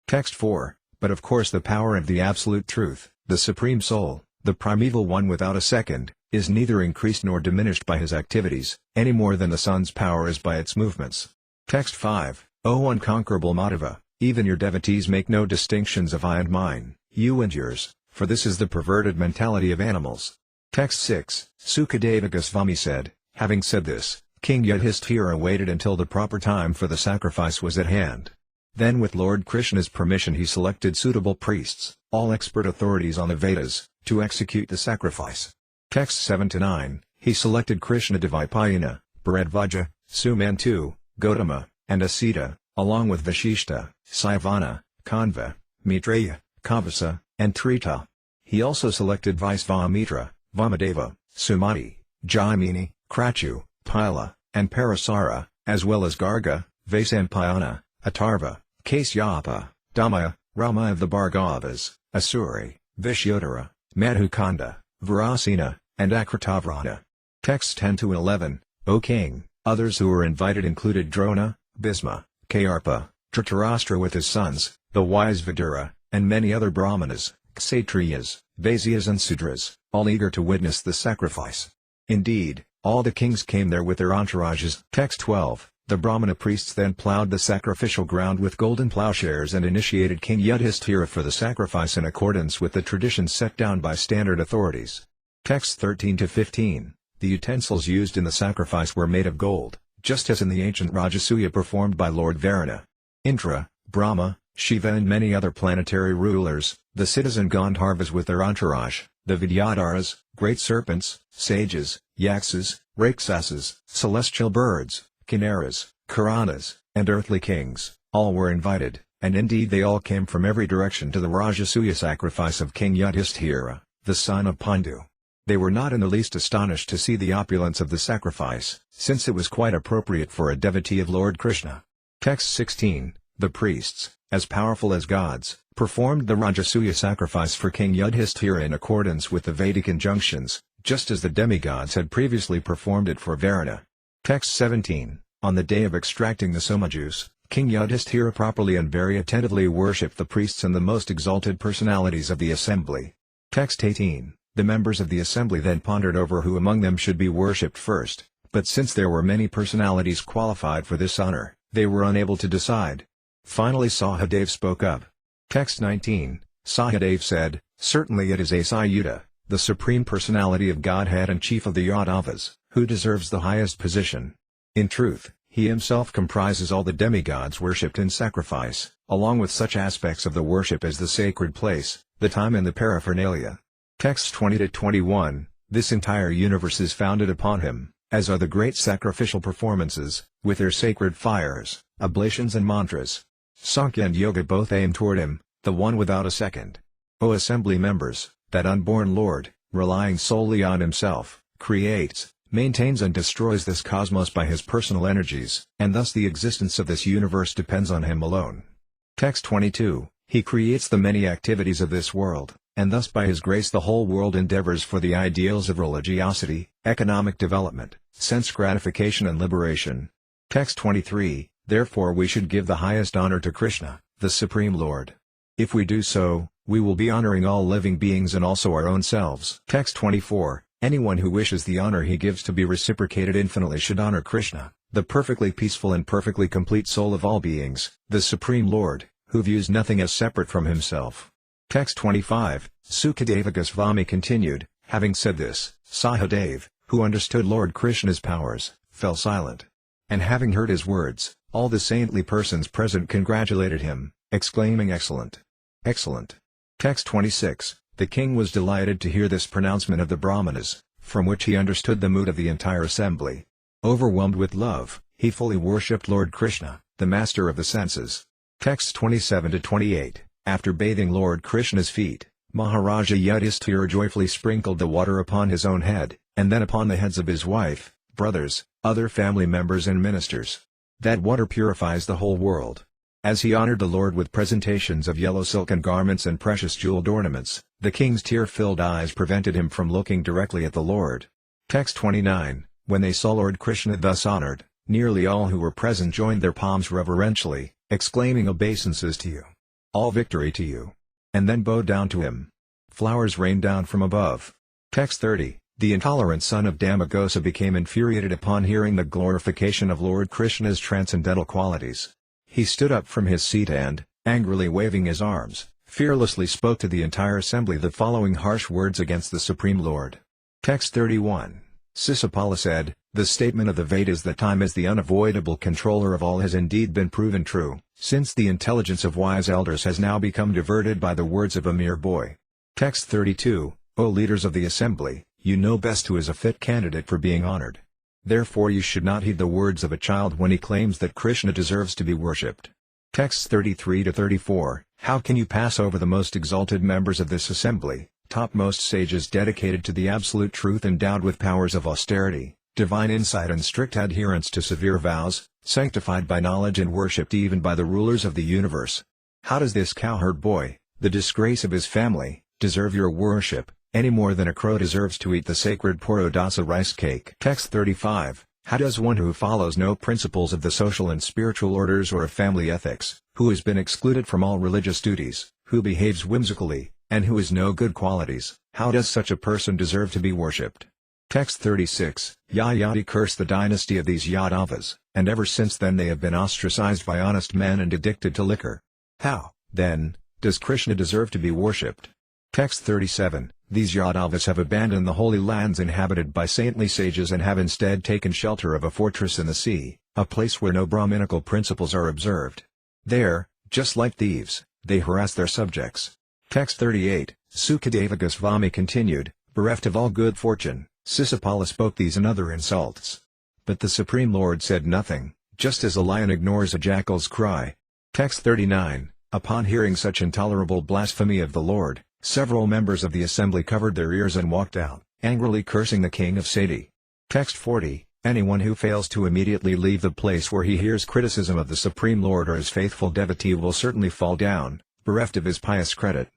A: Text 4. But of course the power of the Absolute Truth, the Supreme Soul, the primeval one without a second, is neither increased nor diminished by his activities, any more than the sun's power is by its movements. Text 5. O unconquerable Madhava, even your devotees make no distinctions of I and mine, you and yours, for this is the perverted mentality of animals. Text 6. Sukadeva Goswami said, having said this, King Yudhishthira waited until the proper time for the sacrifice was at hand. Then with Lord Krishna's permission he selected suitable priests, all expert authorities on the Vedas, to execute the sacrifice. Texts 7-9, he selected Krishna Dvaipayana, Bharadvaja, Sumantu, Gautama, and Asita, along with Vashishta, Saivana, Kanva, Maitreya, Kavasa, and Trita. He also selected Vaisvamitra, Vamadeva, Sumati, Jaimini, Krachu, Pila, and Parasara, as well as Garga, Vasampayana, Atarva, Kasyapa, Dhamaya, Rama of the Bhargavas, Asuri, Vishyodhara, Madhukanda, Virasena, and Akritavrana. Texts 10-11, O king, others who were invited included Drona, Bhisma, Kayarpa, Dhritarashtra with his sons, the wise Vidura, and many other brahmanas, Kshatriyas, Vaisyas and Sudras, all eager to witness the sacrifice. Indeed, all the kings came there with their entourages. Text 12, The Brahmana priests then plowed the sacrificial ground with golden plowshares and initiated King Yudhishthira for the sacrifice in accordance with the traditions set down by standard authorities. Texts 13-15. The utensils used in the sacrifice were made of gold, just as in the ancient Rajasuya performed by Lord Varuna. Indra, Brahma, Shiva and many other planetary rulers, the citizen Gandharvas with their entourage, the Vidyadharas, great serpents, sages, Yaksas, Rakshasas, celestial birds, Kinnaras, Karanas, and earthly kings, all were invited, and indeed they all came from every direction to the Rajasuya sacrifice of King Yudhishthira, the son of Pandu. They were not in the least astonished to see the opulence of the sacrifice, since it was quite appropriate for a devotee of Lord Krishna. Text 16. The priests, as powerful as gods, performed the Rajasuya sacrifice for King Yudhishthira in accordance with the Vedic injunctions, just as the demigods had previously performed it for Varuna. Text 17. On the day of extracting the soma juice, King Yudhishthira properly and very attentively worshipped the priests and the most exalted personalities of the assembly. Text 18. The members of the assembly then pondered over who among them should be worshipped first, but since there were many personalities qualified for this honor, they were unable to decide. Finally Sahadeva spoke up. Text 19. Sahadeva said, "Certainly it is Sayuta, the supreme personality of Godhead and chief of the Yadavas, who deserves the highest position. In truth, he himself comprises all the demigods worshipped in sacrifice, along with such aspects of the worship as the sacred place, the time and the paraphernalia." Texts 20-21. This entire universe is founded upon him, as are the great sacrificial performances, with their sacred fires, oblations and mantras. Sankhya and Yoga both aim toward him, the one without a second. O assembly members, that unborn Lord, relying solely on himself, creates, maintains and destroys this cosmos by his personal energies, and thus the existence of this universe depends on him alone. Text 22. He creates the many activities of this world, and thus by his grace the whole world endeavors for the ideals of religiosity, economic development, sense gratification and liberation. Text 23. Therefore we should give the highest honor to Krishna, the Supreme Lord. If we do so, we will be honoring all living beings and also our own selves. Text 24. Anyone who wishes the honor he gives to be reciprocated infinitely should honor Krishna, the perfectly peaceful and perfectly complete soul of all beings, the Supreme Lord, who views nothing as separate from himself. Text 25. Sukadeva Goswami continued, having said this, Sahadeva, who understood Lord Krishna's powers, fell silent. And having heard his words, all the saintly persons present congratulated him, exclaiming excellent! Excellent! Text 26. The king was delighted to hear this pronouncement of the Brahmanas, from which he understood the mood of the entire assembly. Overwhelmed with love, he fully worshipped Lord Krishna, the master of the senses. Texts 27-28. After bathing Lord Krishna's feet, Maharaja Yudhishthira joyfully sprinkled the water upon his own head, and then upon the heads of his wife, brothers, other family members and ministers. That water purifies the whole world. As he honored the Lord with presentations of yellow silken garments and precious jeweled ornaments, the king's tear-filled eyes prevented him from looking directly at the Lord. Text 29. When they saw Lord Krishna thus honored, nearly all who were present joined their palms reverentially, exclaiming obeisances to you. All victory to you. And then bowed down to him. Flowers rained down from above. Text 30. The intolerant son of Damagosa became infuriated upon hearing the glorification of Lord Krishna's transcendental qualities. He stood up from his seat and, angrily waving his arms, fearlessly spoke to the entire assembly the following harsh words against the Supreme Lord. Text 31. Sisapala said, the statement of the Vedas that time is the unavoidable controller of all has indeed been proven true, since the intelligence of wise elders has now become diverted by the words of a mere boy. Text 32. O leaders of the assembly, you know best who is a fit candidate for being honored. Therefore you should not heed the words of a child when he claims that Krishna deserves to be worshipped. Texts 33-34. How can you pass over the most exalted members of this assembly, topmost sages dedicated to the absolute truth endowed with powers of austerity, divine insight and strict adherence to severe vows, sanctified by knowledge and worshipped even by the rulers of the universe? How does this cowherd boy, the disgrace of his family, deserve your worship, any more than a crow deserves to eat the sacred Purodasa rice cake? Text 35. How does one who follows no principles of the social and spiritual orders or of family ethics, who has been excluded from all religious duties, who behaves whimsically, and who has no good qualities, how does such a person deserve to be worshipped? Text 36, Yayati cursed the dynasty of these Yadavas, and ever since then they have been ostracized by honest men and addicted to liquor. How, then, does Krishna deserve to be worshipped? Text 37, these Yadavas have abandoned the holy lands inhabited by saintly sages and have instead taken shelter of a fortress in the sea, a place where no Brahminical principles are observed. There, just like thieves, they harass their subjects. Text 38, Sukadeva Goswami continued, bereft of all good fortune, Sisipala spoke these and other insults. But the Supreme Lord said nothing, just as a lion ignores a jackal's cry. Text 39, upon hearing such intolerable blasphemy of the Lord, several members of the assembly covered their ears and walked out, angrily cursing the king of Sati. Text 40, anyone who fails to immediately leave the place where he hears criticism of the Supreme Lord or his faithful devotee will certainly fall down, bereft of his pious credit.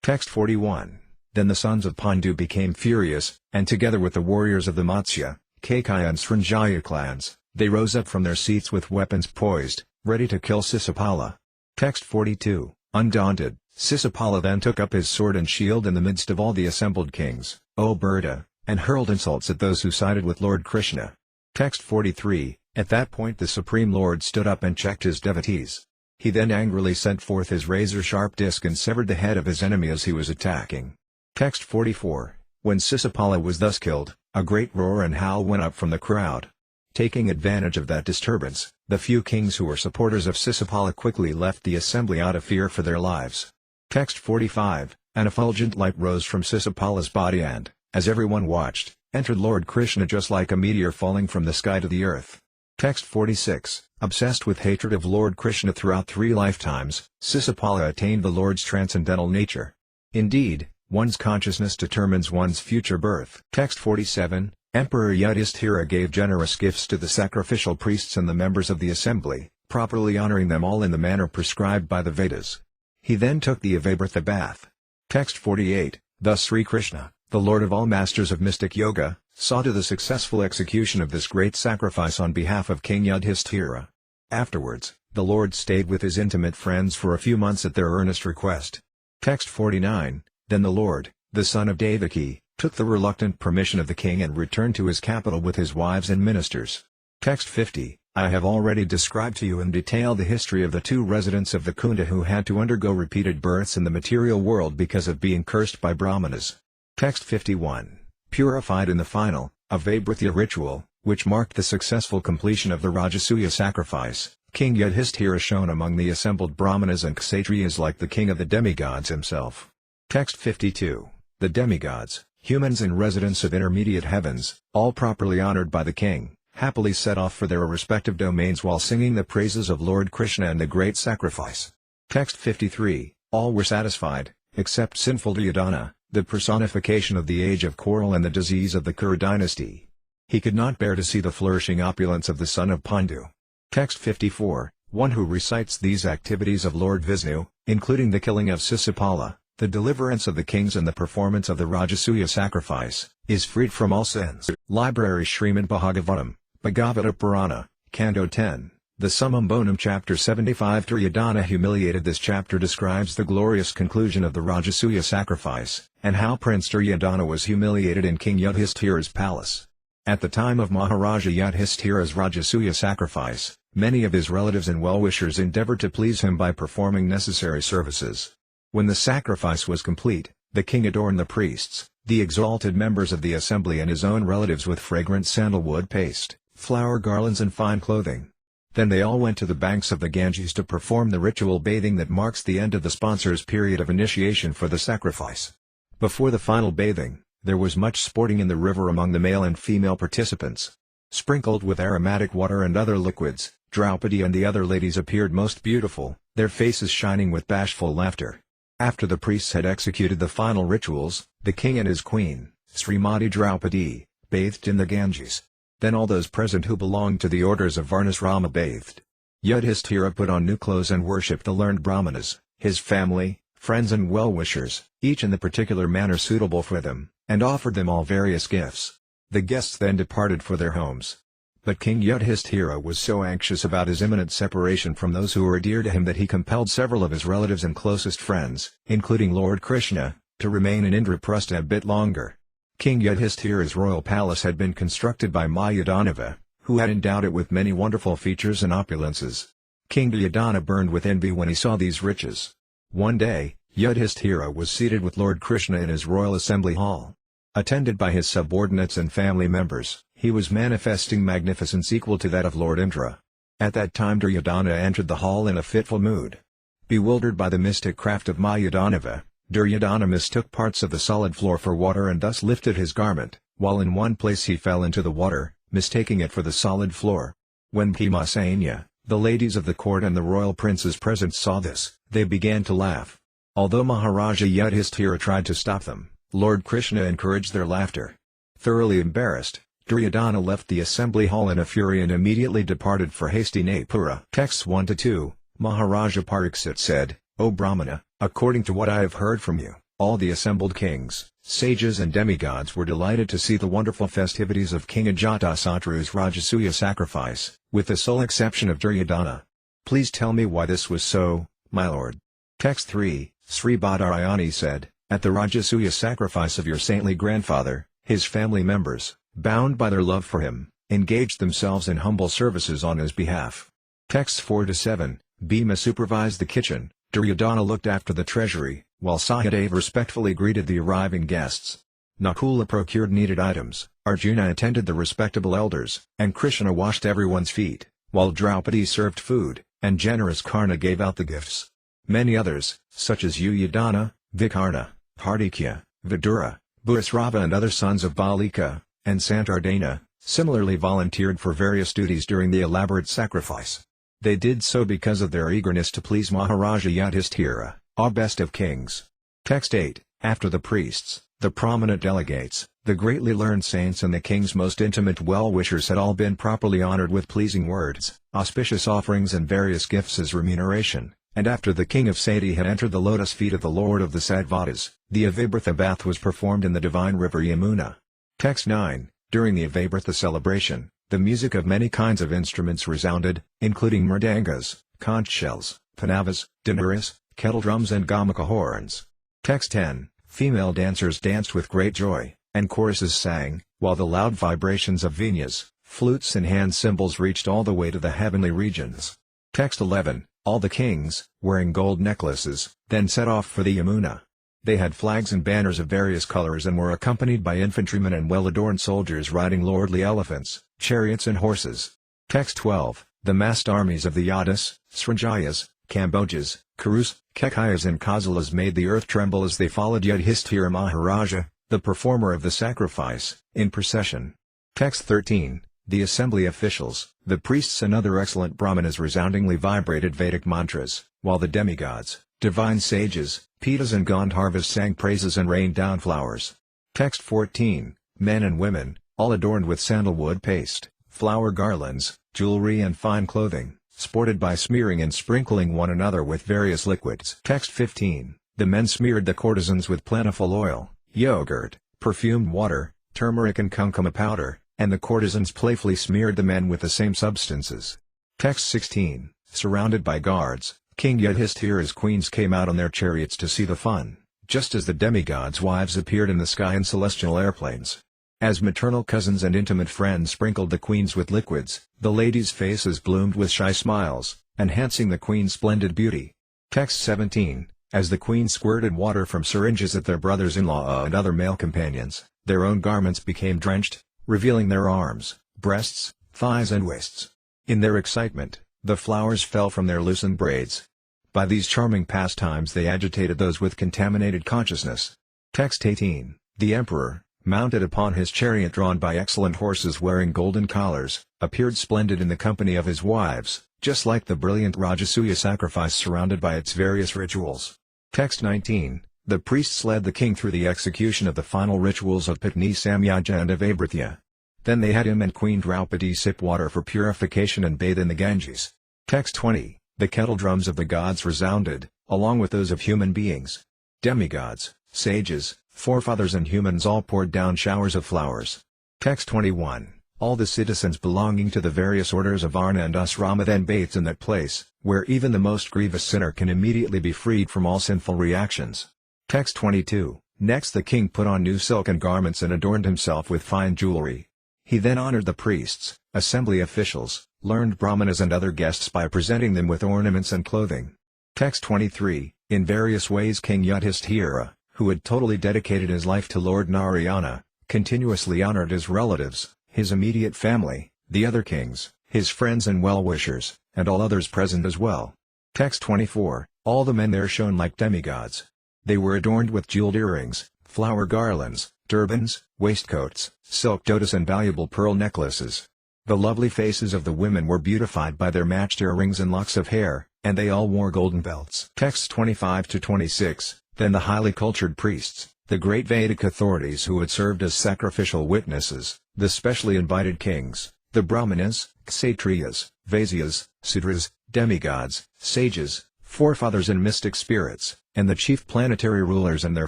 A: Text 41, then the sons of Pandu became furious, and together with the warriors of the Matsya, Kaikaya and Srinjaya clans, they rose up from their seats with weapons poised, ready to kill Sisipala. Text 42, undaunted, Sisipala then took up his sword and shield in the midst of all the assembled kings, O Burda, and hurled insults at those who sided with Lord Krishna. Text 43, at that point the Supreme Lord stood up and checked his devotees. He then angrily sent forth his razor-sharp disc and severed the head of his enemy as he was attacking. Text 44, when Sisipala was thus killed, a great roar and howl went up from the crowd. Taking advantage of that disturbance, the few kings who were supporters of Sisipala quickly left the assembly out of fear for their lives. Text 45, an effulgent light rose from Sisipala's body and, as everyone watched, entered Lord Krishna just like a meteor falling from the sky to the earth. Text 46, obsessed with hatred of Lord Krishna throughout 3 lifetimes, Sisipala attained the Lord's transcendental nature. Indeed, one's consciousness determines one's future birth. Text 47, Emperor Yudhishthira gave generous gifts to the sacrificial priests and the members of the assembly, properly honoring them all in the manner prescribed by the Vedas. He then took the Avabhrta bath. Text 48, thus Sri Krishna, the Lord of all masters of mystic yoga, saw to the successful execution of this great sacrifice on behalf of King Yudhishthira. Afterwards, the Lord stayed with his intimate friends for a few months at their earnest request. Text 49, then the Lord, the son of Devaki, took the reluctant permission of the king and returned to his capital with his wives and ministers. Text 50, I have already described to you in detail the history of the 2 residents of the Kunda who had to undergo repeated births in the material world because of being cursed by Brahmanas. Text 51, purified in the final, Avabhrta ritual, which marked the successful completion of the Rajasuya sacrifice, King Yudhishthira shone among the assembled Brahmanas and Kshatriyas like the king of the demigods himself. Text 52, the demigods, humans and residents of intermediate heavens, all properly honored by the king, happily set off for their respective domains while singing the praises of Lord Krishna and the great sacrifice. Text 53, all were satisfied, except sinful Duryodhana, the personification of the age of quarrel and the disease of the Kuru dynasty. He could not bear to see the flourishing opulence of the son of Pandu. Text 54, one who recites these activities of Lord Vishnu, including the killing of Sisipala, the deliverance of the kings and the performance of the Rajasuya sacrifice, is freed from all sins. Library Śrīmad Bhāgavatam, Bhagavata Purana, Canto 10, the Summum Bonum chapter 75. Duryodhana humiliated. This chapter describes the glorious conclusion of the Rajasuya sacrifice, and how Prince Duryodhana was humiliated in King Yudhishthira's palace. At the time of Maharaja Yudhishthira's Rajasuya sacrifice, many of his relatives and well-wishers endeavored to please him by performing necessary services. When the sacrifice was complete, the king adorned the priests, the exalted members of the assembly and his own relatives with fragrant sandalwood paste, flower garlands and fine clothing. Then they all went to the banks of the Ganges to perform the ritual bathing that marks the end of the sponsor's period of initiation for the sacrifice. Before the final bathing, there was much sporting in the river among the male and female participants. Sprinkled with aromatic water and other liquids, Draupadi and the other ladies appeared most beautiful, their faces shining with bashful laughter. After the priests had executed the final rituals, the king and his queen, Srimati Draupadi, bathed in the Ganges. Then all those present who belonged to the orders of Varnasrama bathed. Yudhishthira put on new clothes and worshipped the learned Brahmanas, his family, friends and well-wishers, each in the particular manner suitable for them, and offered them all various gifts. The guests then departed for their homes. But King Yudhishthira was so anxious about his imminent separation from those who were dear to him that he compelled several of his relatives and closest friends, including Lord Krishna, to remain in Indraprastha a bit longer. King Yudhishthira's royal palace had been constructed by Mayadhanava, who had endowed it with many wonderful features and opulences. King Duryodhana burned with envy when he saw these riches. One day, Yudhishthira was seated with Lord Krishna in his royal assembly hall. Attended by his subordinates and family members, he was manifesting magnificence equal to that of Lord Indra. At that time Duryodhana entered the hall in a fitful mood. Bewildered by the mystic craft of Mayadhanava, Duryodhana mistook parts of the solid floor for water and thus lifted his garment, while in one place he fell into the water, mistaking it for the solid floor. When Bhimasena, the ladies of the court and the royal princes present saw this, they began to laugh. Although Maharaja Yudhishthira tried to stop them, Lord Krishna encouraged their laughter. Thoroughly embarrassed, Duryodhana left the assembly hall in a fury and immediately departed for Hastinapura. Texts 1-2, Maharaja Pariksit said, "O Brahmana, according to what I have heard from you, all the assembled kings, sages and demigods were delighted to see the wonderful festivities of King Ajatasatru's Rajasuya sacrifice, with the sole exception of Duryodhana. Please tell me why this was so, my lord." Text 3, Sri Badarayani said, "At the Rajasuya sacrifice of your saintly grandfather, his family members, bound by their love for him, engaged themselves in humble services on his behalf." Texts 4-7, Bhima supervised the kitchen, Duryodhana looked after the treasury, while Sahadeva respectfully greeted the arriving guests. Nakula procured needed items, Arjuna attended the respectable elders, and Krishna washed everyone's feet, while Draupadi served food, and generous Karna gave out the gifts. Many others, such as Uyudhana, Vikarna, Hardikya, Vidura, Bhusrava and other sons of Balika, and Santardana, similarly volunteered for various duties during the elaborate sacrifice. They did so because of their eagerness to please Maharaja Yudhishthira, our best of kings. Text 8, After the priests, the prominent delegates, the greatly learned saints and the king's most intimate well-wishers had all been properly honored with pleasing words, auspicious offerings and various gifts as remuneration, and after the king of Saiti had entered the lotus feet of the lord of the Sattvatas, the Avibhrata bath was performed in the divine river Yamuna. Text 9, During the Avibhrata celebration, the music of many kinds of instruments resounded, including mridangas, conch shells, panavas, danuras, kettle drums and gamaka horns. Text 10, Female dancers danced with great joy, and choruses sang, while the loud vibrations of venas, flutes and hand cymbals reached all the way to the heavenly regions. Text 11, All the kings, wearing gold necklaces, then set off for the Yamuna. They had flags and banners of various colors and were accompanied by infantrymen and well-adorned soldiers riding lordly elephants, chariots and horses. Text 12, The massed armies of the Yadus, Srinjayas, Kambojas, Kurus, Kekayas and Kosalas made the earth tremble as they followed Yudhishthira Maharaja, the performer of the sacrifice, in procession. Text 13, The assembly officials, the priests and other excellent brahmanas resoundingly vibrated Vedic mantras, while the demigods, divine sages, Pitas and Gandharvas sang praises and rained down flowers. Text 14, Men and women, all adorned with sandalwood paste, flower garlands, jewelry and fine clothing, sported by smearing and sprinkling one another with various liquids. Text 15, The men smeared the courtesans with plentiful oil, yogurt, perfumed water, turmeric and kunkuma powder, and the courtesans playfully smeared the men with the same substances. Text 16, Surrounded by guards, King Yudhishthira's queens came out on their chariots to see the fun, just as the demigods' wives appeared in the sky in celestial airplanes. As maternal cousins and intimate friends sprinkled the queens with liquids, the ladies' faces bloomed with shy smiles, enhancing the queen's splendid beauty. Text 17, As the queens squirted water from syringes at their brothers-in-law and other male companions, their own garments became drenched, revealing their arms, breasts, thighs and waists. In their excitement, the flowers fell from their loosened braids. By these charming pastimes they agitated those with contaminated consciousness. Text 18, The emperor, mounted upon his chariot drawn by excellent horses wearing golden collars, appeared splendid in the company of his wives, just like the brilliant Rajasuya sacrifice surrounded by its various rituals. Text 19, The priests led the king through the execution of the final rituals of Patni Samyaja and of Avibhrata. Then they had him and Queen Draupadi sip water for purification and bathe in the Ganges. Text 20, The kettle drums of the gods resounded, along with those of human beings. Demigods, sages, forefathers and humans all poured down showers of flowers. Text 21, All the citizens belonging to the various orders of Varna and Asrama then bathed in that place, where even the most grievous sinner can immediately be freed from all sinful reactions. Text 22, Next the king put on new silken garments and adorned himself with fine jewelry. He then honored the priests, assembly officials, learned brahmanas and other guests by presenting them with ornaments and clothing. Text 23, in various ways King Yudhishthira, who had totally dedicated his life to Lord Narayana, continuously honored his relatives, his immediate family, the other kings, his friends and well-wishers, and all others present as well. Text 24, all the men there shone like demigods. They were adorned with jeweled earrings, flower garlands, turbans, waistcoats, silk dotas and valuable pearl necklaces. The lovely faces of the women were beautified by their matched earrings and locks of hair, and they all wore golden belts. Texts 25 to 26, then the highly cultured priests, the great Vedic authorities who had served as sacrificial witnesses, the specially invited kings, the brahmanas, kshatriyas, vaisyas, sudras, demigods, sages, forefathers and mystic spirits, and the chief planetary rulers and their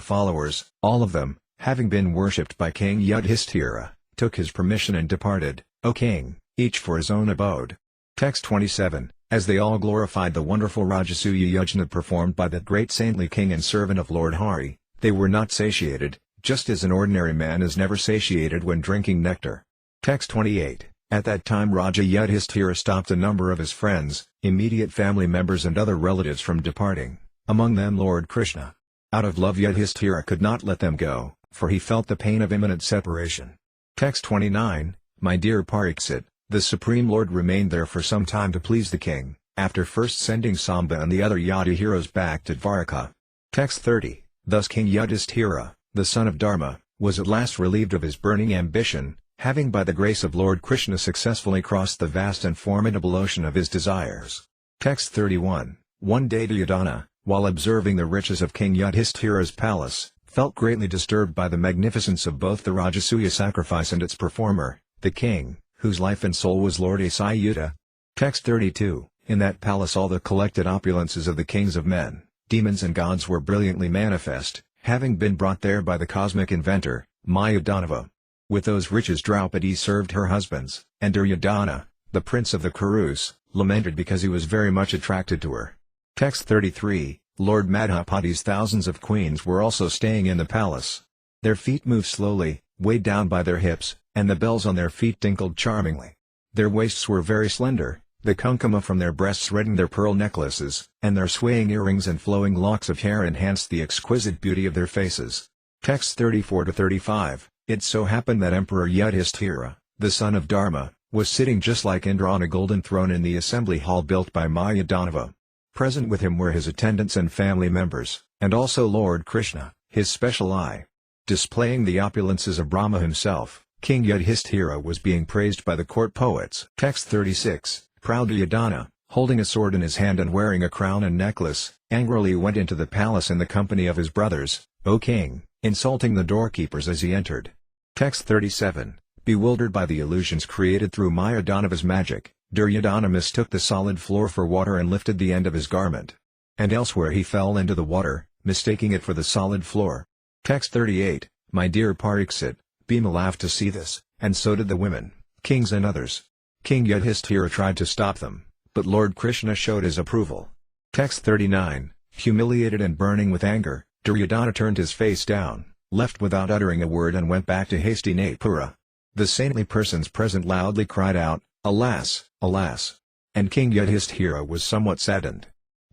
A: followers, all of them, having been worshipped by King Yudhishthira, took his permission and departed, O king, each for his own abode. Text 27, as they all glorified the wonderful Rajasuya yajna performed by that great saintly king and servant of Lord Hari, they were not satiated, just as an ordinary man is never satiated when drinking nectar. Text 28, at that time Raja Yudhishthira stopped a number of his friends, immediate family members and other relatives from departing, among them Lord Krishna. Out of love Yudhishthira could not let them go, for he felt the pain of imminent separation. Text 29, my dear Pariksit, the Supreme Lord remained there for some time to please the king, after first sending Samba and the other Yadu heroes back to Dvaraka. Text 30, thus King Yudhishthira, the son of Dharma, was at last relieved of his burning ambition, having by the grace of Lord Krishna successfully crossed the vast and formidable ocean of his desires. Text 31, one day Duryodhana, while observing the riches of King Yudhishthira's palace, felt greatly disturbed by the magnificence of both the Rajasuya sacrifice and its performer, the king, whose life and soul was Lord Asayuta. Text 32, in that palace all the collected opulences of the kings of men, demons and gods were brilliantly manifest, having been brought there by the cosmic inventor, Mayadhanava. With those riches Draupadi served her husbands, and Duryodhana, the prince of the Kurus, lamented because he was very much attracted to her. Text 33, Lord Madhapati's thousands of queens were also staying in the palace. Their feet moved slowly, weighed down by their hips, and the bells on their feet tinkled charmingly. Their waists were very slender, the kunkuma from their breasts reddened their pearl necklaces, and their swaying earrings and flowing locks of hair enhanced the exquisite beauty of their faces. Text 34 to 35, it so happened that Emperor Yudhishthira, the son of Dharma, was sitting just like Indra on a golden throne in the assembly hall built by Mayadhanava. Present with him were his attendants and family members, and also Lord Krishna, his special eye. Displaying the opulences of Brahma himself, King Yudhishthira was being praised by the court poets. Text 36, proud Duryodhana, holding a sword in his hand and wearing a crown and necklace, angrily went into the palace in the company of his brothers, O king, insulting the doorkeepers as he entered. Text 37, bewildered by the illusions created through Mayadhanava's magic, Duryodhana mistook the solid floor for water and lifted the end of his garment. And elsewhere he fell into the water, mistaking it for the solid floor. Text 38, my dear Pariksit, Bhima laughed to see this, and so did the women, kings and others. King Yudhishthira tried to stop them, but Lord Krishna showed his approval. Text 39, humiliated and burning with anger, Duryodhana turned his face down, left without uttering a word and went back to Hastinapura. The saintly persons present loudly cried out, Alas, alas! And King Yudhishthira was somewhat saddened.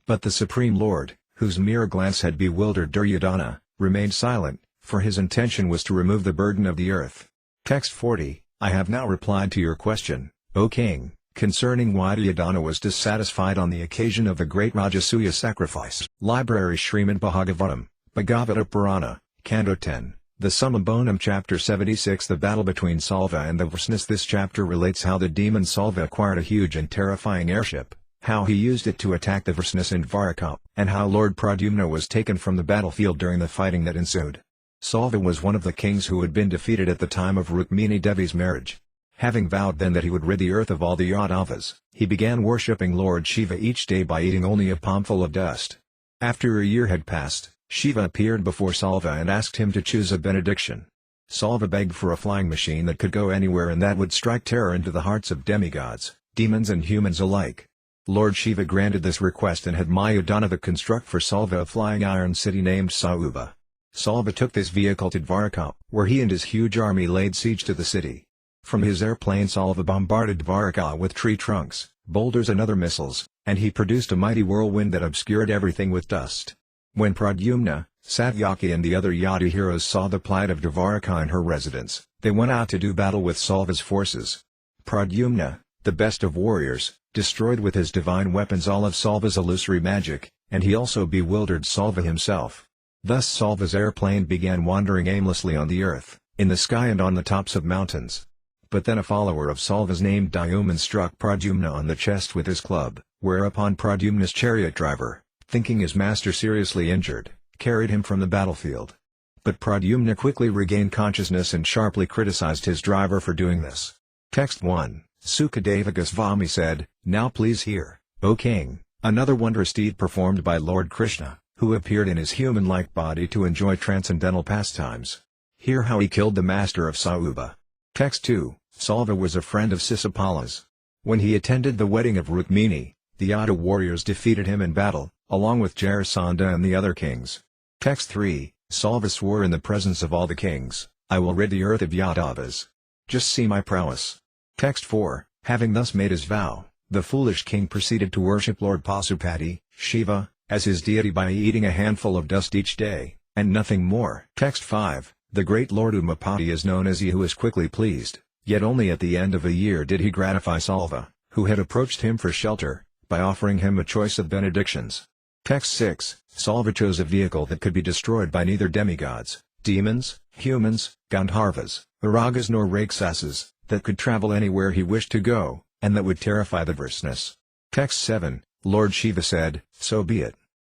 A: But the Supreme Lord, whose mere glance had bewildered Duryodhana, remained silent, for his intention was to remove the burden of the earth. Text 40, I have now replied to your question, O king, concerning why Duryodhana was dissatisfied on the occasion of the great Rajasuya sacrifice. Library Śrīmad Bhāgavatam, Bhagavata Purana, Canto 10. The Summum Bonum Chapter 76 The battle between Salva and the Vishnu. This chapter relates how the demon Salva acquired a huge and terrifying airship, how he used it to attack the Vishnu in Dvaraka, and how Lord Pradyumna was taken from the battlefield during the fighting that ensued. Salva was one of the kings who had been defeated at the time of Rukmini Devi's marriage. Having vowed then that he would rid the earth of all the Yadavas, he began worshipping Lord Shiva each day by eating only a palmful of dust. After a year had passed, Shiva appeared before Salva and asked him to choose a benediction. Salva begged for a flying machine that could go anywhere and that would strike terror into the hearts of demigods, demons and humans alike. Lord Shiva granted this request and had Mayadhanava construct for Salva a flying iron city named Sauva. Salva took this vehicle to Dvaraka, where he and his huge army laid siege to the city. From his airplane Salva bombarded Dvaraka with tree trunks, boulders and other missiles, and he produced a mighty whirlwind that obscured everything with dust. When Pradyumna, Satyaki and the other Yadu heroes saw the plight of Dvaraka and her residents, they went out to do battle with Salva's forces. Pradyumna, the best of warriors, destroyed with his divine weapons all of Salva's illusory magic, and he also bewildered Salva himself. Thus Salva's airplane began wandering aimlessly on the earth, in the sky and on the tops of mountains. But then a follower of Salva's named Dayuman struck Pradyumna on the chest with his club, whereupon Pradyumna's chariot driver, thinking his master seriously injured, carried him from the battlefield. But Pradyumna quickly regained consciousness and sharply criticized his driver for doing this. Text 1, Sukadeva Goswami said, "Now please hear, O king, another wondrous deed performed by Lord Krishna, who appeared in his human-like body to enjoy transcendental pastimes. Hear how he killed the master of Sauba." Text 2, Salva was a friend of Sisapala's. When he attended the wedding of Rukmini, the Yadu warriors defeated him in battle, along with Jarasandha and the other kings. Text 3, Salva swore in the presence of all the kings, "I will rid the earth of Yadavas. Just see my prowess." Text 4, having thus made his vow, the foolish king proceeded to worship Lord Pasupati, Shiva, as his deity by eating a handful of dust each day, and nothing more. Text 5, the great Lord Umapati is known as he who is quickly pleased, yet only at the end of a year did he gratify Salva, who had approached him for shelter, by offering him a choice of benedictions. Text 6, Salva chose a vehicle that could be destroyed by neither demigods, demons, humans, Gandharvas, Viragas nor Raksasas, that could travel anywhere he wished to go, and that would terrify the Vrishnas. Text 7, Lord Shiva said, "So be it."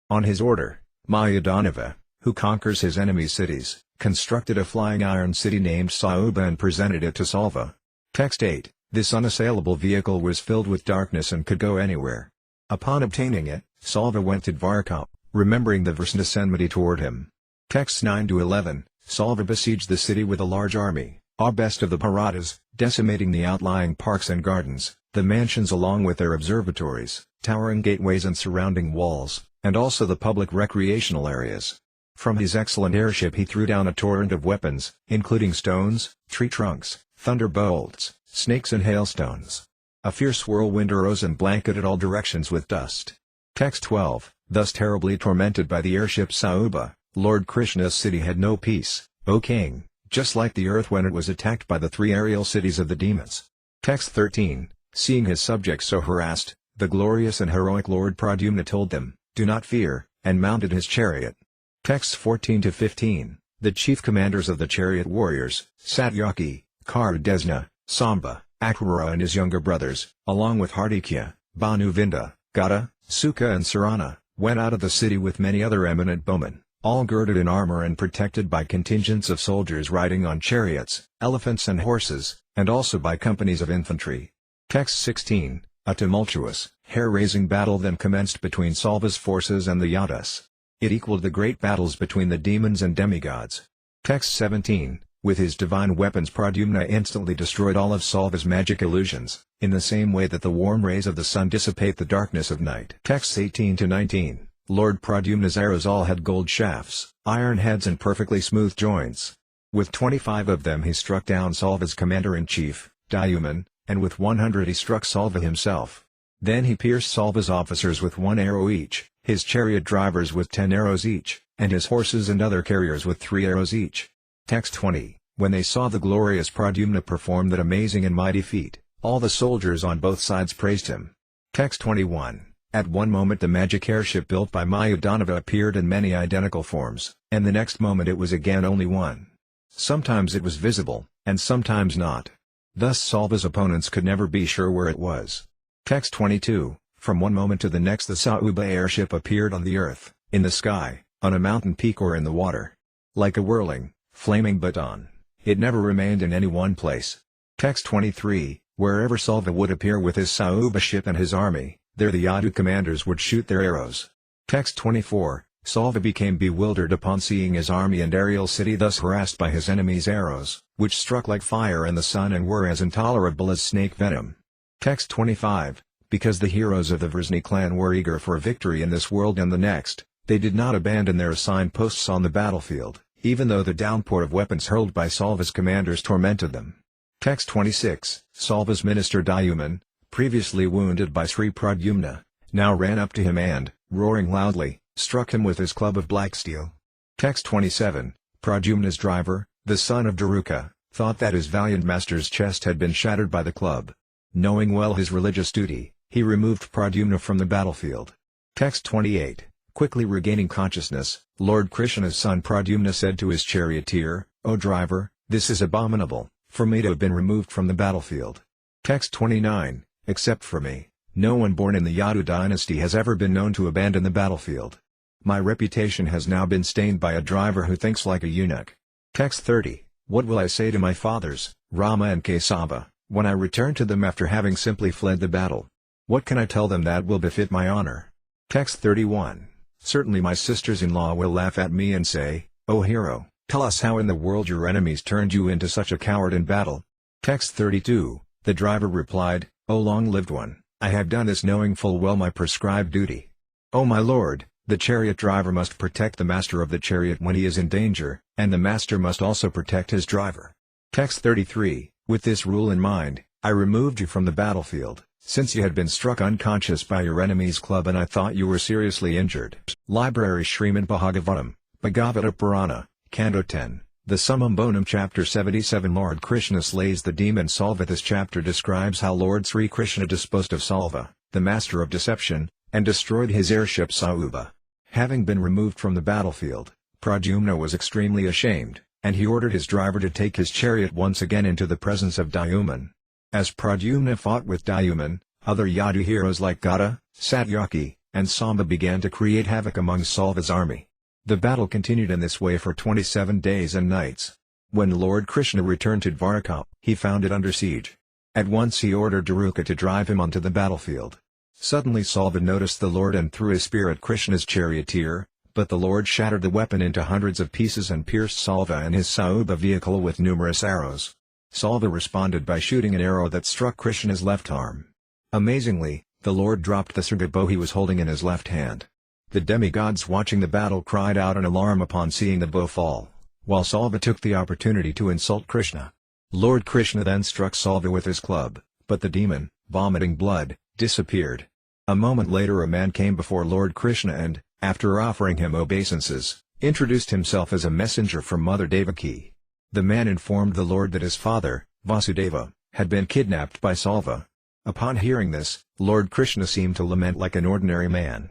A: On his order, Mayadhanava, who conquers his enemies' cities, constructed a flying iron city named Sauba and presented it to Salva. Text 8, this unassailable vehicle was filled with darkness and could go anywhere. Upon obtaining it, Salva went to Dvaraka, remembering the Vrishna's enmity toward him. Texts 9 to 11, Salva besieged the city with a large army, our best of the Bharatas, decimating the outlying parks and gardens, the mansions along with their observatories, towering gateways and surrounding walls, and also the public recreational areas. From his excellent airship he threw down a torrent of weapons, including stones, tree trunks, thunderbolts, snakes and hailstones. A fierce whirlwind arose and blanketed all directions with dust. Text 12, thus terribly tormented by the airship Sauba, Lord Krishna's city had no peace, O king, just like the earth when it was attacked by the three aerial cities of the demons. Text 13, seeing his subjects so harassed, the glorious and heroic Lord Pradyumna told them, "Do not fear," and mounted his chariot. Texts 14 to 15, the chief commanders of the chariot warriors, Satyaki, Kardesna, Samba, Akrura and his younger brothers, along with Hardikya, Bhanuvinda, Gata, Suka and Sarana, went out of the city with many other eminent bowmen, all girded in armor and protected by contingents of soldiers riding on chariots, elephants and horses, and also by companies of infantry. Text 16, a tumultuous, hair-raising battle then commenced between Salva's forces and the Yadas. It equaled the great battles between the demons and demigods. Text 17, with his divine weapons Pradyumna instantly destroyed all of Salva's magic illusions, in the same way that the warm rays of the sun dissipate the darkness of night. Texts 18 to 19, Lord Pradyumna's arrows all had gold shafts, iron heads and perfectly smooth joints. With 25 of them he struck down Salva's commander-in-chief, Dayuman, and with 100 he struck Salva himself. Then he pierced Salva's officers with 1 arrow each, his chariot drivers with 10 arrows each, and his horses and other carriers with 3 arrows each. Text 20, when they saw the glorious Pradyumna perform that amazing and mighty feat, all the soldiers on both sides praised him. Text 21, at one moment the magic airship built by Mayadhanava appeared in many identical forms, and the next moment it was again only one. Sometimes it was visible, and sometimes not. Thus Salva's opponents could never be sure where it was. Text 22, from one moment to the next the Sauba airship appeared on the earth, in the sky, on a mountain peak or in the water. Like a whirling, flaming baton, it never remained in any one place. Text 23, wherever Salva would appear with his Sauba ship and his army, there the Yadu commanders would shoot their arrows. Text 24, Salva became bewildered upon seeing his army and aerial city thus harassed by his enemies' arrows, which struck like fire in the sun and were as intolerable as snake venom. Text 25, because the heroes of the Vrisni clan were eager for victory in this world and the next, they did not abandon their assigned posts on the battlefield, even though the downpour of weapons hurled by Salva's commanders tormented them. Text 26. Salva's minister Dayuman, previously wounded by Sri Pradyumna, now ran up to him and, roaring loudly, struck him with his club of black steel. Text 27. Pradyumna's driver, the son of Daruka, thought that his valiant master's chest had been shattered by the club. Knowing well his religious duty, he removed Pradyumna from the battlefield. Text 28. Quickly regaining consciousness, Lord Krishna's son Pradyumna said to his charioteer, "O driver, this is abominable, for me to have been removed from the battlefield." Text 29. Except for me, no one born in the Yadu dynasty has ever been known to abandon the battlefield. My reputation has now been stained by a driver who thinks like a eunuch. Text 30. What will I say to my fathers, Rama and Kesava, when I return to them after having simply fled the battle? What can I tell them that will befit my honor? Text 31. Certainly my sisters-in-law will laugh at me and say, "O hero, tell us how in the world your enemies turned you into such a coward in battle." Text 32. The driver replied, "O long-lived one, I have done this knowing full well my prescribed duty. O my lord, the chariot driver must protect the master of the chariot when he is in danger, and the master must also protect his driver." Text 33. With this rule in mind, I removed you from the battlefield, since you had been struck unconscious by your enemy's club and I thought you were seriously injured. Library Śrīmad Bhāgavatam, Bhagavata Purana, Canto 10, the Summum Bonum Chapter 77. Lord Krishna slays the demon Salva. This chapter describes how Lord Sri Krishna disposed of Salva, the master of deception, and destroyed his airship Sauba. Having been removed from the battlefield, Pradyumna was extremely ashamed, and he ordered his driver to take his chariot once again into the presence of Dayuman. As Pradyumna fought with Dayuman, other Yadu heroes like Gada, Satyaki, and Samba began to create havoc among Salva's army. The battle continued in this way for 27 days and nights. When Lord Krishna returned to Dwarka, he found it under siege. At once he ordered Daruka to drive him onto the battlefield. Suddenly Salva noticed the Lord and threw his spear at Krishna's charioteer, but the Lord shattered the weapon into hundreds of pieces and pierced Salva and his Sauba vehicle with numerous arrows. Salva responded by shooting an arrow that struck Krishna's left arm. Amazingly, the Lord dropped the Surga bow he was holding in his left hand. The demigods watching the battle cried out in alarm upon seeing the bow fall, while Salva took the opportunity to insult Krishna. Lord Krishna then struck Salva with his club, but the demon, vomiting blood, disappeared. A moment later a man came before Lord Krishna and, after offering him obeisances, introduced himself as a messenger from Mother Devaki. The man informed the Lord that his father, Vasudeva, had been kidnapped by Salva. Upon hearing this, Lord Krishna seemed to lament like an ordinary man.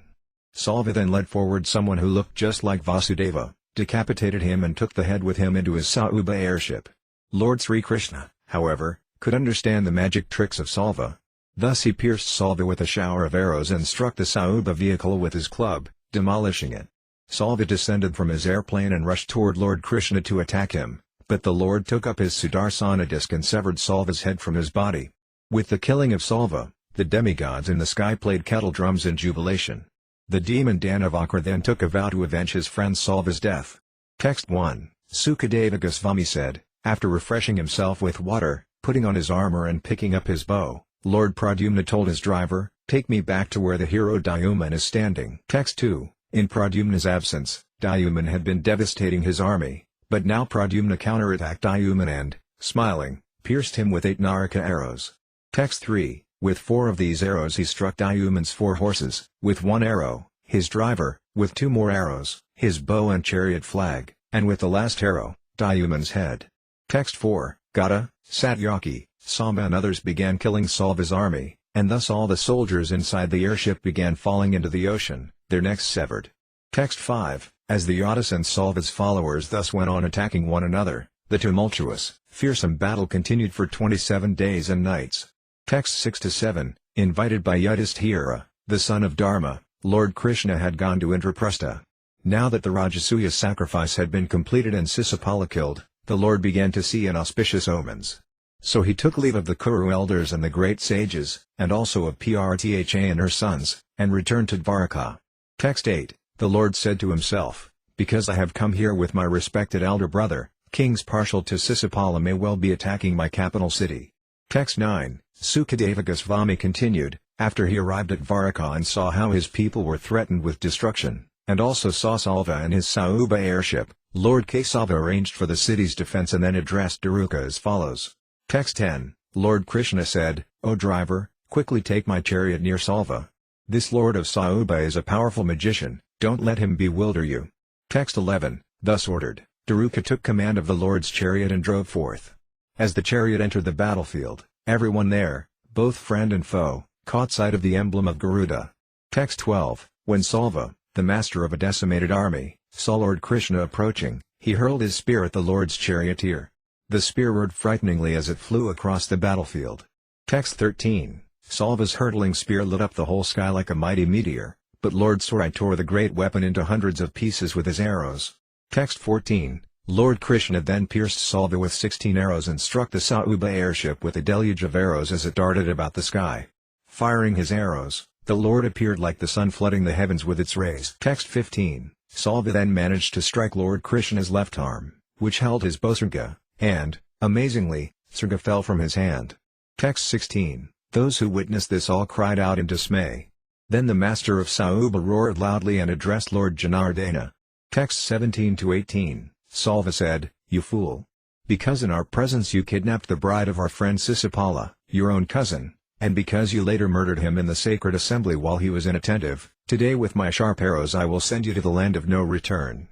A: Salva then led forward someone who looked just like Vasudeva, decapitated him and took the head with him into his Sauba airship. Lord Sri Krishna, however, could understand the magic tricks of Salva. Thus he pierced Salva with a shower of arrows and struck the Sauba vehicle with his club, demolishing it. Salva descended from his airplane and rushed toward Lord Krishna to attack him, but the Lord took up his Sudarsana disc and severed Salva's head from his body. With the killing of Salva, the demigods in the sky played kettle drums in jubilation. The demon Danavakra then took a vow to avenge his friend Salva's death. Text 1. Sukadeva Goswami said, after refreshing himself with water, putting on his armor and picking up his bow, Lord Pradyumna told his driver, "Take me back to where the hero Dayuman is standing." Text 2. In Pradyumna's absence, Dayuman had been devastating his army, but now Pradyumna counterattacked Dayuman and, smiling, pierced him with 8 Naraka arrows. Text 3. With 4 of these arrows he struck Dayuman's 4 horses, with 1 arrow, his driver, with 2 more arrows, his bow and chariot flag, and with the last arrow, Dayuman's head. Text 4. Gada, Satyaki, Samba and others began killing Salva's army, and thus all the soldiers inside the airship began falling into the ocean, their necks severed. Text 5. As the Yadus and Salva's followers thus went on attacking one another, the tumultuous, fearsome battle continued for 27 days and nights. Text 6-7. Invited by Yudhishthira, the son of Dharma, Lord Krishna had gone to Indraprastha. Now that the Rajasuya sacrifice had been completed and Sisapala killed, the Lord began to see inauspicious omens. So he took leave of the Kuru elders and the great sages, and also of Prtha and her sons, and returned to Dwarka. Text 8. The Lord said to himself, "Because I have come here with my respected elder brother, kings partial to Sisapala may well be attacking my capital city." Text 9. Sukadeva Goswami continued, after he arrived at Dwarka and saw how his people were threatened with destruction, and also saw Salva and his Sauba airship, Lord Kesava arranged for the city's defense and then addressed Daruka as follows. Text 10, Lord Krishna said, "O driver, quickly take my chariot near Salva. This lord of Sauba is a powerful magician, don't let him bewilder you." Text 11, thus ordered, Daruka took command of the Lord's chariot and drove forth. As the chariot entered the battlefield, everyone there, both friend and foe, caught sight of the emblem of Garuda. Text 12, when Salva, the master of a decimated army, saw Lord Krishna approaching, he hurled his spear at the Lord's charioteer. The spear whirred frighteningly as it flew across the battlefield. Text 13, Salva's hurtling spear lit up the whole sky like a mighty meteor, but Lord Sarai tore the great weapon into hundreds of pieces with his arrows. Text 14, Lord Krishna then pierced Salva with 16 arrows and struck the Sauba airship with a deluge of arrows as it darted about the sky. Firing his arrows, the Lord appeared like the sun flooding the heavens with its rays. Text 15, Salva then managed to strike Lord Krishna's left arm, which held his bow Srga, and, amazingly, Srga fell from his hand. Text 16, those who witnessed this all cried out in dismay. Then the master of Sauba roared loudly and addressed Lord Janardana. Text 17-18, Salva said, "You fool! Because in our presence you kidnapped the bride of our friend Sisipala, your own cousin, and because you later murdered him in the sacred assembly while he was inattentive, today with my sharp arrows I will send you to the land of no return.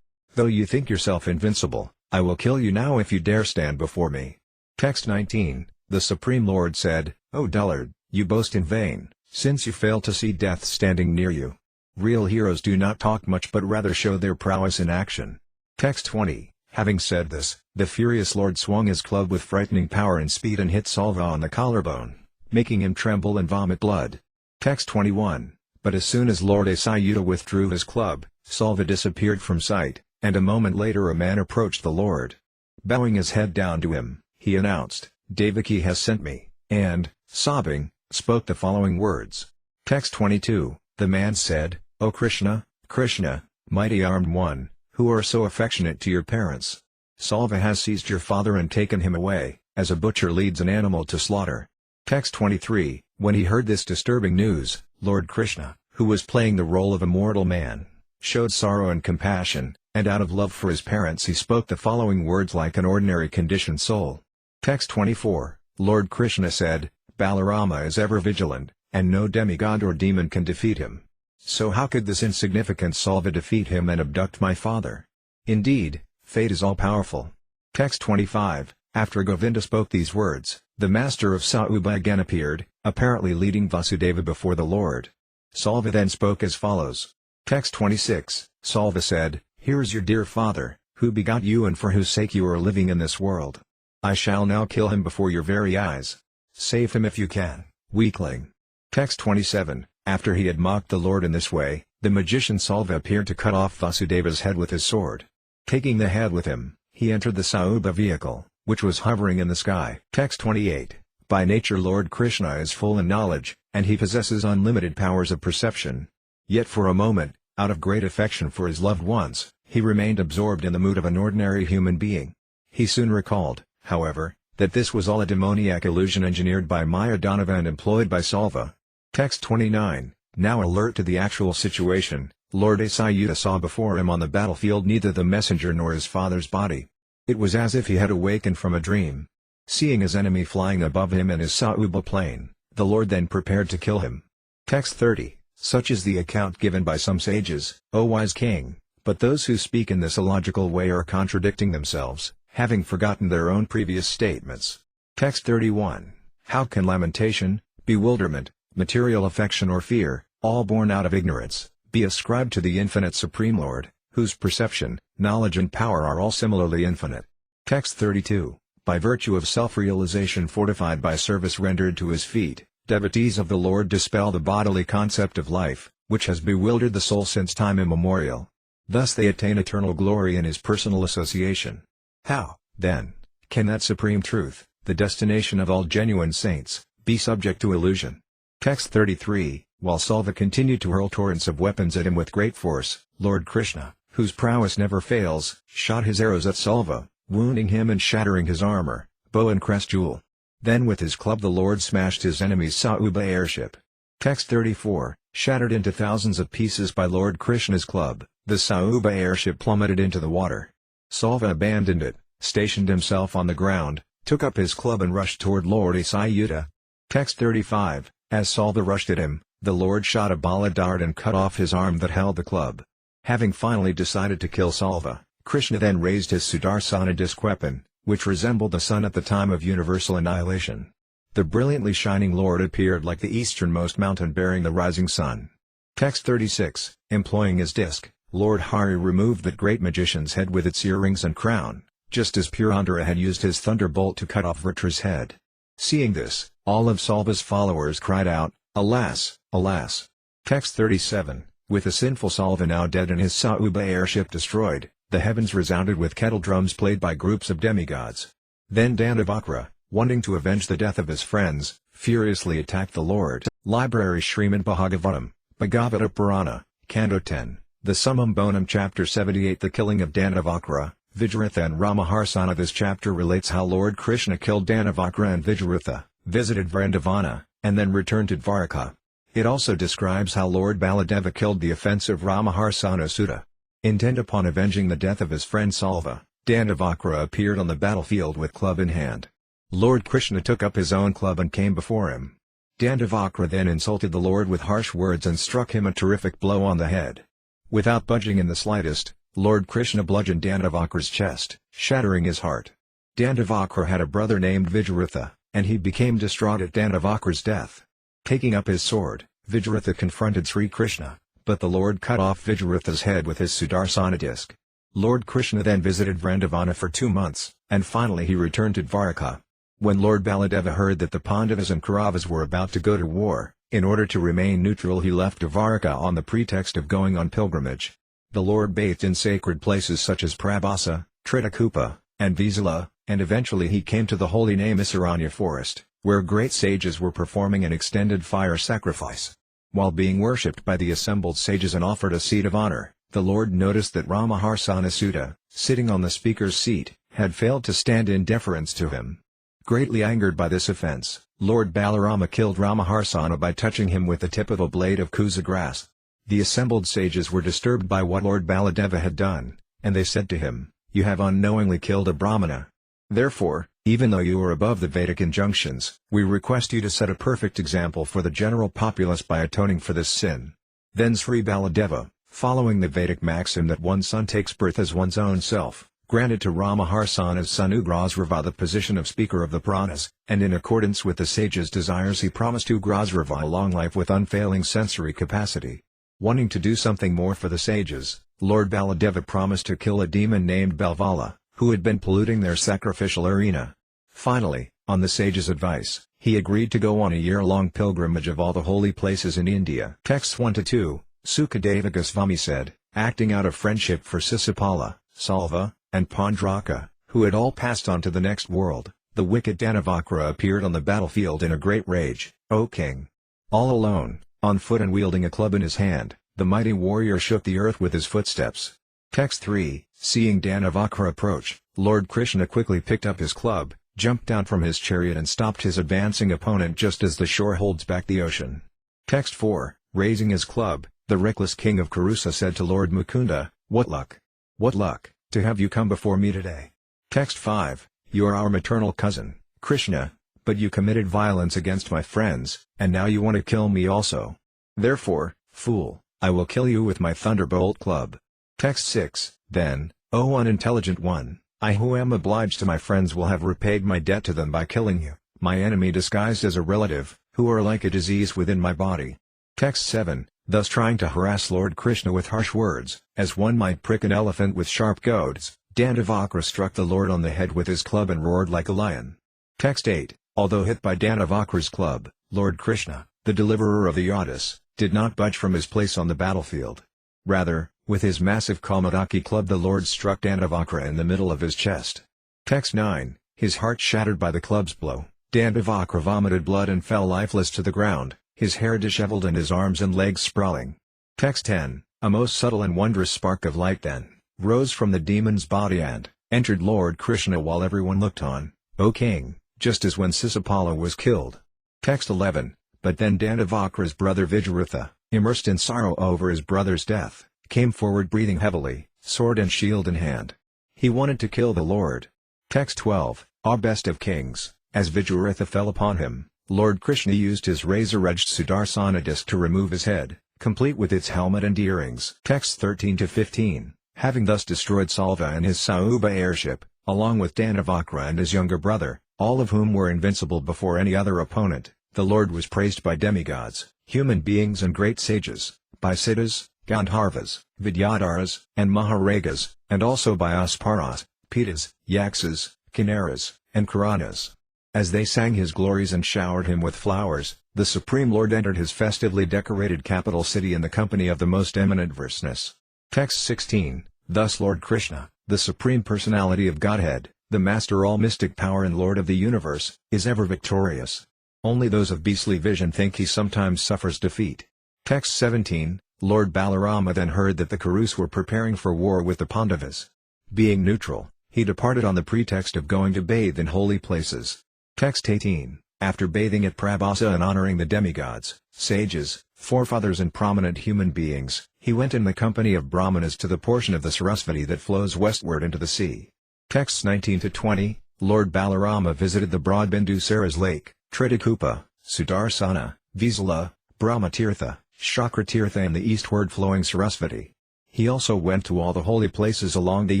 A: Though you think yourself invincible, I will kill you now if you dare stand before me." Text 19, the Supreme Lord said, "O dullard, you boast in vain, since you fail to see death standing near you. Real heroes do not talk much but rather show their prowess in action." Text 20, having said this, the furious Lord swung his club with frightening power and speed and hit Salva on the collarbone, making him tremble and vomit blood. Text 21, but as soon as Lord Asayuta withdrew his club, Salva disappeared from sight, and a moment later a man approached the Lord. Bowing his head down to him, he announced, "Devaki has sent me," and, sobbing, spoke the following words. Text 22, the man said, "O Krishna, Krishna, mighty armed one, who are so affectionate to your parents. Salva has seized your father and taken him away, as a butcher leads an animal to slaughter." Text 23, when he heard this disturbing news, Lord Krishna, who was playing the role of a mortal man, showed sorrow and compassion, and out of love for his parents he spoke the following words like an ordinary conditioned soul. Text 24, Lord Krishna said, "Balarama is ever vigilant, and no demigod or demon can defeat him. So how could this insignificant Salva defeat him and abduct my father? Indeed, fate is all-powerful." Text 25, after Govinda spoke these words, the master of Sauba again appeared, apparently leading Vasudeva before the Lord. Salva then spoke as follows. Text 26, Salva said, "Here is your dear father, who begot you and for whose sake you are living in this world. I shall now kill him before your very eyes. Save him if you can, weakling." Text 27, after he had mocked the Lord in this way, the magician Salva appeared to cut off Vasudeva's head with his sword. Taking the head with him, he entered the Sauba vehicle, which was hovering in the sky. Text 28, by nature Lord Krishna is full in knowledge, and he possesses unlimited powers of perception. Yet for a moment, out of great affection for his loved ones, he remained absorbed in the mood of an ordinary human being. He soon recalled, however, that this was all a demoniac illusion engineered by Maya Danava and employed by Salva. Text 29, now alert to the actual situation, Lord Asayuta saw before him on the battlefield neither the messenger nor his father's body. It was as if he had awakened from a dream. Seeing his enemy flying above him in his Sauba plane, the Lord then prepared to kill him. Text 30, such is the account given by some sages, O wise king, but those who speak in this illogical way are contradicting themselves, having forgotten their own previous statements. Text 31, how can lamentation, bewilderment, material affection or fear, all born out of ignorance, be ascribed to the infinite Supreme Lord, whose perception, knowledge and power are all similarly infinite? Text 32, by virtue of self-realization fortified by service rendered to his feet, devotees of the Lord dispel the bodily concept of life, which has bewildered the soul since time immemorial. Thus they attain eternal glory in his personal association. How, then, can that supreme truth, the destination of all genuine saints, be subject to illusion? Text 33, while Salva continued to hurl torrents of weapons at him with great force, Lord Krishna, whose prowess never fails, shot his arrows at Salva, wounding him and shattering his armor, bow and crest jewel. Then with his club the Lord smashed his enemy's Sauba airship. Text 34, shattered into thousands of pieces by Lord Krishna's club, the Sauba airship plummeted into the water. Salva abandoned it, stationed himself on the ground, took up his club and rushed toward Lord Achyuta. Text 35, as Salva rushed at him, the Lord shot a bala dart and cut off his arm that held the club. Having finally decided to kill Salva, Krishna then raised his Sudarsana disc weapon, which resembled the sun at the time of universal annihilation. The brilliantly shining Lord appeared like the easternmost mountain bearing the rising sun. Text 36, employing his disc, Lord Hari removed that great magician's head with its earrings and crown, just as Purandara had used his thunderbolt to cut off Vritra's head. Seeing this, all of Salva's followers cried out, "Alas, alas!" Text 37, with the sinful Salva now dead and his Sauba airship destroyed, the heavens resounded with kettle drums played by groups of demigods. Then Dandavakra, wanting to avenge the death of his friends, furiously attacked the Lord. Library Śrīmad Bhāgavatam, Bhagavata Purana, Canto 10, the Summum Bonum Chapter 78. The killing of Dandavakra, Vijaratha and Ramaharsana. This chapter relates how Lord Krishna killed Dandavakra and Vijaratha, visited Vrindavana, and then returned to Dvaraka. It also describes how Lord Baladeva killed the offensive Ramaharsana Suta. Intent upon avenging the death of his friend Salva, Dandavakra appeared on the battlefield with club in hand. Lord Krishna took up his own club and came before him. Dandavakra then insulted the Lord with harsh words and struck him a terrific blow on the head. Without budging in the slightest, Lord Krishna bludgeoned Dandavakra's chest, shattering his heart. Dandavakra had a brother named Vijaratha, and he became distraught at Dandavakra's death. Taking up his sword, Vijaratha confronted Sri Krishna, but the Lord cut off Vijaratha's head with his Sudarsana disc. Lord Krishna then visited Vrindavana for 2 months, and finally he returned to Dvaraka. When Lord Baladeva heard that the Pandavas and Kauravas were about to go to war, in order to remain neutral he left Dvaraka on the pretext of going on pilgrimage. The Lord bathed in sacred places such as Prabhasa, Tritakupa, and Visala, and eventually he came to the holy Naimisaranya forest, where great sages were performing an extended fire sacrifice. While being worshipped by the assembled sages and offered a seat of honor, the Lord noticed that Ramaharsana Suta, sitting on the speaker's seat, had failed to stand in deference to him. Greatly angered by this offense, Lord Balarama killed Ramaharsana by touching him with the tip of a blade of kusa grass. The assembled sages were disturbed by what Lord Baladeva had done, and they said to him, "You have unknowingly killed a Brahmana. Therefore, even though you are above the Vedic injunctions, we request you to set a perfect example for the general populace by atoning for this sin." Then Sri Baladeva, following the Vedic maxim that one's son takes birth as one's own self, granted to Ramaharsana's son Ugrasrava the position of speaker of the Puranas, and in accordance with the sage's desires he promised Ugrasrava a long life with unfailing sensory capacity. Wanting to do something more for the sages, Lord Baladeva promised to kill a demon named Belvala, who had been polluting their sacrificial arena. Finally, on the sage's advice, he agreed to go on a year-long pilgrimage of all the holy places in India. Texts 1-2, Sukadeva Goswami said, acting out of friendship for Sisipala, Salva, and Pandraka, who had all passed on to the next world, the wicked Dandavakra appeared on the battlefield in a great rage. "O king!" All alone, on foot and wielding a club in his hand, the mighty warrior shook the earth with his footsteps. Text 3, seeing Dandavakra approach, Lord Krishna quickly picked up his club, jumped down from his chariot and stopped his advancing opponent just as the shore holds back the ocean. Text 4, raising his club, the reckless king of Kurusa said to Lord Mukunda, "What luck! What luck, to have you come before me today." Text 5, you are our maternal cousin, Krishna, but you committed violence against my friends, and now you want to kill me also. Therefore, fool, I will kill you with my thunderbolt club. Text 6, then, O unintelligent one, I who am obliged to my friends will have repaid my debt to them by killing you, my enemy disguised as a relative, who are like a disease within my body. Text 7, thus trying to harass Lord Krishna with harsh words, as one might prick an elephant with sharp goads, Dandavakra struck the Lord on the head with his club and roared like a lion. Text 8, although hit by Dandavakra's club, Lord Krishna, the deliverer of the Yadas, did not budge from his place on the battlefield. Rather, with his massive Kamadaki club the Lord struck Dandavakra in the middle of his chest. Text 9, his heart shattered by the club's blow, Dandavakra vomited blood and fell lifeless to the ground, his hair disheveled and his arms and legs sprawling. Text 10, a most subtle and wondrous spark of light then rose from the demon's body and entered Lord Krishna while everyone looked on, O king, just as when Sisipala was killed. Text 11, but then Dandavakra's brother Vijaratha, immersed in sorrow over his brother's death, came forward breathing heavily, sword and shield in hand. He wanted to kill the Lord. Text 12, O best of kings, as Vijayartha fell upon him, Lord Krishna used his razor-edged Sudarsana disc to remove his head, complete with its helmet and earrings. Text 13-15, having thus destroyed Salva and his Sauba airship, along with Danavakra and his younger brother, all of whom were invincible before any other opponent, the Lord was praised by demigods, human beings and great sages, by Siddhas, Gandharvas, Vidyadharas, and Maharagas, and also by Asparas, Pitas, Yaksas, Kinnaras, and Karanas. As they sang his glories and showered him with flowers, the Supreme Lord entered his festively decorated capital city in the company of the most eminent verseness. Text 16, thus Lord Krishna, the Supreme Personality of Godhead, the Master all-mystic power and Lord of the universe, is ever victorious. Only those of beastly vision think he sometimes suffers defeat. Text 17, Lord Balarama then heard that the Kurus were preparing for war with the Pandavas. Being neutral, he departed on the pretext of going to bathe in holy places. Text 18, after bathing at Prabhasa and honoring the demigods, sages, forefathers and prominent human beings, he went in the company of Brahmanas to the portion of the Sarasvati that flows westward into the sea. Texts 19-20, Lord Balarama visited the broad Bindusara's lake, Tritakupa, Sudarsana, Visala, Brahmatirtha, Shakratirtha and the eastward flowing Sarasvati. He also went to all the holy places along the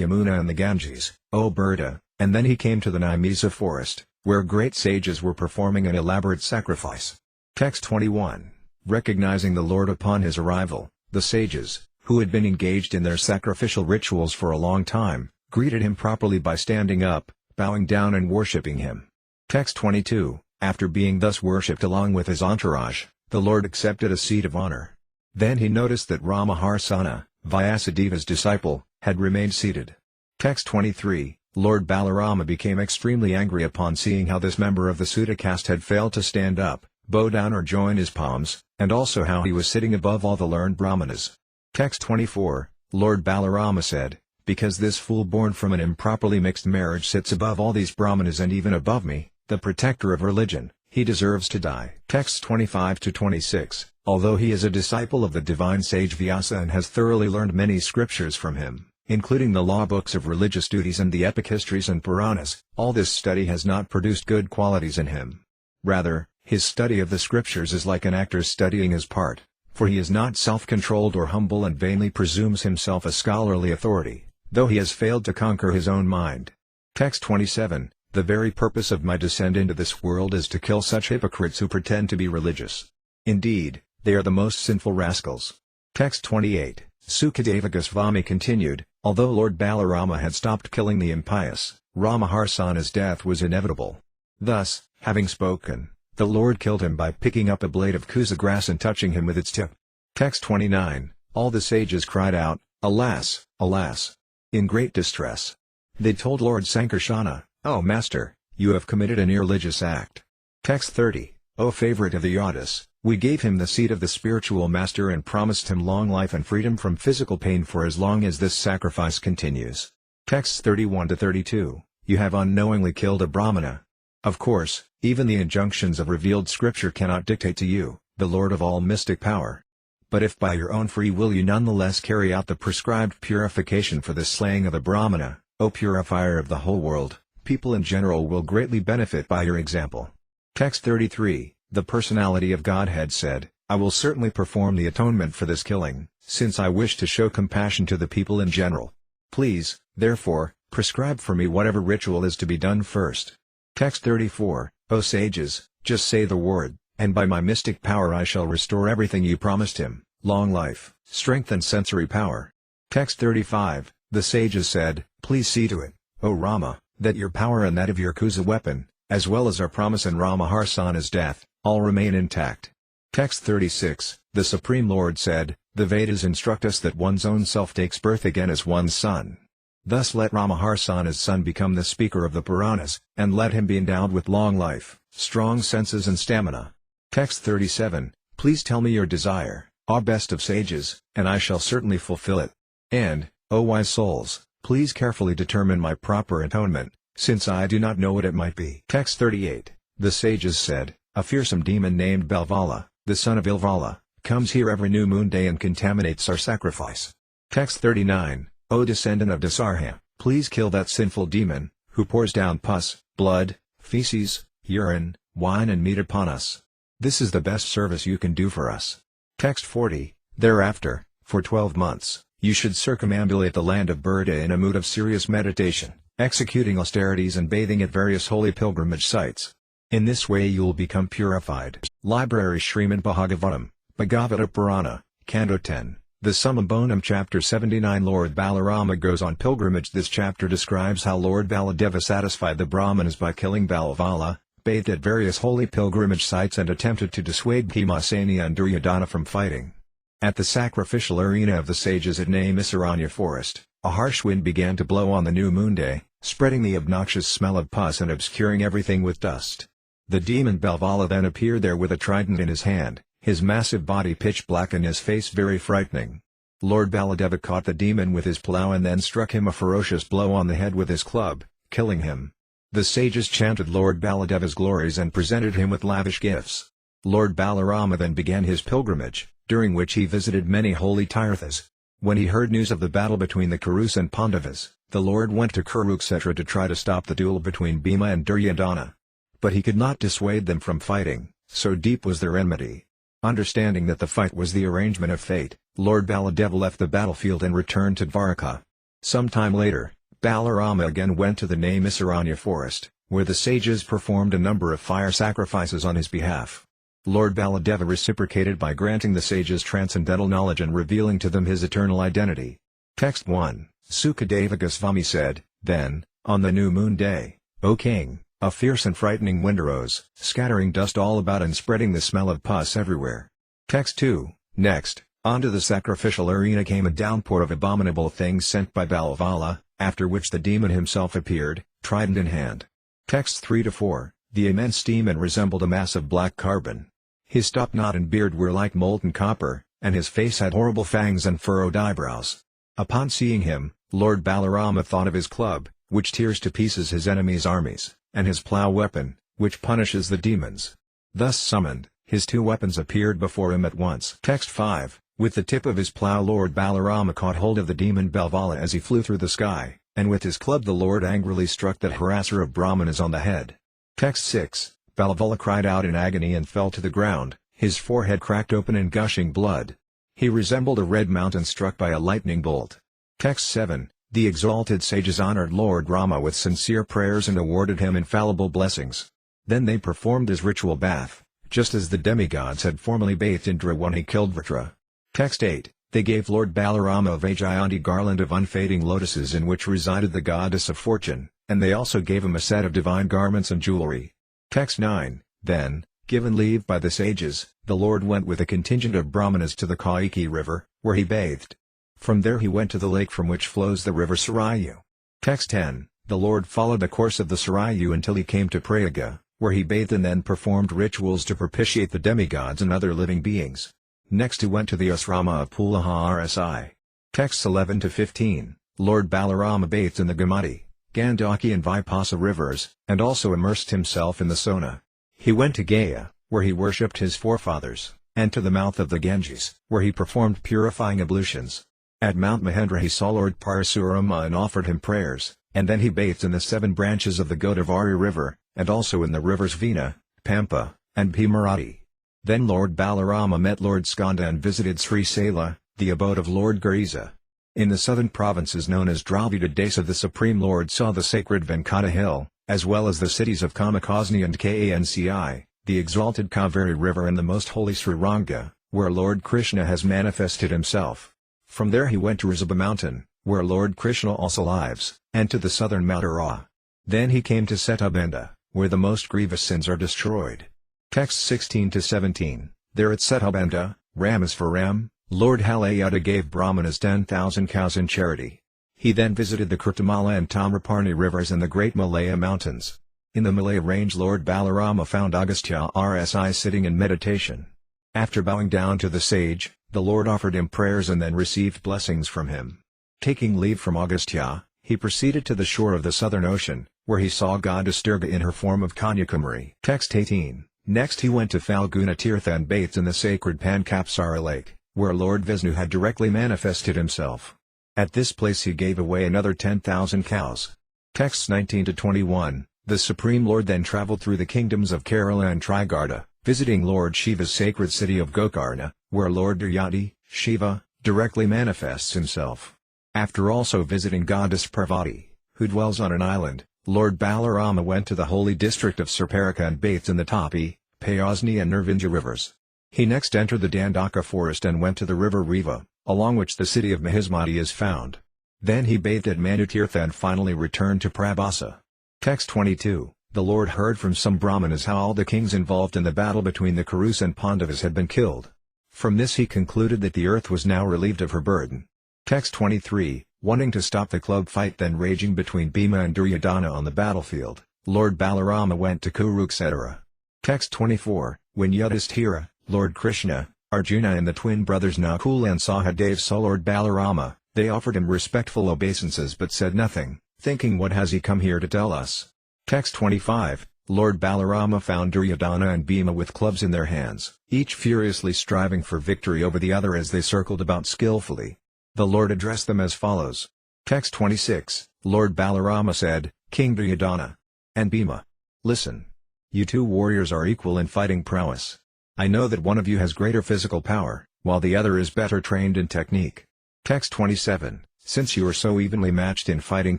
A: Yamuna and the Ganges, O Burda, and then he came to the Nimesa forest, where great sages were performing an elaborate sacrifice. Text 21, recognizing the Lord upon his arrival, the sages, who had been engaged in their sacrificial rituals for a long time, greeted him properly by standing up, bowing down and worshipping him. Text 22, after being thus worshipped along with his entourage, the Lord accepted a seat of honor. Then he noticed that Ramaharsana, Vyasadeva's disciple, had remained seated. Text 23, Lord Balarama became extremely angry upon seeing how this member of the Suta caste had failed to stand up, bow down or join his palms, and also how he was sitting above all the learned Brahmanas. Text 24, Lord Balarama said, because this fool born from an improperly mixed marriage sits above all these Brahmanas and even above me, the protector of religion, he deserves to die. Texts 25-26, although he is a disciple of the divine sage Vyasa and has thoroughly learned many scriptures from him, including the law books of religious duties and the epic histories and Puranas, all this study has not produced good qualities in him. Rather, his study of the scriptures is like an actor studying his part, for he is not self-controlled or humble and vainly presumes himself a scholarly authority, though he has failed to conquer his own mind. Text 27, the very purpose of my descent into this world is to kill such hypocrites who pretend to be religious. Indeed, they are the most sinful rascals. Text 28, Sukadeva Goswami continued, although Lord Balarama had stopped killing the impious, Ramaharsana's death was inevitable. Thus, having spoken, the Lord killed him by picking up a blade of kusa grass and touching him with its tip. Text 29, all the sages cried out, alas, alas! In great distress. They told Lord Sankarsana, O Master, you have committed an irreligious act. Text 30, O favorite of the Yadis, we gave him the seat of the spiritual master and promised him long life and freedom from physical pain for as long as this sacrifice continues. Texts 31-32, you have unknowingly killed a Brahmana. Of course, even the injunctions of revealed scripture cannot dictate to you, the Lord of all mystic power. But if by your own free will you nonetheless carry out the prescribed purification for the slaying of a Brahmana, O purifier of the whole world, people in general will greatly benefit by your example. Text 33, the personality of Godhead said, I will certainly perform the atonement for this killing, since I wish to show compassion to the people in general. Please, therefore, prescribe for me whatever ritual is to be done first. Text 34, O sages, just say the word, and by my mystic power I shall restore everything you promised him, long life, strength and sensory power. Text 35, the sages said, please see to it, O Rama, that your power and that of your kusa weapon, as well as our promise and Ramaharsana's death, all remain intact. Text 36, the Supreme Lord said, the Vedas instruct us that one's own self takes birth again as one's son. Thus let Ramaharsana's son become the speaker of the Puranas, and let him be endowed with long life, strong senses and stamina. Text 37, please tell me your desire, O best of sages, and I shall certainly fulfill it. And, O wise souls, please carefully determine my proper atonement, since I do not know what it might be. Text 38, the sages said, a fearsome demon named Belvala, the son of Ilvala, comes here every new moon day and contaminates our sacrifice. Text 39, O descendant of Dasarha, Please kill that sinful demon, who pours down pus, blood, feces, urine, wine and meat upon us. This is the best service you can do for us. Text 40, Thereafter, for 12 months, you should circumambulate the land of Burda in a mood of serious meditation, executing austerities and bathing at various holy pilgrimage sites. In this way you will become purified. Library Śrīmad Bhāgavatam, Bhagavata Purana, Canto 10, the Summum Bonum Chapter 79. Lord Balarama goes on pilgrimage. This chapter describes how Lord Baladeva satisfied the Brahmanas by killing Balavala, bathed at various holy pilgrimage sites and attempted to dissuade Bhimasena and Duryodhana from fighting. At the sacrificial arena of the sages at Naimisaranya forest, a harsh wind began to blow on the new moon day, spreading the obnoxious smell of pus and obscuring everything with dust. The demon Balvala then appeared there with a trident in his hand, his massive body pitch black and his face very frightening. Lord Baladeva caught the demon with his plough and then struck him a ferocious blow on the head with his club, killing him. The sages chanted Lord Baladeva's glories and presented him with lavish gifts. Lord Balarama then began his pilgrimage, during which he visited many holy tirthas. When he heard news of the battle between the Kurus and Pandavas, the Lord went to Kurukshetra to try to stop the duel between Bhima and Duryodhana. But he could not dissuade them from fighting, so deep was their enmity. Understanding that the fight was the arrangement of fate, Lord Baladeva left the battlefield and returned to Dwarka. Some time later, Balarama again went to the Naimisaranya forest, where the sages performed a number of fire sacrifices on his behalf. Lord Baladeva reciprocated by granting the sages transcendental knowledge and revealing to them his eternal identity. Text 1, Sukadeva Goswami said, Then, on the new moon day, O king, a fierce and frightening wind arose, scattering dust all about and spreading the smell of pus everywhere. Text 2, Next, onto the sacrificial arena came a downpour of abominable things sent by Balavala, after which the demon himself appeared, trident in hand. Texts 3-4, The immense demon resembled a mass of black carbon. His topknot and beard were like molten copper, and his face had horrible fangs and furrowed eyebrows. Upon seeing him, Lord Balarama thought of his club, which tears to pieces his enemies' armies, and his plough weapon, which punishes the demons. Thus summoned, his two weapons appeared before him at once. Text 5, With the tip of his plough Lord Balarama caught hold of the demon Balvala as he flew through the sky, and with his club the Lord angrily struck that harasser of Brahmanas on the head. Text 6, Balvala cried out in agony and fell to the ground, his forehead cracked open and gushing blood. He resembled a red mountain struck by a lightning bolt. Text 7, The exalted sages honored Lord Rama with sincere prayers and awarded him infallible blessings. Then they performed his ritual bath, just as the demigods had formerly bathed Indra when he killed Vritra. Text 8, They gave Lord Balarama a Vajayanti garland of unfading lotuses in which resided the goddess of fortune, and they also gave him a set of divine garments and jewelry. Text 9, Then, given leave by the sages, the Lord went with a contingent of Brahmanas to the Kaiki river, where he bathed. From there he went to the lake from which flows the river Sarayu. Text 10, The Lord followed the course of the Sarayu until he came to Prayaga, where he bathed and then performed rituals to propitiate the demigods and other living beings. Next he went to the asrama of Pulaha Rsi. Texts 11-15, Lord Balarama bathed in the Gomati, Gandaki and Vipasa rivers, and also immersed himself in the Sona. He went to Gaya, where he worshipped his forefathers, and to the mouth of the Ganges, where he performed purifying ablutions. At Mount Mahendra he saw Lord Parasurama and offered him prayers, and then he bathed in the 7 branches of the Godavari river, and also in the rivers Vina, Pampa, and Bhimarati. Then Lord Balarama met Lord Skanda and visited Sri Sela, the abode of Lord Gariza. In the southern provinces known as Dravida Desa the Supreme Lord saw the sacred Venkata Hill, as well as the cities of Kamakasni and Kanci, the exalted Kaveri River and the most holy Sriranga, where Lord Krishna has manifested himself. From there he went to Risabha mountain, where Lord Krishna also lives, and to the southern Mount Ara. Then he came to Setubenda, where the most grievous sins are destroyed. Texts 16-17, There at Setubenda, Ram is for Ram, Lord Halayada gave Brahmanas 10,000 cows in charity. He then visited the Kirtamala and Tamraparni rivers and the great Malaya mountains. In the Malaya range Lord Balarama found Agastya Rsi sitting in meditation. After bowing down to the sage, the Lord offered him prayers and then received blessings from him. Taking leave from Agastya, he proceeded to the shore of the southern ocean, where he saw goddess Durga in her form of Kanyakumari. Text 18, Next he went to Falguna Tirtha and bathed in the sacred Pankapsara lake, where Lord Vishnu had directly manifested himself. At this place he gave away another 10,000 cows. Texts 19-21. The Supreme Lord then traveled through the kingdoms of Kerala and Trigarda, visiting Lord Shiva's sacred city of Gokarna, where Lord Duryati, Shiva, directly manifests himself. After also visiting goddess Parvati, who dwells on an island, Lord Balarama went to the holy district of Sarparika and bathed in the Tapi, Payasni and Nirvinja rivers. He next entered the Dandaka forest and went to the river Riva, along which the city of Mahismati is found. Then he bathed at Manutirtha and finally returned to Prabhasa. Text 22. The Lord heard from some Brahmanas how all the kings involved in the battle between the Kurus and Pandavas had been killed. From this he concluded that the earth was now relieved of her burden. Text 23. Wanting to stop the club fight then raging between Bhima and Duryodhana on the battlefield, Lord Balarama went to Kurukshetra. Text 24. When Yudhishthira, Lord Krishna, Arjuna and the twin brothers Nakula and Sahadev saw Lord Balarama, they offered him respectful obeisances but said nothing, thinking, what has he come here to tell us? Text 25. Lord Balarama found Duryodhana and Bhima with clubs in their hands, each furiously striving for victory over the other as they circled about skillfully. The Lord addressed them as follows. Text 26. Lord Balarama said, King Duryodhana and Bhima, listen. You two warriors are equal in fighting prowess. I know that one of you has greater physical power, while the other is better trained in technique. Text 27. Since you are so evenly matched in fighting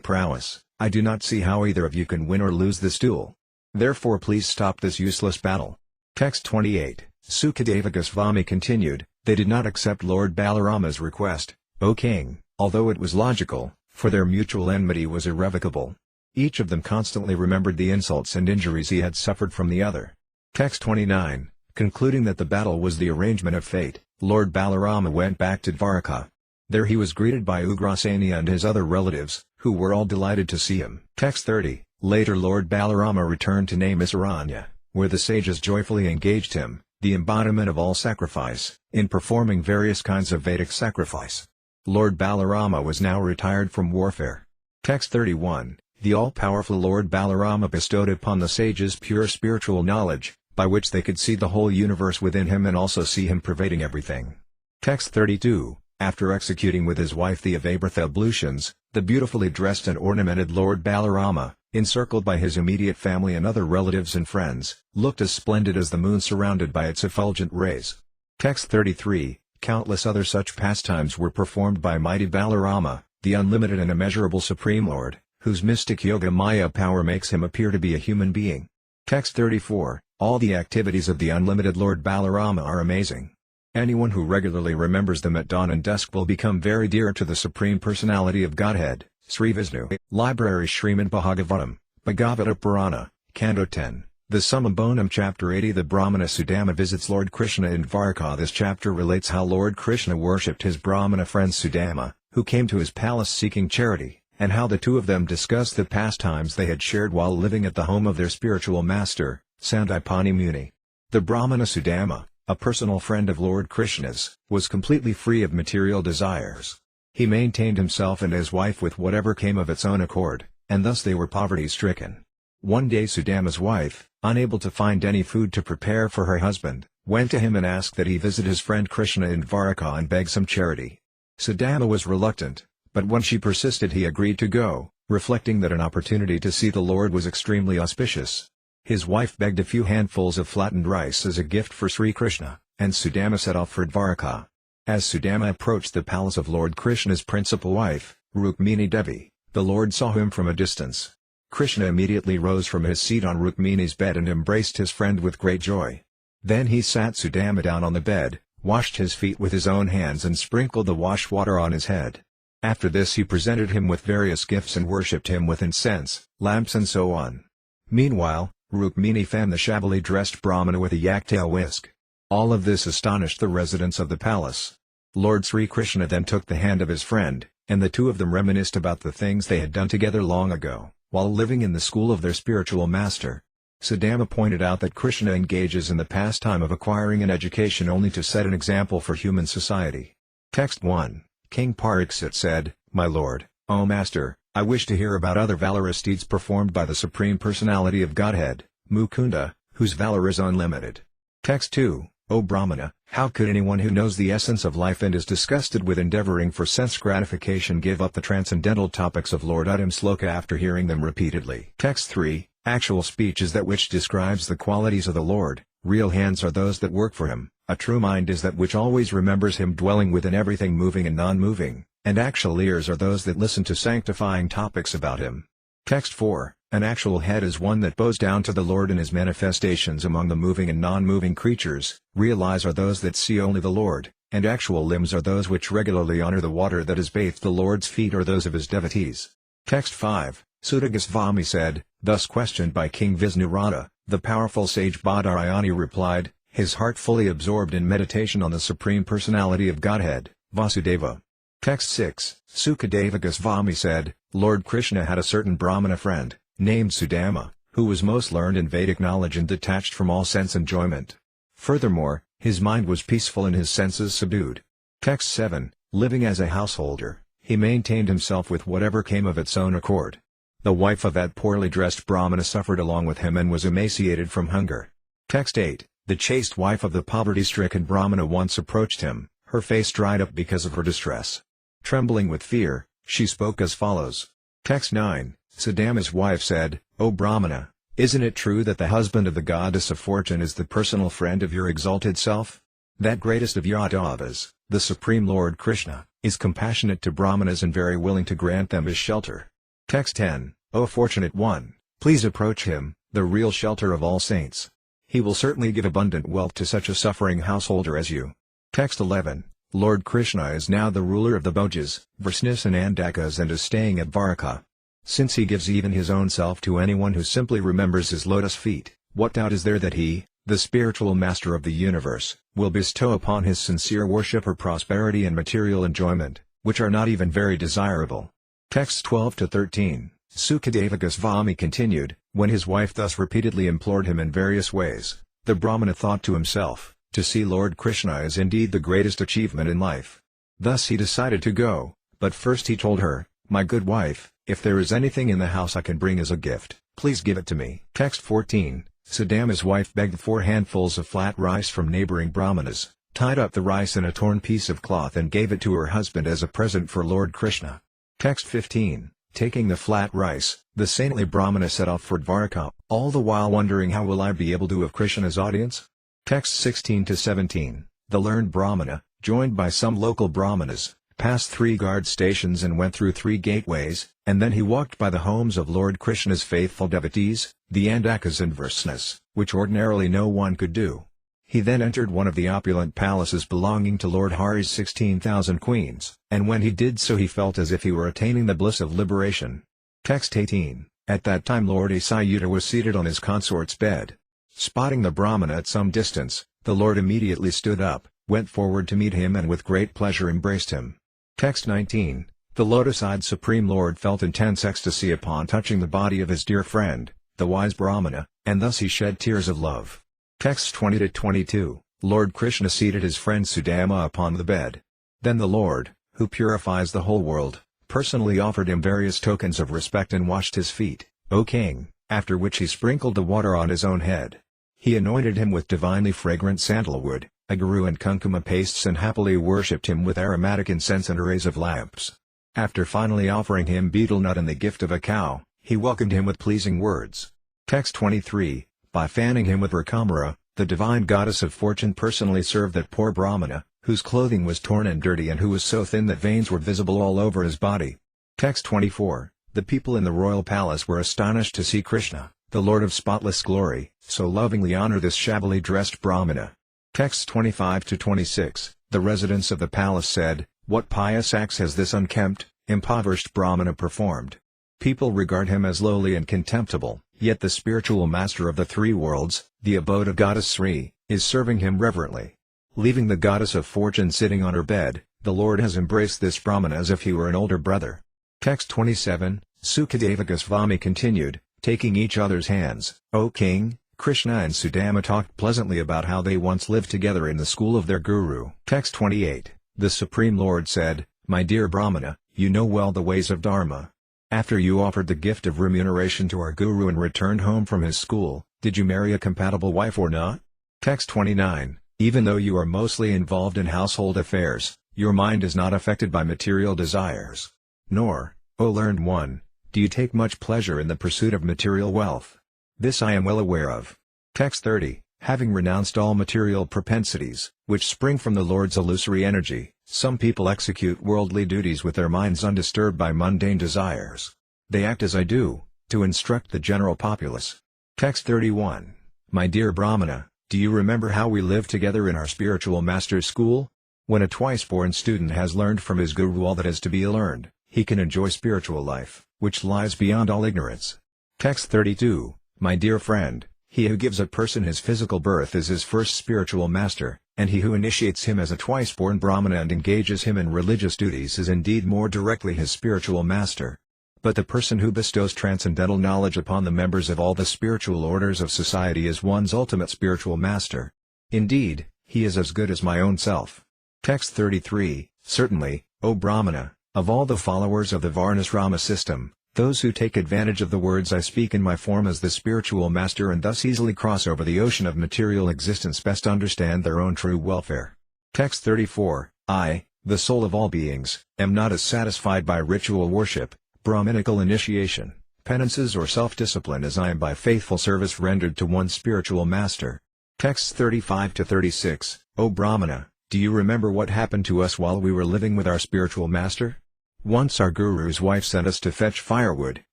A: prowess, I do not see how either of you can win or lose this duel. Therefore please stop this useless battle. Text 28. Sukadeva Goswami continued, they did not accept Lord Balarama's request, O king, although it was logical, for their mutual enmity was irrevocable. Each of them constantly remembered the insults and injuries he had suffered from the other. Text 29. Concluding that the battle was the arrangement of fate, Lord Balarama went back to Dwarka. There he was greeted by Ugrasena and his other relatives, who were all delighted to see him. Text 30. Later Lord Balarama returned to Naimisaranya, where the sages joyfully engaged him, the embodiment of all sacrifice, in performing various kinds of Vedic sacrifice. Lord Balarama was now retired from warfare. Text 31. The all-powerful Lord Balarama bestowed upon the sages pure spiritual knowledge, by which they could see the whole universe within him and also see him pervading everything. Text 32. After executing with his wife the Avabhrata ablutions, the beautifully dressed and ornamented Lord Balarama, encircled by his immediate family and other relatives and friends, looked as splendid as the moon surrounded by its effulgent rays. Text 33. Countless other such pastimes were performed by mighty Balarama, the unlimited and immeasurable Supreme Lord, whose mystic yoga maya power makes him appear to be a human being. Text 34. All the activities of the unlimited Lord Balarama are amazing. Anyone who regularly remembers them at dawn and dusk will become very dear to the Supreme Personality of Godhead, Sri Vishnu. Library Śrīmad Bhāgavatam, Bhagavata Purana, Canto 10. The Summum Bonum Chapter 80. The Brahmana Sudama visits Lord Krishna in Dwarka. This chapter relates how Lord Krishna worshipped his Brahmana friend Sudama, who came to his palace seeking charity, and how the two of them discussed the pastimes they had shared while living at the home of their spiritual master, Sandipani Muni. The Brahmana Sudama, a personal friend of Lord Krishna's, was completely free of material desires. He maintained himself and his wife with whatever came of its own accord, and thus they were poverty-stricken. One day Sudama's wife, unable to find any food to prepare for her husband, went to him and asked that he visit his friend Krishna in Dwarka and beg some charity. Sudama was reluctant, but when she persisted he agreed to go, reflecting that an opportunity to see the Lord was extremely auspicious. His wife begged a few handfuls of flattened rice as a gift for Sri Krishna, and Sudama set off for Dwarka. As Sudama approached the palace of Lord Krishna's principal wife, Rukmini Devi, the Lord saw him from a distance. Krishna immediately rose from his seat on Rukmini's bed and embraced his friend with great joy. Then he sat Sudama down on the bed, washed his feet with his own hands and sprinkled the wash water on his head. After this he presented him with various gifts and worshipped him with incense, lamps and so on. Meanwhile, Rukmini fanned the shabbily dressed Brahmana with a yak-tail whisk. All of this astonished the residents of the palace. Lord Sri Krishna then took the hand of his friend, and the two of them reminisced about the things they had done together long ago, while living in the school of their spiritual master. Sudama pointed out that Krishna engages in the pastime of acquiring an education only to set an example for human society. Text 1. King Pariksit said, My lord, O master, I wish to hear about other valorous deeds performed by the Supreme Personality of Godhead, Mukunda, whose valor is unlimited. Text 2. "O Brahmana, how could anyone who knows the essence of life and is disgusted with endeavoring for sense gratification give up the transcendental topics of Lord Uddham Sloka after hearing them repeatedly?" Text 3. Actual speech is that which describes the qualities of the Lord. Real hands are those that work for him. A true mind is that which always remembers him dwelling within everything moving and non-moving, and actual ears are those that listen to sanctifying topics about him. Text 4. An actual head is one that bows down to the Lord in his manifestations among the moving and non-moving creatures. Real eyes are those that see only the Lord, and actual limbs are those which regularly honor the water that has bathed the Lord's feet or those of his devotees. Text 5. Suta Goswami said, thus questioned by King Visnurata, the powerful sage Badarayani replied, his heart fully absorbed in meditation on the Supreme Personality of Godhead, Vasudeva. Text 6. Sukadeva Goswami said, Lord Krishna had a certain Brahmana friend, named Sudama, who was most learned in Vedic knowledge and detached from all sense enjoyment. Furthermore, his mind was peaceful and his senses subdued. Text 7. Living as a householder, he maintained himself with whatever came of its own accord. The wife of that poorly dressed Brahmana suffered along with him and was emaciated from hunger. Text 8. The chaste wife of the poverty-stricken Brahmana once approached him, her face dried up because of her distress. Trembling with fear, she spoke as follows. Text 9. Sudama's wife said, O Brahmana, isn't it true that the husband of the goddess of fortune is the personal friend of your exalted self? That greatest of Yadavas, the Supreme Lord Krishna, is compassionate to Brahmanas and very willing to grant them his shelter. Text 10. O fortunate one, please approach him, the real shelter of all saints. He will certainly give abundant wealth to such a suffering householder as you. Text 11. Lord Krishna is now the ruler of the Bhojas, Vrishnis and Andakas and is staying at Dvaraka. Since he gives even his own self to anyone who simply remembers his lotus feet, what doubt is there that he, the spiritual master of the universe, will bestow upon his sincere worshipper prosperity and material enjoyment, which are not even very desirable. Texts 12-13. Sukadeva Goswami continued, when his wife thus repeatedly implored him in various ways, the Brahmana thought to himself, to see Lord Krishna is indeed the greatest achievement in life. Thus he decided to go, but first he told her, my good wife, if there is anything in the house I can bring as a gift, please give it to me. Text 14. Sudama's wife begged 4 handfuls of flat rice from neighboring Brahmanas, tied up the rice in a torn piece of cloth and gave it to her husband as a present for Lord Krishna. Text 15. Taking the flat rice, the saintly Brahmana set off for Dvaraka, all the while wondering how will I be able to have Krishna's audience? Text 16-17. The learned Brahmana, joined by some local Brahmanas, passed 3 guard stations and went through 3 gateways, and then he walked by the homes of Lord Krishna's faithful devotees, the Andakas and Vrishnis, which ordinarily no one could do. He then entered one of the opulent palaces belonging to Lord Hari's 16,000 queens, and when he did so he felt as if he were attaining the bliss of liberation. Text 18. At that time Lord Asayuta was seated on his consort's bed. Spotting the Brahmana at some distance, the Lord immediately stood up, went forward to meet him and with great pleasure embraced him. Text 19. The lotus-eyed Supreme Lord felt intense ecstasy upon touching the body of his dear friend, the wise Brahmana, and thus he shed tears of love. Texts 20-22. Lord Krishna seated his friend Sudama upon the bed. Then the Lord, who purifies the whole world, personally offered him various tokens of respect and washed his feet, O king, after which he sprinkled the water on his own head. He anointed him with divinely fragrant sandalwood, aguru and kunkuma pastes and happily worshipped him with aromatic incense and arrays of lamps. After finally offering him betel nut and the gift of a cow, he welcomed him with pleasing words. Text 23. By fanning him with Rakamara, the divine goddess of fortune personally served that poor Brahmana, whose clothing was torn and dirty and who was so thin that veins were visible all over his body. Text 24. The people in the royal palace were astonished to see Krishna, the Lord of spotless glory, so lovingly honor this shabbily dressed Brahmana. Texts 25-26. The residents of the palace said, what pious acts has this unkempt, impoverished Brahmana performed? People regard him as lowly and contemptible, yet the spiritual master of the 3 worlds, the abode of goddess Sri, is serving him reverently. Leaving the goddess of fortune sitting on her bed, the Lord has embraced this Brahmana as if he were an older brother. Text 27. Sukadeva Goswami continued, taking each other's hands, O king, Krishna and Sudama talked pleasantly about how they once lived together in the school of their guru. Text 28. The Supreme Lord said, my dear Brahmana, you know well the ways of Dharma. After you offered the gift of remuneration to our guru and returned home from his school, did you marry a compatible wife or not? Text 29. Even though you are mostly involved in household affairs, your mind is not affected by material desires. Nor, O learned one, do you take much pleasure in the pursuit of material wealth. This I am well aware of. Text 30. Having renounced all material propensities, which spring from the Lord's illusory energy, some people execute worldly duties with their minds undisturbed by mundane desires. They act as I do, to instruct the general populace. Text 31. My dear Brahmana, do you remember how we lived together in our spiritual master's school? When a twice-born student has learned from his guru all that is to be learned, he can enjoy spiritual life, which lies beyond all ignorance. Text 32. My dear friend, he who gives a person his physical birth is his first spiritual master, and he who initiates him as a twice-born Brahmana and engages him in religious duties is indeed more directly his spiritual master. But the person who bestows transcendental knowledge upon the members of all the spiritual orders of society is one's ultimate spiritual master. Indeed, he is as good as my own self. Text 33. Certainly, O Brahmana, of all the followers of the Varnasrama system, those who take advantage of the words I speak in my form as the spiritual master and thus easily cross over the ocean of material existence best understand their own true welfare. Text 34. I, the soul of all beings, am not as satisfied by ritual worship, Brahminical initiation, penances or self-discipline as I am by faithful service rendered to one spiritual master. Texts 35-36. O Brahmana, do you remember what happened to us while we were living with our spiritual master? Once our guru's wife sent us to fetch firewood,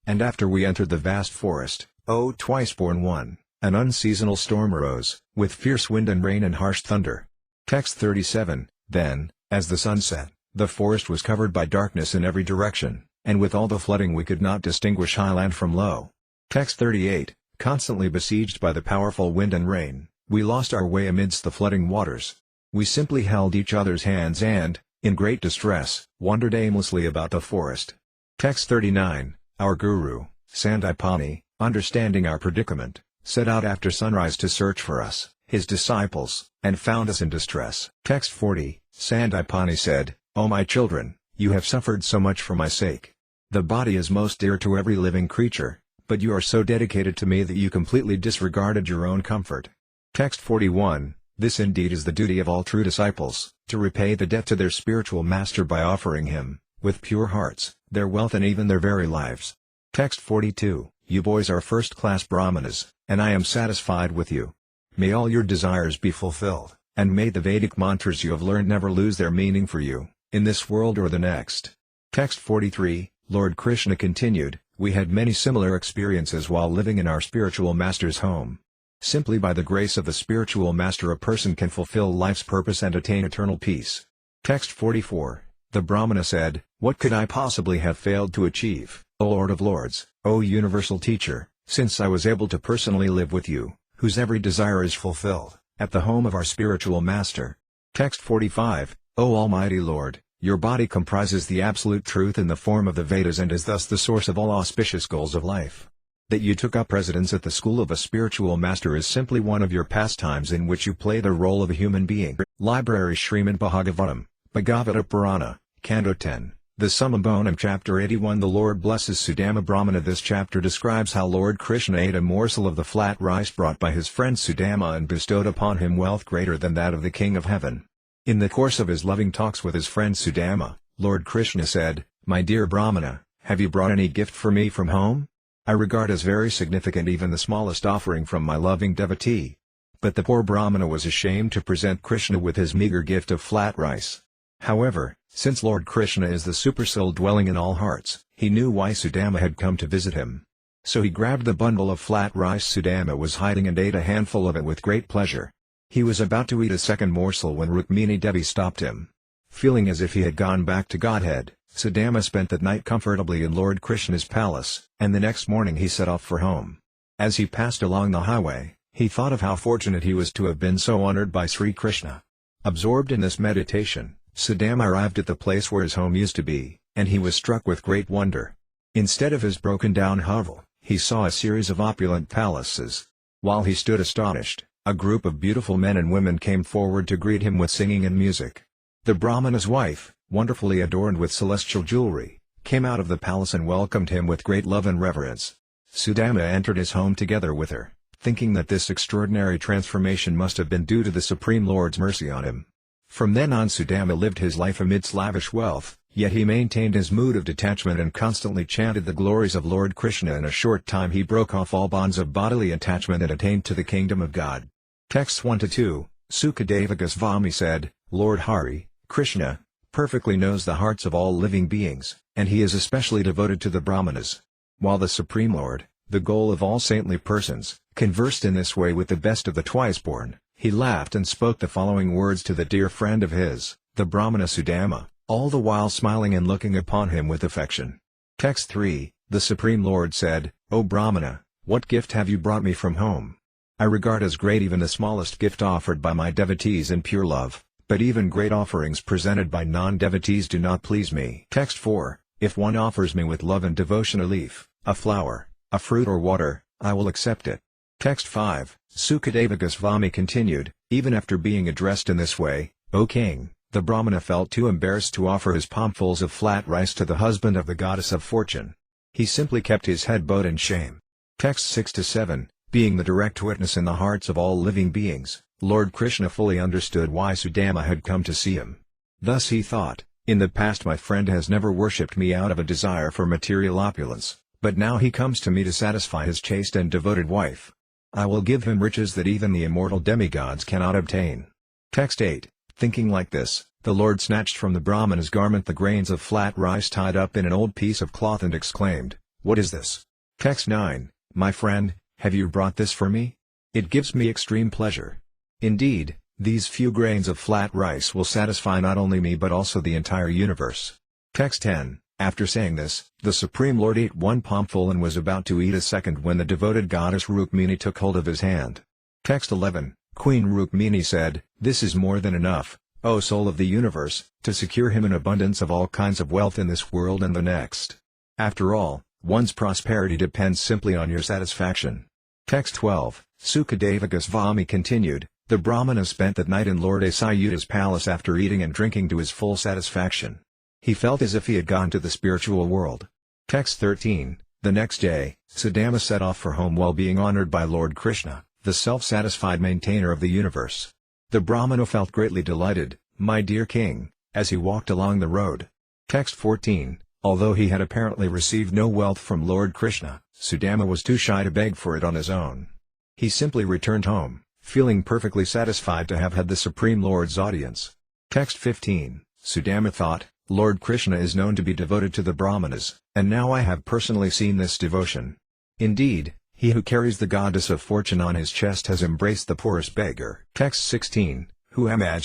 A: and after we entered the vast forest, O twice-born one, an unseasonal storm arose, with fierce wind and rain and harsh thunder. Text 37. Then, as the sun set, the forest was covered by darkness in every direction, and with all the flooding we could not distinguish high land from low. Text 38. Constantly besieged by the powerful wind and rain, we lost our way amidst the flooding waters. We simply held each other's hands and, in great distress, wandered aimlessly about the forest. Text 39. Our guru, Sandipani, understanding our predicament, set out after sunrise to search for us, his disciples, and found us in distress. Text 40. Sandipani said, O my children, you have suffered so much for my sake. The body is most dear to every living creature, but you are so dedicated to me that you completely disregarded your own comfort. Text 41. This indeed is the duty of all true disciples, to repay the debt to their spiritual master by offering him, with pure hearts, their wealth and even their very lives. Text 42. You boys are first-class Brahmanas, and I am satisfied with you. May all your desires be fulfilled, and may the Vedic mantras you have learned never lose their meaning for you, in this world or the next. Text 43. Lord Krishna continued, we had many similar experiences while living in our spiritual master's home. Simply by the grace of the spiritual master a person can fulfill life's purpose and attain eternal peace. Text 44. The Brahmana said, what could I possibly have failed to achieve, O Lord of Lords, O universal teacher, since I was able to personally live with you, whose every desire is fulfilled, at the home of our spiritual master. Text 45. O Almighty Lord, your body comprises the absolute truth in the form of the Vedas and is thus the source of all auspicious goals of life. That you took up residence at the school of a spiritual master is simply one of your pastimes in which you play the role of a human being. Library Śrīmad Bhāgavatam, Bhagavata Purana, Canto 10, the Summum Bonum Chapter 81. The Lord blesses Sudama Brahmana. This chapter describes how Lord Krishna ate a morsel of the flat rice brought by his friend Sudama and bestowed upon him wealth greater than that of the king of heaven. In the course of his loving talks with his friend Sudama, Lord Krishna said, My dear Brahmana, have you brought any gift for me from home? I regard as very significant even the smallest offering from my loving devotee. But the poor Brahmana was ashamed to present Krishna with his meager gift of flat rice. However, since Lord Krishna is the supersoul dwelling in all hearts, he knew why Sudama had come to visit him. So he grabbed the bundle of flat rice Sudama was hiding and ate a handful of it with great pleasure. He was about to eat a second morsel when Rukmini Devi stopped him. Feeling as if he had gone back to Godhead, Sudama spent that night comfortably in Lord Krishna's palace, and the next morning he set off for home. As he passed along the highway, he thought of how fortunate he was to have been so honored by Sri Krishna. Absorbed in this meditation, Sudama arrived at the place where his home used to be, and he was struck with great wonder. Instead of his broken-down hovel, he saw a series of opulent palaces. While he stood astonished, a group of beautiful men and women came forward to greet him with singing and music. The Brahmana's wife, wonderfully adorned with celestial jewelry, came out of the palace and welcomed him with great love and reverence. Sudama entered his home together with her, thinking that this extraordinary transformation must have been due to the Supreme Lord's mercy on him. From then on Sudama lived his life amidst lavish wealth, yet he maintained his mood of detachment and constantly chanted the glories of Lord Krishna. In a short time he broke off all bonds of bodily attachment and attained to the kingdom of God. Texts 1-2, Sukadeva Goswami said, Lord Hari, Krishna, perfectly knows the hearts of all living beings, and he is especially devoted to the Brahmanas. While the Supreme Lord, the goal of all saintly persons, conversed in this way with the best of the twice-born, he laughed and spoke the following words to the dear friend of his, the Brahmana Sudama, all the while smiling and looking upon him with affection. Text 3, the Supreme Lord said, O Brahmana, what gift have you brought me from home? I regard as great even the smallest gift offered by my devotees in pure love, but even great offerings presented by non-devotees do not please me. Text 4, if one offers me with love and devotion a leaf, a flower, a fruit or water, I will accept it. Text 5, Sukadeva Goswami continued, even after being addressed in this way, O king, the Brahmana felt too embarrassed to offer his palmfuls of flat rice to the husband of the goddess of fortune. He simply kept his head bowed in shame. Text 6-7, being the direct witness in the hearts of all living beings, Lord Krishna fully understood why Sudama had come to see him. Thus he thought, in the past my friend has never worshipped me out of a desire for material opulence, but now he comes to me to satisfy his chaste and devoted wife. I will give him riches that even the immortal demigods cannot obtain. Text 8, thinking like this, the Lord snatched from the Brahmana's garment the grains of flat rice tied up in an old piece of cloth and exclaimed, What is this? Text 9, my friend, have you brought this for me? It gives me extreme pleasure. Indeed, these few grains of flat rice will satisfy not only me but also the entire universe. Text 10, after saying this, the Supreme Lord ate one palmful and was about to eat a second when the devoted goddess Rukmini took hold of his hand. Text 11, Queen Rukmini said, This is more than enough, O soul of the universe, to secure him an abundance of all kinds of wealth in this world and the next. After all, one's prosperity depends simply on your satisfaction. Text 12, Sukadeva Goswami continued, the Brahmana spent that night in Lord Asayuda's palace after eating and drinking to his full satisfaction. He felt as if he had gone to the spiritual world. Text 13, the next day, Sudama set off for home while being honored by Lord Krishna, the self-satisfied maintainer of the universe. The Brahmana felt greatly delighted, my dear king, as he walked along the road. Text 14, although he had apparently received no wealth from Lord Krishna, Sudama was too shy to beg for it on his own. He simply returned home, feeling perfectly satisfied to have had the Supreme Lord's audience. Text 15, Sudama thought, Lord Krishna is known to be devoted to the Brahmanas, and now I have personally seen this devotion. Indeed, he who carries the goddess of fortune on his chest has embraced the poorest beggar. Text 16, who am I?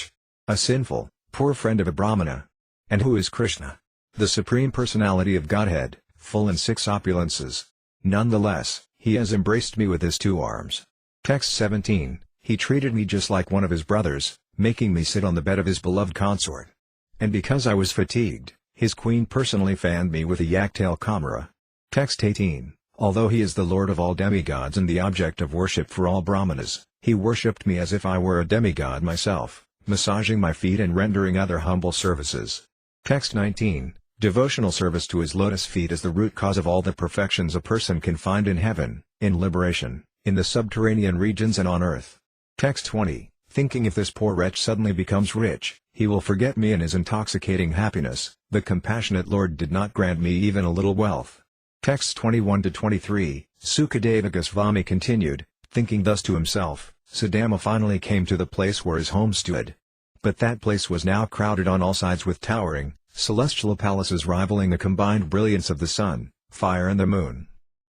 A: A sinful, poor friend of a Brahmana. And who is Krishna? The Supreme Personality of Godhead, full in 6 opulences. Nonetheless, he has embraced me with his 2 arms. Text 17, he treated me just like one of his brothers, making me sit on the bed of his beloved consort. And because I was fatigued, his queen personally fanned me with a yak-tail camera. Text 18, although he is the lord of all demigods and the object of worship for all Brahmanas, he worshipped me as if I were a demigod myself, massaging my feet and rendering other humble services. Text 19, devotional service to his lotus feet is the root cause of all the perfections a person can find in heaven, in liberation, in the subterranean regions and on earth. Text 20, thinking if this poor wretch suddenly becomes rich, he will forget me and his intoxicating happiness, the compassionate Lord did not grant me even a little wealth. Texts 21-23, Sukadeva Goswami continued, thinking thus to himself, Sudama finally came to the place where his home stood. But that place was now crowded on all sides with towering, celestial palaces rivaling the combined brilliance of the sun, fire and the moon.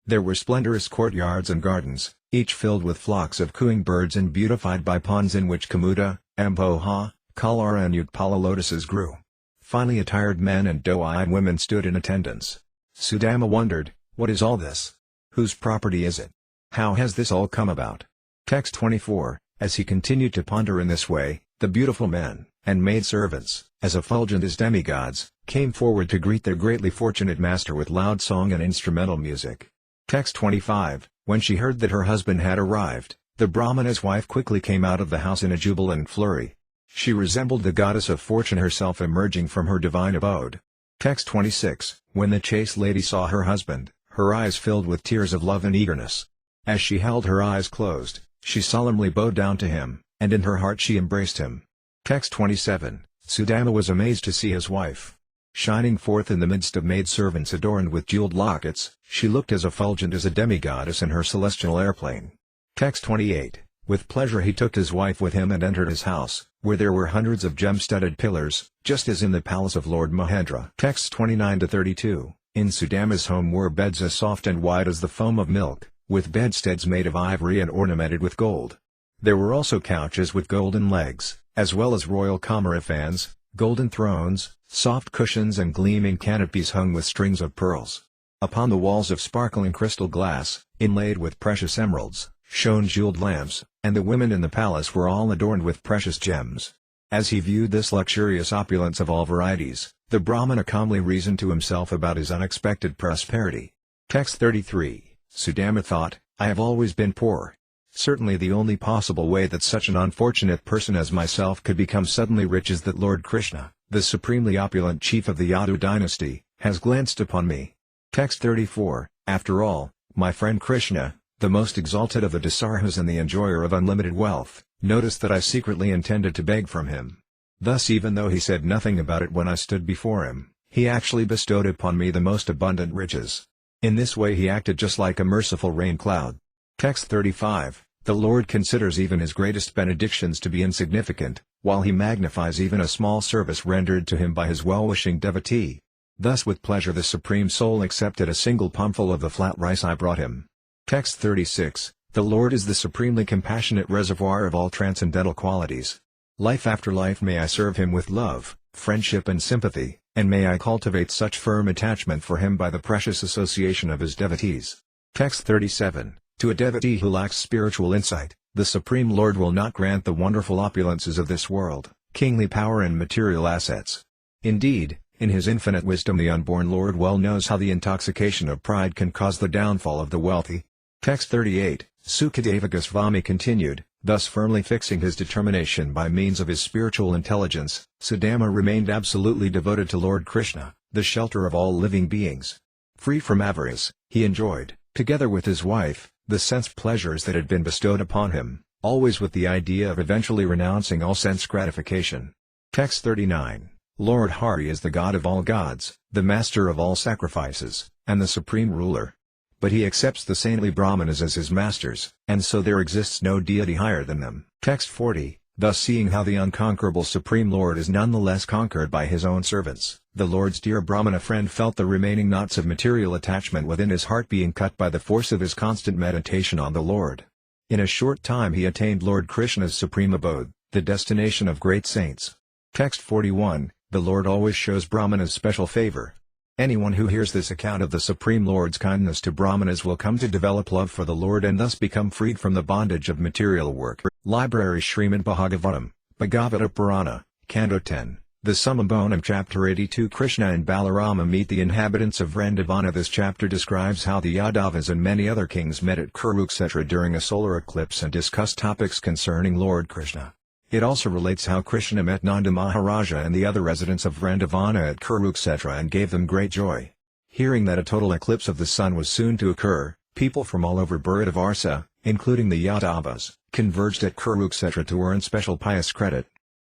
A: There were splendorous courtyards and gardens, each filled with flocks of cooing birds and beautified by ponds in which Kamuda, Amboha, Kalara and Utpala lotuses grew. Finely attired men and doe-eyed women stood in attendance. Sudama wondered, what is all this? Whose property is it? How has this all come about? Text 24, as he continued to ponder in this way, the beautiful men, and maidservants, as effulgent as demigods, came forward to greet their greatly fortunate master with loud song and instrumental music. Text 25, when she heard that her husband had arrived, the Brahmana's wife quickly came out of the house in a jubilant flurry. She resembled the goddess of fortune herself emerging from her divine abode. Text 26, when the chaste lady saw her husband, her eyes filled with tears of love and eagerness. As she held her eyes closed, she solemnly bowed down to him, and in her heart she embraced him. Text 27. Sudama was amazed to see his wife shining forth in the midst of maidservants adorned with jeweled lockets. She looked as effulgent as a demigoddess in her celestial airplane. Text 28. With pleasure he took his wife with him and entered his house, where there were hundreds of gem-studded pillars, just as in the palace of Lord Mahendra. Texts 29-32. In Sudama's home were beds as soft and wide as the foam of milk, with bedsteads made of ivory and ornamented with gold. There were also couches with golden legs, as well as royal camera fans, golden thrones, soft cushions and gleaming canopies hung with strings of pearls. Upon the walls of sparkling crystal glass, inlaid with precious emeralds, shone jeweled lamps, and the women in the palace were all adorned with precious gems. As he viewed this luxurious opulence of all varieties, the Brahmana calmly reasoned to himself about his unexpected prosperity. Text 33. Sudama thought, I have always been poor. Certainly the only possible way that such an unfortunate person as myself could become suddenly rich is that Lord Krishna, the supremely opulent chief of the Yadu dynasty, has glanced upon me. Text 34. After all, my friend Krishna, the most exalted of the Dasarhas and the enjoyer of unlimited wealth, noticed that I secretly intended to beg from him. Thus even though he said nothing about it when I stood before him, he actually bestowed upon me the most abundant riches. In this way he acted just like a merciful rain cloud. Text 35. The Lord considers even his greatest benedictions to be insignificant, while he magnifies even a small service rendered to him by his well-wishing devotee. Thus with pleasure the Supreme Soul accepted a single palmful of the flat rice I brought him. Text 36. The Lord is the supremely compassionate reservoir of all transcendental qualities. Life after life may I serve him with love, friendship and sympathy, and may I cultivate such firm attachment for him by the precious association of his devotees. Text 37. To a devotee who lacks spiritual insight, the Supreme Lord will not grant the wonderful opulences of this world, kingly power and material assets. Indeed, in his infinite wisdom the unborn Lord well knows how the intoxication of pride can cause the downfall of the wealthy. Text 38. Sukadeva Goswami continued, thus firmly fixing his determination by means of his spiritual intelligence, Sudama remained absolutely devoted to Lord Krishna, the shelter of all living beings. Free from avarice, he enjoyed, together with his wife, the sense pleasures that had been bestowed upon him, always with the idea of eventually renouncing all sense gratification. Text 39. Lord Hari is the God of all gods, the master of all sacrifices, and the supreme ruler. But he accepts the saintly Brahmanas as his masters, and so there exists no deity higher than them. Text 40. Thus seeing how the unconquerable Supreme Lord is nonetheless conquered by his own servants, the Lord's dear Brahmana friend felt the remaining knots of material attachment within his heart being cut by the force of his constant meditation on the Lord. In a short time he attained Lord Krishna's supreme abode, the destination of great saints. Text 41. The Lord always shows Brahmanas special favor. Anyone who hears this account of the Supreme Lord's kindness to Brahmanas will come to develop love for the Lord and thus become freed from the bondage of material work. Library Śrīmad Bhāgavatam, Bhagavata Purana, Canto 10, the Summum Bonum Chapter 82. Krishna and Balarama meet the inhabitants of Vrindavan. This chapter describes how the Yadavas and many other kings met at Kurukshetra during a solar eclipse and discussed topics concerning Lord Krishna. It also relates how Krishna met Nanda Maharaja and the other residents of Vrindavana at Kurukshetra and gave them great joy. Hearing that a total eclipse of the sun was soon to occur, people from all over Bharatavarsa, including the Yadavas, converged at Kurukshetra to earn special pious credit.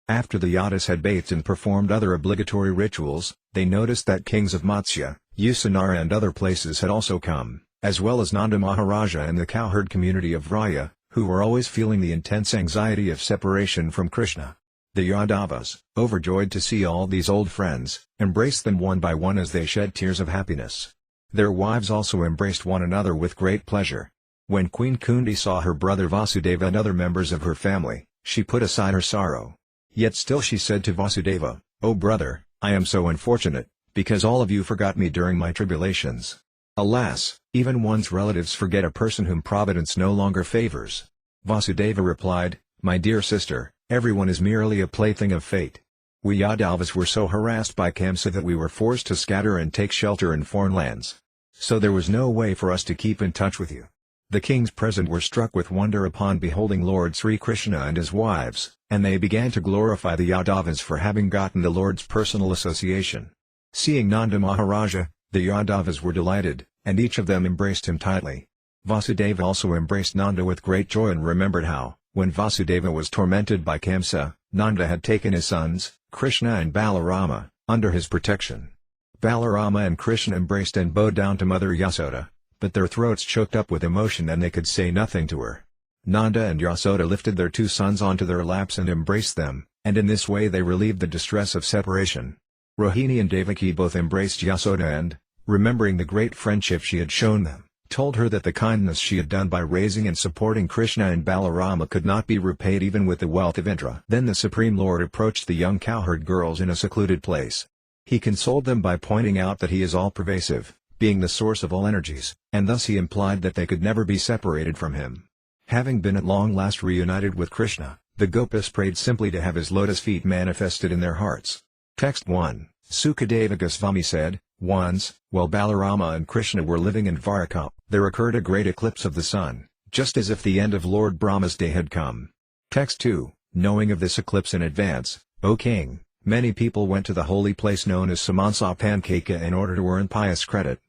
A: After the Yadas had bathed and performed other obligatory rituals, they noticed that kings of Matsya, Usanara and other places had also come, as well as Nanda Maharaja and the cowherd community of Raya, who were always feeling the intense anxiety of separation from Krishna. The Yadavas, overjoyed to see all these old friends, embraced them one by one as they shed tears of happiness. Their wives also embraced one another with great pleasure. When Queen Kundi saw her brother Vasudeva and other members of her family, she put aside her sorrow. Yet still she said to Vasudeva, "O brother, I am so unfortunate, because all of you forgot me during my tribulations." Alas, even one's relatives forget a person whom providence no longer favors. Vasudeva replied, "My dear sister, everyone is merely a plaything of fate. We Yadavas were so harassed by Kamsa that we were forced to scatter and take shelter in foreign lands. So there was no way for us to keep in touch with you." The kings present were struck with wonder upon beholding Lord Sri Krishna and his wives, and they began to glorify the Yadavas for having gotten the Lord's personal association. Seeing Nanda Maharaja, the Yadavas were delighted, and each of them embraced him tightly. Vasudeva also embraced Nanda with great joy and remembered how, when Vasudeva was tormented by Kamsa, Nanda had taken his sons, Krishna and Balarama, under his protection. Balarama and Krishna embraced and bowed down to Mother Yasoda, but their throats choked up with emotion and they could say nothing to her. Nanda and Yasoda lifted their two sons onto their laps and embraced them, and in this way they relieved the distress of separation. Rohini and Devaki both embraced Yasoda and, remembering the great friendship she had shown them, told her that the kindness she had done by raising and supporting Krishna and Balarama could not be repaid even with the wealth of Indra. Then the Supreme Lord approached the young cowherd girls in a secluded place. He consoled them by pointing out that he is all-pervasive, being the source of all energies, and thus he implied that they could never be separated from him. Having been at long last reunited with Krishna, the Gopis prayed simply to have his lotus feet manifested in their hearts. Text 1. Sukadeva Goswami said, once, while Balarama and Krishna were living in Dwaraka, there occurred a great eclipse of the sun, just as if the end of Lord Brahma's day had come. Text 2. Knowing of this eclipse in advance, O king, many people went to the holy place known as Samansa Pankaka in order to earn pious credit.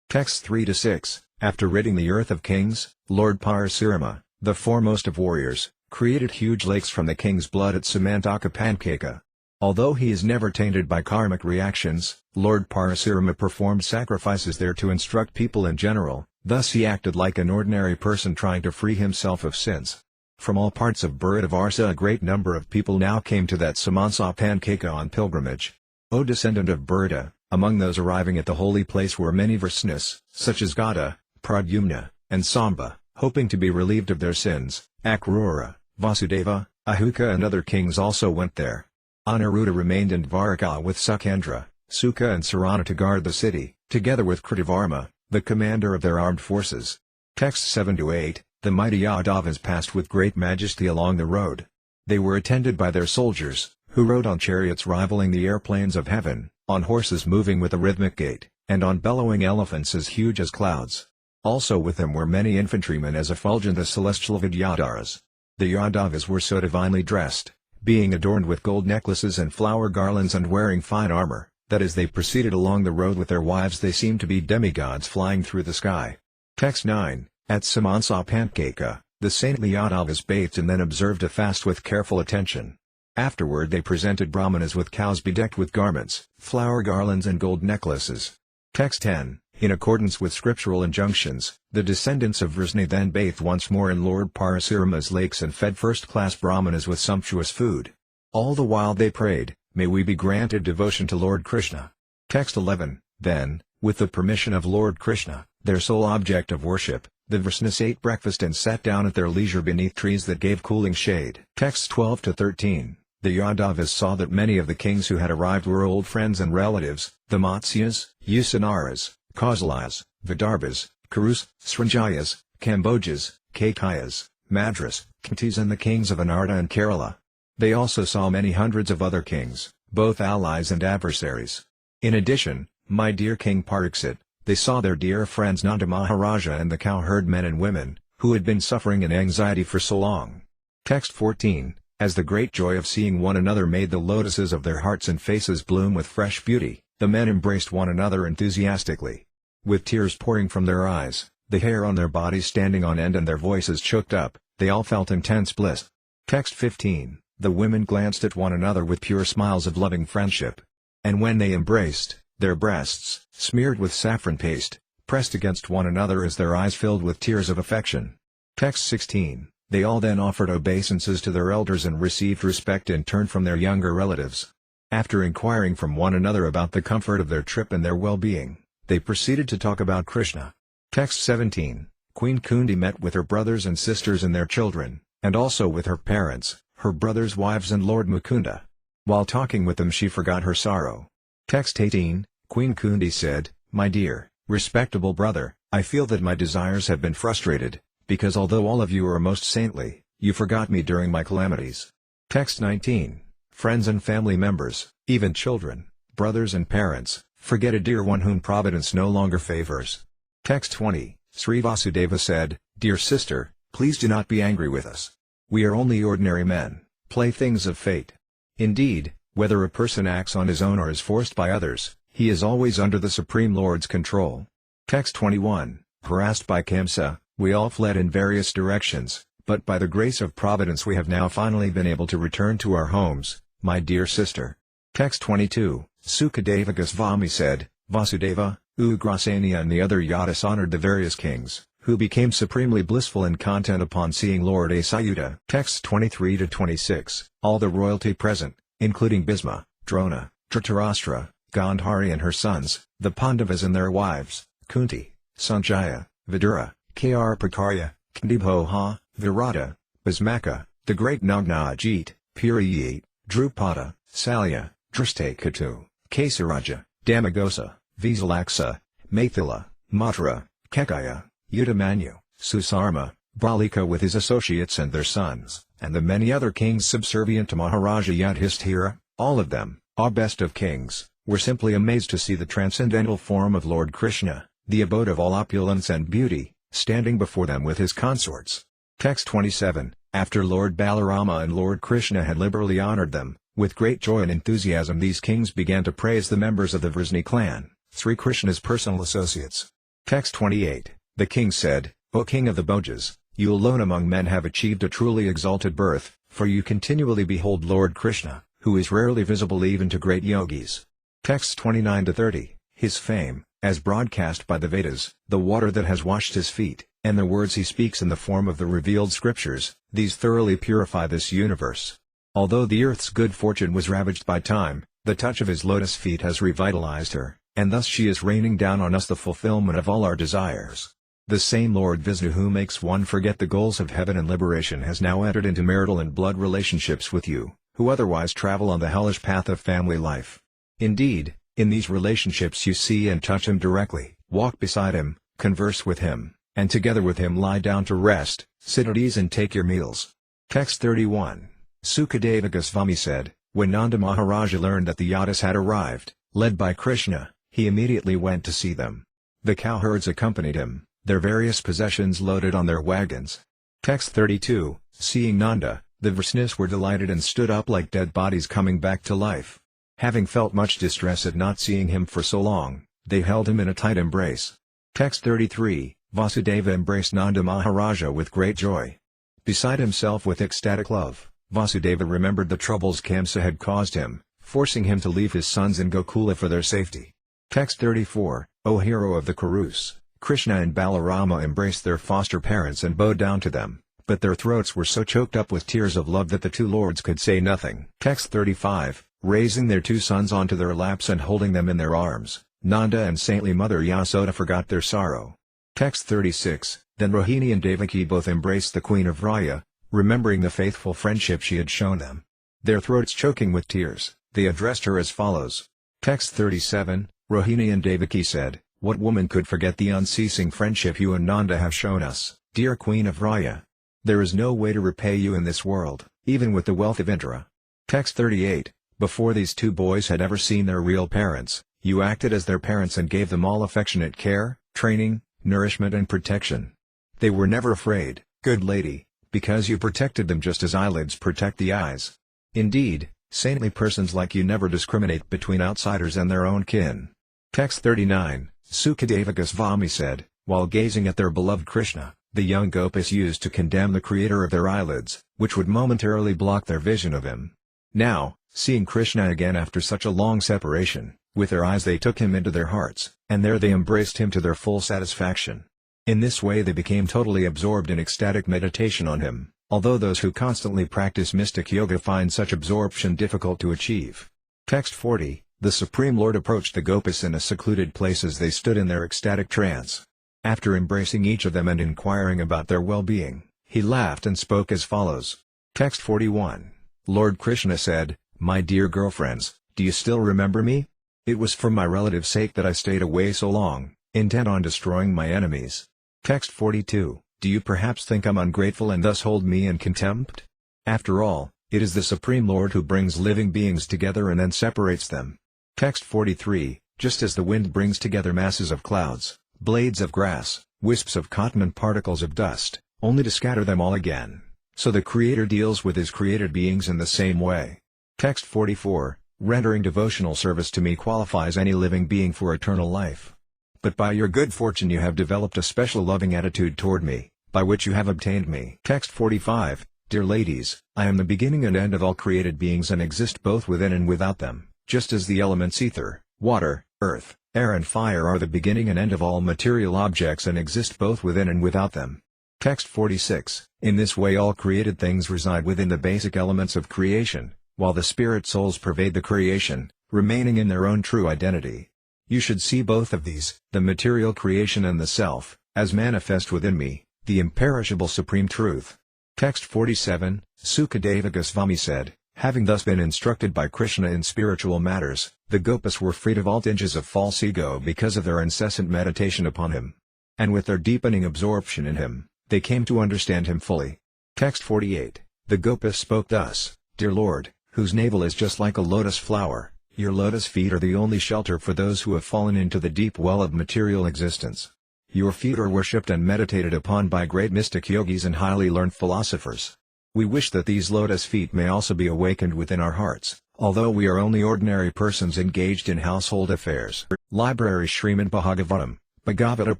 A: Texts 3-6. After ridding the earth of kings, Lord Parasurama, the foremost of warriors, created huge lakes from the king's blood at Samantaka Pankaka. Although he is never tainted by karmic reactions, Lord Parasurama performed sacrifices there to instruct people in general, thus he acted like an ordinary person trying to free himself of sins. From all parts of Bharatavarsa a great number of people now came to that Samansa Pankaka on pilgrimage. O descendant of Bharata, among those arriving at the holy place were many Vishnus, such as Gada, Pradyumna, and Samba, hoping to be relieved of their sins. Akrura, Vasudeva, Ahuka and other kings also went there. Aniruddha remained in Dwaraka with Sukendra, Suka and Sarana to guard the city, together with Kritavarma, the commander of their armed forces. Texts 7-8, the mighty Yadavas passed with great majesty along the road. They were attended by their soldiers, who rode on chariots rivaling the airplanes of heaven, on horses moving with a rhythmic gait, and on bellowing elephants as huge as clouds. Also with them were many infantrymen as effulgent as celestial Vidyadharas. The Yadavas were so divinely dressed, being adorned with gold necklaces and flower garlands and wearing fine armor, that as they proceeded along the road with their wives they seemed to be demigods flying through the sky. Text 9, at Samansa Pankaka, the saintly Yadavas bathed and then observed a fast with careful attention. Afterward they presented brahmanas with cows bedecked with garments, flower garlands and gold necklaces. Text 10, in accordance with scriptural injunctions, the descendants of Vishnu then bathed once more in Lord Parasurama's lakes and fed first-class brahmanas with sumptuous food. All the while they prayed, may we be granted devotion to Lord Krishna. Text 11, then, with the permission of Lord Krishna, their sole object of worship, the Vishnus ate breakfast and sat down at their leisure beneath trees that gave cooling shade. Texts 12-13, the Yadavas saw that many of the kings who had arrived were old friends and relatives, the Matsyas, Usanaras, Kausalas, Vidarbhas, Kurus, Srinjayas, Kambojas, Kakayas, Madras, Khutis and the kings of Anarta and Kerala. They also saw many hundreds of other kings, both allies and adversaries. In addition, my dear King Pariksit, they saw their dear friends Nanda Maharaja and the cowherd men and women, who had been suffering in anxiety for so long. Text 14, as the great joy of seeing one another made the lotuses of their hearts and faces bloom with fresh beauty, the men embraced one another enthusiastically. With tears pouring from their eyes, the hair on their bodies standing on end and their voices choked up, they all felt intense bliss. Text 15, the women glanced at one another with pure smiles of loving friendship. And when they embraced, their breasts, smeared with saffron paste, pressed against one another as their eyes filled with tears of affection. Text 16, they all then offered obeisances to their elders and received respect in turn from their younger relatives. After inquiring from one another about the comfort of their trip and their well-being, they proceeded to talk about Krishna. Text 17, Queen Kundi met with her brothers and sisters and their children, and also with her parents, her brothers' wives and Lord Mukunda. While talking with them she forgot her sorrow. Text 18, Queen Kundi said, my dear, respectable brother, I feel that my desires have been frustrated, because although all of you are most saintly, you forgot me during my calamities. Text 19, friends and family members, even children, brothers and parents, forget a dear one whom providence no longer favors. Text 20, Sri Vasudeva said, dear sister, please do not be angry with us. We are only ordinary men, playthings of fate. Indeed, whether a person acts on his own or is forced by others, he is always under the Supreme Lord's control. Text 21, harassed by Kamsa, We all fled in various directions, but by the grace of Providence we have now finally been able to return to our homes, my dear sister. Text 22, Sukadeva Goswami said, Vasudeva, Ugrasena and the other Yatis honored the various kings, who became supremely blissful and content upon seeing Lord Asayuta. Texts 23-26, all the royalty present, including Bhisma, Drona, Dhritarashtra, Gandhari and her sons, the Pandavas and their wives, Kunti, Sanjaya, Vidura, Karpakarya, Kandibhoha, Virata, Bhismaka, the great Nagnajit, Puriyat, Drupada, Salya, Drishtakatu, Kesaraja, Damagosa, Visalaksa, Mathila, Mathura, Kekaya, Udamanyu, Susarma, Bralika with his associates and their sons, and the many other kings subservient to Maharaja Yudhishthira, all of them, our best of kings, were simply amazed to see the transcendental form of Lord Krishna, the abode of all opulence and beauty, standing before them with his consorts. Text 27, after Lord Balarama and Lord Krishna had liberally honored them, with great joy and enthusiasm these kings began to praise the members of the Vrisni clan, Sri Krishna's personal associates. Text 28, the king said, O king of the Bhojas, you alone among men have achieved a truly exalted birth, for you continually behold Lord Krishna, who is rarely visible even to great yogis. Texts 29-30, his fame, as broadcast by the Vedas, the water that has washed his feet, and the words he speaks in the form of the revealed scriptures, these thoroughly purify this universe. Although the earth's good fortune was ravaged by time, the touch of his lotus feet has revitalized her, and thus she is raining down on us the fulfillment of all our desires. The same Lord Vishnu who makes one forget the goals of heaven and liberation has now entered into marital and blood relationships with you, who otherwise travel on the hellish path of family life. Indeed, in these relationships you see and touch him directly, walk beside him, converse with him, and together with him lie down to rest, sit at ease and take your meals. Text 31, Sukadeva Goswami said, when Nanda Maharaja learned that the Yatis had arrived, led by Krishna, he immediately went to see them. The cowherds accompanied him, their various possessions loaded on their wagons. Text 32, seeing Nanda, the Vrisnis were delighted and stood up like dead bodies coming back to life. Having felt much distress at not seeing him for so long, they held him in a tight embrace. Text 33, Vasudeva embraced Nanda Maharaja with great joy. Beside himself with ecstatic love, Vasudeva remembered the troubles Kamsa had caused him, forcing him to leave his sons in Gokula for their safety. Text 34, O hero of the Kurus, Krishna and Balarama embraced their foster parents and bowed down to them, but their throats were so choked up with tears of love that the two lords could say nothing. Text 35, raising their two sons onto their laps and holding them in their arms, Nanda and saintly mother Yasoda forgot their sorrow. Text 36, then Rohini and Devaki both embraced the queen of Raya, remembering the faithful friendship she had shown them. Their throats choking with tears, they addressed her as follows. Text 37, Rohini and Devaki said, what woman could forget the unceasing friendship you and Nanda have shown us, dear queen of Raya? There is no way to repay you in this world, even with the wealth of Indra. Text 38, before these two boys had ever seen their real parents, you acted as their parents and gave them all affectionate care, training, nourishment and protection. They were never afraid, good lady, because you protected them just as eyelids protect the eyes. Indeed, saintly persons like you never discriminate between outsiders and their own kin. Text 39, Sukadeva Goswami said, while gazing at their beloved Krishna, the young gopis used to condemn the creator of their eyelids, which would momentarily block their vision of him. Now, seeing Krishna again after such a long separation, with their eyes they took him into their hearts, and there they embraced him to their full satisfaction. In this way they became totally absorbed in ecstatic meditation on him, although those who constantly practice mystic yoga find such absorption difficult to achieve. Text 40, the Supreme Lord approached the gopis in a secluded place as they stood in their ecstatic trance. After embracing each of them and inquiring about their well-being, he laughed and spoke as follows. Text 41, Lord Krishna said, my dear girlfriends, do you still remember me? It was for my relative's sake that I stayed away so long, intent on destroying my enemies. Text 42, do you perhaps think I'm ungrateful and thus hold me in contempt? After all, it is the Supreme Lord who brings living beings together and then separates them. Text 43, just as the wind brings together masses of clouds, blades of grass, wisps of cotton and particles of dust, only to scatter them all again, so the Creator deals with his created beings in the same way. Text 44, rendering devotional service to me qualifies any living being for eternal life. but by your good fortune you have developed a special loving attitude toward me, by which you have obtained me. Text 45. Dear ladies, I am the beginning and end of all created beings and exist both within and without them, just as the elements ether, water, earth, air and fire are the beginning and end of all material objects and exist both within and without them. Text 46. In this way all created things reside within the basic elements of creation, while the spirit souls pervade the creation, remaining in their own true identity. You should see both of these, the material creation and the self, as manifest within me, the imperishable supreme truth. Text 47. Sukadeva Goswami said, having thus been instructed by Krishna in spiritual matters, the Gopas were freed of all tinges of false ego because of their incessant meditation upon him. And with their deepening absorption in him, they came to understand him fully. Text 48. The Gopas spoke thus, Dear Lord, whose navel is just like a lotus flower, your lotus feet are the only shelter for those who have fallen into the deep well of material existence. Your feet are worshipped and meditated upon by great mystic yogis and highly learned philosophers. We wish that these lotus feet may also be awakened within our hearts, although we are only ordinary persons engaged in household affairs. Library Śrīmad Bhāgavatam, Bhagavata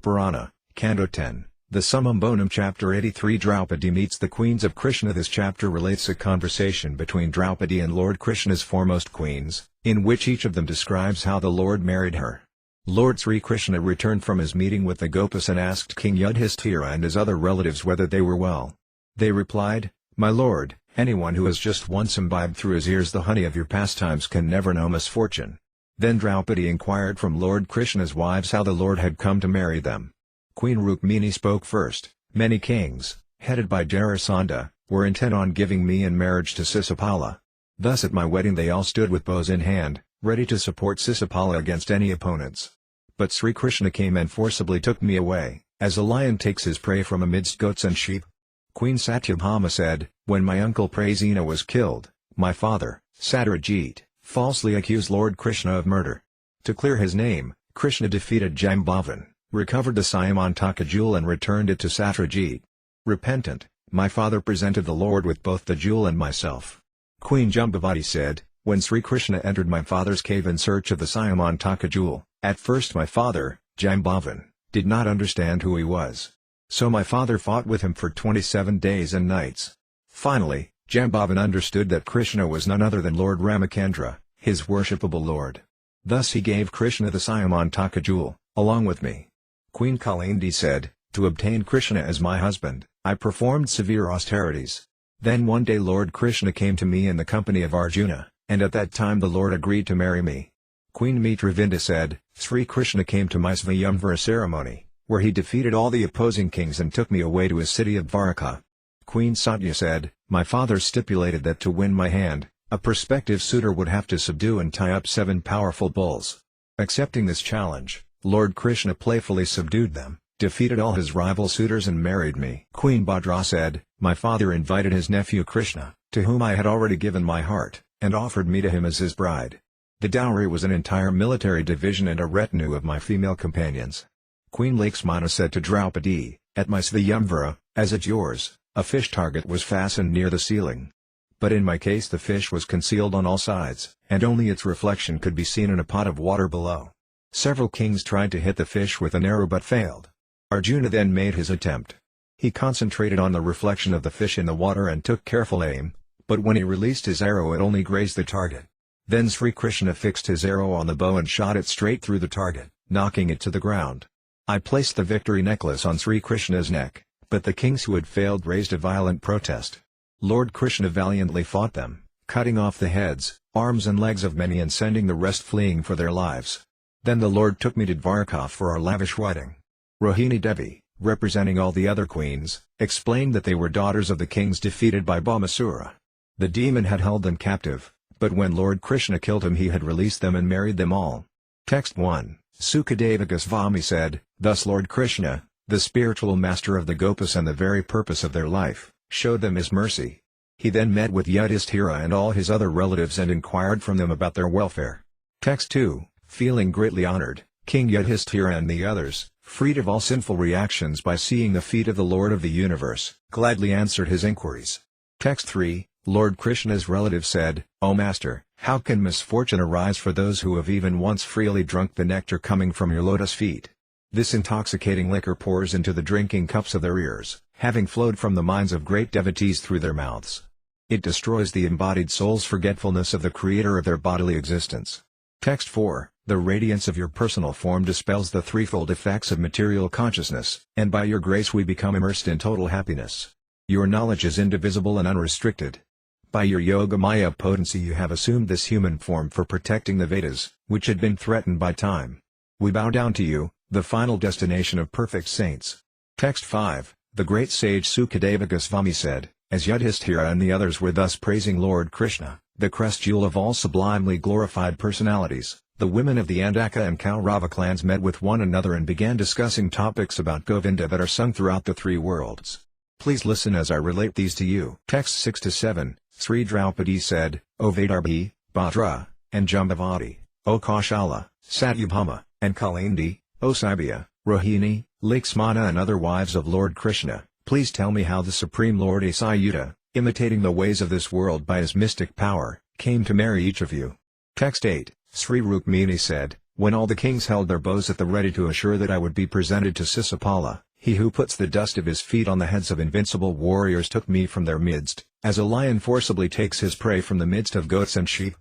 A: Purana, Canto 10, the Summum Bonum Chapter 83. Draupadi meets the queens of Krishna. This chapter relates a conversation between Draupadi and Lord Krishna's foremost queens, in which each of them describes how the Lord married her. Lord Sri Krishna returned from his meeting with the Gopas and asked King Yudhishthira and his other relatives whether they were well. They replied, My lord, anyone who has just once imbibed through his ears the honey of your pastimes can never know misfortune. Then Draupadi inquired from Lord Krishna's wives how the Lord had come to marry them. Queen Rukmini spoke first. Many kings, headed by Jarasandha, were intent on giving me in marriage to Sisipala. Thus at my wedding they all stood with bows in hand, ready to support Sisipala against any opponents. But Sri Krishna came and forcibly took me away, as a lion takes his prey from amidst goats and sheep. Queen Satyabhama said, When my uncle Praisena was killed, my father, Satyajit, falsely accused Lord Krishna of murder. To clear his name, Krishna defeated Jambavan, recovered the Syamantaka jewel and returned it to Satyajit. Repentant, my father presented the Lord with both the jewel and myself. Queen Jambavati said, When Sri Krishna entered my father's cave in search of the Syamantaka jewel, at first my father, Jambavan, did not understand who he was. So my father fought with him for 27 days and nights. Finally, Jambavan understood that Krishna was none other than Lord Ramacandra, his worshipable lord. Thus he gave Krishna the Syamantaka jewel, along with me. Queen Kalindi said, To obtain Krishna as my husband, I performed severe austerities. Then one day Lord Krishna came to me in the company of Arjuna, and at that time the Lord agreed to marry me. Queen Mitravinda said, Sri Krishna came to my Svayamvara ceremony, where he defeated all the opposing kings and took me away to his city of Dvaraka. Queen Satya said, My father stipulated that to win my hand, a prospective suitor would have to subdue and tie up 7 powerful bulls. Accepting this challenge, Lord Krishna playfully subdued them, defeated all his rival suitors and married me. Queen Bhadra said, My father invited his nephew Krishna, to whom I had already given my heart, and offered me to him as his bride. The dowry was an entire military division and a retinue of my female companions. Queen Lakshmana said to Draupadi, At my Svayamvara, as at yours, a fish target was fastened near the ceiling. But in my case the fish was concealed on all sides, and only its reflection could be seen in a pot of water below. Several kings tried to hit the fish with an arrow but failed. Arjuna then made his attempt. He concentrated on the reflection of the fish in the water and took careful aim, but when he released his arrow it only grazed the target. Then Sri Krishna fixed his arrow on the bow and shot it straight through the target, knocking it to the ground. I placed the victory necklace on Sri Krishna's neck, but the kings who had failed raised a violent protest. Lord Krishna valiantly fought them, cutting off the heads, arms and legs of many and sending the rest fleeing for their lives. Then the Lord took me to Dvaraka for our lavish wedding. Rohini Devi, representing all the other queens, explained that they were daughters of the kings defeated by Bhaumasura. The demon had held them captive, but when Lord Krishna killed him he had released them and married them all. Text 1. Sukadeva Goswami said, Thus Lord Krishna, the spiritual master of the Gopas and the very purpose of their life, showed them his mercy. He then met with Yudhishthira and all his other relatives and inquired from them about their welfare. Text 2. Feeling greatly honored, King Yudhishthira and the others, freed of all sinful reactions by seeing the feet of the Lord of the universe, gladly answered his inquiries. Text 3. Lord Krishna's relative said, O Master, how can misfortune arise for those who have even once freely drunk the nectar coming from your lotus feet? This intoxicating liquor pours into the drinking cups of their ears, having flowed from the minds of great devotees through their mouths. It destroys the embodied soul's forgetfulness of the creator of their bodily existence. Text 4. The radiance of your personal form dispels the threefold effects of material consciousness, and by your grace we become immersed in total happiness. Your knowledge is indivisible and unrestricted. By your yoga maya potency you have assumed this human form for protecting the Vedas, which had been threatened by time. We bow down to you, the final destination of perfect saints. Text 5. The great sage Sukadeva Goswami said, as Yudhishthira and the others were thus praising Lord Krishna, the crest jewel of all sublimely glorified personalities, the women of the Andaka and Kaurava clans met with one another and began discussing topics about Govinda that are sung throughout the three worlds. Please listen as I relate these to you. Text 6-7, Sri Draupadi said, O Vedarbhi, Bhadra, and Jambavati, O Kaushala, Satyabhama, and Kalindi, O Saibhya, Rohini, Lakshmana and other wives of Lord Krishna, please tell me how the Supreme Lord Asayuta, imitating the ways of this world by his mystic power, came to marry each of you. Text 8, Sri Rukmini said, when all the kings held their bows at the ready to assure that I would be presented to Sisapala, he who puts the dust of his feet on the heads of invincible warriors took me from their midst, as a lion forcibly takes his prey from the midst of goats and sheep.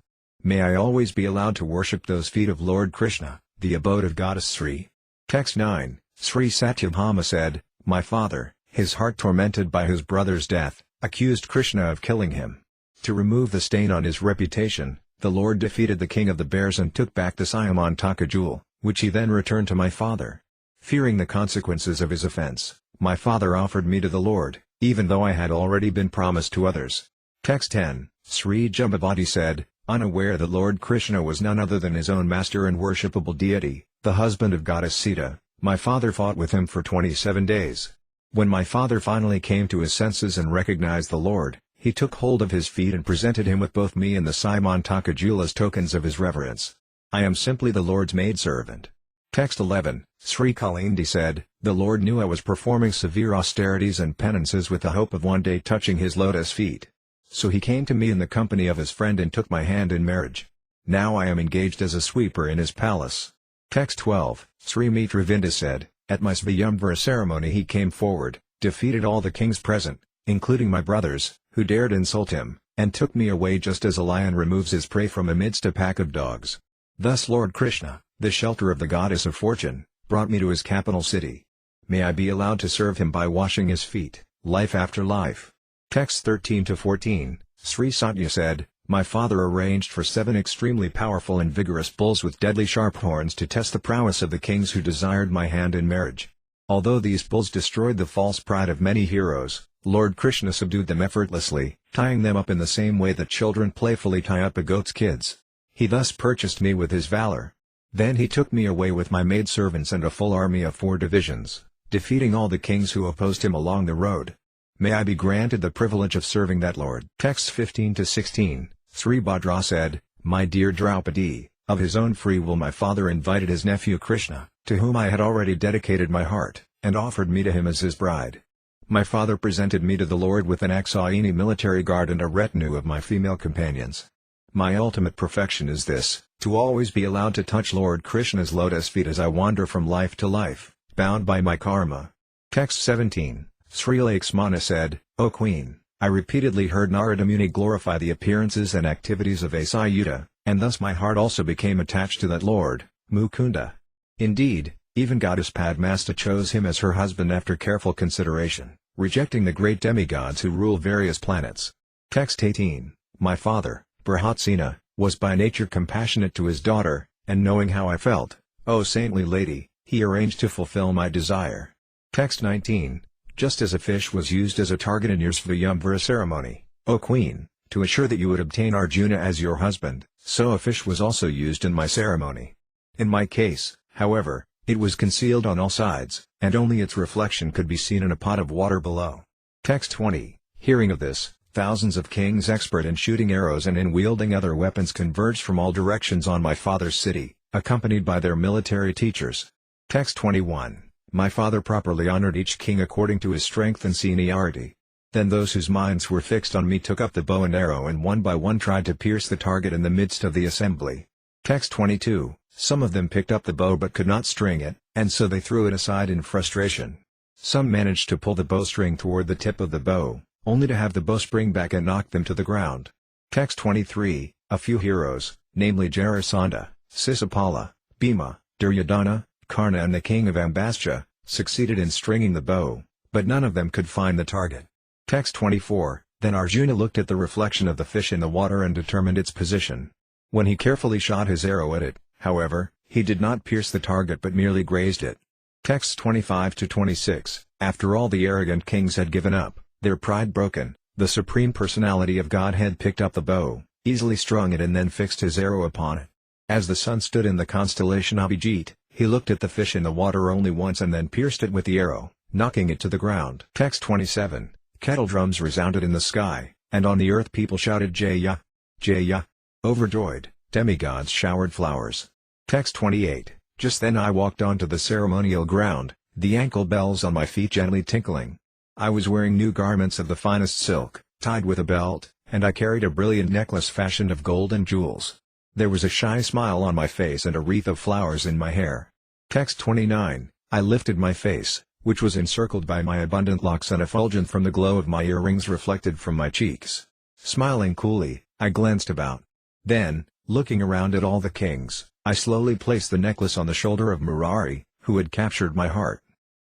A: May I always be allowed to worship those feet of Lord Krishna, the abode of goddess Sri. Text 9, Sri Satyabhama said, my father, his heart tormented by his brother's death, accused Krishna of killing him. To remove the stain on his reputation, the Lord defeated the king of the bears and took back the Syamantaka jewel, which he then returned to my father. Fearing the consequences of his offense, my father offered me to the Lord, even though I had already been promised to others. Text 10, Sri Jambavati said, unaware that Lord Krishna was none other than his own master and worshipable deity, the husband of goddess Sita, my father fought with him for 27 days. When my father finally came to his senses and recognized the Lord, he took hold of his feet and presented him with both me and the Syamantaka jewel as tokens of his reverence. I am simply the Lord's maidservant. Text 11, Sri Kalindi said, the Lord knew I was performing severe austerities and penances with the hope of one day touching his lotus feet. So he came to me in the company of his friend and took my hand in marriage. Now I am engaged as a sweeper in his palace. Text 12, Sri Mitravinda said, at my Svayamvara ceremony he came forward, defeated all the kings present, including my brothers, who dared insult him, and took me away just as a lion removes his prey from amidst a pack of dogs. Thus Lord Krishna, the shelter of the goddess of fortune, brought me to his capital city. May I be allowed to serve him by washing his feet, life after life. Text 13-14, Sri Satya said, my father arranged for 7 extremely powerful and vigorous bulls with deadly sharp horns to test the prowess of the kings who desired my hand in marriage. Although these bulls destroyed the false pride of many heroes, Lord Krishna subdued them effortlessly, tying them up in the same way that children playfully tie up a goat's kids. He thus purchased me with his valor. Then he took me away with my maidservants and a full army of 4 divisions, defeating all the kings who opposed him along the road. May I be granted the privilege of serving that Lord. Texts 15-16, Sri Bhadra said, my dear Draupadi, of his own free will my father invited his nephew Krishna, to whom I had already dedicated my heart, and offered me to him as his bride. My father presented me to the Lord with an Aksaini military guard and a retinue of my female companions. My ultimate perfection is this, to always be allowed to touch Lord Krishna's lotus feet as I wander from life to life, bound by my karma. Text 17, Sri Lakshmana said, O Queen, I repeatedly heard Narada Muni glorify the appearances and activities of Asayuta, and thus my heart also became attached to that Lord, Mukunda. Indeed, even goddess Padmasta chose him as her husband after careful consideration, rejecting the great demigods who rule various planets. Text 18, my father, Brihatsena, was by nature compassionate to his daughter, and knowing how I felt, O saintly lady, he arranged to fulfill my desire. Text 19, just as a fish was used as a target in your Svayamvara ceremony, O Queen, to assure that you would obtain Arjuna as your husband, so a fish was also used in my ceremony. In my case, however, it was concealed on all sides, and only its reflection could be seen in a pot of water below. Text 20, hearing of this, thousands of kings expert in shooting arrows and in wielding other weapons converged from all directions on my father's city, accompanied by their military teachers. Text 21, my father properly honored each king according to his strength and seniority. Then those whose minds were fixed on me took up the bow and arrow and one by one tried to pierce the target in the midst of the assembly. Text 22, some of them picked up the bow but could not string it, and so they threw it aside in frustration. Some managed to pull the bowstring toward the tip of the bow, only to have the bow spring back and knock them to the ground. Text 23, a few heroes, namely Jarasandha, Sisapala, Bhima, Duryodhana, Karna and the king of Ambascha, succeeded in stringing the bow, but none of them could find the target. Text 24, then Arjuna looked at the reflection of the fish in the water and determined its position. When he carefully shot his arrow at it, however, he did not pierce the target but merely grazed it. Texts 25-26, after all the arrogant kings had given up, their pride broken, the Supreme Personality of Godhead picked up the bow, easily strung it and then fixed his arrow upon it. As the sun stood in the constellation Abhijit, he looked at the fish in the water only once and then pierced it with the arrow, knocking it to the ground. Text 27, kettle drums resounded in the sky, and on the earth people shouted Jaya! Jaya! Overjoyed, demigods showered flowers. Text 28, just then I walked onto the ceremonial ground, the ankle bells on my feet gently tinkling. I was wearing new garments of the finest silk, tied with a belt, and I carried a brilliant necklace fashioned of gold and jewels. There was a shy smile on my face and a wreath of flowers in my hair. Text 29, I lifted my face, which was encircled by my abundant locks and effulgent from the glow of my earrings reflected from my cheeks. Smiling coolly, I glanced about. Then, looking around at all the kings, I slowly placed the necklace on the shoulder of Murari, who had captured my heart.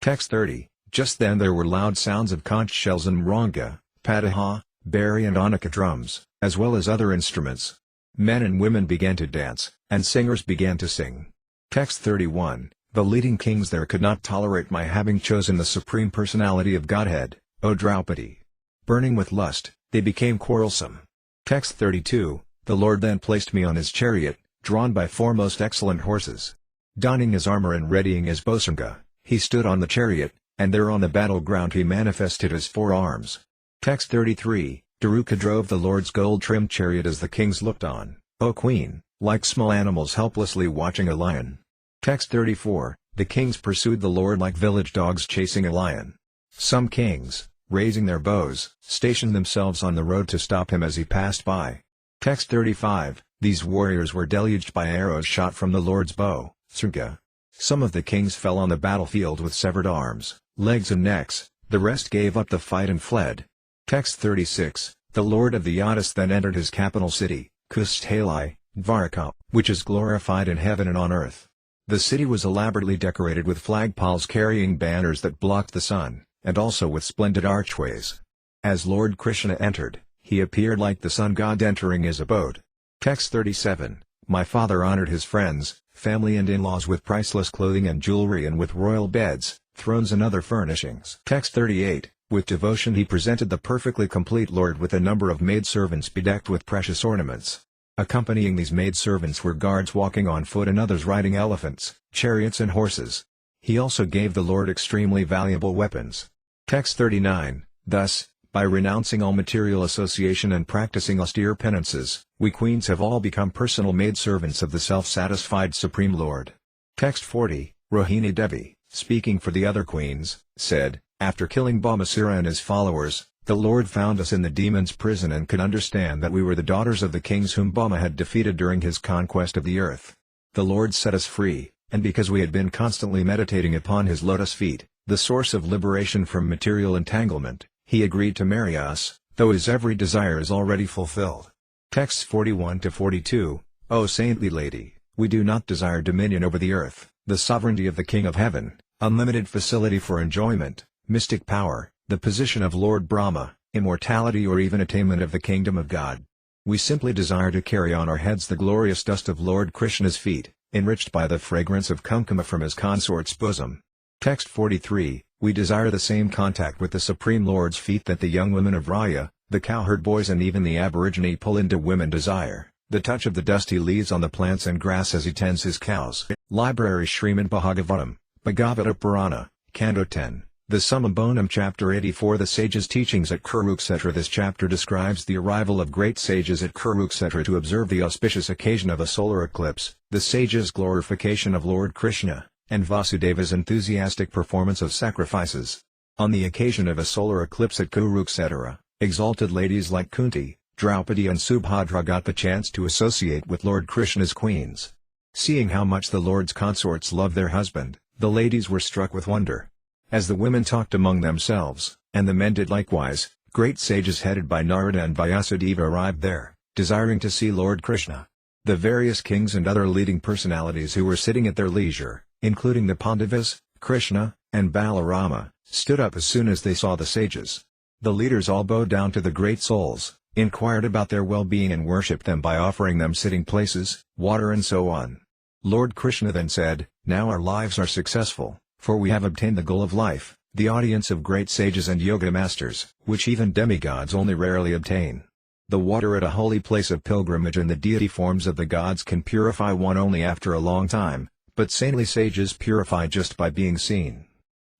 A: Text 30, just then there were loud sounds of conch shells and mranga, pataha, bari and anaka drums, as well as other instruments. Men and women began to dance, and singers began to sing. Text 31, the leading kings there could not tolerate my having chosen the Supreme Personality of Godhead, O Draupadi. Burning with lust, they became quarrelsome. Text 32, the Lord then placed me on his chariot, drawn by four most excellent horses. Donning his armor and readying his bowstring, he stood on the chariot, and there on the battleground he manifested his four arms. Text 33, Daruka drove the Lord's gold-trimmed chariot as the kings looked on, O Queen, like small animals helplessly watching a lion. Text 34, the kings pursued the Lord like village dogs chasing a lion. Some kings, raising their bows, stationed themselves on the road to stop him as he passed by. Text 35, these warriors were deluged by arrows shot from the Lord's bow, Sringa. Some of the kings fell on the battlefield with severed arms, legs and necks, the rest gave up the fight and fled. Text 36, the Lord of the Yadas then entered his capital city, Kusthali, Dvaraka, which is glorified in heaven and on earth. The city was elaborately decorated with flagpoles carrying banners that blocked the sun, and also with splendid archways. As Lord Krishna entered, he appeared like the sun god entering his abode. Text 37, my father honored his friends, family and in-laws with priceless clothing and jewelry and with royal beds, thrones and other furnishings. Text 38, with devotion he presented the perfectly complete Lord with a number of maidservants bedecked with precious ornaments. Accompanying these maidservants were guards walking on foot and others riding elephants, chariots and horses. He also gave the Lord extremely valuable weapons. Text 39, thus, by renouncing all material association and practicing austere penances, we queens have all become personal maidservants of the self-satisfied Supreme Lord. Text 40, Rohini Devi, speaking for the other queens, said, after killing Bhamasura and his followers, the Lord found us in the demon's prison and could understand that we were the daughters of the kings whom Bhama had defeated during his conquest of the earth. The Lord set us free, and because we had been constantly meditating upon his lotus feet, the source of liberation from material entanglement, he agreed to marry us, though his every desire is already fulfilled. Texts 41-42, O saintly lady, we do not desire dominion over the earth, the sovereignty of the King of Heaven, unlimited facility for enjoyment, mystic power, the position of Lord Brahma, immortality or even attainment of the kingdom of God. We simply desire to carry on our heads the glorious dust of Lord Krishna's feet, enriched by the fragrance of kumkuma from his consort's bosom. Text 43, we desire the same contact with the Supreme Lord's feet that the young women of Raya, the cowherd boys and even the aborigine Pulinda women desire, the touch of the dust he leaves on the plants and grass as he tends his cows. Library Śrīmad Bhāgavatam, Bhagavata Purana, Canto 10, the Summum Bonum Chapter 84 The Sages' Teachings at Kurukshetra. This chapter describes the arrival of great sages at Kurukshetra to observe the auspicious occasion of a solar eclipse, the sages' glorification of Lord Krishna, and Vasudeva's enthusiastic performance of sacrifices. On the occasion of a solar eclipse at Kurukshetra, exalted ladies like Kunti, Draupadi and Subhadra got the chance to associate with Lord Krishna's queens. Seeing how much the Lord's consorts loved their husband, The ladies were struck with wonder. As the women talked among themselves, and the men did likewise, great sages headed by Narada and Vyasadeva arrived there, desiring to see Lord Krishna. The various kings and other leading personalities who were sitting at their leisure, including the Pandavas, Krishna, and Balarama, stood up as soon as they saw the sages. The leaders all bowed down to the great souls, inquired about their well-being and worshipped them by offering them sitting places, water and so on. Lord Krishna then said, "Now our lives are successful, for we have obtained the goal of life, the audience of great sages and yoga masters, which even demigods only rarely obtain. The water at a holy place of pilgrimage and the deity forms of the gods can purify one only after a long time, but saintly sages purify just by being seen.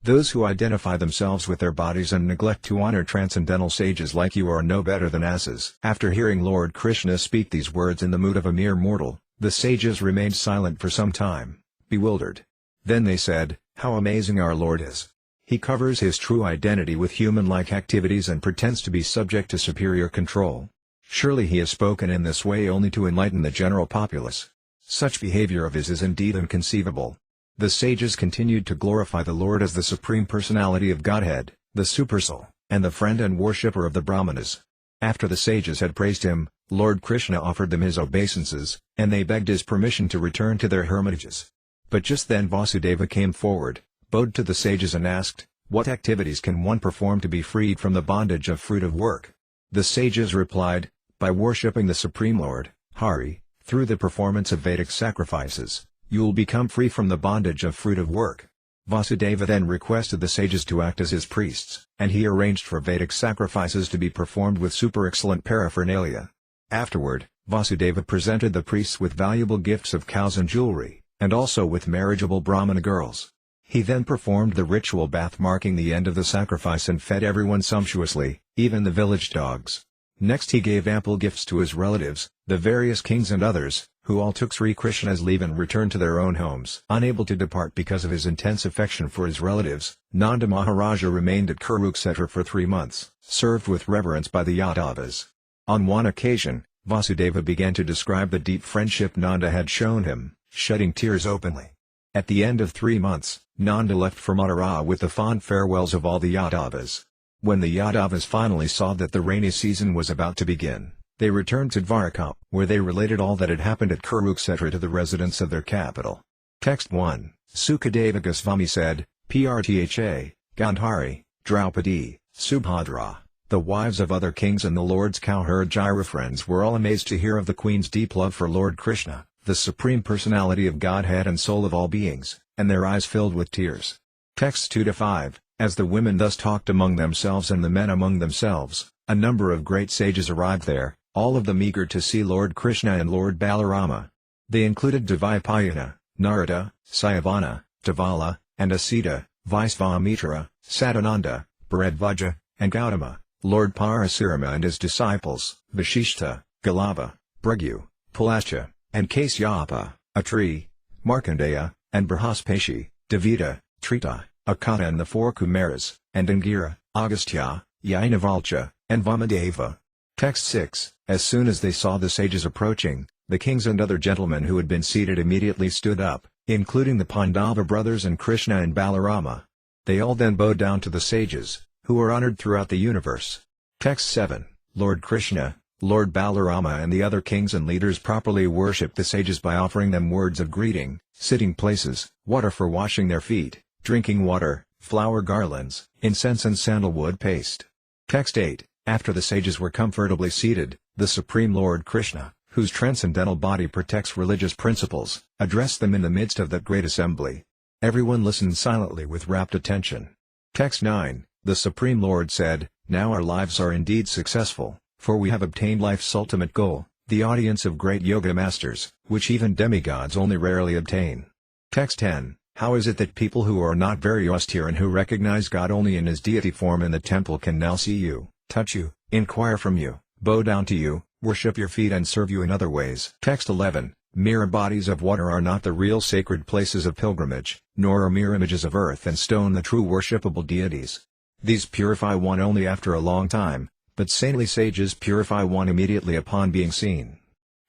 A: Those who identify themselves with their bodies and neglect to honor transcendental sages like you are no better than asses." After hearing Lord Krishna speak these words in the mood of a mere mortal, the sages remained silent for some time, bewildered. Then they said, "How amazing our Lord is! He covers his true identity with human-like activities and pretends to be subject to superior control. Surely he has spoken in this way only to enlighten the general populace. Such behavior of his is indeed inconceivable." The sages continued to glorify the Lord as the Supreme Personality of Godhead, the Supersoul, and the friend and worshipper of the Brahmanas. After the sages had praised him, Lord Krishna offered them his obeisances, and they begged his permission to return to their hermitages. But just then Vasudeva came forward, bowed to the sages and asked, "What activities can one perform to be freed from the bondage of fruit of work?" The sages replied, "By worshipping the Supreme Lord, Hari, through the performance of Vedic sacrifices, you will become free from the bondage of fruit of work." Vasudeva then requested the sages to act as his priests, and he arranged for Vedic sacrifices to be performed with super excellent paraphernalia. Afterward, Vasudeva presented the priests with valuable gifts of cows and jewelry, and also with marriageable Brahmana girls. He then performed the ritual bath marking the end of the sacrifice and fed everyone sumptuously, even the village dogs. Next he gave ample gifts to his relatives, the various kings and others, who all took Sri Krishna's leave and returned to their own homes. Unable to depart because of his intense affection for his relatives, Nanda Maharaja remained at Kurukshetra for 3 months, served with reverence by the Yadavas. On one occasion, Vasudeva began to describe the deep friendship Nanda had shown him, shedding tears openly. At the end of 3 months, Nanda left for Mathura with the fond farewells of all the Yadavas. When the Yadavas finally saw that the rainy season was about to begin, they returned to Dwarka, where they related all that had happened at Kurukshetra to the residents of their capital. Text 1. Sukadeva Goswami said, Prtha, Gandhari, Draupadi, Subhadra, the wives of other kings and the Lord's cowherd girafriends were all amazed to hear of the queen's deep love for Lord Krishna, the Supreme Personality of Godhead and soul of all beings, and their eyes filled with tears. Texts 2-5. As the women thus talked among themselves and the men among themselves, a number of great sages arrived there, all of them eager to see Lord Krishna and Lord Balarama. They included Devapayana, Narada, Sayavana, Devala, and Asita, Vaisvamitra, Sadananda, Bharadvaja, and Gautama, Lord Parasurama and his disciples, Vashishta, Galava, Bhrigu, Pulascha, and Kasyapa, Atri, Markandeya, and Brihaspati, Devita, Trita, Akata and the 4 Kumaras, and Angira, Agastya, Yainavalcha, and Vamadeva. Text 6. As soon as they saw the sages approaching, the kings and other gentlemen who had been seated immediately stood up, including the Pandava brothers and Krishna and Balarama. They all then bowed down to the sages, who are honored throughout the universe. Text 7. Lord Krishna, Lord Balarama and the other kings and leaders properly worshipped the sages by offering them words of greeting, sitting places, water for washing their feet, drinking water, flower garlands, incense and sandalwood paste. Text 8. After the sages were comfortably seated, the Supreme Lord Krishna, whose transcendental body protects religious principles, addressed them in the midst of that great assembly. Everyone listened silently with rapt attention. Text 9. The Supreme Lord said, "Now our lives are indeed successful, for we have obtained life's ultimate goal, the audience of great yoga masters, which even demigods only rarely obtain." Text 10. How is it that people who are not very austere and who recognize God only in his deity form in the temple can now see you, touch you, inquire from you, bow down to you, worship your feet and serve you in other ways? Text 11. Mere bodies of water are not the real sacred places of pilgrimage, nor are mere images of earth and stone the true worshipable deities. These purify one only after a long time, but saintly sages purify one immediately upon being seen.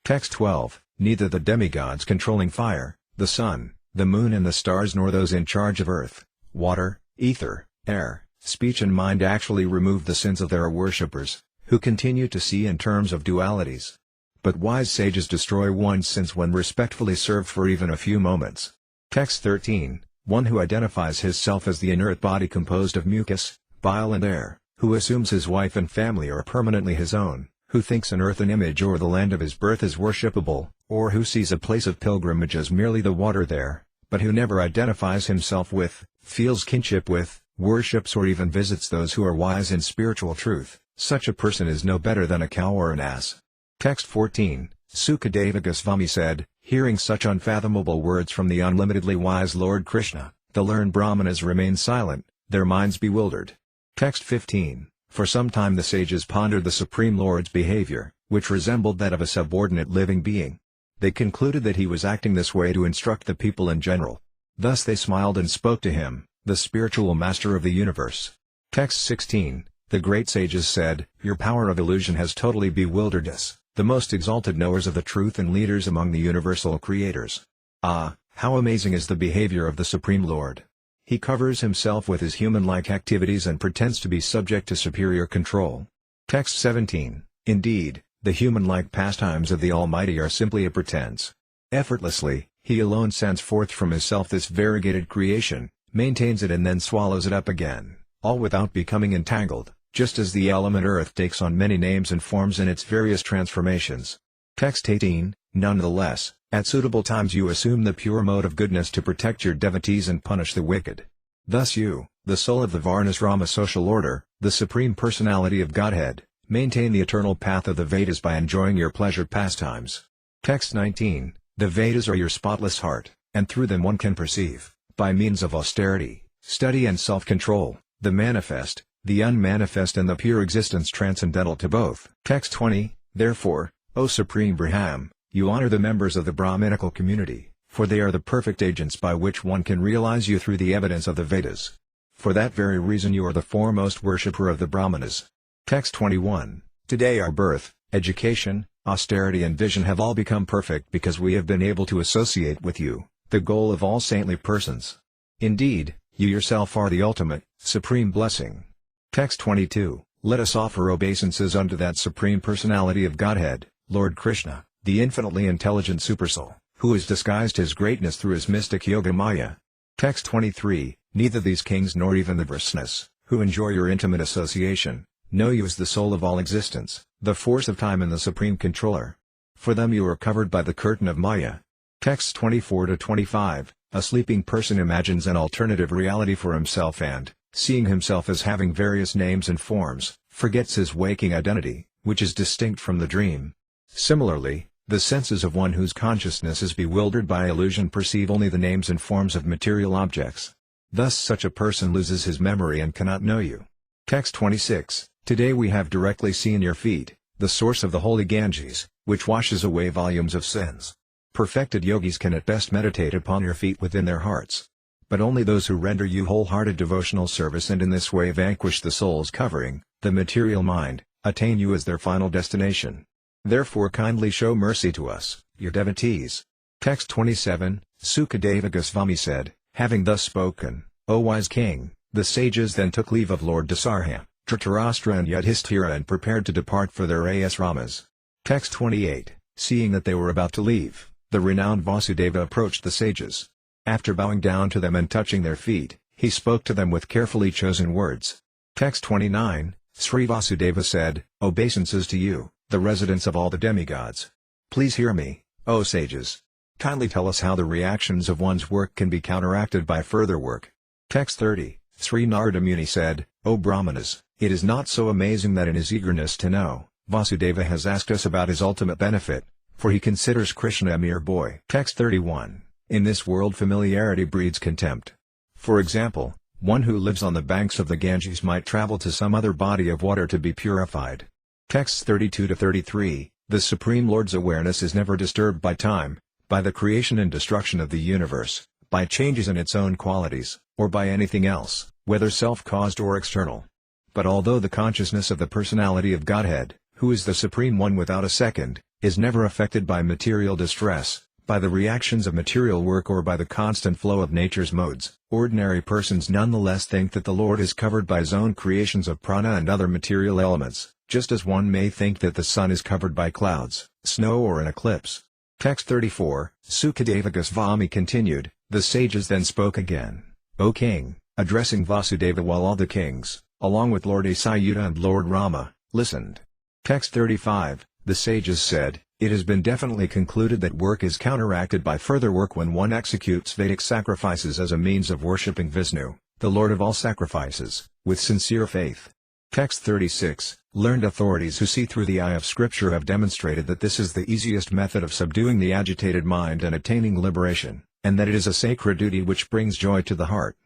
A: Text 12. Neither the demigods controlling fire, the sun, the moon and the stars nor those in charge of earth, water, ether, air, speech and mind actually remove the sins of their worshippers, who continue to see in terms of dualities. But wise sages destroy one's sins when respectfully served for even a few moments. Text 13, one who identifies his self as the inert body composed of mucus, bile and air, who assumes his wife and family are permanently his own, who thinks an earthen image or the land of his birth is worshipable, or who sees a place of pilgrimage as merely the water there, but who never identifies himself with, feels kinship with, worships or even visits those who are wise in spiritual truth, such a person is no better than a cow or an ass. Text 14, Sukadeva Goswami said, hearing such unfathomable words from the unlimitedly wise Lord Krishna, the learned Brahmanas remained silent, their minds bewildered. Text 15, for some time the sages pondered the Supreme Lord's behavior, which resembled that of a subordinate living being. They concluded that he was acting this way to instruct the people in general. Thus they smiled and spoke to him, the spiritual master of the universe. Text 16, the great sages said, your power of illusion has totally bewildered us, the most exalted knowers of the truth and leaders among the universal creators. Ah, how amazing is the behavior of the Supreme Lord! He covers himself with his human-like activities and pretends to be subject to superior control. Text 17, indeed, the human-like pastimes of the Almighty are simply a pretense. Effortlessly, he alone sends forth from himself this variegated creation, maintains it and then swallows it up again, all without becoming entangled, just as the element earth takes on many names and forms in its various transformations. Text 18, nonetheless, at suitable times you assume the pure mode of goodness to protect your devotees and punish the wicked. Thus you, the soul of the Varnasrama social order, the Supreme Personality of Godhead, maintain the eternal path of the Vedas by enjoying your pleasure pastimes. Text 19, the Vedas are your spotless heart, and through them one can perceive, by means of austerity, study and self-control, the manifest, the unmanifest and the pure existence transcendental to both. Text 20, therefore, O Supreme Brahman, you honor the members of the Brahminical community, for they are the perfect agents by which one can realize you through the evidence of the Vedas. For that very reason you are the foremost worshipper of the Brahmanas. Text 21, today our birth, education, austerity and vision have all become perfect because we have been able to associate with you, the goal of all saintly persons. Indeed, you yourself are the ultimate, supreme blessing. Text 22, let us offer obeisances unto that Supreme Personality of Godhead, Lord Krishna, the infinitely intelligent Supersoul, who has disguised his greatness through his mystic yoga Maya. Text 23, neither these kings nor even the Vrishnas, who enjoy your intimate association, know you as the soul of all existence, the force of time and the supreme controller. For them you are covered by the curtain of Maya. Texts 24-25, a sleeping person imagines an alternative reality for himself and, seeing himself as having various names and forms, forgets his waking identity, which is distinct from the dream. Similarly, the senses of one whose consciousness is bewildered by illusion perceive only the names and forms of material objects. Thus such a person loses his memory and cannot know you. Text 26, today we have directly seen your feet, the source of the holy Ganges, which washes away volumes of sins. Perfected yogis can at best meditate upon your feet within their hearts. But only those who render you wholehearted devotional service and in this way vanquish the soul's covering, the material mind, attain you as their final destination. Therefore kindly show mercy to us, your devotees. Text 27, Sukadeva Goswami said, having thus spoken, O wise king, the sages then took leave of Lord Dasarha, Dhritarashtra and Yudhishthira and prepared to depart for their asramas. Text 28, seeing that they were about to leave, the renowned Vasudeva approached the sages. After bowing down to them and touching their feet, he spoke to them with carefully chosen words. Text 29, Sri Vasudeva said, obeisances to you, the residents of all the demigods. Please hear me, O sages. Kindly tell us how the reactions of one's work can be counteracted by further work. Text 30, Sri Narada Muni said, O Brahmanas, it is not so amazing that in his eagerness to know, Vasudeva has asked us about his ultimate benefit, for he considers Krishna a mere boy. Text 31, in this world familiarity breeds contempt. For example, one who lives on the banks of the Ganges might travel to some other body of water to be purified. Texts 32-33, the Supreme Lord's awareness is never disturbed by time, by the creation and destruction of the universe, by changes in its own qualities, or by anything else, whether self-caused or external. But although the consciousness of the Personality of Godhead, who is the Supreme One without a second, is never affected by material distress, by the reactions of material work or by the constant flow of nature's modes, ordinary persons nonetheless think that the Lord is covered by his own creations of prana and other material elements, just as one may think that the sun is covered by clouds, snow or an eclipse. Text 34, Sukadeva Goswami continued, the sages then spoke again, O king, addressing Vasudeva while all the kings, along with Lord Asayuta and Lord Rama, listened. Text 35, the sages said, it has been definitely concluded that work is counteracted by further work when one executes Vedic sacrifices as a means of worshipping Vishnu, the Lord of all sacrifices, with sincere faith. Text 36, learned authorities who see through the eye of scripture have demonstrated that this is the easiest method of subduing the agitated mind and attaining liberation, and that it is a sacred duty which brings joy to the heart.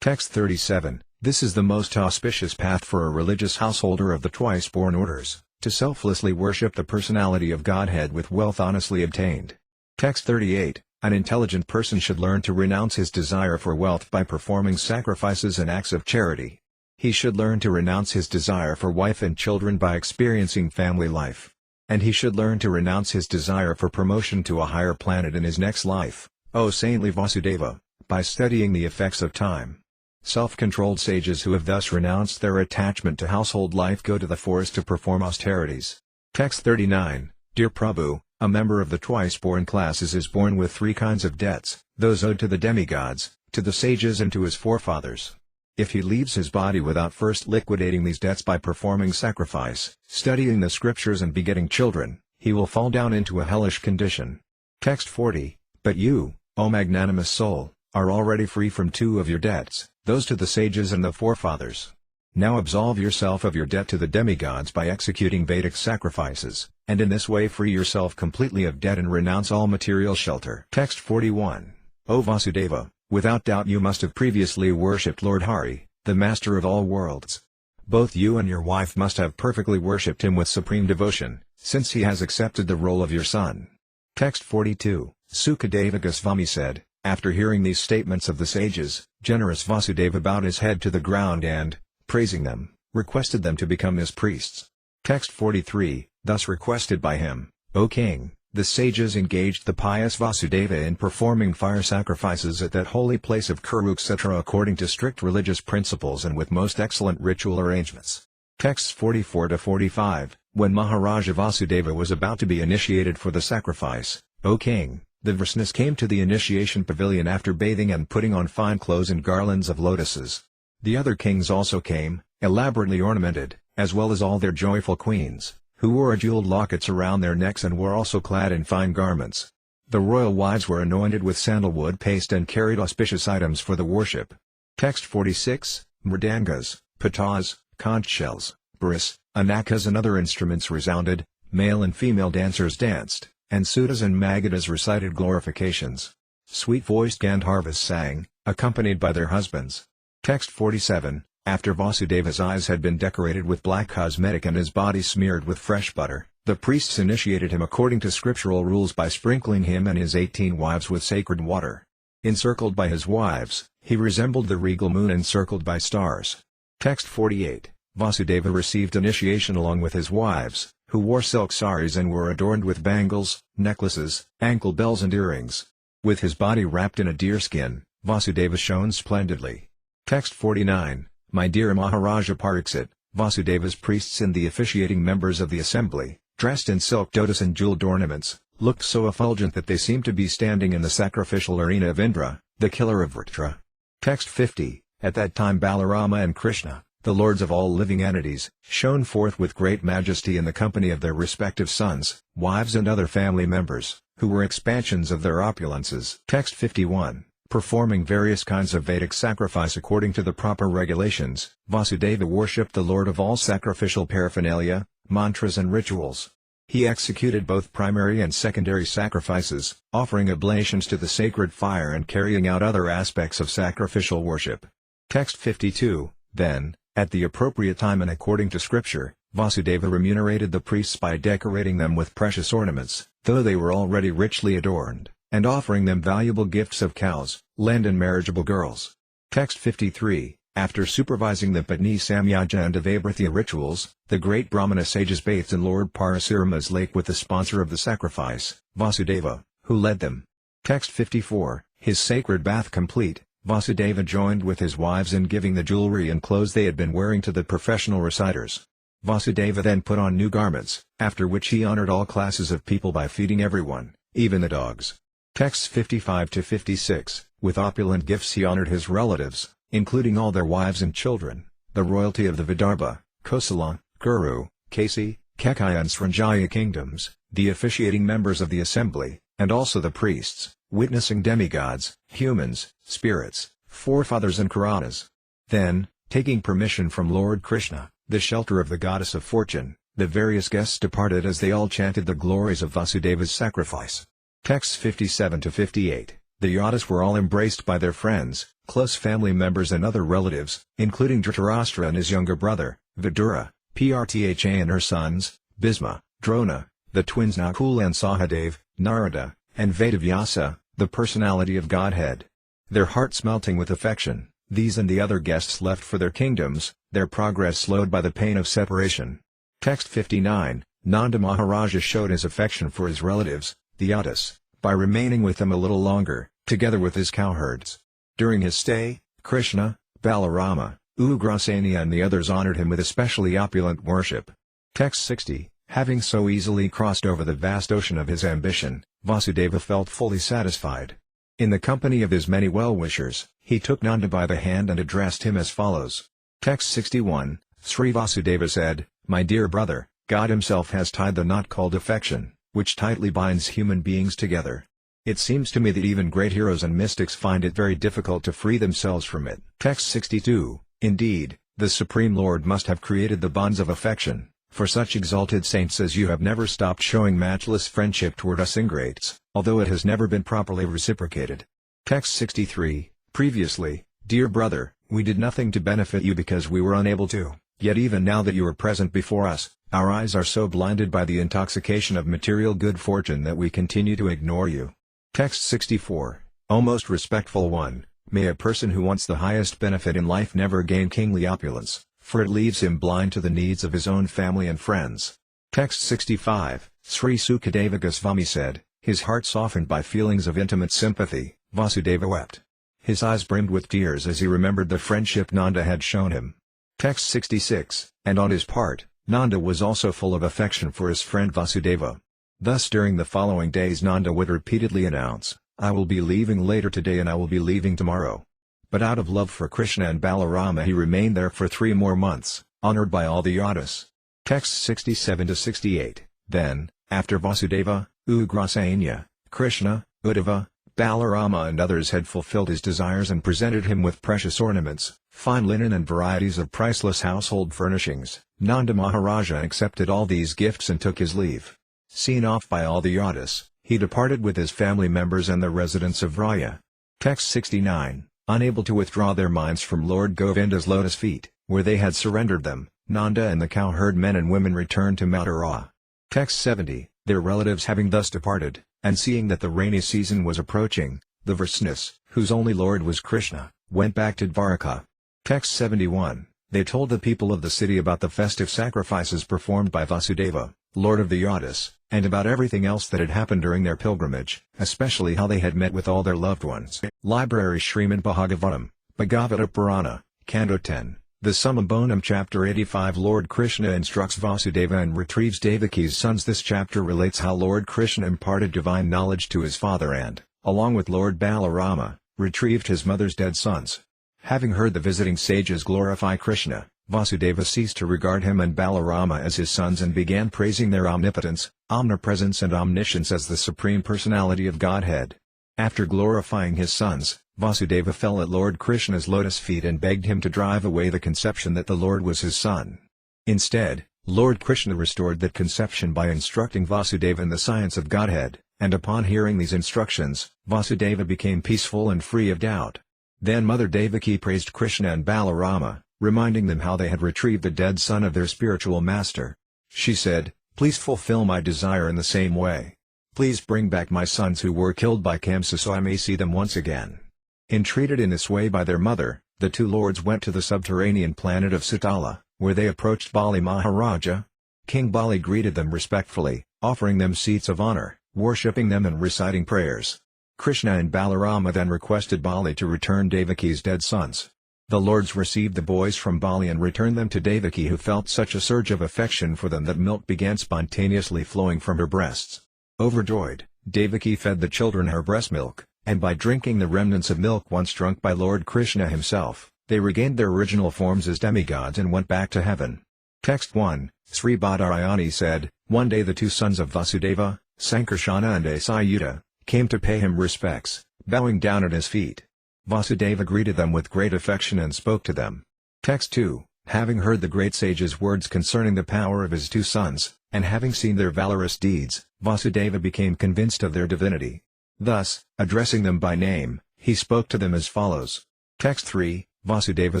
A: Text 37, this is the most auspicious path for a religious householder of the twice-born orders, to selflessly worship the personality of Godhead with wealth honestly obtained. Text 38, an intelligent person should learn to renounce his desire for wealth by performing sacrifices and acts of charity. He should learn to renounce his desire for wife and children by experiencing family life. And he should learn to renounce his desire for promotion to a higher planet in his next life, O saintly Vasudeva, by studying the effects of time. Self-controlled sages who have thus renounced their attachment to household life go to the forest to perform austerities. Text 39, Dear Prabhu, a member of the twice-born classes is born with three kinds of debts, those owed to the demigods, to the sages and to his forefathers. If he leaves his body without first liquidating these debts by performing sacrifice, studying the scriptures and begetting children, he will fall down into a hellish condition. Text 40, But you, O magnanimous soul, are already free from two of your debts, those to the sages and the forefathers. Now absolve yourself of your debt to the demigods by executing Vedic sacrifices, and in this way free yourself completely of debt and renounce all material shelter. Text 41, O Vasudeva, without doubt you must have previously worshipped Lord Hari, the master of all worlds. Both you and your wife must have perfectly worshipped him with supreme devotion, since he has accepted the role of your son. Text 42, Sukadeva Goswami said, after hearing these statements of the sages, generous Vasudeva bowed his head to the ground and, praising them, requested them to become his priests. Text 43, thus requested by him, O king, the sages engaged the pious Vasudeva in performing fire sacrifices at that holy place of Kurukshetra according to strict religious principles and with most excellent ritual arrangements. Texts 44-45, when Maharaja Vasudeva was about to be initiated for the sacrifice, O king, the Vrishnis came to the initiation pavilion after bathing and putting on fine clothes and garlands of lotuses. The other kings also came, elaborately ornamented, as well as all their joyful queens, who wore jeweled lockets around their necks and were also clad in fine garments. The royal wives were anointed with sandalwood paste and carried auspicious items for the worship. Text 46, mridangas, patas, conch shells, baris, anakas and other instruments resounded, male and female dancers danced, and sutas and magadas recited glorifications. Sweet-voiced Gandharvas sang, accompanied by their husbands. Text 47, after Vasudeva's eyes had been decorated with black cosmetic and his body smeared with fresh butter, the priests initiated him according to scriptural rules by sprinkling him and his 18 wives with sacred water. Encircled by his wives, he resembled the regal moon encircled by stars. Text 48, Vasudeva received initiation along with his wives, who wore silk saris and were adorned with bangles, necklaces, ankle bells and earrings. With his body wrapped in a deerskin, Vasudeva shone splendidly. Text 49, my dear Maharaja Pariksit, Vasudeva's priests and the officiating members of the assembly, dressed in silk dotas and jeweled ornaments, looked so effulgent that they seemed to be standing in the sacrificial arena of Indra, the killer of Vritra. Text 50, at that time Balarama and Krishna, the lords of all living entities, shone forth with great majesty in the company of their respective sons, wives and other family members, who were expansions of their opulences. Text 51, performing various kinds of Vedic sacrifice according to the proper regulations, Vasudeva worshipped the Lord of all sacrificial paraphernalia, mantras and rituals. He executed both primary and secondary sacrifices, offering oblations to the sacred fire and carrying out other aspects of sacrificial worship. Text 52, then, at the appropriate time and according to scripture, Vasudeva remunerated the priests by decorating them with precious ornaments, though they were already richly adorned, and offering them valuable gifts of cows, land and marriageable girls. Text 53, after supervising the Patni Samyaja and Devabhrithya rituals, the great Brahmana sages bathed in Lord Parasurama's lake with the sponsor of the sacrifice, Vasudeva, who led them. Text 54, his sacred bath complete, Vasudeva joined with his wives in giving the jewelry and clothes they had been wearing to the professional reciters. Vasudeva then put on new garments, after which he honored all classes of people by feeding everyone, even the dogs. Texts 55-56, with opulent gifts he honored his relatives, including all their wives and children, the royalty of the Vidarbha, Kosala, Kuru, Kasi, Kekai and Sranjaya kingdoms, the officiating members of the assembly, and also the priests, witnessing demigods, humans, spirits, forefathers and Karanas. Then, taking permission from Lord Krishna, the shelter of the goddess of fortune, the various guests departed as they all chanted the glories of Vasudeva's sacrifice. Texts 57-58, the Yadas were all embraced by their friends, close family members and other relatives, including Dhritarashtra and his younger brother, Vidura, Prtha and her sons, Bhisma, Drona, the twins Nakula and Sahadev, Narada, and Vedavyasa, the personality of Godhead. Their hearts melting with affection, these and the other guests left for their kingdoms, their progress slowed by the pain of separation. Text 59, Nanda Maharaja showed his affection for his relatives, the Yadas, by remaining with them a little longer, together with his cowherds. During his stay, Krishna, Balarama, Ugrasena and the others honored him with especially opulent worship. Text 60, having so easily crossed over the vast ocean of his ambition, Vasudeva felt fully satisfied. In the company of his many well-wishers, he took Nanda by the hand and addressed him as follows. Text 61, Sri Vasudeva said, "My dear brother, God himself has tied the knot called affection, which tightly binds human beings together. It seems to me that even great heroes and mystics find it very difficult to free themselves from it." Text 62, indeed, the Supreme Lord must have created the bonds of affection, for such exalted saints as you have never stopped showing matchless friendship toward us ingrates, although it has never been properly reciprocated. Text 63, previously, dear brother, we did nothing to benefit you because we were unable to, yet even now that you are present before us, our eyes are so blinded by the intoxication of material good fortune that we continue to ignore you. Text 64, O most respectful one, may a person who wants the highest benefit in life never gain kingly opulence, for it leaves him blind to the needs of his own family and friends. Text 65, Sri Sukadeva Goswami said, his heart softened by feelings of intimate sympathy, Vasudeva wept. His eyes brimmed with tears as he remembered the friendship Nanda had shown him. Text 66, and on his part, Nanda was also full of affection for his friend Vasudeva. Thus during the following days Nanda would repeatedly announce, I will be leaving later today and I will be leaving tomorrow. But out of love for Krishna and Balarama he remained there for 3 more months, honored by all the Yadas. Texts 67-68, then, after Vasudeva, Ugrasena, Krishna, Uddhava, Balarama and others had fulfilled his desires and presented him with precious ornaments, fine linen and varieties of priceless household furnishings, Nanda Maharaja accepted all these gifts and took his leave. Seen off by all the Yadas, he departed with his family members and the residents of Raya. Text 69, unable to withdraw their minds from Lord Govinda's lotus feet, where they had surrendered them, Nanda and the cowherd men and women returned to Mathura. Text 70, their relatives having thus departed, and seeing that the rainy season was approaching, the Vaishnavas, whose only lord was Krishna, went back to Dwarka. Text 71, they told the people of the city about the festive sacrifices performed by Vasudeva, lord of the Yadas, and about everything else that had happened during their pilgrimage, especially how they had met with all their loved ones. Library Śrīmad Bhāgavatam, Bhagavata Purana, Canto 10, the Summum Bonum Chapter 85. Lord Krishna instructs Vasudeva and retrieves Devaki's sons. This chapter relates how Lord Krishna imparted divine knowledge to his father and, along with Lord Balarama, retrieved his mother's dead sons. Having heard the visiting sages glorify Krishna, Vasudeva ceased to regard him and Balarama as his sons and began praising their omnipotence, omnipresence and omniscience as the Supreme Personality of Godhead. After glorifying his sons, Vasudeva fell at Lord Krishna's lotus feet and begged him to drive away the conception that the Lord was his son. Instead, Lord Krishna restored that conception by instructing Vasudeva in the science of Godhead, and upon hearing these instructions, Vasudeva became peaceful and free of doubt. Then Mother Devaki praised Krishna and Balarama, reminding them how they had retrieved the dead son of their spiritual master. She said, "Please fulfill my desire in the same way. Please bring back my sons who were killed by Kamsa so I may see them once again." Entreated in this way by their mother, the 2 lords went to the subterranean planet of Sutala, where they approached Bali Maharaja. King Bali greeted them respectfully, offering them seats of honor, worshipping them and reciting prayers. Krishna and Balarama then requested Bali to return Devaki's dead sons. The lords received the boys from Bali and returned them to Devaki, who felt such a surge of affection for them that milk began spontaneously flowing from her breasts. Overjoyed, Devaki fed the children her breast milk, and by drinking the remnants of milk once drunk by Lord Krishna himself, they regained their original forms as demigods and went back to heaven. Text 1, Sri Badarayani said, one day the two sons of Vasudeva, Sankarsana and Asayuta, came to pay him respects, bowing down at his feet. Vasudeva greeted them with great affection and spoke to them. Text 2, having heard the great sage's words concerning the power of his two sons, and having seen their valorous deeds, Vasudeva became convinced of their divinity. Thus, addressing them by name, he spoke to them as follows. Text 3, Vasudeva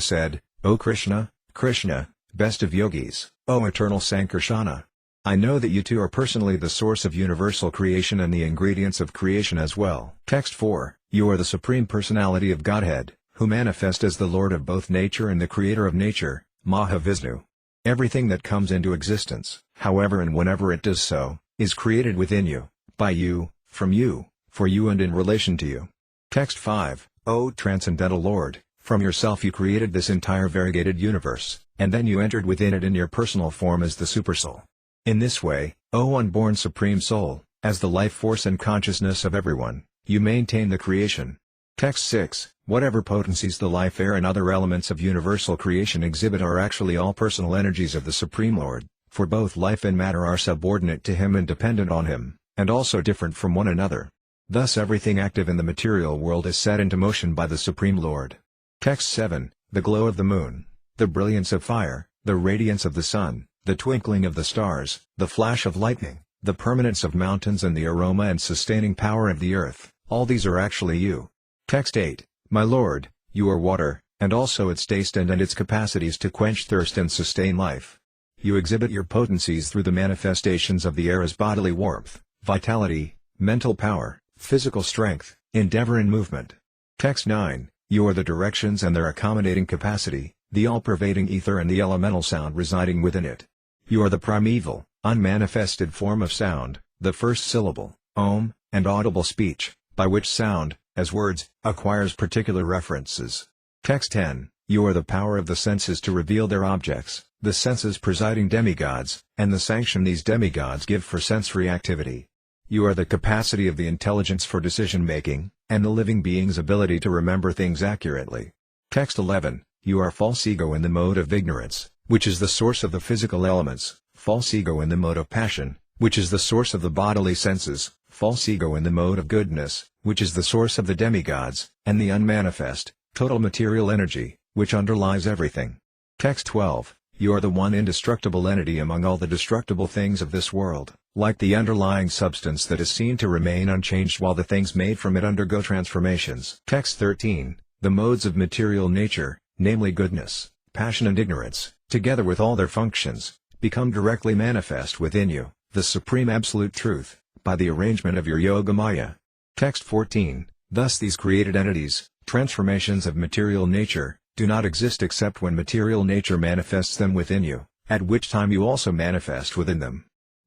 A: said, O Krishna, Krishna, best of yogis, O eternal Sankarsana, I know that you two are personally the source of universal creation and the ingredients of creation as well. Text 4, you are the Supreme Personality of Godhead, who manifest as the Lord of both nature and the Creator of nature, Maha Vishnu. Everything that comes into existence, however and whenever it does so, is created within you, by you, from you, for you and in relation to you. Text 5, O Transcendental Lord, from yourself you created this entire variegated universe, and then you entered within it in your personal form as the Supersoul. In this way, O unborn Supreme Soul, as the life force and consciousness of everyone, you maintain the creation. Text 6, whatever potencies the life air and other elements of universal creation exhibit are actually all personal energies of the Supreme Lord, for both life and matter are subordinate to Him and dependent on Him, and also different from one another. Thus everything active in the material world is set into motion by the Supreme Lord. Text 7, the glow of the moon, the brilliance of fire, the radiance of the sun, the twinkling of the stars, the flash of lightning, the permanence of mountains and the aroma and sustaining power of the earth, all these are actually you. Text 8, my Lord, you are water, and also its taste and its capacities to quench thirst and sustain life. You exhibit your potencies through the manifestations of the air as bodily warmth, vitality, mental power, physical strength, endeavor and movement. Text 9, you are the directions and their accommodating capacity, the all-pervading ether and the elemental sound residing within it. You are the primeval, unmanifested form of sound, the first syllable, Om, and audible speech, by which sound, as words, acquires particular references. Text 10, you are the power of the senses to reveal their objects, the senses presiding demigods, and the sanction these demigods give for sensory activity. You are the capacity of the intelligence for decision-making, and the living being's ability to remember things accurately. Text 11, you are false ego in the mode of ignorance, which is the source of the physical elements, false ego in the mode of passion, which is the source of the bodily senses, false ego in the mode of goodness, which is the source of the demigods, and the unmanifest, total material energy, which underlies everything. Text 12, you are the one indestructible entity among all the destructible things of this world, like the underlying substance that is seen to remain unchanged while the things made from it undergo transformations. Text 13, the modes of material nature, namely goodness, passion and ignorance, together with all their functions, become directly manifest within you, the Supreme Absolute Truth, by the arrangement of your Yoga Maya. Text 14, thus these created entities, transformations of material nature, do not exist except when material nature manifests them within you, at which time you also manifest within them.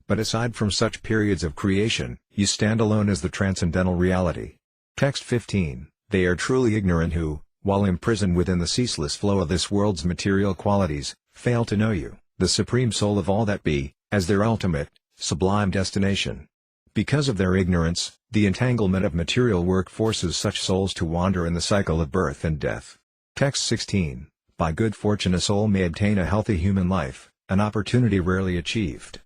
A: But aside from such periods of creation, you stand alone as the transcendental reality. Text 15, they are truly ignorant who, while imprisoned within the ceaseless flow of this world's material qualities, fail to know you, the Supreme Soul of all that be, as their ultimate, sublime destination. Because of their ignorance, the entanglement of material work forces such souls to wander in the cycle of birth and death. Text 16, by good fortune a soul may obtain a healthy human life, an opportunity rarely achieved.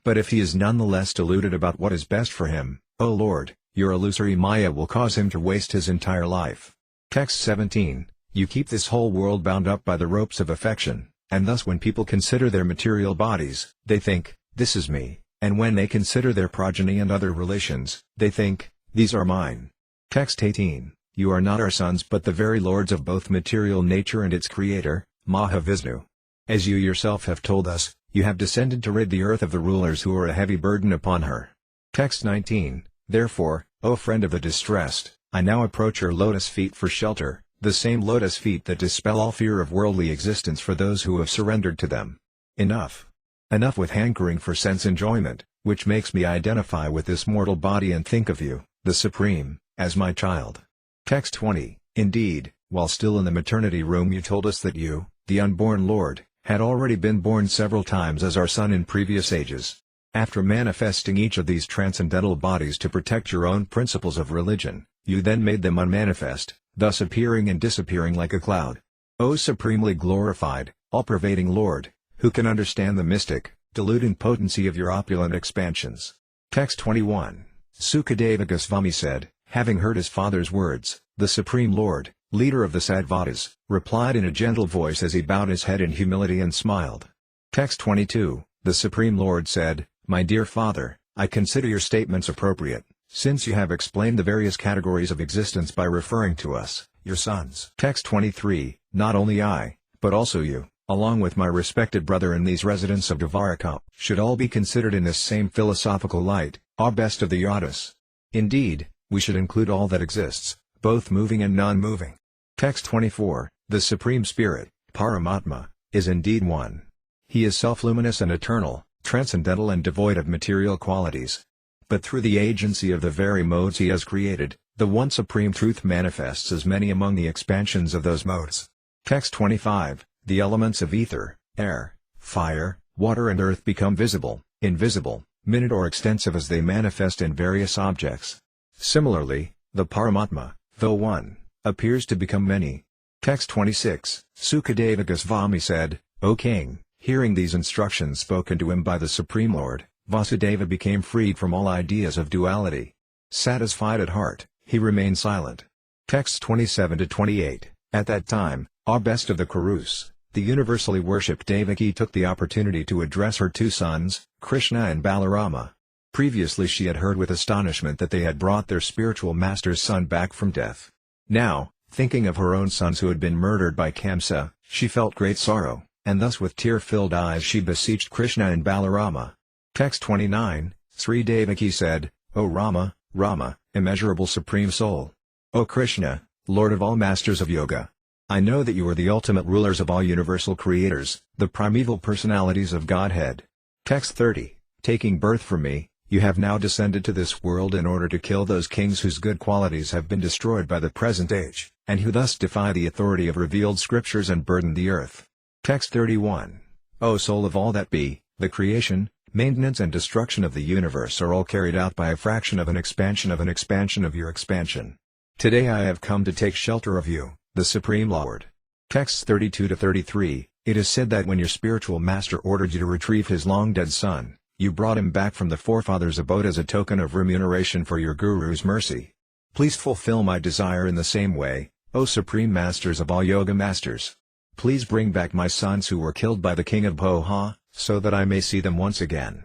A: But if he is nonetheless deluded about what is best for him, O Lord, your illusory Maya will cause him to waste his entire life. Text 17, you keep this whole world bound up by the ropes of affection, and thus when people consider their material bodies, they think, this is me, and when they consider their progeny and other relations, they think, these are mine. Text 18, you are not our sons but the very lords of both material nature and its creator, Maha Vishnu. As you yourself have told us, you have descended to rid the earth of the rulers who are a heavy burden upon her. Text 19, therefore, O friend of the distressed, I now approach your lotus feet for shelter, the same lotus feet that dispel all fear of worldly existence for those who have surrendered to them. Enough. Enough with hankering for sense enjoyment, which makes me identify with this mortal body and think of you, the Supreme, as my child. Text 20. Indeed, while still in the maternity room you told us that you, the unborn Lord, had already been born several times as our son in previous ages. After manifesting each of these transcendental bodies to protect your own principles of religion, you then made them unmanifest, thus appearing and disappearing like a cloud. O supremely glorified, all-pervading Lord, who can understand the mystic, deluding potency of your opulent expansions? Text 21. Sukadeva Goswami said, having heard his father's words, the Supreme Lord, leader of the Sattvatis, replied in a gentle voice as he bowed his head in humility and smiled. Text 22. The Supreme Lord said, my dear father, I consider your statements appropriate, since you have explained the various categories of existence by referring to us, your sons. Text 23. Not only I, but also you, along with my respected brother and these residents of Dvaraka, should all be considered in this same philosophical light, our best of the Yadas. Indeed, we should include all that exists, both moving and non-moving. Text 24. The Supreme Spirit, Paramatma, is indeed one. He is self-luminous and eternal, transcendental and devoid of material qualities. But through the agency of the very modes he has created, the one supreme truth manifests as many among the expansions of those modes. Text 25. The elements of ether, air, fire, water and earth become visible, invisible, minute or extensive as they manifest in various objects. Similarly, the Paramatma, though one, appears to become many. Text 26. Sukadeva Goswami said, O king, hearing these instructions spoken to him by the Supreme Lord, Vasudeva became freed from all ideas of duality. Satisfied at heart, he remained silent. Texts 27-28. At that time, our best of the Kurus, the universally worshipped Devaki took the opportunity to address her two sons, Krishna and Balarama. Previously she had heard with astonishment that they had brought their spiritual master's son back from death. Now, thinking of her own sons who had been murdered by Kamsa, she felt great sorrow, and thus with tear-filled eyes she beseeched Krishna and Balarama. Text 29, Sri Devaki said, O Rama, Rama, immeasurable Supreme Soul. O Krishna, Lord of all masters of yoga. I know that you are the ultimate rulers of all universal creators, the primeval personalities of Godhead. Text 30, taking birth from me, you have now descended to this world in order to kill those kings whose good qualities have been destroyed by the present age, and who thus defy the authority of revealed scriptures and burden the earth. Text 31. O soul of all that be, the creation, maintenance and destruction of the universe are all carried out by a fraction of an expansion of your expansion. Today I have come to take shelter of you, the Supreme Lord. Texts 32-33, it is said that when your spiritual master ordered you to retrieve his long-dead son, you brought him back from the forefathers' abode as a token of remuneration for your Guru's mercy. Please fulfill my desire in the same way, O Supreme Masters of all Yoga Masters. Please bring back my sons who were killed by the king of Bhoha, so that I may see them once again.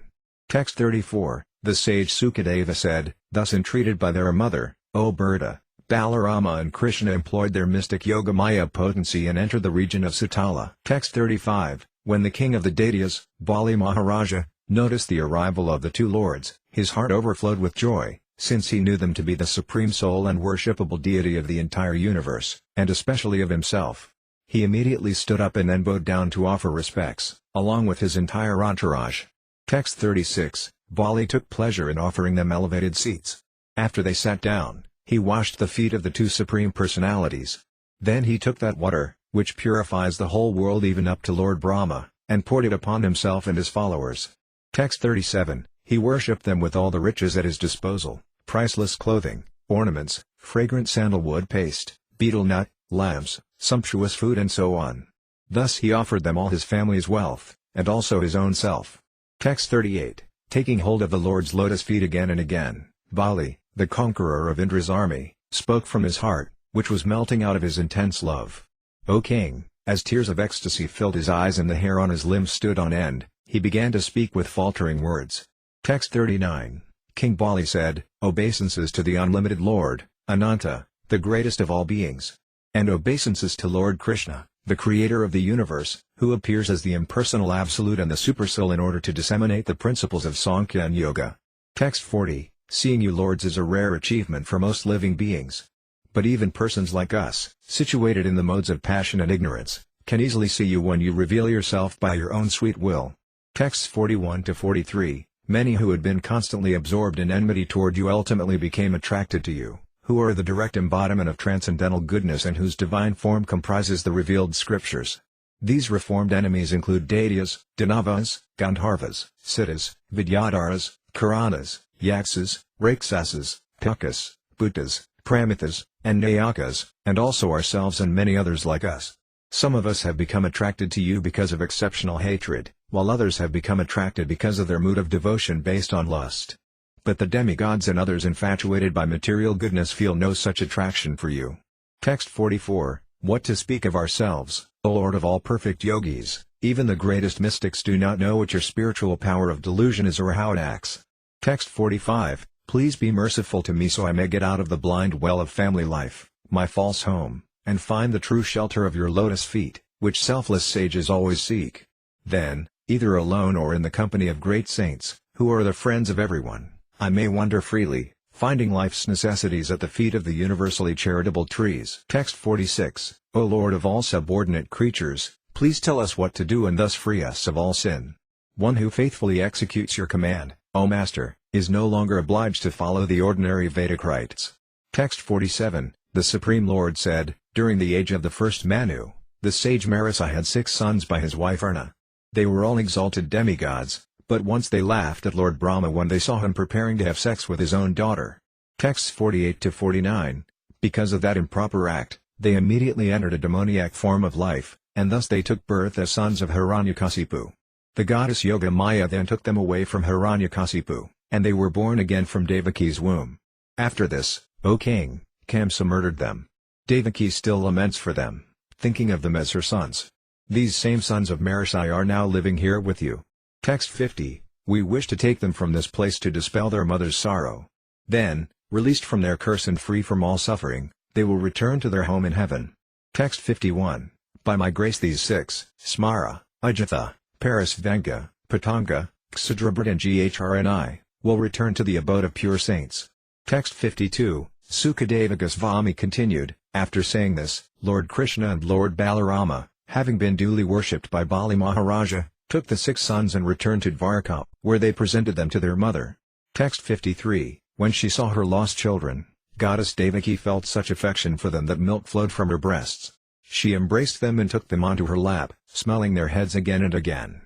A: Text 34, the sage Sukadeva said, thus entreated by their mother, O Birda, Balarama and Krishna employed their mystic yoga maya potency and entered the region of Sutala. Text 35, when the king of the Daityas, Bali Maharaja, noticed the arrival of the two lords, his heart overflowed with joy, since he knew them to be the supreme soul and worshipable deity of the entire universe, and especially of himself. He immediately stood up and then bowed down to offer respects, along with his entire entourage. Text 36, Bali took pleasure in offering them elevated seats. After they sat down, he washed the feet of the two supreme personalities. Then he took that water, which purifies the whole world even up to Lord Brahma, and poured it upon himself and his followers. Text 37, he worshipped them with all the riches at his disposal, priceless clothing, ornaments, fragrant sandalwood paste, betel nut, lamps, sumptuous food and so on. Thus he offered them all his family's wealth, and also his own self. Text 38, taking hold of the Lord's lotus feet again and again, Bali, the conqueror of Indra's army, spoke from his heart, which was melting out of his intense love. O king, as tears of ecstasy filled his eyes and the hair on his limbs stood on end, he began to speak with faltering words. Text 39, King Bali said, obeisances to the unlimited Lord, Ananta, the greatest of all beings. And obeisances to Lord Krishna, the creator of the universe, who appears as the impersonal absolute and the supersoul in order to disseminate the principles of Sankhya and Yoga. Text 40, seeing you lords is a rare achievement for most living beings. But even persons like us, situated in the modes of passion and ignorance, can easily see you when you reveal yourself by your own sweet will. Texts 41-43, Many who had been constantly absorbed in enmity toward you ultimately became attracted to you, who are the direct embodiment of transcendental goodness and whose divine form comprises the revealed scriptures. These reformed enemies include Daityas, Danavas, Gandharvas, Siddhas, Vidyadharas, Karanas, Yaksas, Rakshasas, Pukas, Bhutas, Pramithas, and Nayakas, and also ourselves and many others like us. Some of us have become attracted to you because of exceptional hatred, while others have become attracted because of their mood of devotion based on lust. But the demigods and others infatuated by material goodness feel no such attraction for you. Text 44, What to speak of ourselves, O Lord of all perfect yogis, even the greatest mystics do not know what your spiritual power of delusion is or how it acts. Text 45, Please be merciful to me so I may get out of the blind well of family life, my false home, and find the true shelter of your lotus feet, which selfless sages always seek. Then, either alone or in the company of great saints, who are the friends of everyone, I may wander freely, finding life's necessities at the feet of the universally charitable trees. Text 46, O Lord of all subordinate creatures, please tell us what to do and thus free us of all sin. One who faithfully executes your command, O Master, is no longer obliged to follow the ordinary Vedic rites. Text 47, The Supreme Lord said, During the age of the first Manu, the sage Marisi had 6 sons by his wife Urna. They were all exalted demigods, but once they laughed at Lord Brahma when they saw him preparing to have sex with his own daughter. Texts 48-49, Because of that improper act, they immediately entered a demoniac form of life, and thus they took birth as sons of Hiranyakasipu. The goddess Yoga Maya then took them away from Hiranyakasipu, and they were born again from Devaki's womb. After this, O king, Kamsa murdered them. Devaki still laments for them, thinking of them as her sons. These same sons of Marisi are now living here with you. Text 50, We wish to take them from this place to dispel their mother's sorrow. Then, released from their curse and free from all suffering, they will return to their home in heaven. Text 51, By my grace these 6, Smara, Ajatha, Parasvanga, Patanga, Ksadrabrat and Ghrni, will return to the abode of pure saints. Text 52, Sukadeva Goswami continued, After saying this, Lord Krishna and Lord Balarama, having been duly worshipped by Bali Maharaja, took the 6 sons and returned to Dvaraka, where they presented them to their mother. Text 53, When she saw her lost children, Goddess Devaki felt such affection for them that milk flowed from her breasts. She embraced them and took them onto her lap, smelling their heads again and again.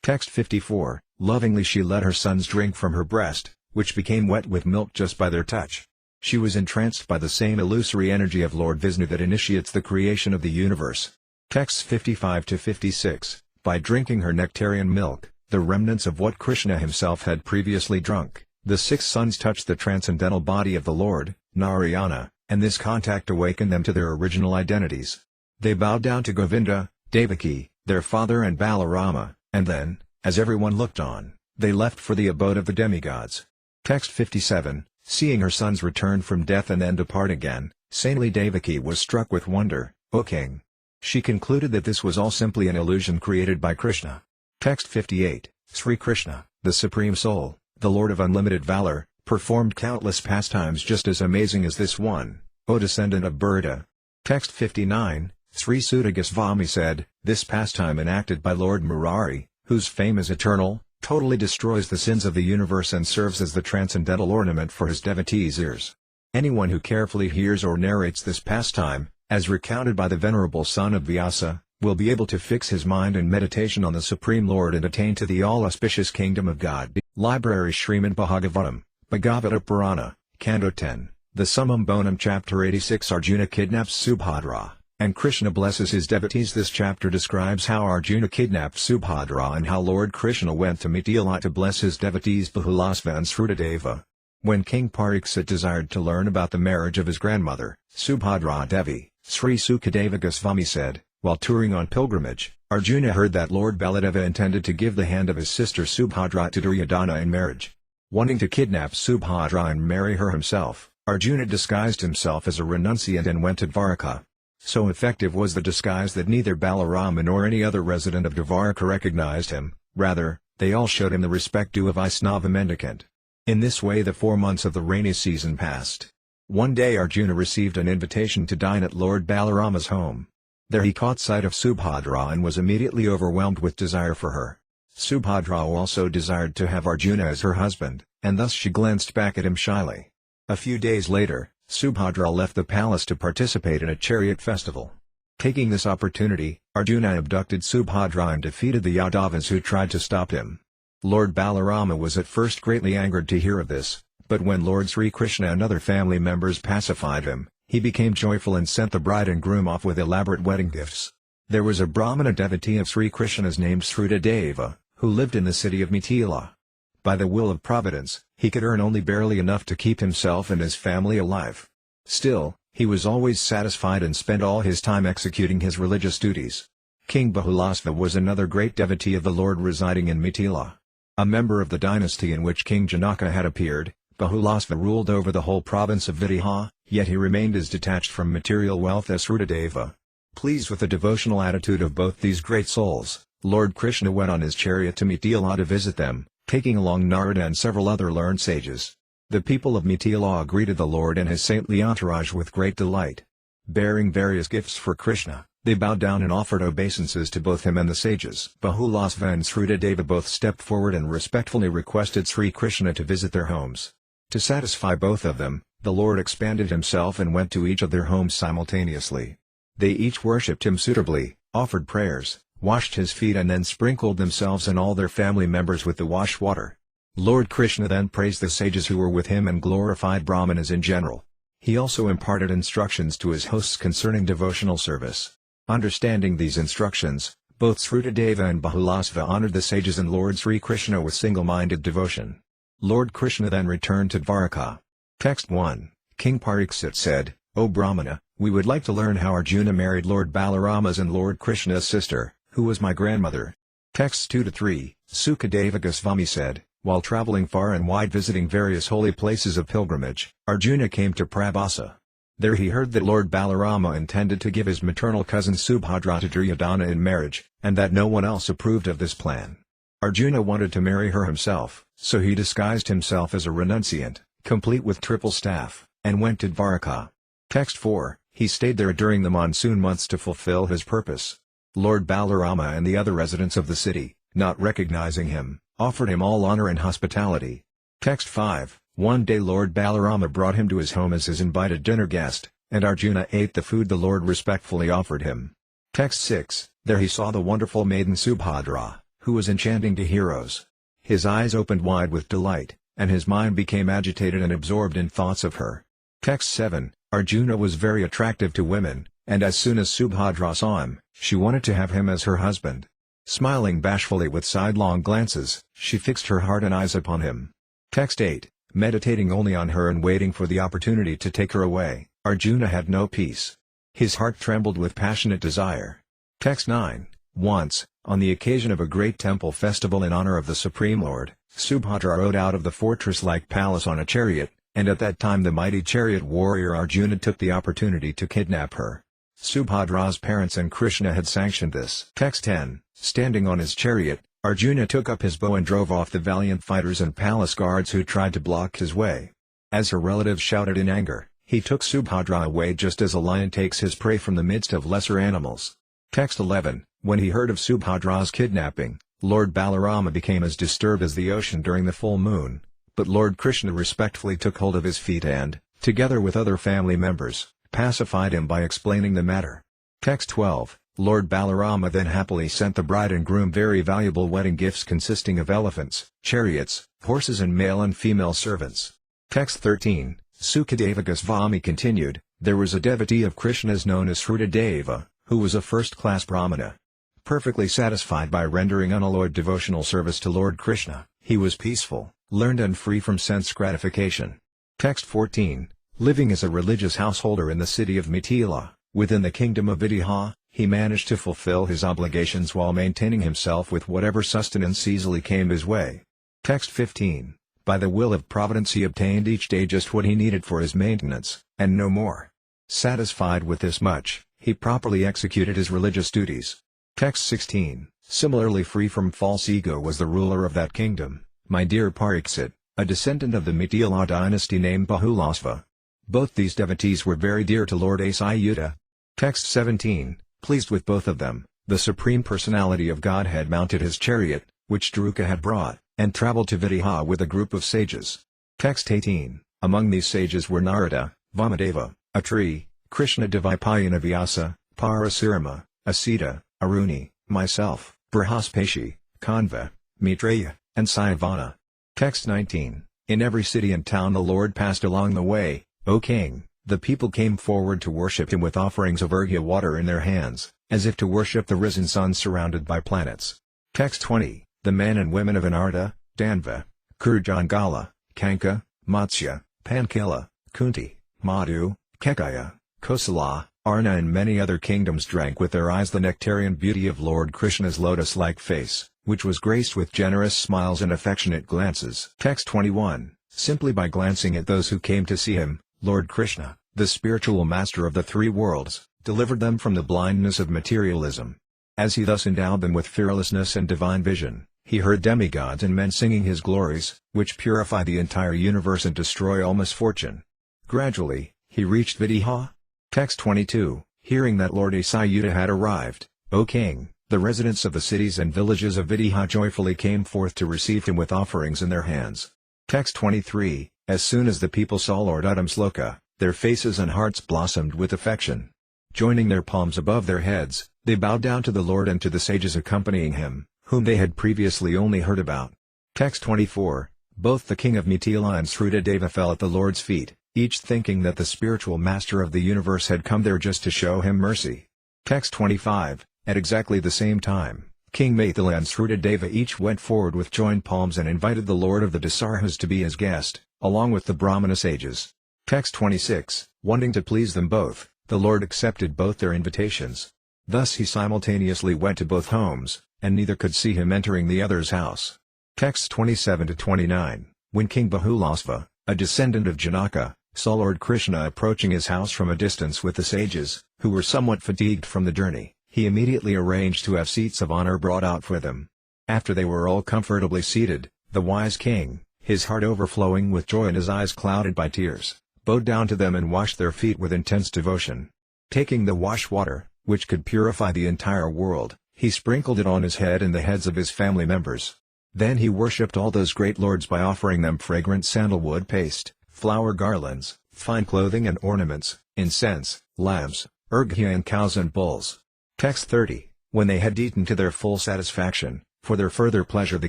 A: Text 54, Lovingly she let her sons drink from her breast, which became wet with milk just by their touch. She was entranced by the same illusory energy of Lord Vishnu that initiates the creation of the universe. Texts 55-56, By drinking her nectarian milk, the remnants of what Krishna himself had previously drunk, the 6 sons touched the transcendental body of the Lord, Narayana, and this contact awakened them to their original identities. They bowed down to Govinda, Devaki, their father and Balarama, and then, as everyone looked on, they left for the abode of the demigods. Text 57, Seeing her sons return from death and then depart again, saintly Devaki was struck with wonder, O king. She concluded that this was all simply an illusion created by Krishna. Text 58, Sri Krishna, the Supreme Soul, the Lord of unlimited valor, performed countless pastimes just as amazing as this one, O descendant of Bharata. Text 59, Sri Suta Goswami said, This pastime enacted by Lord Murari, whose fame is eternal, totally destroys the sins of the universe and serves as the transcendental ornament for his devotees' ears. Anyone who carefully hears or narrates this pastime, as recounted by the venerable son of Vyasa, will be able to fix his mind in meditation on the Supreme Lord and attain to the all-auspicious kingdom of God. Library Śrīmad Bhāgavatam, Bhagavata Purana, Canto 10, the Summum Bonum Chapter 86 Arjuna kidnaps Subhadra, and Krishna blesses his devotees. This chapter describes how Arjuna kidnapped Subhadra and how Lord Krishna went to Mithila to bless his devotees Bahulasva and Srutadeva. When King Pariksit desired to learn about the marriage of his grandmother, Subhadra Devi, Sri Sukadeva Goswami said, while touring on pilgrimage, Arjuna heard that Lord Baladeva intended to give the hand of his sister Subhadra to Duryodhana in marriage. Wanting to kidnap Subhadra and marry her himself, Arjuna disguised himself as a renunciant and went to Dvaraka. So effective was the disguise that neither Balarama nor any other resident of Dvaraka recognized him, rather, they all showed him the respect due a Vaisnava mendicant. In this way the 4 months of the rainy season passed. One day Arjuna received an invitation to dine at Lord Balarama's home. There he caught sight of Subhadra and was immediately overwhelmed with desire for her. Subhadra also desired to have Arjuna as her husband, and thus she glanced back at him shyly. A few days later, Subhadra left the palace to participate in a chariot festival. Taking this opportunity, Arjuna abducted Subhadra and defeated the Yadavas who tried to stop him. Lord Balarama was at first greatly angered to hear of this, but when Lord Sri Krishna and other family members pacified him, he became joyful and sent the bride and groom off with elaborate wedding gifts. There was a Brahmana devotee of Sri Krishna's named Sukadeva, who lived in the city of Mithila. By the will of Providence, he could earn only barely enough to keep himself and his family alive. Still, he was always satisfied and spent all his time executing his religious duties. King Bahulasva was another great devotee of the Lord residing in Mithila. A member of the dynasty in which King Janaka had appeared, Bahulasva ruled over the whole province of Vidya, yet he remained as detached from material wealth as Sukadeva. Pleased with the devotional attitude of both these great souls, Lord Krishna went on his chariot to Mithila to visit them, taking along Narada and several other learned sages. The people of Mithila greeted the Lord and his saintly entourage with great delight. Bearing various gifts for Krishna, they bowed down and offered obeisances to both him and the sages. Bahulasva and Sukadeva both stepped forward and respectfully requested Sri Krishna to visit their homes. To satisfy both of them, the Lord expanded himself and went to each of their homes simultaneously. They each worshipped him suitably, offered prayers, washed his feet and then sprinkled themselves and all their family members with the wash water. Lord Krishna then praised the sages who were with him and glorified Brahmanas in general. He also imparted instructions to his hosts concerning devotional service. Understanding these instructions, both Sukadeva and Bahulasva honored the sages and Lord Sri Krishna with single-minded devotion. Lord Krishna then returned to Dwarka. Text 1. King Pariksit said, "O Brahmana, we would like to learn how Arjuna married Lord Balarama's and Lord Krishna's sister, who was my grandmother." Texts 2-3, Sukadeva Goswami said, while traveling far and wide visiting various holy places of pilgrimage, Arjuna came to Prabhasa. There he heard that Lord Balarama intended to give his maternal cousin Subhadra to Duryodhana in marriage, and that no one else approved of this plan. Arjuna wanted to marry her himself, so he disguised himself as a renunciant, complete with triple staff, and went to Dwarka. Text 4, he stayed there during the monsoon months to fulfill his purpose. Lord Balarama and the other residents of the city, not recognizing him, offered him all honor and hospitality. Text 5, one day Lord Balarama brought him to his home as his invited dinner guest, and Arjuna ate the food the Lord respectfully offered him. Text 6, there he saw the wonderful maiden Subhadra, who was enchanting to heroes. His eyes opened wide with delight, and his mind became agitated and absorbed in thoughts of her. Text 7, Arjuna was very attractive to women, and as soon as Subhadra saw him, she wanted to have him as her husband. Smiling bashfully with sidelong glances, she fixed her heart and eyes upon him. Text 8, meditating only on her and waiting for the opportunity to take her away, Arjuna had no peace. His heart trembled with passionate desire. Text 9, once, on the occasion of a great temple festival in honor of the Supreme Lord, Subhadra rode out of the fortress-like palace on a chariot, and at that time the mighty chariot warrior Arjuna took the opportunity to kidnap her. Subhadra's parents and Krishna had sanctioned this. Text 10, standing on his chariot, Arjuna took up his bow and drove off the valiant fighters and palace guards who tried to block his way. As her relatives shouted in anger, he took Subhadra away just as a lion takes his prey from the midst of lesser animals. Text 11, when he heard of Subhadra's kidnapping, Lord Balarama became as disturbed as the ocean during the full moon, but Lord Krishna respectfully took hold of his feet and, together with other family members, pacified him by explaining the matter. Text 12, Lord Balarama then happily sent the bride and groom very valuable wedding gifts consisting of elephants, chariots, horses and male and female servants. Text 13, Sukadeva Goswami continued, there was a devotee of Krishna's known as Sukadeva, who was a first-class Brahmana. Perfectly satisfied by rendering unalloyed devotional service to Lord Krishna, he was peaceful, learned and free from sense gratification. Text 14, living as a religious householder in the city of Mithila, within the kingdom of Vidya, he managed to fulfill his obligations while maintaining himself with whatever sustenance easily came his way. Text 15, by the will of Providence he obtained each day just what he needed for his maintenance, and no more. Satisfied with this much, he properly executed his religious duties. Text 16, similarly free from false ego was the ruler of that kingdom, my dear Pariksit, a descendant of the Mithila dynasty named Bahulasva. Both these devotees were very dear to Lord Achyuta. Text 17, pleased with both of them, the Supreme Personality of Godhead mounted his chariot, which Druka had brought, and traveled to Vidya with a group of sages. Text 18. Among these sages were Narada, Vamadeva, Atri, Krishna Dvaipayana Vyasa, Parasarama, Asita, Aruni, myself, Brihaspati, Kanva, Maitreya, and Sayavana. Text 19. In every city and town the Lord passed along the way, O king. The people came forward to worship him with offerings of urgya water in their hands, as if to worship the risen sun surrounded by planets. Text 20. The men and women of Anarta, Danva, Kurjangala, Kanka, Matsya, Pankila, Kunti, Madhu, Kekaya, Kosala, Arna and many other kingdoms drank with their eyes the nectarian beauty of Lord Krishna's lotus-like face, which was graced with generous smiles and affectionate glances. Text 21. Simply by glancing at those who came to see him, Lord Krishna, the spiritual master of the three worlds, delivered them from the blindness of materialism. As he thus endowed them with fearlessness and divine vision, he heard demigods and men singing his glories, which purify the entire universe and destroy all misfortune. Gradually, he reached Vidya. Text 22. Hearing that Lord Asayuta had arrived, O king, the residents of the cities and villages of Vidya joyfully came forth to receive him with offerings in their hands. Text 23. As soon as the people saw Lord Uttamsloka, their faces and hearts blossomed with affection. Joining their palms above their heads, they bowed down to the Lord and to the sages accompanying him, whom they had previously only heard about. Text 24. Both the king of Mithila and Srudadeva fell at the Lord's feet, each thinking that the spiritual master of the universe had come there just to show him mercy. Text 25. At exactly the same time, King Mithila and Srudadeva each went forward with joined palms and invited the Lord of the Dasarhas to be his guest, along with the Brahmana sages. Text 26. Wanting to please them both, the Lord accepted both their invitations. Thus he simultaneously went to both homes, and neither could see him entering the other's house. Texts 27-29. When King Bahulasva, a descendant of Janaka, saw Lord Krishna approaching his house from a distance with the sages, who were somewhat fatigued from the journey, he immediately arranged to have seats of honor brought out for them. After they were all comfortably seated, the wise king, his heart overflowing with joy and his eyes clouded by tears, bowed down to them and washed their feet with intense devotion. Taking the wash water, which could purify the entire world, he sprinkled it on his head and the heads of his family members. Then he worshipped all those great lords by offering them fragrant sandalwood paste, flower garlands, fine clothing and ornaments, incense, lamps, urghya and cows and bulls. Text 30. When they had eaten to their full satisfaction, for their further pleasure the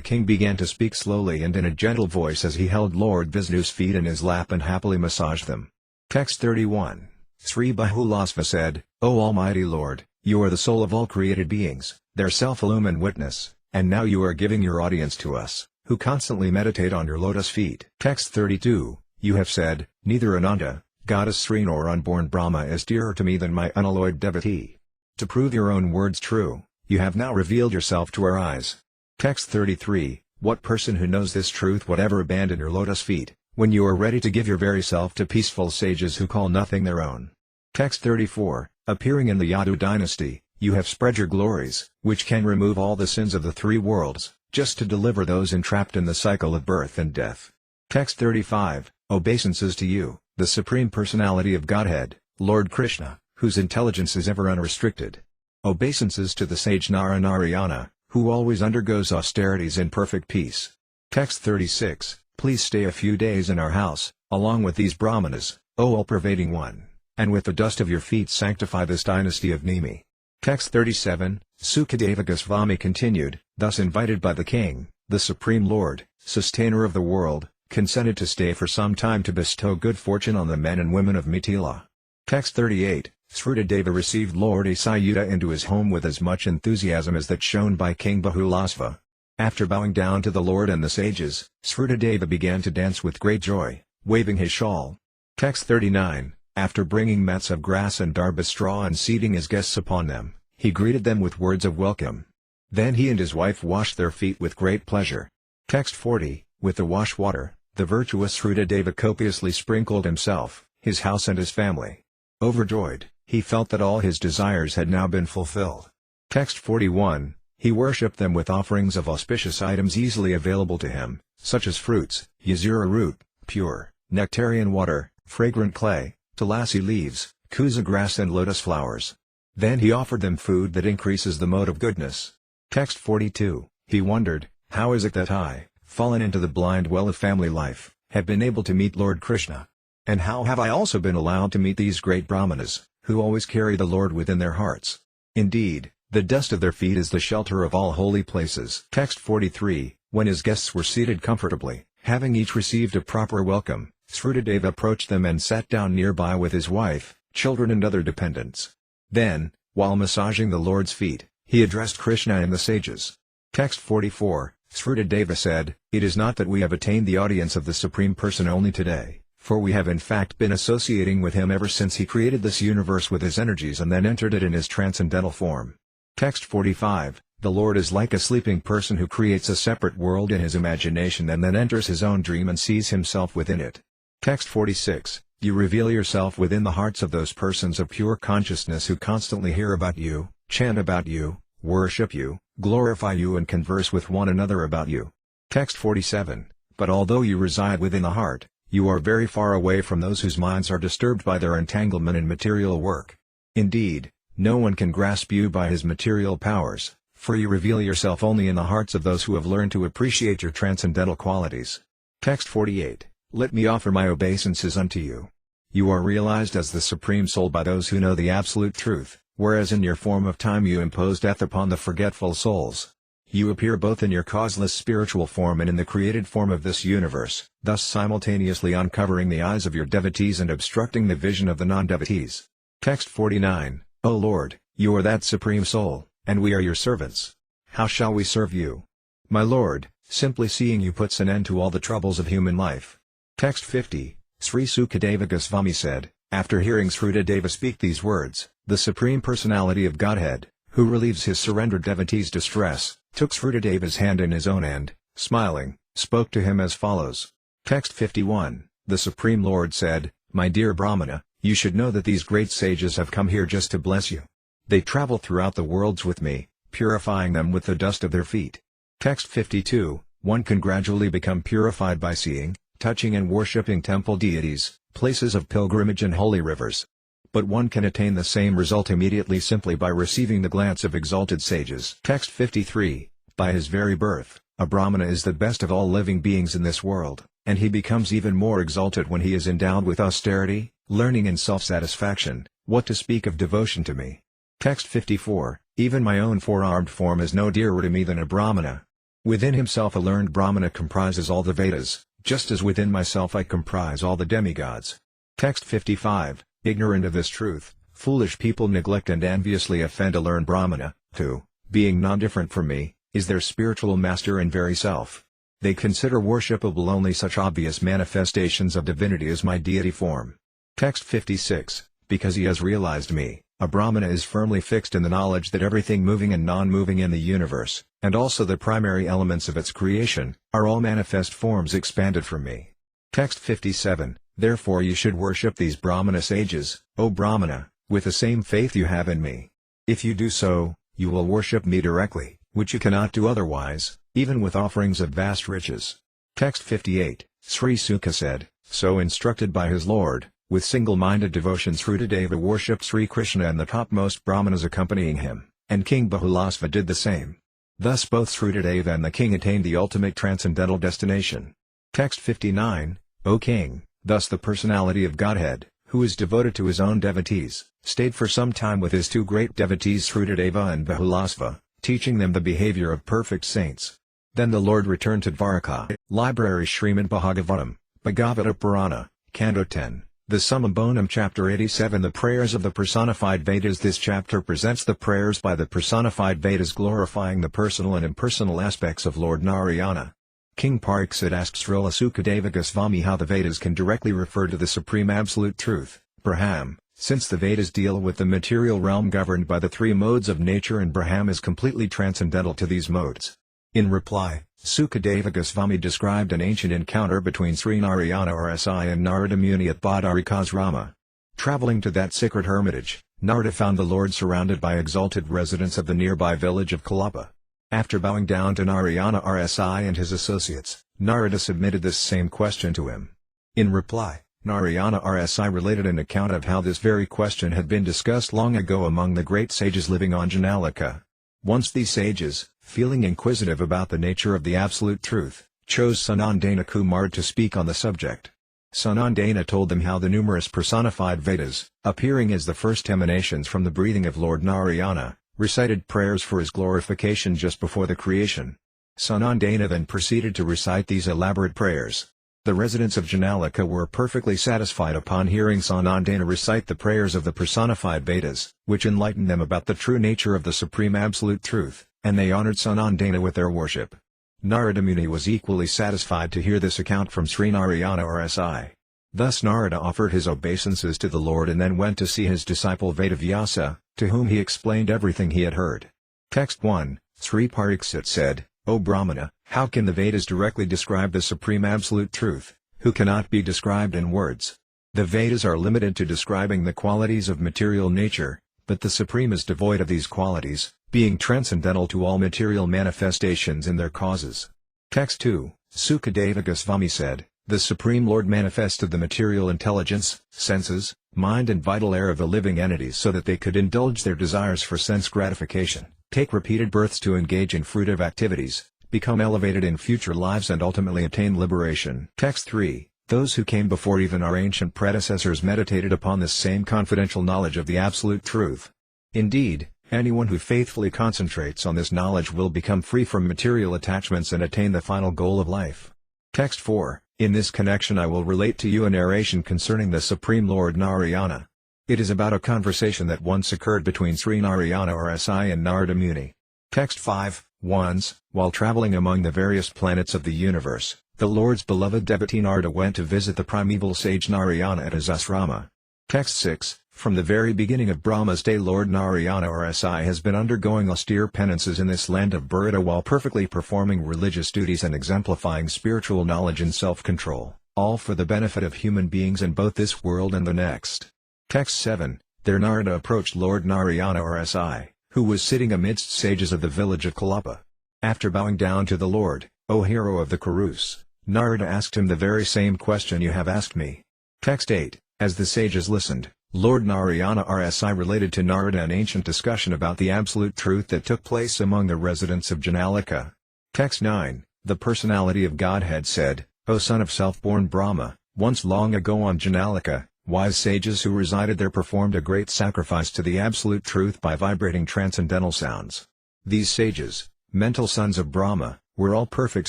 A: king began to speak slowly and in a gentle voice as he held Lord Vishnu's feet in his lap and happily massaged them. Text 31. Sri Bahulasva said, O Almighty Lord, you are the soul of all created beings, their self-illumined witness, and now you are giving your audience to us, who constantly meditate on your lotus feet. Text 32. You have said, neither Ananta, goddess Sri nor unborn Brahma is dearer to me than my unalloyed devotee. To prove your own words true, you have now revealed yourself to our eyes. Text 33. What person who knows this truth would ever abandon your lotus feet, when you are ready to give your very self to peaceful sages who call nothing their own? Text 34. Appearing in the Yadu dynasty, you have spread your glories, which can remove all the sins of the three worlds, just to deliver those entrapped in the cycle of birth and death. Text 35. Obeisances to you, the Supreme Personality of Godhead, Lord Krishna, whose intelligence is ever unrestricted. Obeisances to the sage Naranarayana, who always undergoes austerities in perfect peace. Text 36. Please stay a few days in our house, along with these brahmanas, O all-pervading one, and with the dust of your feet sanctify this dynasty of Nemi. Text 37. Sukadeva Goswami continued, thus invited by the king, the Supreme Lord, sustainer of the world, consented to stay for some time to bestow good fortune on the men and women of Mithila. Text 38. Srudadeva received Lord Asayuta into his home with as much enthusiasm as that shown by King Bahulasva. After bowing down to the Lord and the sages, Srudadeva began to dance with great joy, waving his shawl. Text 39. After bringing mats of grass and darba straw and seating his guests upon them, he greeted them with words of welcome. Then he and his wife washed their feet with great pleasure. Text 40. With the wash water, the virtuous Srudadeva copiously sprinkled himself, his house and his family. Overjoyed, he felt that all his desires had now been fulfilled. Text 41. He worshipped them with offerings of auspicious items easily available to him, such as fruits, yazura root, pure, nectarian water, fragrant clay, tulasi leaves, kusa grass and lotus flowers. Then he offered them food that increases the mode of goodness. Text 42. He wondered, How is it that I, fallen into the blind well of family life, have been able to meet Lord Krishna? And how have I also been allowed to meet these great brahmanas, who always carry the Lord within their hearts? Indeed, the dust of their feet is the shelter of all holy places. Text 43. When his guests were seated comfortably, having each received a proper welcome, Sukadeva approached them and sat down nearby with his wife, children and other dependents. Then, while massaging the Lord's feet, he addressed Krishna and the sages. Text 44. Sukadeva said, "It is not that we have attained the audience of the Supreme Person only today, for we have in fact been associating with him ever since he created this universe with his energies and then entered it in his transcendental form." Text 45. The Lord is like a sleeping person who creates a separate world in his imagination and then enters his own dream and sees himself within it. Text 46. You reveal yourself within the hearts of those persons of pure consciousness who constantly hear about you, chant about you, worship you, glorify you and converse with one another about you. Text 47. But although you reside within the heart, you are very far away from those whose minds are disturbed by their entanglement in material work. Indeed, no one can grasp you by his material powers, for you reveal yourself only in the hearts of those who have learned to appreciate your transcendental qualities. Text 48. Let me offer my obeisances unto you. You are realized as the Supreme Soul by those who know the absolute truth, whereas in your form of time you impose death upon the forgetful souls. You appear both in your causeless spiritual form and in the created form of this universe, thus simultaneously uncovering the eyes of your devotees and obstructing the vision of the non-devotees. Text 49. O Lord, you are that Supreme Soul, and we are your servants. How shall we serve you? My Lord, simply seeing you puts an end to all the troubles of human life. Text 50. Sri Sukadeva Goswami said, after hearing Sukadeva speak these words, the Supreme Personality of Godhead, who relieves his surrendered devotees' distress, took Sukadeva's hand in his own and, smiling, spoke to him as follows. Text 51. The Supreme Lord said, My dear Brahmana, you should know that these great sages have come here just to bless you. They travel throughout the worlds with me, purifying them with the dust of their feet. Text 52. One can gradually become purified by seeing, touching and worshipping temple deities, places of pilgrimage and holy rivers. But one can attain the same result immediately simply by receiving the glance of exalted sages. Text 53. By his very birth, a Brahmana is the best of all living beings in this world, and he becomes even more exalted when he is endowed with austerity, learning and self-satisfaction, what to speak of devotion to me. Text 54. Even my own four-armed form is no dearer to me than a Brahmana. Within himself a learned Brahmana comprises all the Vedas, just as within myself I comprise all the demigods. Text 55. Ignorant of this truth, foolish people neglect and enviously offend a learned Brahmana, who, being non-different from me, is their spiritual master and very self. They consider worshipable only such obvious manifestations of divinity as my deity form. Text 56. Because he has realized me, a Brahmana is firmly fixed in the knowledge that everything moving and non-moving in the universe, and also the primary elements of its creation, are all manifest forms expanded from me. Text 57. Therefore you should worship these Brahmana sages, O Brahmana, with the same faith you have in me. If you do so, you will worship me directly, which you cannot do otherwise, even with offerings of vast riches. Text 58. Sri Suka said, so instructed by his Lord, with single-minded devotion Sukadeva worshipped Sri Krishna and the topmost Brahmanas accompanying him, and King Bahulasva did the same. Thus both Sukadeva and the king attained the ultimate transcendental destination. Text 59. O king, thus the personality of Godhead, who is devoted to his own devotees, stayed for some time with his two great devotees Sukadeva and Bahulasva, teaching them the behavior of perfect saints. Then the Lord returned to Dvaraka. Library Śrīmad Bhāgavatam, Bhagavata Purana, Canto 10, the Summum Bonum Chapter 87 The Prayers of the Personified Vedas. This chapter presents the prayers by the personified Vedas glorifying the personal and impersonal aspects of Lord Narayana. King Pariksit asked Srila Sukadeva Goswami how the Vedas can directly refer to the Supreme Absolute Truth, Brahman, since the Vedas deal with the material realm governed by the three modes of nature and Brahman is completely transcendental to these modes. In reply, Sukadeva Goswami described an ancient encounter between Sri Narayana Rsi and Narada Muni at Badarikasrama. Traveling to that sacred hermitage, Narada found the Lord surrounded by exalted residents of the nearby village of Kalapa. After bowing down to Narayana Rsi and his associates, Narada submitted this same question to him. In reply, Narayana Rsi related an account of how this very question had been discussed long ago among the great sages living on Janalika. Once these sages, feeling inquisitive about the nature of the absolute truth, chose Sanandana Kumar to speak on the subject. Sanandana told them how the numerous personified Vedas, appearing as the first emanations from the breathing of Lord Narayana, recited prayers for his glorification just before the creation. Sanandana then proceeded to recite these elaborate prayers. The residents of Janalika were perfectly satisfied upon hearing Sanandana recite the prayers of the personified Vedas, which enlightened them about the true nature of the supreme absolute truth, and they honored Sanandana with their worship. Narada Muni was equally satisfied to hear this account from Sri Narayana RSI. Thus Narada offered his obeisances to the Lord and then went to see his disciple Vedavyasa, to whom he explained everything he had heard. Text 1, Sri Pariksit said, O Brahmana, how can the Vedas directly describe the supreme absolute truth, who cannot be described in words? The Vedas are limited to describing the qualities of material nature, but the Supreme is devoid of these qualities, being transcendental to all material manifestations and their causes. Text 2, Sukadeva Goswami said, the Supreme Lord manifested the material intelligence, senses, mind and vital air of the living entities so that they could indulge their desires for sense gratification, take repeated births to engage in fruitive activities, become elevated in future lives and ultimately attain liberation. Text 3, those who came before even our ancient predecessors meditated upon this same confidential knowledge of the absolute truth. Indeed, anyone who faithfully concentrates on this knowledge will become free from material attachments and attain the final goal of life. Text 4, in this connection I will relate to you a narration concerning the Supreme Lord Narayana. It is about a conversation that once occurred between Sri Narayana RSI and Narada Muni. Text 5, once, while traveling among the various planets of the universe, the Lord's beloved devotee Narada went to visit the primeval sage Narayana at his asrama. Text 6, from the very beginning of Brahma's day Lord Narayana RSI has been undergoing austere penances in this land of Burita while perfectly performing religious duties and exemplifying spiritual knowledge and self-control, all for the benefit of human beings in both this world and the next. Text 7, there Narada approached Lord Narayana RSI, who was sitting amidst sages of the village of Kalapa. After bowing down to the Lord, O hero of the Kurus, Narada asked him the very same question you have asked me. Text 8, as the sages listened, Lord Narayana RSI related to Narada an ancient discussion about the absolute truth that took place among the residents of Janalika. Text 9, the personality of Godhead said, O son of self-born Brahma, once long ago on Janalika, wise sages who resided there performed a great sacrifice to the absolute truth by vibrating transcendental sounds. These sages, mental sons of Brahma, were all perfect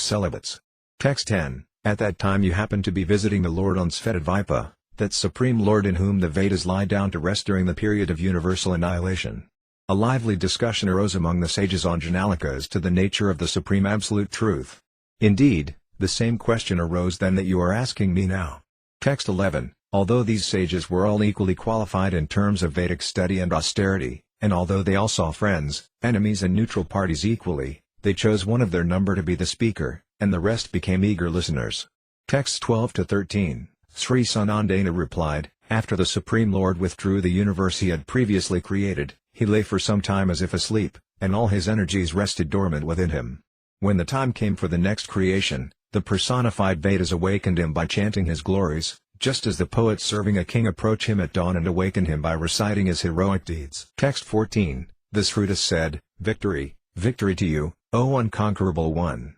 A: celibates. Text 10, at that time you happened to be visiting the Lord on Svetadvipa, that Supreme Lord in whom the Vedas lie down to rest during the period of universal annihilation. A lively discussion arose among the sages on Janalika as to the nature of the supreme absolute truth. Indeed, the same question arose then that you are asking me now. Text 11, although these sages were all equally qualified in terms of Vedic study and austerity, and although they all saw friends, enemies and neutral parties equally, they chose one of their number to be the speaker, and the rest became eager listeners. Texts 12 to 13. Sri Sanandana replied, after the Supreme Lord withdrew the universe he had previously created, he lay for some time as if asleep, and all his energies rested dormant within him. When the time came for the next creation, the personified Vedas awakened him by chanting his glories, just as the poets serving a king approach him at dawn and awaken him by reciting his heroic deeds. Text 14, the Srutas said, Victory, victory to you, O unconquerable one!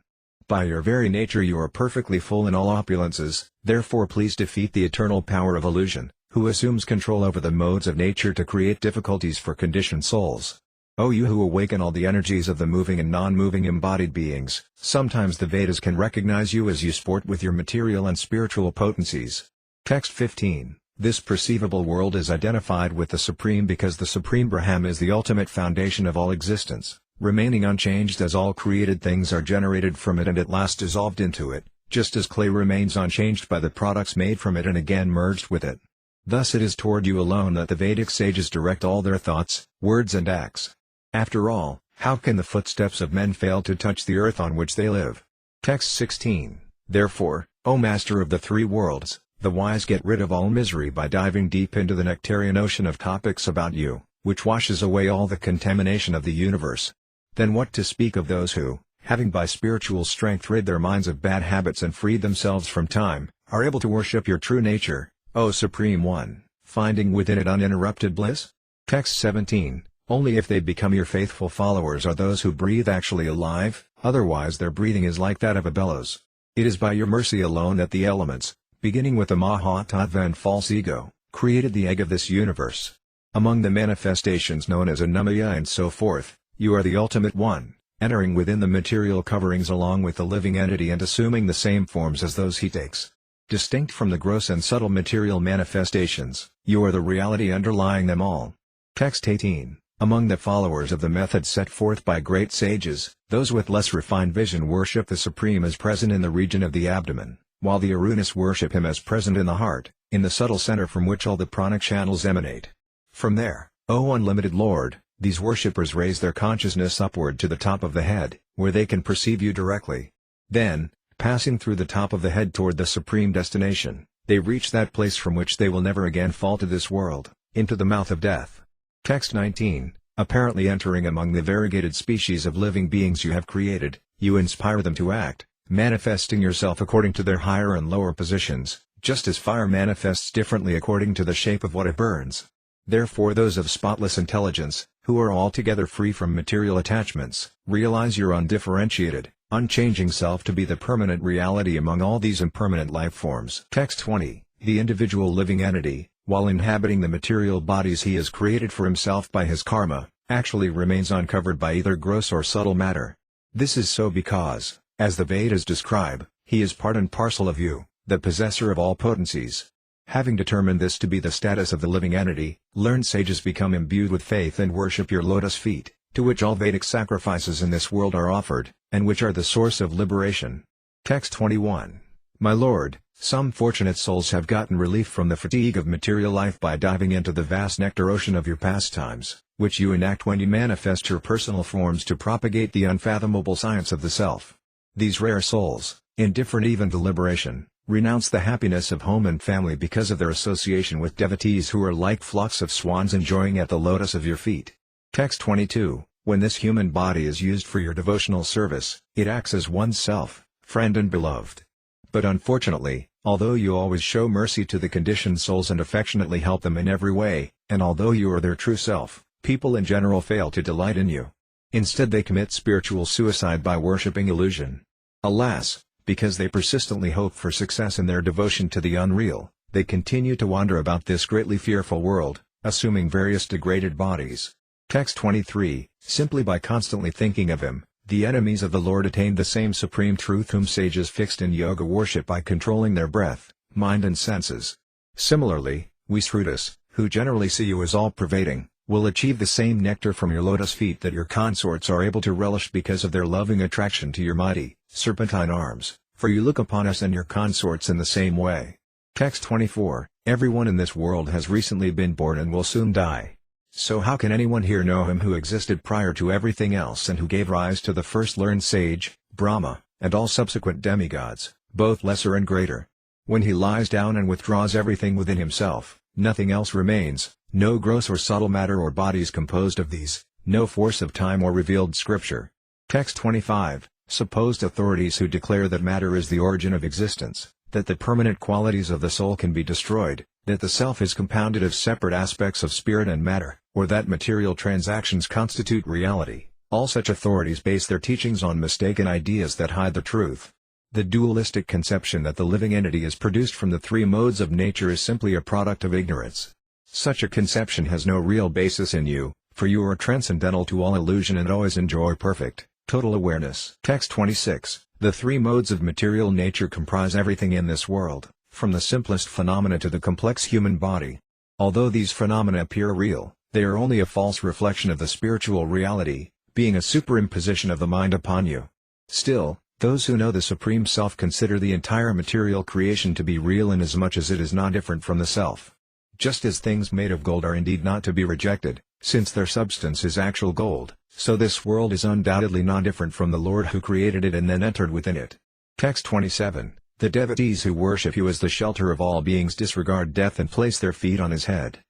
A: By your very nature you are perfectly full in all opulences, therefore please defeat the eternal power of illusion, who assumes control over the modes of nature to create difficulties for conditioned souls. O you who awaken all the energies of the moving and non-moving embodied beings, sometimes the Vedas can recognize you as you sport with your material and spiritual potencies. Text 15, this perceivable world is identified with the Supreme because the Supreme Brahman is the ultimate foundation of all existence, remaining unchanged as all created things are generated from it and at last dissolved into it, just as clay remains unchanged by the products made from it and again merged with it. Thus it is toward you alone that the Vedic sages direct all their thoughts, words and acts. After all, how can the footsteps of men fail to touch the earth on which they live? Text 16, therefore, O Master of the three worlds, the wise get rid of all misery by diving deep into the nectarian ocean of topics about you, which washes away all the contamination of the universe. Then what to speak of those who, having by spiritual strength rid their minds of bad habits and freed themselves from time, are able to worship your true nature, O Supreme One, finding within it uninterrupted bliss? Text 17, Only if they become your faithful followers are those who breathe actually alive, otherwise their breathing is like that of a bellows. It is by your mercy alone that the elements, beginning with the Maha and false ego, created the egg of this universe. Among the manifestations known as Anumaya and so forth, you are the ultimate one, entering within the material coverings along with the living entity and assuming the same forms as those he takes. Distinct from the gross and subtle material manifestations, you are the reality underlying them all. Text 18. Among the followers of the method set forth by great sages, those with less refined vision worship the Supreme as present in the region of the abdomen, while the Arunas worship him as present in the heart, in the subtle center from which all the pranic channels emanate. From there, O unlimited Lord, these worshippers raise their consciousness upward to the top of the head, where they can perceive you directly. Then, passing through the top of the head toward the supreme destination, they reach that place from which they will never again fall to this world, into the mouth of death. Text 19. Apparently entering among the variegated species of living beings you have created, you inspire them to act, manifesting yourself according to their higher and lower positions, just as fire manifests differently according to the shape of what it burns. Therefore those of spotless intelligence, who are altogether free from material attachments, realize your undifferentiated, unchanging self to be the permanent reality among all these impermanent life forms. Text 20. The individual living entity, while inhabiting the material bodies he has created for himself by his karma, actually remains uncovered by either gross or subtle matter. This is so because, as the Vedas describe, he is part and parcel of you, the possessor of all potencies. Having determined this to be the status of the living entity, learned sages become imbued with faith and worship your lotus feet, to which all Vedic sacrifices in this world are offered, and which are the source of liberation. Text 21. My Lord, some fortunate souls have gotten relief from the fatigue of material life by diving into the vast nectar ocean of your pastimes, which you enact when you manifest your personal forms to propagate the unfathomable science of the self. These rare souls, indifferent even to liberation, renounce the happiness of home and family because of their association with devotees who are like flocks of swans enjoying at the lotus of your feet. Text 22. When this human body is used for your devotional service, it acts as one's self, friend and beloved. But unfortunately, although you always show mercy to the conditioned souls and affectionately help them in every way, and although you are their true self, people in general fail to delight in you. Instead they commit spiritual suicide by worshipping illusion. Alas, because they persistently hope for success in their devotion to the unreal, they continue to wander about this greatly fearful world, assuming various degraded bodies. Text 23. Simply by constantly thinking of him, the enemies of the Lord attain the same supreme truth whom sages fixed in yoga worship by controlling their breath, mind and senses. Similarly, we Srutas, who generally see you as all-pervading, will achieve the same nectar from your lotus feet that your consorts are able to relish because of their loving attraction to your mighty, serpentine arms, for you look upon us and your consorts in the same way. Text 24. Everyone in this world has recently been born and will soon die. So how can anyone here know him who existed prior to everything else and who gave rise to the first learned sage, Brahma, and all subsequent demigods, both lesser and greater? When he lies down and withdraws everything within himself, nothing else remains, no gross or subtle matter or bodies composed of these, no force of time or revealed scripture. Text 25. Supposed authorities who declare that matter is the origin of existence, that the permanent qualities of the soul can be destroyed, that the self is compounded of separate aspects of spirit and matter, or that material transactions constitute reality, all such authorities base their teachings on mistaken ideas that hide the truth. The dualistic conception that the living entity is produced from the three modes of nature is simply a product of ignorance. Such a conception has no real basis in you, for you are transcendental to all illusion and always enjoy perfect, total awareness. Text 26. The three modes of material nature comprise everything in this world, from the simplest phenomena to the complex human body. Although these phenomena appear real, they are only a false reflection of the spiritual reality, being a superimposition of the mind upon you. Still, those who know the Supreme Self consider the entire material creation to be real inasmuch as it is not different from the Self. Just as things made of gold are indeed not to be rejected, since their substance is actual gold, so this world is undoubtedly not different from the Lord who created it and then entered within it. Text 27. The devotees who worship you as the shelter of all beings disregard death and place their feet on his head.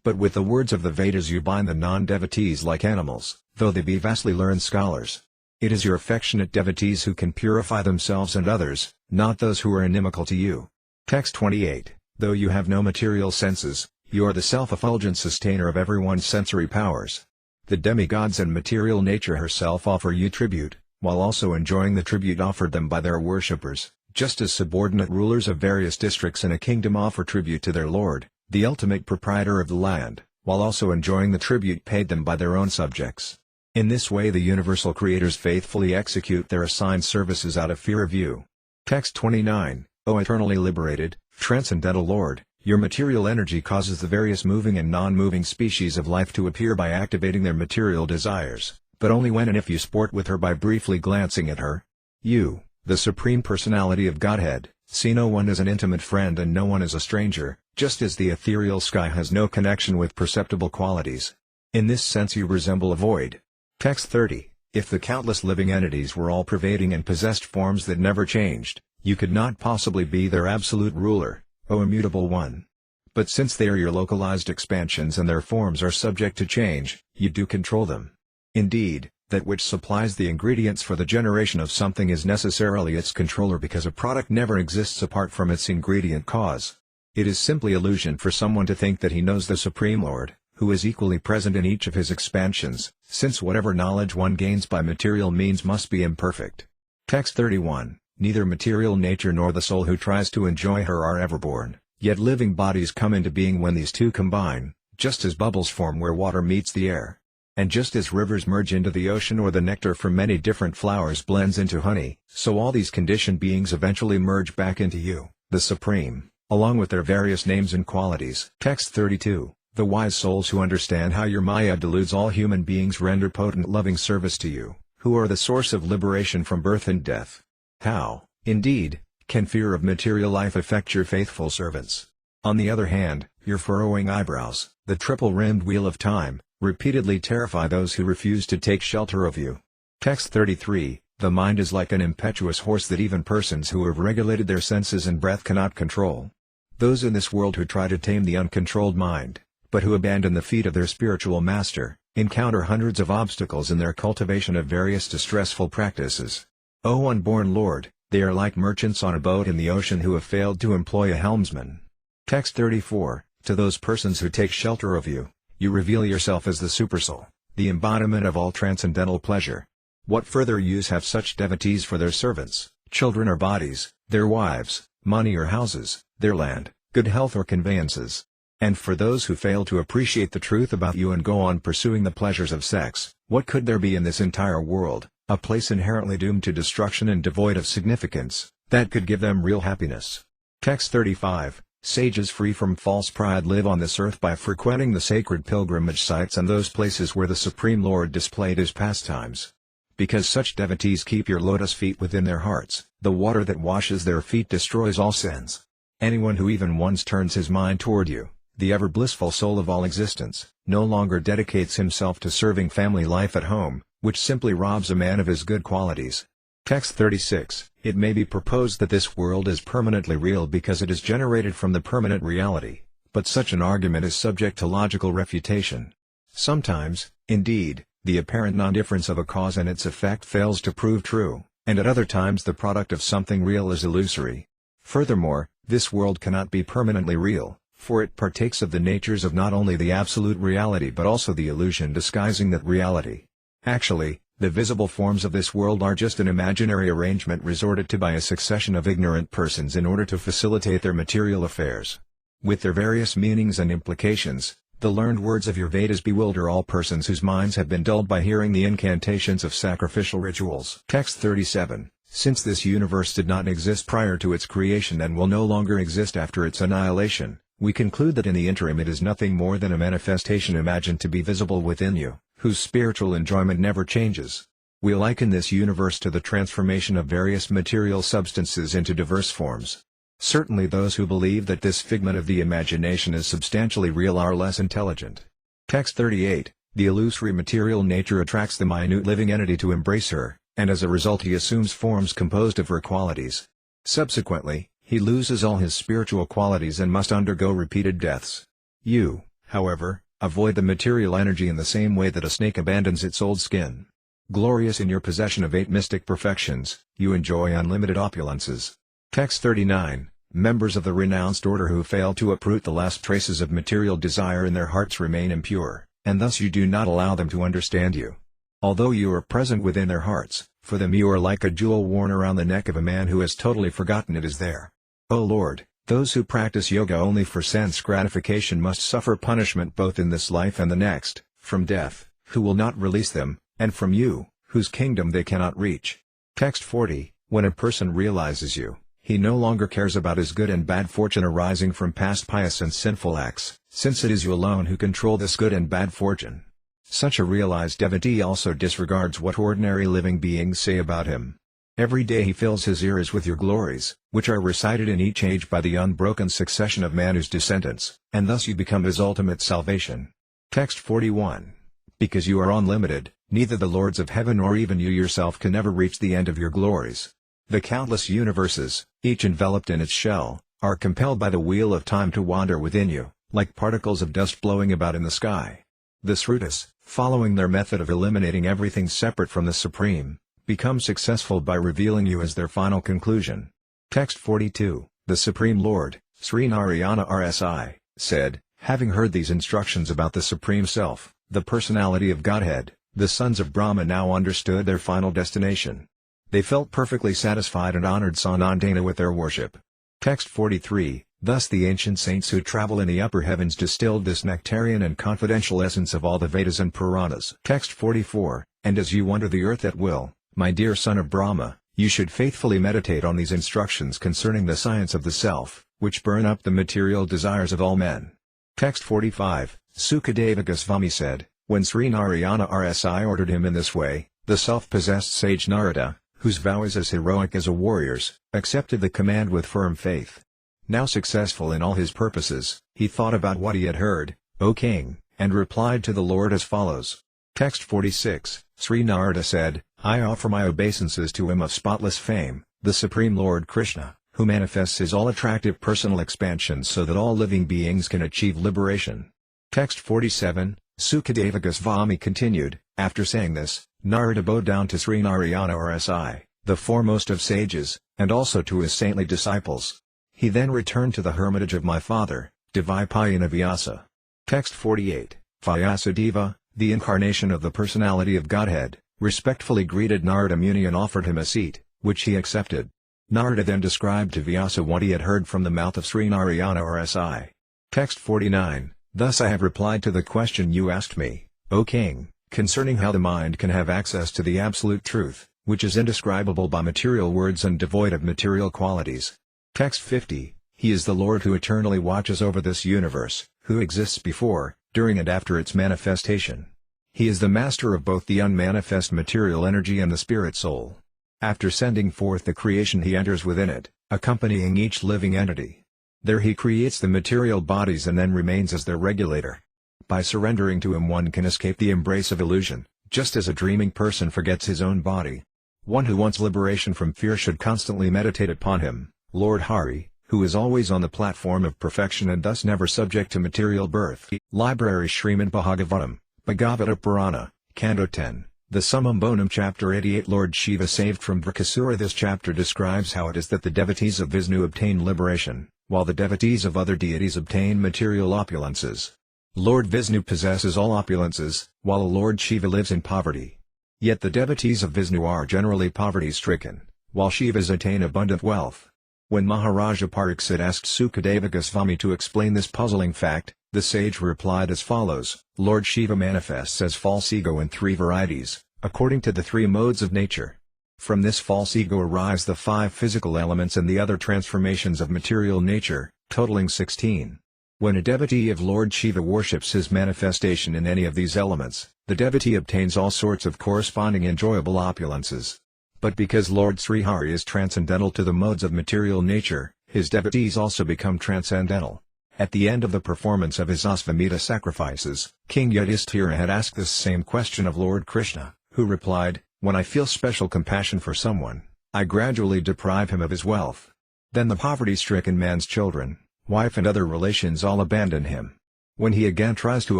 A: But with the words of the Vedas you bind the non-devotees like animals, though they be vastly learned scholars. It is your affectionate devotees who can purify themselves and others, not those who are inimical to you. Text 28. Though you have no material senses, you are the self-effulgent sustainer of everyone's sensory powers. The demigods and material nature herself offer you tribute, while also enjoying the tribute offered them by their worshippers, just as subordinate rulers of various districts in a kingdom offer tribute to their lord, the ultimate proprietor of the land, while also enjoying the tribute paid them by their own subjects. In this way the universal creators faithfully execute their assigned services out of fear of you. Text 29, O eternally liberated, transcendental Lord, your material energy causes the various moving and non-moving species of life to appear by activating their material desires, but only when and if you sport with her by briefly glancing at her. You, the Supreme Personality of Godhead, see no one as an intimate friend and no one as a stranger, just as the ethereal sky has no connection with perceptible qualities. In this sense you resemble a void. Text 30, if the countless living entities were all pervading and possessed forms that never changed, you could not possibly be their absolute ruler, O immutable one. But since they are your localized expansions and their forms are subject to change, you do control them. Indeed, that which supplies the ingredients for the generation of something is necessarily its controller because a product never exists apart from its ingredient cause. It is simply illusion for someone to think that he knows the Supreme Lord, who is equally present in each of his expansions, since whatever knowledge one gains by material means must be imperfect. Text 31, neither material nature nor the soul who tries to enjoy her are ever born, yet living bodies come into being when these two combine, just as bubbles form where water meets the air. And just as rivers merge into the ocean or the nectar from many different flowers blends into honey, so all these conditioned beings eventually merge back into you, the Supreme, along with their various names and qualities. Text 32, the wise souls who understand how your Maya deludes all human beings render potent loving service to you, who are the source of liberation from birth and death. How, indeed, can fear of material life affect your faithful servants? On the other hand, your furrowing eyebrows, the triple-rimmed wheel of time, repeatedly terrify those who refuse to take shelter of you. Text 33, the mind is like an impetuous horse that even persons who have regulated their senses and breath cannot control. Those in this world who try to tame the uncontrolled mind, but who abandon the feet of their spiritual master, encounter hundreds of obstacles in their cultivation of various distressful practices. O unborn Lord, they are like merchants on a boat in the ocean who have failed to employ a helmsman. Text 34, to those persons who take shelter of you, you reveal yourself as the Supersoul, the embodiment of all transcendental pleasure. What further use have such devotees for their servants, children or bodies, their wives, money or houses, their land, good health or conveyances? And for those who fail to appreciate the truth about you and go on pursuing the pleasures of sex, what could there be in this entire world, a place inherently doomed to destruction and devoid of significance, that could give them real happiness? Text 35, sages free from false pride live on this earth by frequenting the sacred pilgrimage sites and those places where the Supreme Lord displayed his pastimes. Because such devotees keep your lotus feet within their hearts, the water that washes their feet destroys all sins. Anyone who even once turns his mind toward you, the ever blissful soul of all existence, no longer dedicates himself to serving family life at home, which simply robs a man of his good qualities. Text 36, it may be proposed that this world is permanently real because it is generated from the permanent reality, but such an argument is subject to logical refutation. Sometimes, indeed, the apparent non-difference of a cause and its effect fails to prove true, and at other times the product of something real is illusory. Furthermore, this world cannot be permanently real, for it partakes of the natures of not only the absolute reality but also the illusion disguising that reality. Actually, the visible forms of this world are just an imaginary arrangement resorted to by a succession of ignorant persons in order to facilitate their material affairs. With their various meanings and implications, the learned words of your Vedas bewilder all persons whose minds have been dulled by hearing the incantations of sacrificial rituals. Text 37, since this universe did not exist prior to its creation and will no longer exist after its annihilation, we conclude that in the interim it is nothing more than a manifestation imagined to be visible within you, whose spiritual enjoyment never changes. We liken this universe to the transformation of various material substances into diverse forms. Certainly those who believe that this figment of the imagination is substantially real are less intelligent. Text 38, the illusory material nature attracts the minute living entity to embrace her, and as a result he assumes forms composed of her qualities. Subsequently, he loses all his spiritual qualities and must undergo repeated deaths. You, however, avoid the material energy in the same way that a snake abandons its old skin. Glorious in your possession of 8 mystic perfections, you enjoy unlimited opulences. Text 39, members of the renounced order who fail to uproot the last traces of material desire in their hearts remain impure, and thus you do not allow them to understand you. Although you are present within their hearts, for them you are like a jewel worn around the neck of a man who has totally forgotten it is there. O Lord, those who practice yoga only for sense gratification must suffer punishment both in this life and the next, from death, who will not release them, and from you, whose kingdom they cannot reach. Text 40. When a person realizes you, he no longer cares about his good and bad fortune arising from past pious and sinful acts, since it is you alone who control this good and bad fortune. Such a realized devotee also disregards what ordinary living beings say about him. Every day he fills his ears with your glories, which are recited in each age by the unbroken succession of Manu's descendants, and thus you become his ultimate salvation. Text 41. Because you are unlimited, neither the lords of heaven nor even you yourself can ever reach the end of your glories. The countless universes, each enveloped in its shell, are compelled by the wheel of time to wander within you, like particles of dust blowing about in the sky. The Srutas, following their method of eliminating everything separate from the Supreme, become successful by revealing you as their final conclusion. Text 42. The Supreme Lord, Sri Narayana RSI, said, having heard these instructions about the Supreme Self, the personality of Godhead, the sons of Brahma now understood their final destination. They felt perfectly satisfied and honored Sanandana with their worship. Text 43. Thus the ancient saints who travel in the upper heavens distilled this nectarian and confidential essence of all the Vedas and Puranas. Text 44. And as you wander the earth at will, my dear son of Brahma, you should faithfully meditate on these instructions concerning the science of the self, which burn up the material desires of all men. Text 45. Sukadeva Goswami said, when Sri Narayana RSI ordered him in this way, the self-possessed sage Narada, whose vow is as heroic as a warrior's, accepted the command with firm faith. Now successful in all his purposes, he thought about what he had heard, O king, and replied to the Lord as follows. Text 46. Sri Narada said, I offer my obeisances to him of spotless fame, the Supreme Lord Krishna, who manifests his all-attractive personal expansion so that all living beings can achieve liberation. Text 47. Sukadeva Goswami continued, after saying this, Narada bowed down to Sri Narayana RSI, the foremost of sages, and also to his saintly disciples. He then returned to the hermitage of my father, Devipayana Vyasa. Text 48. Vyasadeva, the incarnation of the personality of Godhead, respectfully greeted Narada Muni and offered him a seat, which he accepted. Narada then described to Vyasa what he had heard from the mouth of Sri Narayana RSI. Text 49. Thus I have replied to the question you asked me, O king, concerning how the mind can have access to the absolute truth, which is indescribable by material words and devoid of material qualities. Text 50. He is the Lord who eternally watches over this universe, who exists before, during and after its manifestation. He is the master of both the unmanifest material energy and the spirit soul. After sending forth the creation he enters within it, accompanying each living entity. There he creates the material bodies and then remains as their regulator. By surrendering to him one can escape the embrace of illusion, just as a dreaming person forgets his own body. One who wants liberation from fear should constantly meditate upon him, Lord Hari, who is always on the platform of perfection and thus never subject to material birth. Library Śrīmad Bhāgavatam, Bhagavata Purana, Canto 10, the Summum Bonum Chapter 88. Lord Shiva saved from Vrikasura. This chapter describes how it is that the devotees of Vishnu obtain liberation, while the devotees of other deities obtain material opulences. Lord Vishnu possesses all opulences, while Lord Shiva lives in poverty. Yet the devotees of Vishnu are generally poverty-stricken, while Shivas attain abundant wealth. When Maharaja Pariksit asked Sukadeva Goswami to explain this puzzling fact, the sage replied as follows, Lord Shiva manifests as false ego in three varieties, according to the three modes of nature. From this false ego arise the 5 physical elements and the other transformations of material nature, totaling 16. When a devotee of Lord Shiva worships his manifestation in any of these elements, the devotee obtains all sorts of corresponding enjoyable opulences. But because Lord Srihari is transcendental to the modes of material nature, his devotees also become transcendental. At the end of the performance of his Asvamedha sacrifices, King Yudhishthira had asked this same question of Lord Krishna, who replied, when I feel special compassion for someone, I gradually deprive him of his wealth. Then the poverty-stricken man's children, wife and other relations all abandon him. When he again tries to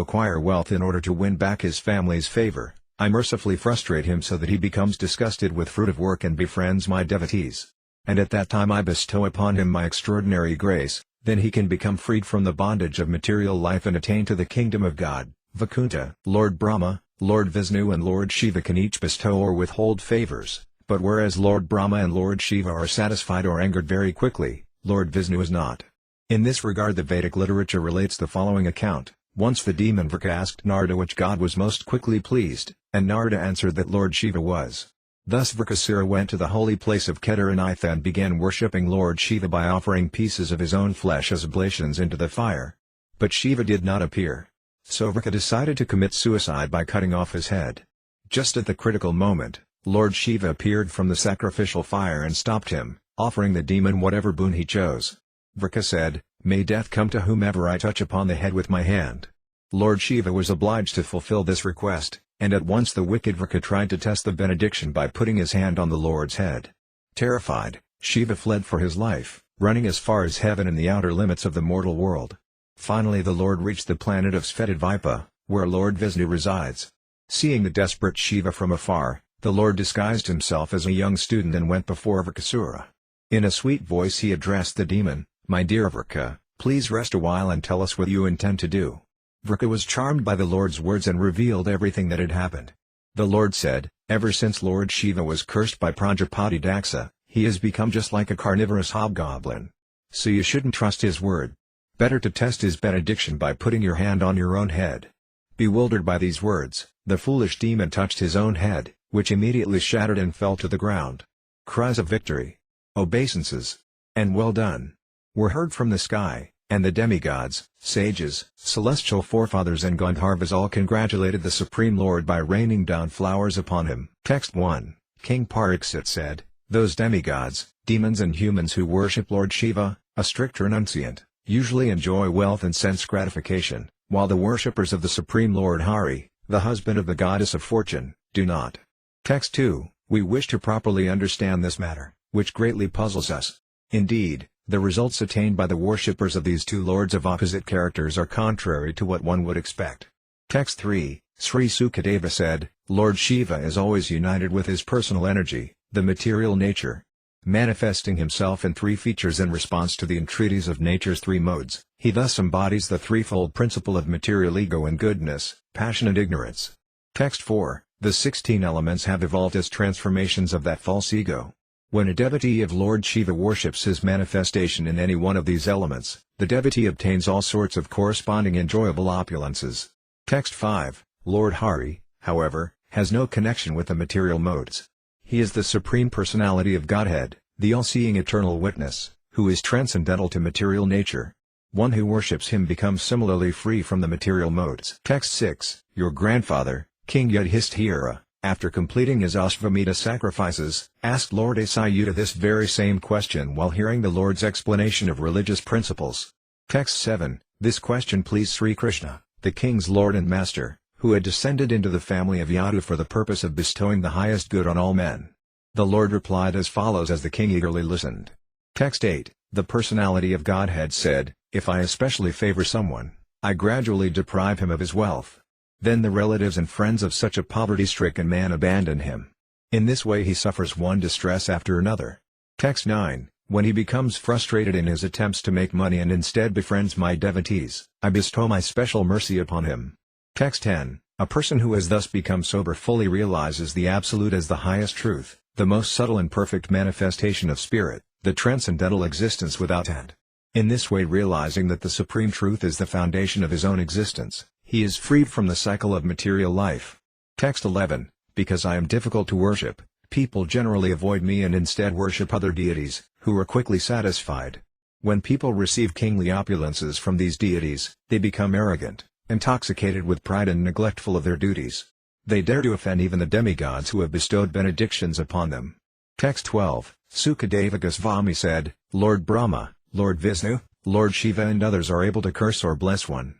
A: acquire wealth in order to win back his family's favor, I mercifully frustrate him so that he becomes disgusted with fruitive work and befriends my devotees. And at that time I bestow upon him my extraordinary grace, then he can become freed from the bondage of material life and attain to the kingdom of God. Vakunta. Lord Brahma, Lord Vishnu and Lord Shiva can each bestow or withhold favors, but whereas Lord Brahma and Lord Shiva are satisfied or angered very quickly, Lord Vishnu is not. In this regard the Vedic literature relates the following account. Once the demon Vrika asked Narada which god was most quickly pleased, and Narada answered that Lord Shiva was. Thus Vrikasura went to the holy place of Kedaranatha and began worshipping Lord Shiva by offering pieces of his own flesh as oblations into the fire. But Shiva did not appear. So Vrika decided to commit suicide by cutting off his head. Just at the critical moment, Lord Shiva appeared from the sacrificial fire and stopped him, offering the demon whatever boon he chose. Vrika said, "May death come to whomever I touch upon the head with my hand." Lord Shiva was obliged to fulfill this request, and at once the wicked Vrika tried to test the benediction by putting his hand on the Lord's head. Terrified, Shiva fled for his life, running as far as heaven and the outer limits of the mortal world. Finally the Lord reached the planet of Svetadvipa, where Lord Vishnu resides. Seeing the desperate Shiva from afar, the Lord disguised himself as a young student and went before Vrikasura. In a sweet voice he addressed the demon, "My dear Vrika, please rest a while and tell us what you intend to do." Vrika was charmed by the Lord's words and revealed everything that had happened. The Lord said, "Ever since Lord Shiva was cursed by Prajapati Daksa, he has become just like a carnivorous hobgoblin. So you shouldn't trust his word. Better to test his benediction by putting your hand on your own head." Bewildered by these words, the foolish demon touched his own head, which immediately shattered and fell to the ground. Cries of victory, obeisances, and "well done" were heard from the sky, and the demigods, sages, celestial forefathers and Gandharvas all congratulated the Supreme Lord by raining down flowers upon him. Text 1. King Pariksit said, "Those demigods, demons and humans who worship Lord Shiva, a strict renunciant, usually enjoy wealth and sense gratification, while the worshippers of the Supreme Lord Hari, the husband of the goddess of fortune, do not." Text 2. We wish to properly understand this matter, which greatly puzzles us. Indeed, the results attained by the worshippers of these two lords of opposite characters are contrary to what one would expect. Text 3. Sri Sukadeva said, "Lord Shiva is always united with his personal energy, the material nature. Manifesting himself in three features in response to the entreaties of nature's three modes, he thus embodies the threefold principle of material ego and goodness, passion and ignorance." Text 4. The 16 elements have evolved as transformations of that false ego. When a devotee of Lord Shiva worships his manifestation in any one of these elements, the devotee obtains all sorts of corresponding enjoyable opulences. Text 5. Lord Hari, however, has no connection with the material modes. He is the Supreme Personality of Godhead, the all-seeing eternal witness, who is transcendental to material nature. One who worships him becomes similarly free from the material modes. Text 6. Your grandfather, King Yudhishthira, after completing his Ashvamedha sacrifices, asked Lord Achyuta this very same question while hearing the Lord's explanation of religious principles. Text 7. This question pleased Sri Krishna, the king's lord and master, who had descended into the family of Yadu for the purpose of bestowing the highest good on all men. The Lord replied as follows as the king eagerly listened. Text 8. The personality of Godhead said, "If I especially favor someone, I gradually deprive him of his wealth. Then the relatives and friends of such a poverty-stricken man abandon him. In this way he suffers one distress after another." Text 9. When he becomes frustrated in his attempts to make money and instead befriends my devotees, I bestow my special mercy upon him. Text 10. A person who has thus become sober fully realizes the Absolute as the highest truth, the most subtle and perfect manifestation of spirit, the transcendental existence without end. In this way, realizing that the Supreme Truth is the foundation of his own existence, he is freed from the cycle of material life. Text 11. Because I am difficult to worship, people generally avoid me and instead worship other deities, who are quickly satisfied. When people receive kingly opulences from these deities, they become arrogant, intoxicated with pride and neglectful of their duties. They dare to offend even the demigods who have bestowed benedictions upon them. Text 12. Sukadeva Goswami said, Lord Brahma, Lord Vishnu, Lord Shiva and others are able to curse or bless one.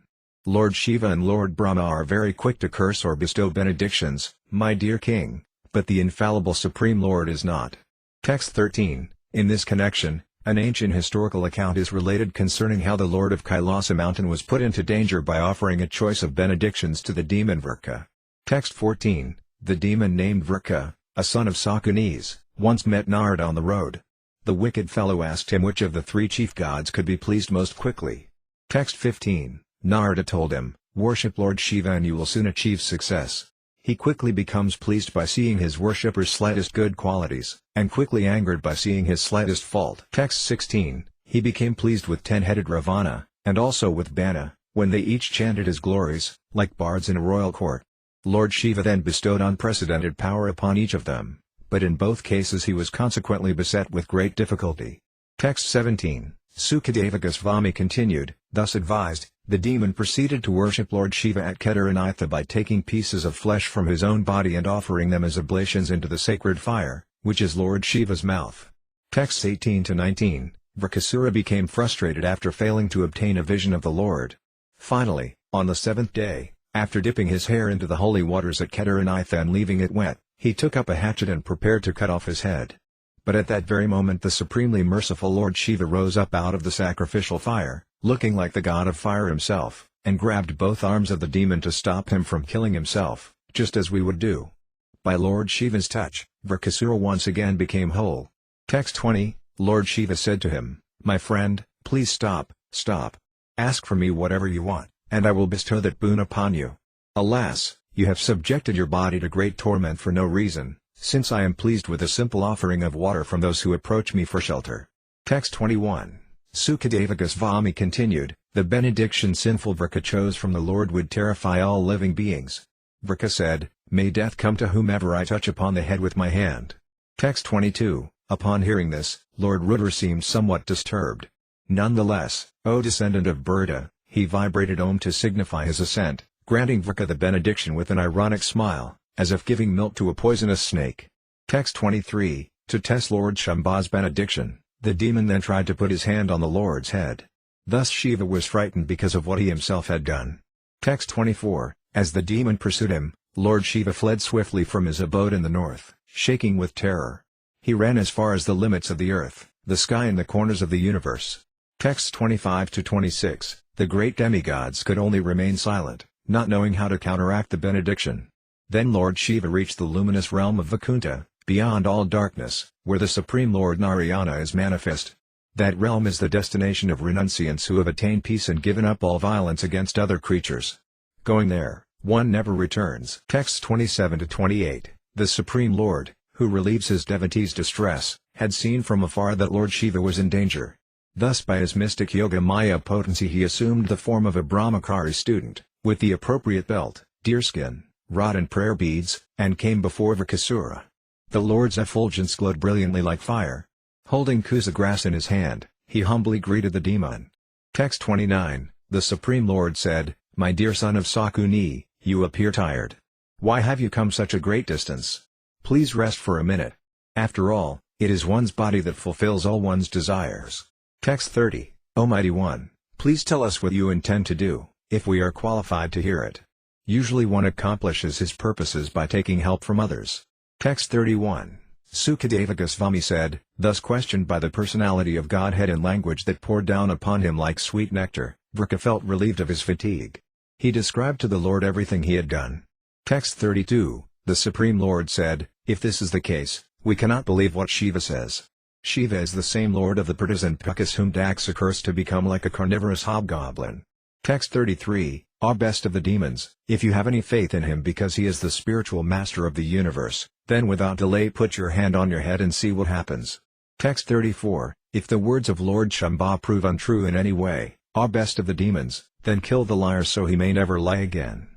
A: Lord Shiva and Lord Brahma are very quick to curse or bestow benedictions, my dear king, but the infallible Supreme Lord is not. Text 13. In this connection, an ancient historical account is related concerning how the Lord of Kailasa mountain was put into danger by offering a choice of benedictions to the demon Vrika. Text 14. The demon named Vrika, a son of Sakunis, once met Narada on the road. The wicked fellow asked him which of the three chief gods could be pleased most quickly. Text 15. Narada told him, Worship Lord Shiva and you will soon achieve success. He quickly becomes pleased by seeing his worshipper's slightest good qualities, and quickly angered by seeing his slightest fault. Text 16, he became pleased with 10-headed Ravana, and also with Bana, when they each chanted his glories, like bards in a royal court. Lord Shiva then bestowed unprecedented power upon each of them, but in both cases he was consequently beset with great difficulty. Text 17, Sukadeva Goswami continued, thus advised, the demon proceeded to worship Lord Shiva at Kedaranatha by taking pieces of flesh from his own body and offering them as oblations into the sacred fire, which is Lord Shiva's mouth. Texts 18-19, Vrakasura became frustrated after failing to obtain a vision of the Lord. Finally, on the seventh day, after dipping his hair into the holy waters at Kedaranatha and leaving it wet, he took up a hatchet and prepared to cut off his head. But at that very moment the supremely merciful Lord Shiva rose up out of the sacrificial fire, looking like the god of fire himself, and grabbed both arms of the demon to stop him from killing himself, just as we would do. By Lord Shiva's touch, Vrakasura once again became whole. Text 20, Lord Shiva said to him, my friend, please stop. Ask for me whatever you want, and I will bestow that boon upon you. Alas, you have subjected your body to great torment for no reason, since I am pleased with a simple offering of water from those who approach me for shelter. Text 21. Sukadeva Goswami continued, the benediction sinful Vraka chose from the Lord would terrify all living beings. Vraka said, may death come to whomever I touch upon the head with my hand. Text 22, upon hearing this, Lord Rudra seemed somewhat disturbed. Nonetheless, O descendant of Burda, he vibrated Om to signify his assent, granting Vraka the benediction with an ironic smile, as if giving milk to a poisonous snake. Text 23, to test Lord Shambha's benediction, the demon then tried to put his hand on the Lord's head. Thus Shiva was frightened because of what he himself had done. Text 24, as the demon pursued him, Lord Shiva fled swiftly from his abode in the north, shaking with terror. He ran as far as the limits of the earth, the sky and the corners of the universe. Texts 25-26, the great demigods could only remain silent, not knowing how to counteract the benediction. Then Lord Shiva reached the luminous realm of Vaikuntha, beyond all darkness, where the Supreme Lord Narayana is manifest. That realm is the destination of renunciants who have attained peace and given up all violence against other creatures. Going there, one never returns. Texts 27-28, the Supreme Lord, who relieves his devotees' distress, had seen from afar that Lord Shiva was in danger. Thus by his mystic yoga maya potency he assumed the form of a brahmachari student, with the appropriate belt, deerskin, rod and prayer beads, and came before Vrakasura. The Lord's effulgence glowed brilliantly like fire. Holding kusa grass in his hand, he humbly greeted the demon. Text 29, the Supreme Lord said, my dear son of Sakuni, you appear tired. Why have you come such a great distance? Please rest for a minute. After all, it is one's body that fulfills all one's desires. Text 30, Almighty One, please tell us what you intend to do, if we are qualified to hear it. Usually one accomplishes his purposes by taking help from others. Text 31, Sukadeva Goswami said, thus questioned by the personality of Godhead in language that poured down upon him like sweet nectar, Vraka felt relieved of his fatigue. He described to the Lord everything he had done. Text 32, the Supreme Lord said, if this is the case, we cannot believe what Shiva says. Shiva is the same Lord of the Pratas and Pukas whom Dax accursed to become like a carnivorous hobgoblin. Text 33, best of the demons, if you have any faith in him because he is the spiritual master of the universe, then without delay put your hand on your head and see what happens. Text 34, if the words of Lord Shambha prove untrue in any way, best of the demons, then kill the liar so he may never lie again.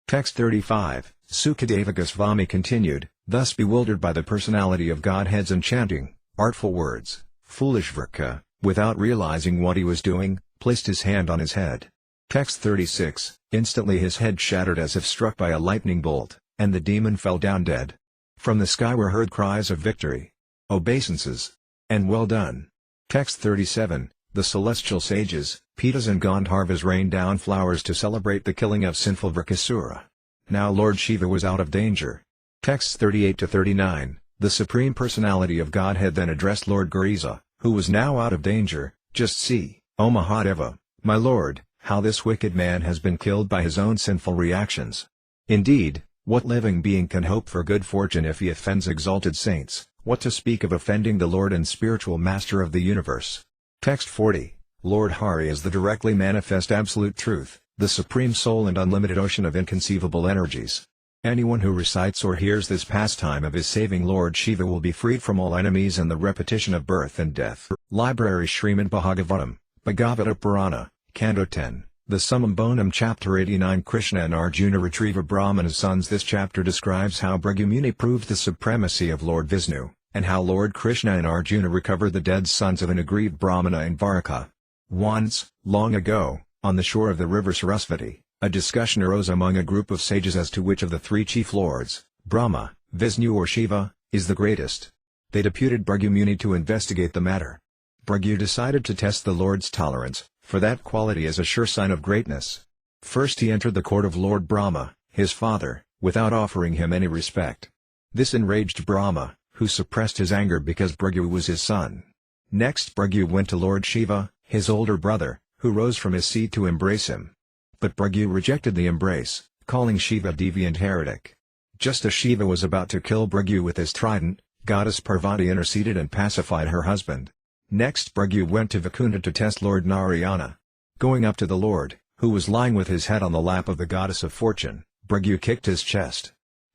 A: Text 35, Sukadeva Goswami continued, thus bewildered by the personality of Godhead's enchanting, artful words, foolish Vraka, without realizing what he was doing, placed his hand on his head. Text 36, instantly his head shattered as if struck by a lightning bolt, and the demon fell down dead. From the sky were heard cries of victory, obeisances, and well done. Text 37, the celestial sages, Pitas and Gandharvas rained down flowers to celebrate the killing of sinful Vrakasura. Now Lord Shiva was out of danger. Texts 38-39, the Supreme Personality of Godhead then addressed Lord Gariza, who was now out of danger, just see, O Mahadeva, my lord, how this wicked man has been killed by his own sinful reactions. Indeed, what living being can hope for good fortune if he offends exalted saints, what to speak of offending the Lord and spiritual master of the universe? Text 40, Lord Hari is the directly manifest absolute truth, the Supreme Soul and unlimited ocean of inconceivable energies. Anyone who recites or hears this pastime of his saving Lord Shiva will be freed from all enemies and the repetition of birth and death. Library Śrīmad Bhāgavatam, Bhagavata Purana, Canto 10, the Summum Bonum Chapter 89. Krishna and Arjuna retrieve a Brahmana's sons. This chapter describes how Bhrigu Muni proved the supremacy of Lord Vishnu, and how Lord Krishna and Arjuna recovered the dead sons of an aggrieved Brahmana in Dvaraka. Once, long ago, on the shore of the river Sarasvati, a discussion arose among a group of sages as to which of the three chief lords, Brahma, Vishnu or Shiva, is the greatest. They deputed Bhrigu Muni to investigate the matter. Bhrigu decided to test the Lord's tolerance, for that quality is a sure sign of greatness. First he entered the court of Lord Brahma, his father, without offering him any respect. This enraged Brahma, who suppressed his anger because Bhrigu was his son. Next Bhrigu went to Lord Shiva, his older brother, who rose from his seat to embrace him. But Bhrigu rejected the embrace, calling Shiva deviant heretic. Just as Shiva was about to kill Bhrigu with his trident, goddess Parvati interceded and pacified her husband. Next Bhrigu went to Vaikunta to test Lord Narayana. Going up to the Lord, who was lying with his head on the lap of the goddess of fortune, Bhrigu kicked his chest.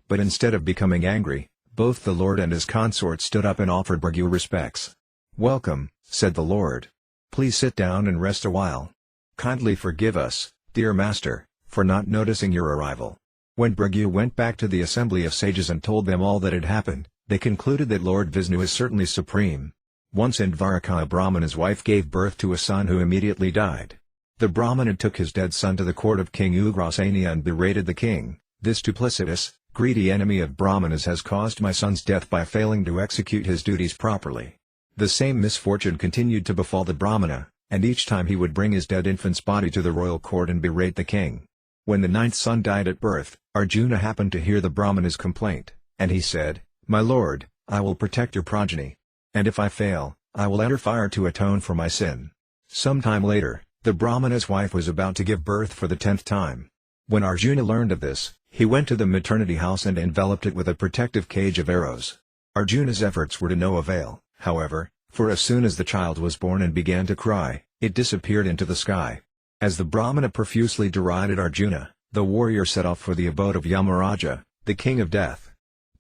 A: But instead of becoming angry, both the Lord and his consort stood up and offered Bhrigu respects. "Welcome," said the Lord. "Please sit down and rest a while. Kindly forgive us, dear master, for not noticing your arrival." When Bhrigu went back to the assembly of sages and told them all that had happened, they concluded that Lord Vishnu is certainly supreme. Once in Dvaraka, a Brahmana's wife gave birth to a son who immediately died. The Brahmana took his dead son to the court of King Ugrasena and berated the king. "This duplicitous, greedy enemy of Brahmanas has caused my son's death by failing to execute his duties properly." The same misfortune continued to befall the Brahmana, and each time he would bring his dead infant's body to the royal court and berate the king. When the ninth son died at birth, Arjuna happened to hear the Brahmana's complaint, and he said, "My lord, I will protect your progeny. And if I fail, I will enter fire to atone for my sin." Some time later, the Brahmana's wife was about to give birth for the 10th time. When Arjuna learned of this, he went to the maternity house and enveloped it with a protective cage of arrows. Arjuna's efforts were to no avail, however, for as soon as the child was born and began to cry, it disappeared into the sky. As the Brahmana profusely derided Arjuna, the warrior set off for the abode of Yamaraja, the king of death.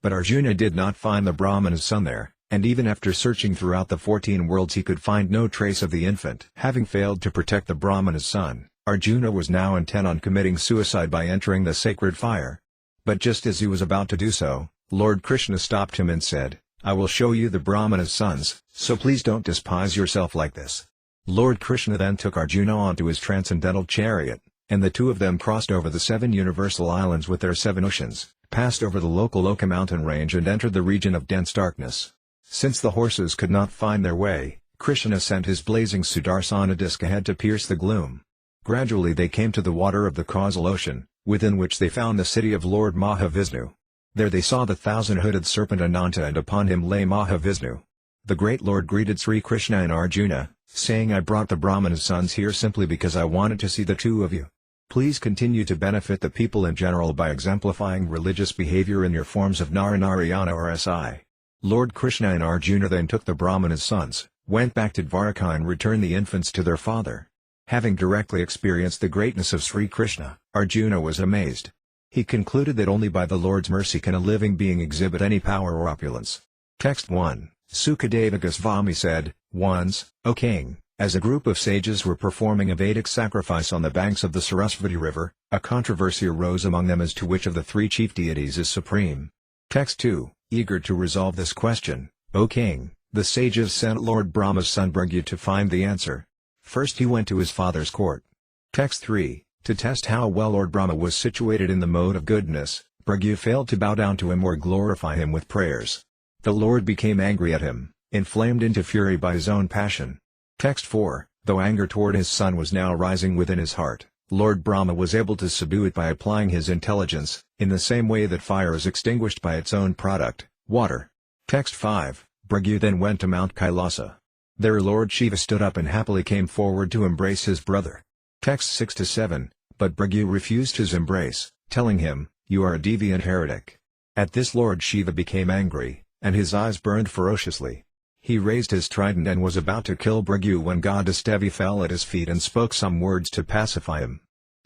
A: But Arjuna did not find the Brahmana's son there, and even after searching throughout the 14 worlds he could find no trace of the infant. Having failed to protect the Brahmana's son, Arjuna was now intent on committing suicide by entering the sacred fire. But just as he was about to do so, Lord Krishna stopped him and said, "I will show you the Brahmana's sons, so please don't despise yourself like this." Lord Krishna then took Arjuna onto his transcendental chariot, and the two of them crossed over the 7 universal islands with their 7 oceans, passed over the Loka mountain range and entered the region of dense darkness. Since the horses could not find their way, Krishna sent his blazing Sudarsana disc ahead to pierce the gloom. Gradually they came to the water of the causal ocean, within which they found the city of Lord Mahavishnu. There they saw the 1,000-hooded serpent Ananta, and upon him lay Mahavishnu. The great Lord greeted Sri Krishna and Arjuna, saying, "I brought the Brahmana's sons here simply because I wanted to see the two of you. Please continue to benefit the people in general by exemplifying religious behavior in your forms of Narayana or SI." Lord Krishna and Arjuna then took the Brahmana's sons, went back to Dvaraka and returned the infants to their father. Having directly experienced the greatness of Sri Krishna, Arjuna was amazed. He concluded that only by the Lord's mercy can a living being exhibit any power or opulence. Text 1. Sukadeva Goswami said, "Once, O king, as a group of sages were performing a Vedic sacrifice on the banks of the Sarasvati river, a controversy arose among them as to which of the 3 chief deities is supreme." Text 2. Eager to resolve this question, O king, the sages sent Lord Brahma's son Bhrigu to find the answer. First he went to his father's court. Text 3. To test how well Lord Brahma was situated in the mode of goodness, Bhrigu failed to bow down to him or glorify him with prayers. The Lord became angry at him, inflamed into fury by his own passion. Text 4. Though anger toward his son was now rising within his heart, Lord Brahma was able to subdue it by applying his intelligence, in the same way that fire is extinguished by its own product, water. Text 5. Bhrigu then went to Mount Kailasa. There Lord Shiva stood up and happily came forward to embrace his brother. Text 6-7. But Bhrigu refused his embrace, telling him, "You are a deviant heretic." At this Lord Shiva became angry, and his eyes burned ferociously. He raised his trident and was about to kill Bhrigu when Goddess Devi fell at his feet and spoke some words to pacify him.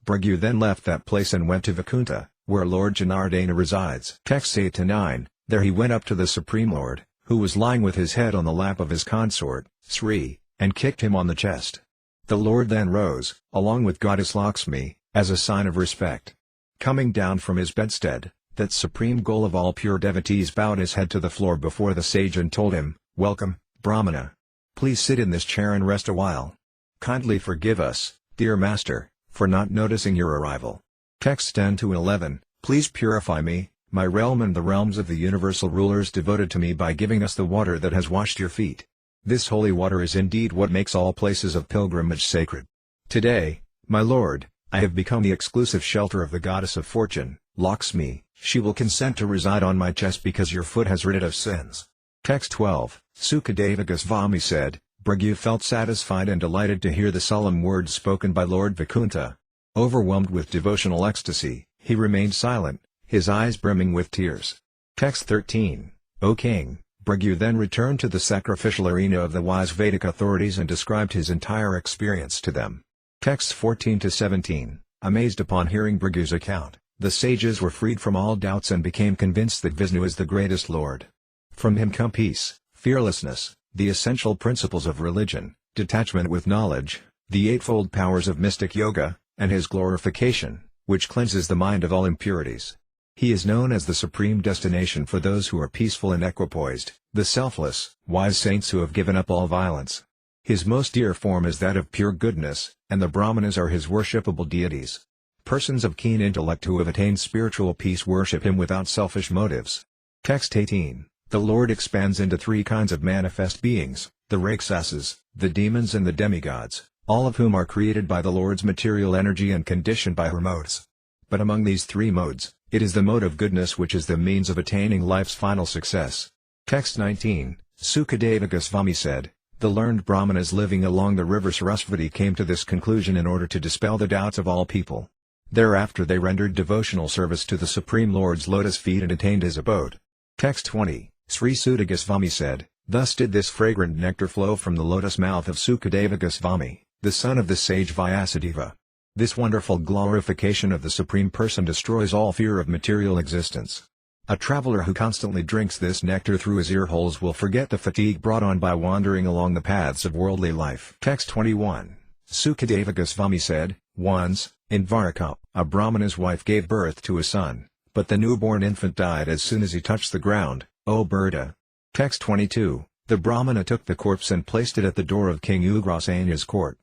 A: Bhrigu then left that place and went to Vaikuntha, where Lord Janardana resides. Texts 8-9, there he went up to the Supreme Lord, who was lying with his head on the lap of his consort, Sri, and kicked him on the chest. The Lord then rose, along with goddess Lakshmi, as a sign of respect. Coming down from his bedstead, that supreme goal of all pure devotees bowed his head to the floor before the sage and told him, "Welcome, Brahmana. Please sit in this chair and rest a while. Kindly forgive us, dear master, for not noticing your arrival." Text 10-11, please purify me, my realm and the realms of the universal rulers devoted to me by giving us the water that has washed your feet. This holy water is indeed what makes all places of pilgrimage sacred. Today, my lord, I have become the exclusive shelter of the goddess of fortune, Lakshmi. She will consent to reside on my chest because your foot has rid it of sins. Text 12, Sukadeva Goswami said, Bhrigu felt satisfied and delighted to hear the solemn words spoken by Lord Vaikuntha. Overwhelmed with devotional ecstasy, he remained silent, his eyes brimming with tears. Text 13, O king, Bhrigu then returned to the sacrificial arena of the wise Vedic authorities and described his entire experience to them. Texts 14-17, amazed upon hearing Bhrigu's account, the sages were freed from all doubts and became convinced that Vishnu is the greatest Lord. From him come peace, fearlessness, the essential principles of religion, detachment with knowledge, the eightfold powers of mystic yoga, and his glorification, which cleanses the mind of all impurities. He is known as the supreme destination for those who are peaceful and equipoised, the selfless, wise saints who have given up all violence. His most dear form is that of pure goodness, and the Brahmanas are his worshipable deities. Persons of keen intellect who have attained spiritual peace worship him without selfish motives. Text 18, the Lord expands into three kinds of manifest beings, the Rakshasas, the demons and the demigods, all of whom are created by the Lord's material energy and conditioned by her modes. But among these three modes, it is the mode of goodness which is the means of attaining life's final success. Text 19, Sukadeva Goswami said, the learned Brahmanas living along the river Sarasvati came to this conclusion in order to dispel the doubts of all people. Thereafter they rendered devotional service to the Supreme Lord's lotus feet and attained his abode. Text 20, Sri Suta Goswami said, thus did this fragrant nectar flow from the lotus mouth of Sukadeva Goswami, the son of the sage Vyasadeva. This wonderful glorification of the Supreme Person destroys all fear of material existence. A traveler who constantly drinks this nectar through his ear holes will forget the fatigue brought on by wandering along the paths of worldly life. Text 21, Sukadeva Goswami said, once, in Dwarka, a Brahmana's wife gave birth to a son, but the newborn infant died as soon as he touched the ground, O Burda. Text 22, the Brahmana took the corpse and placed it at the door of King Ugrasena's court.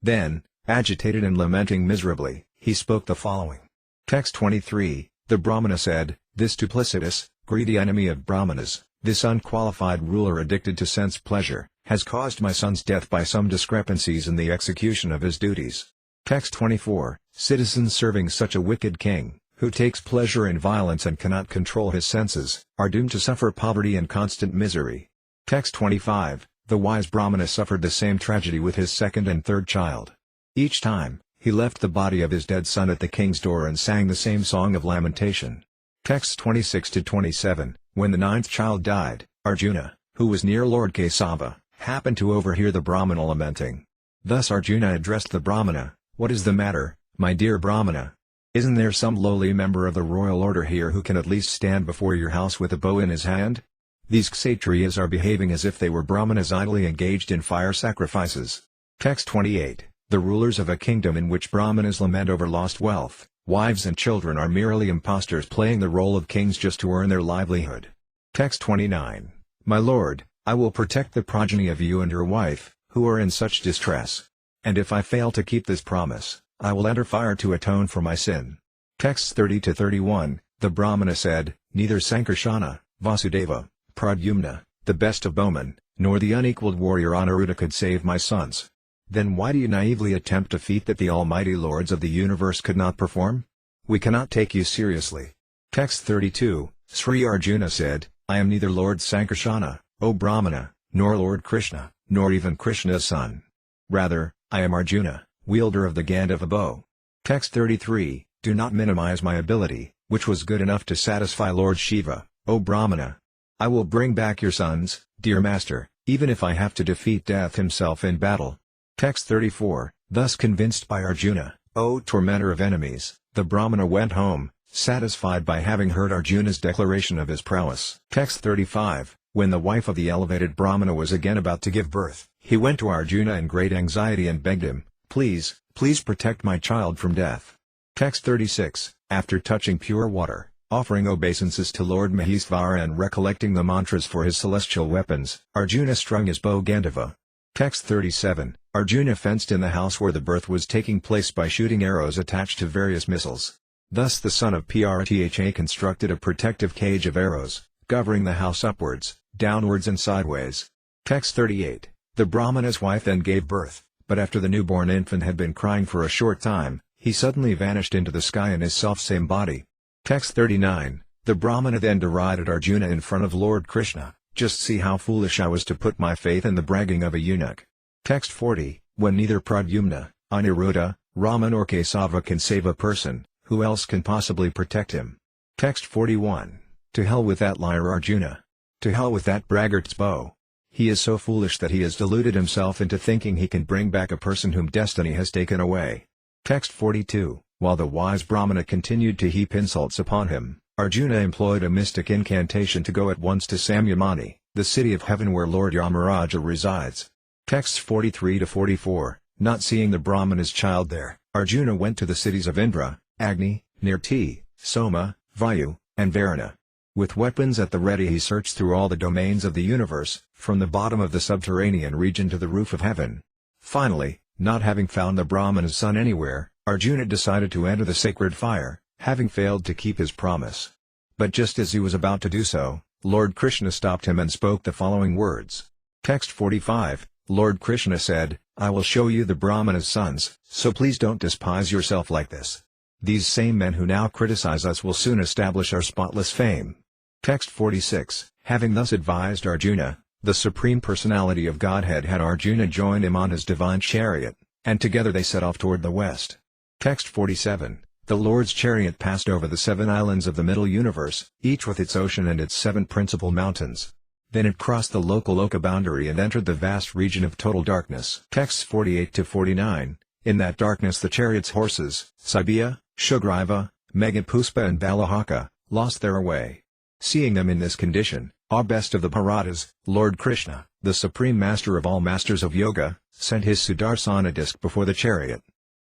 A: Then, agitated and lamenting miserably, he spoke the following. Text 23, the Brahmana said, this duplicitous, greedy enemy of Brahmanas, this unqualified ruler addicted to sense pleasure, has caused my son's death by some discrepancies in the execution of his duties. Text 24, citizens serving such a wicked king, who takes pleasure in violence and cannot control his senses, are doomed to suffer poverty and constant misery. Text 25, the wise Brahmana suffered the same tragedy with his second and third child. Each time, he left the body of his dead son at the king's door and sang the same song of lamentation. Texts 26-27, when the ninth child died, Arjuna, who was near Lord Kesava, happened to overhear the Brahmana lamenting. Thus Arjuna addressed the Brahmana, what is the matter, my dear Brahmana? Isn't there some lowly member of the royal order here who can at least stand before your house with a bow in his hand? These Kshatriyas are behaving as if they were Brahmanas idly engaged in fire sacrifices. Text 28, the rulers of a kingdom in which Brahmanas lament over lost wealth, wives and children are merely impostors playing the role of kings just to earn their livelihood. Text 29, my lord, I will protect the progeny of you and your wife, who are in such distress. And if I fail to keep this promise, I will enter fire to atone for my sin. Texts 30-31, the Brahmana said, neither Sankarsana, Vasudeva, Pradyumna, the best of bowmen, nor the unequaled warrior Aniruddha could save my sons. Then why do you naively attempt a feat that the almighty lords of the universe could not perform? We cannot take you seriously. Text 32, Sri Arjuna said, I am neither Lord Sankarsana, O Brahmana, nor Lord Krishna, nor even Krishna's son. Rather, I am Arjuna, wielder of the Gandhava bow. Text 33, do not minimize my ability, which was good enough to satisfy Lord Shiva, O Brahmana. I will bring back your sons, dear master, even if I have to defeat death himself in battle. Text 34, thus convinced by Arjuna, O tormentor of enemies, the Brahmana went home, satisfied by having heard Arjuna's declaration of his prowess. Text 35. When the wife of the elevated Brahmana was again about to give birth, he went to Arjuna in great anxiety and begged him, please protect my child from death. Text 36. After touching pure water, offering obeisances to Lord Maheshvara and recollecting the mantras for his celestial weapons, Arjuna strung his bow Gandhava. Text 37. Arjuna fenced in the house where the birth was taking place by shooting arrows attached to various missiles. Thus the son of Prtha constructed a protective cage of arrows, covering the house upwards, downwards and sideways. Text 38. The Brahmana's wife then gave birth, but after the newborn infant had been crying for a short time, he suddenly vanished into the sky in his self-same body. Text 39. The Brahmana then derided Arjuna in front of Lord Krishna, just see how foolish I was to put my faith in the bragging of a eunuch. Text 40. When neither Pradyumna, Aniruddha, Rama nor Kesava can save a person, who else can possibly protect him? Text 41. To hell with that liar Arjuna. To hell with that braggart's bow. He is so foolish that he has deluded himself into thinking he can bring back a person whom destiny has taken away. Text 42. While the wise Brahmana continued to heap insults upon him, Arjuna employed a mystic incantation to go at once to Samyamani, the city of heaven where Lord Yamaraja resides. Texts 43-44. Not seeing the Brahmana's child there, Arjuna went to the cities of Indra, Agni, Nirti, Soma, Vayu, and Varuna. With weapons at the ready he searched through all the domains of the universe, from the bottom of the subterranean region to the roof of heaven. Finally, not having found the Brahmana's son anywhere, Arjuna decided to enter the sacred fire, having failed to keep his promise. But just as he was about to do so, Lord Krishna stopped him and spoke the following words. Text 45. Lord Krishna said, I will show you the Brahmana's sons, so please don't despise yourself like this. These same men who now criticize us will soon establish our spotless fame. Text 46. Having thus advised Arjuna, the Supreme Personality of Godhead had Arjuna join him on his divine chariot, and together they set off toward the west. Text 47. The Lord's chariot passed over the 7 islands of the middle universe, each with its ocean and its 7 principal mountains. Then it crossed the Lokaloka boundary and entered the vast region of total darkness. Texts 48-49. In that darkness the chariot's horses, Saibhya, Sugriva, Meghapuspa and Balahaka, lost their way. Seeing them in this condition, our best of the Bharatas, Lord Krishna, the supreme master of all masters of yoga, sent his Sudarsana disc before the chariot.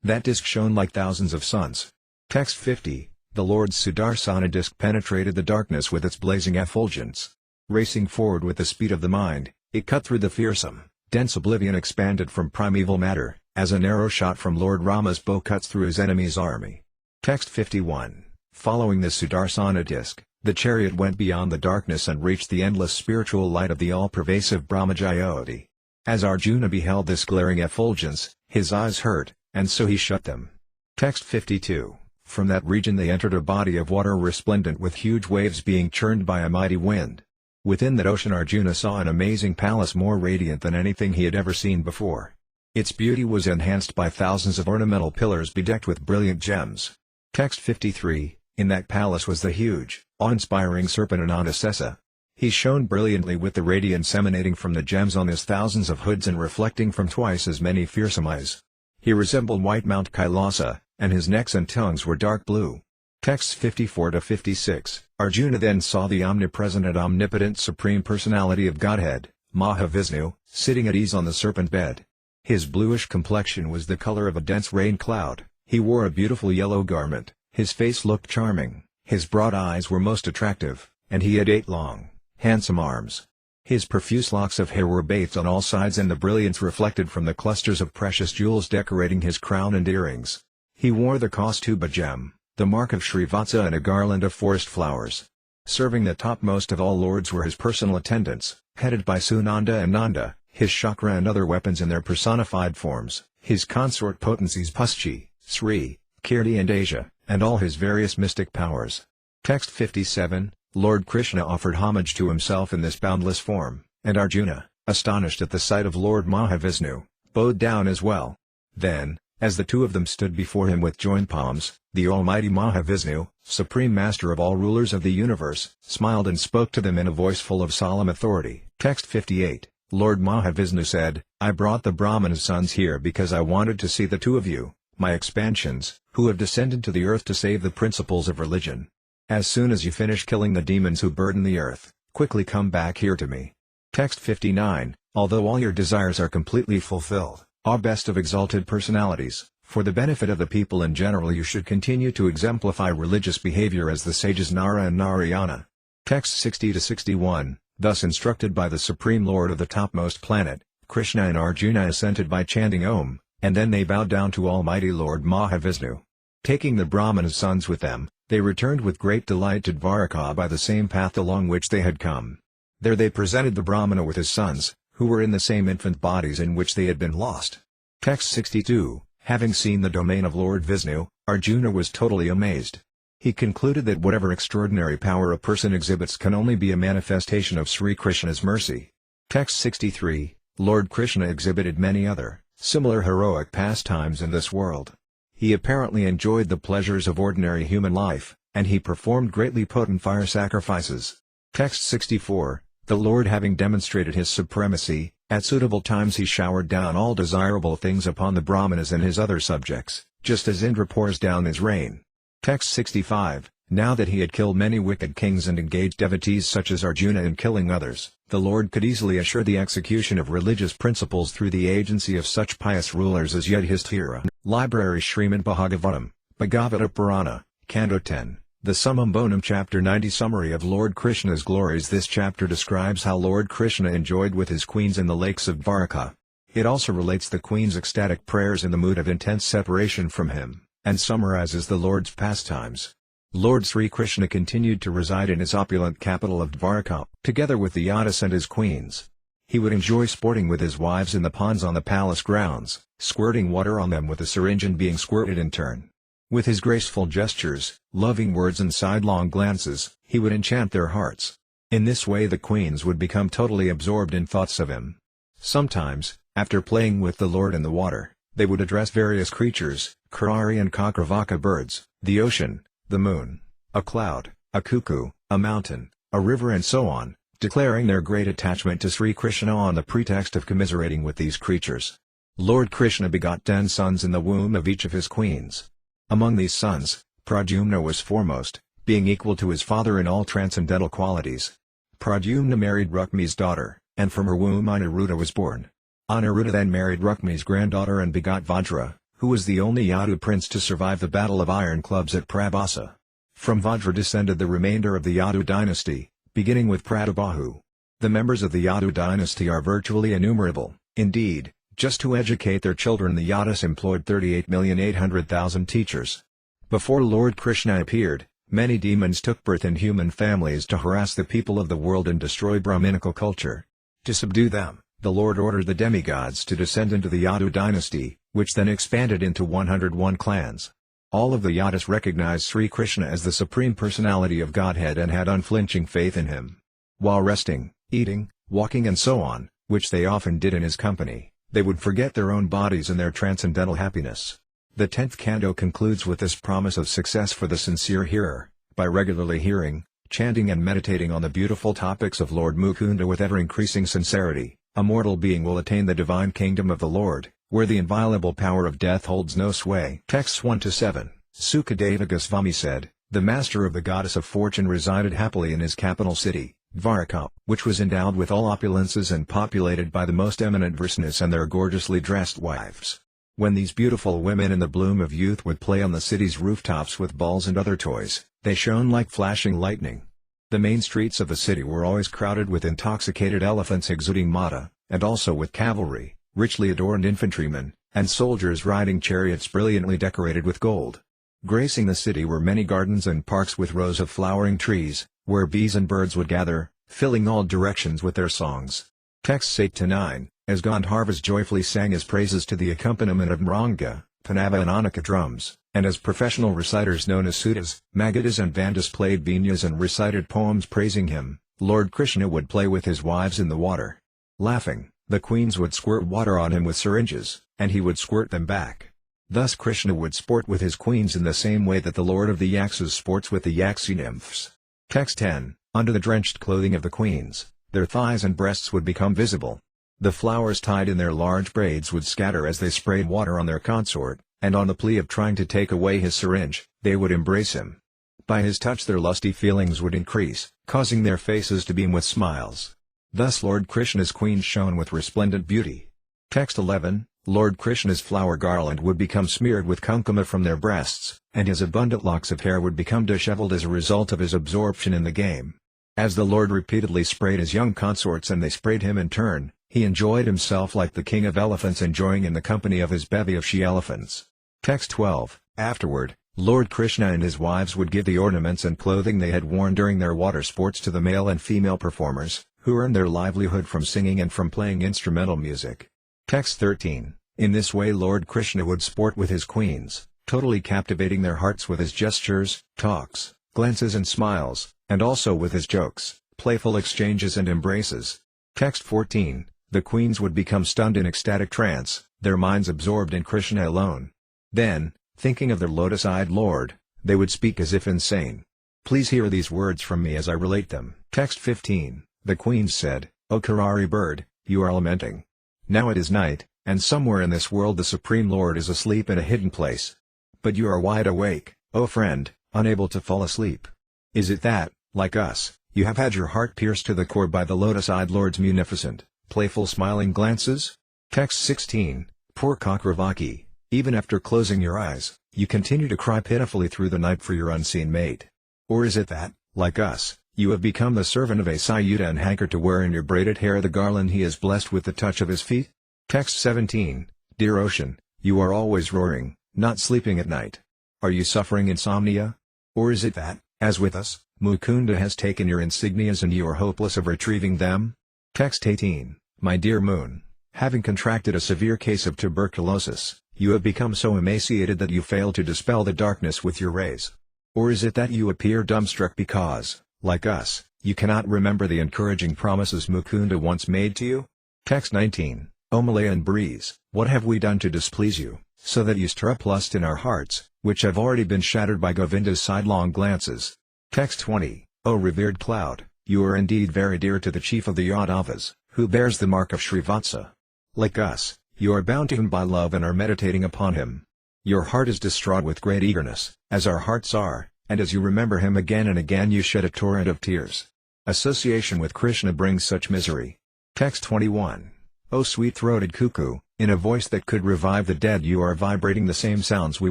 A: That disc shone like thousands of suns. Text 50. The Lord's Sudarsana disc penetrated the darkness with its blazing effulgence. Racing forward with the speed of the mind, it cut through the fearsome, dense oblivion expanded from primeval matter, as an arrow shot from Lord Rama's bow cuts through his enemy's army. Text 51. Following the Sudarsana disc, the chariot went beyond the darkness and reached the endless spiritual light of the all-pervasive Brahmajyoti. As Arjuna beheld this glaring effulgence, his eyes hurt, and so he shut them. Text 52. From that region they entered a body of water resplendent with huge waves being churned by a mighty wind. Within that ocean Arjuna saw an amazing palace more radiant than anything he had ever seen before. Its beauty was enhanced by thousands of ornamental pillars bedecked with brilliant gems. Text 53. In that palace was the huge, awe-inspiring serpent Anantasesa. He shone brilliantly with the radiance emanating from the gems on his thousands of hoods and reflecting from twice as many fearsome eyes. He resembled white Mount Kailasa, and his necks and tongues were dark blue. Texts 54-56. Arjuna then saw the omnipresent and omnipotent Supreme Personality of Godhead, Maha Vishnu, sitting at ease on the serpent bed. His bluish complexion was the color of a dense rain cloud, he wore a beautiful yellow garment, his face looked charming, his broad eyes were most attractive, and he had 8 long, handsome arms. His profuse locks of hair were bathed on all sides and the brilliance reflected from the clusters of precious jewels decorating his crown and earrings. He wore the Kaustuba gem, the mark of Srivatsa and a garland of forest flowers. Serving the topmost of all lords were his personal attendants, headed by Sunanda and Nanda, his chakra and other weapons in their personified forms, his consort potencies Puschi, Sri, Kirti and Asia, and all his various mystic powers. Text 57. Lord Krishna offered homage to himself in this boundless form, and Arjuna, astonished at the sight of Lord Mahavishnu, bowed down as well. Then, as the two of them stood before him with joined palms, the Almighty Mahavishnu, Supreme Master of all rulers of the universe, smiled and spoke to them in a voice full of solemn authority. Text 58. Lord Mahavishnu said, I brought the Brahmana's sons here because I wanted to see the two of you, my expansions, who have descended to the earth to save the principles of religion. As soon as you finish killing the demons who burden the earth, quickly come back here to me. Text 59. Although all your desires are completely fulfilled, O best of exalted personalities, for the benefit of the people in general you should continue to exemplify religious behavior as the sages Nara and Narayana. Text 60-61. Thus instructed by the Supreme Lord of the topmost planet, Krishna and Arjuna assented by chanting Om, and then they bowed down to Almighty Lord Maha Vishnu. Taking the Brahmana's sons with them, they returned with great delight to Dwaraka by the same path along which they had come. There they presented the Brahmana with his sons, who were in the same infant bodies in which they had been lost. Text 62. Having seen the domain of Lord Vishnu, Arjuna was totally amazed. He concluded that whatever extraordinary power a person exhibits can only be a manifestation of Sri Krishna's mercy. Text 63. Lord Krishna exhibited many other, similar heroic pastimes in this world. He apparently enjoyed the pleasures of ordinary human life, and he performed greatly potent fire sacrifices. Text 64. The Lord having demonstrated his supremacy, at suitable times he showered down all desirable things upon the Brahmanas and his other subjects, just as Indra pours down his rain. Text 65. Now that he had killed many wicked kings and engaged devotees such as Arjuna in killing others, the Lord could easily assure the execution of religious principles through the agency of such pious rulers as Yudhishthira. Library Śrīmad Bhāgavatam, Bhagavata Purana, Canto 10, the Summum Bonum Chapter 90. Summary of Lord Krishna's glories. This chapter describes how Lord Krishna enjoyed with his queens in the lakes of Dwaraka. It also relates the queen's ecstatic prayers in the mood of intense separation from him, and summarizes the Lord's pastimes. Lord Sri Krishna continued to reside in his opulent capital of Dwaraka, together with the Yadus and his queens. He would enjoy sporting with his wives in the ponds on the palace grounds, squirting water on them with a syringe and being squirted in turn. With his graceful gestures, loving words and sidelong glances, he would enchant their hearts. In this way the queens would become totally absorbed in thoughts of him. Sometimes, after playing with the Lord in the water, they would address various creatures, Karari and Kakravaka birds, the ocean, the moon, a cloud, a cuckoo, a mountain, a river and so on, declaring their great attachment to Sri Krishna on the pretext of commiserating with these creatures. Lord Krishna begot 10 sons in the womb of each of his queens. Among these sons, Pradyumna was foremost, being equal to his father in all transcendental qualities. Pradyumna married Rukmi's daughter, and from her womb Aniruddha was born. Aniruddha then married Rukmi's granddaughter and begot Vajra, who was the only Yadu prince to survive the Battle of Iron Clubs at Prabhasa. From Vajra descended the remainder of the Yadu dynasty, beginning with Pratabahu. The members of the Yadu dynasty are virtually innumerable. Indeed, just to educate their children the Yadus employed 38,800,000 teachers. Before Lord Krishna appeared, many demons took birth in human families to harass the people of the world and destroy Brahminical culture. To subdue them, the Lord ordered the demigods to descend into the Yadu dynasty, which then expanded into 101 clans. All of the Yadus recognized Sri Krishna as the Supreme Personality of Godhead and had unflinching faith in him. While resting, eating, walking and so on, which they often did in his company, they would forget their own bodies and their transcendental happiness. The 10th canto concludes with this promise of success for the sincere hearer: by regularly hearing, chanting and meditating on the beautiful topics of Lord Mukunda with ever-increasing sincerity, a mortal being will attain the divine kingdom of the Lord, where the inviolable power of death holds no sway. Texts 1-7. Sukadeva Goswami said, the master of the goddess of fortune resided happily in his capital city, Dwaraka, which was endowed with all opulences and populated by the most eminent Vaishnavas and their gorgeously dressed wives. When these beautiful women in the bloom of youth would play on the city's rooftops with balls and other toys, they shone like flashing lightning. The main streets of the city were always crowded with intoxicated elephants exuding mata, and also with cavalry, richly adorned infantrymen, and soldiers riding chariots brilliantly decorated with gold. Gracing the city were many gardens and parks with rows of flowering trees, where bees and birds would gather, filling all directions with their songs. Texts 8-9, as Gandharvas joyfully sang his praises to the accompaniment of mranga, panava and anaka drums, and as professional reciters known as Sutas, Magadas and Vandas played vinyas and recited poems praising him, Lord Krishna would play with his wives in the water. Laughing, the queens would squirt water on him with syringes, and he would squirt them back. Thus Krishna would sport with his queens in the same way that the Lord of the Yaksas sports with the Yaksi nymphs. Text 10, under the drenched clothing of the queens, their thighs and breasts would become visible. The flowers tied in their large braids would scatter as they sprayed water on their consort, and on the plea of trying to take away his syringe, they would embrace him. By his touch their lusty feelings would increase, causing their faces to beam with smiles. Thus Lord Krishna's queens shone with resplendent beauty. Text 11, Lord Krishna's flower garland would become smeared with kumkuma from their breasts, and his abundant locks of hair would become disheveled as a result of his absorption in the game. As the Lord repeatedly sprayed his young consorts and they sprayed him in turn, he enjoyed himself like the king of elephants enjoying in the company of his bevy of she-elephants. Text 12, afterward, Lord Krishna and his wives would give the ornaments and clothing they had worn during their water sports to the male and female performers, who earned their livelihood from singing and from playing instrumental music. Text 13, in this way Lord Krishna would sport with his queens, totally captivating their hearts with his gestures, talks, glances and smiles, and also with his jokes, playful exchanges and embraces. Text 14, the queens would become stunned in ecstatic trance, their minds absorbed in Krishna alone. Then, thinking of their lotus-eyed Lord, they would speak as if insane. Please hear these words from me as I relate them. Text 15, the queens said, O Karari bird, you are lamenting. Now it is night, and somewhere in this world the Supreme Lord is asleep in a hidden place. But you are wide awake, O friend, unable to fall asleep. Is it that, like us, you have had your heart pierced to the core by the lotus-eyed Lord's munificent, playful smiling glances? Text 16, poor Kakravaki, even after closing your eyes, you continue to cry pitifully through the night for your unseen mate. Or is it that, like us, you have become the servant of a Sayuta and hanker to wear in your braided hair the garland he has blessed with the touch of his feet? Text 17, dear ocean, you are always roaring, not sleeping at night. Are you suffering insomnia? Or is it that, as with us, Mukunda has taken your insignias and you are hopeless of retrieving them? Text 18, my dear moon, having contracted a severe case of tuberculosis, you have become so emaciated that you fail to dispel the darkness with your rays. Or is it that you appear dumbstruck because, like us, you cannot remember the encouraging promises Mukunda once made to you? Text 19, O Malayan breeze, what have we done to displease you, so that you stir up lust in our hearts, which have already been shattered by Govinda's sidelong glances? Text 20, O revered cloud, you are indeed very dear to the chief of the Yadavas, who bears the mark of Srivatsa. Like us, you are bound to him by love and are meditating upon him. Your heart is distraught with great eagerness, as our hearts are, and as you remember him again and again you shed a torrent of tears. Association with Krishna brings such misery. Text 21, O sweet-throated cuckoo, in a voice that could revive the dead you are vibrating the same sounds we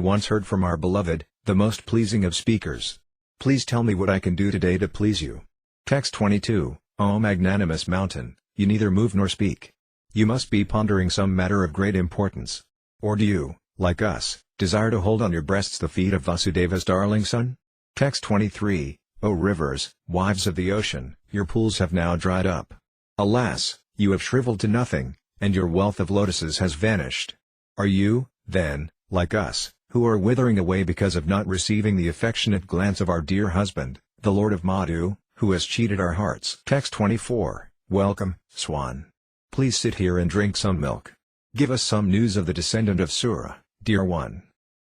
A: once heard from our beloved, the most pleasing of speakers. Please tell me what I can do today to please you. Text 22, O magnanimous mountain, you neither move nor speak. You must be pondering some matter of great importance. Or do you, like us, desire to hold on your breasts the feet of Vasudeva's darling son? Text 23, O rivers, wives of the ocean, your pools have now dried up. Alas, you have shriveled to nothing, and your wealth of lotuses has vanished. Are you, then, like us, who are withering away because of not receiving the affectionate glance of our dear husband, the Lord of Madhu, who has cheated our hearts? Text 24, welcome, swan. Please sit here and drink some milk. Give us some news of the descendant of Sura, dear one.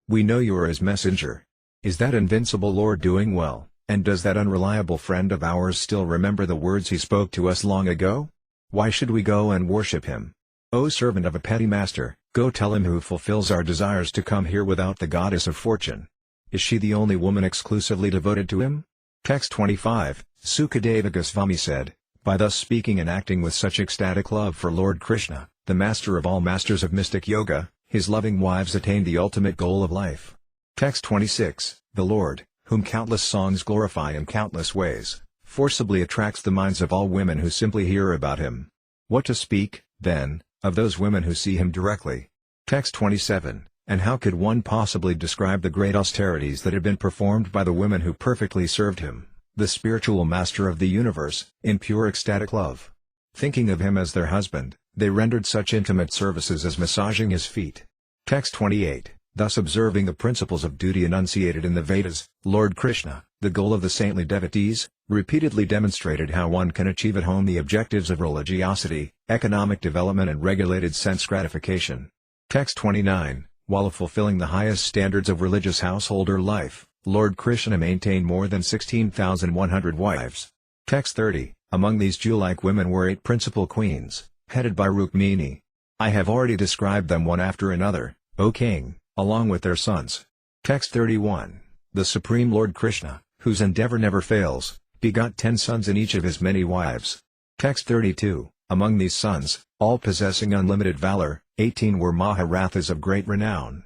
A: We know you are his messenger. Is that invincible Lord doing well, and does that unreliable friend of ours still remember the words he spoke to us long ago? Why should we go and worship him? O servant of a petty master, go tell him who fulfills our desires to come here without the goddess of fortune. Is she the only woman exclusively devoted to him? Text 25, Sukadeva Goswami said, by thus speaking and acting with such ecstatic love for Lord Krishna, the master of all masters of mystic yoga, his loving wives attained the ultimate goal of life. Text 26, the Lord, whom countless songs glorify in countless ways, forcibly attracts the minds of all women who simply hear about him. What to speak, then, of those women who see him directly? Text 27, and how could one possibly describe the great austerities that had been performed by the women who perfectly served him, the spiritual master of the universe, in pure ecstatic love? Thinking of him as their husband, they rendered such intimate services as massaging his feet. Text 28, thus observing the principles of duty enunciated in the Vedas, Lord Krishna, the goal of the saintly devotees, repeatedly demonstrated how one can achieve at home the objectives of religiosity, economic development and regulated sense gratification. Text 29, while fulfilling the highest standards of religious householder life, Lord Krishna maintained more than 16,100 wives. Text 30, among these Jew-like women were 8 principal queens, headed by Rukmini. I have already described them one after another, O king, along with their sons. Text 31. The Supreme Lord Krishna, whose endeavor never fails, begot 10 sons and each of his many wives. Text 32. Among these sons, all possessing unlimited valor, 18 were Maharathas of great renown.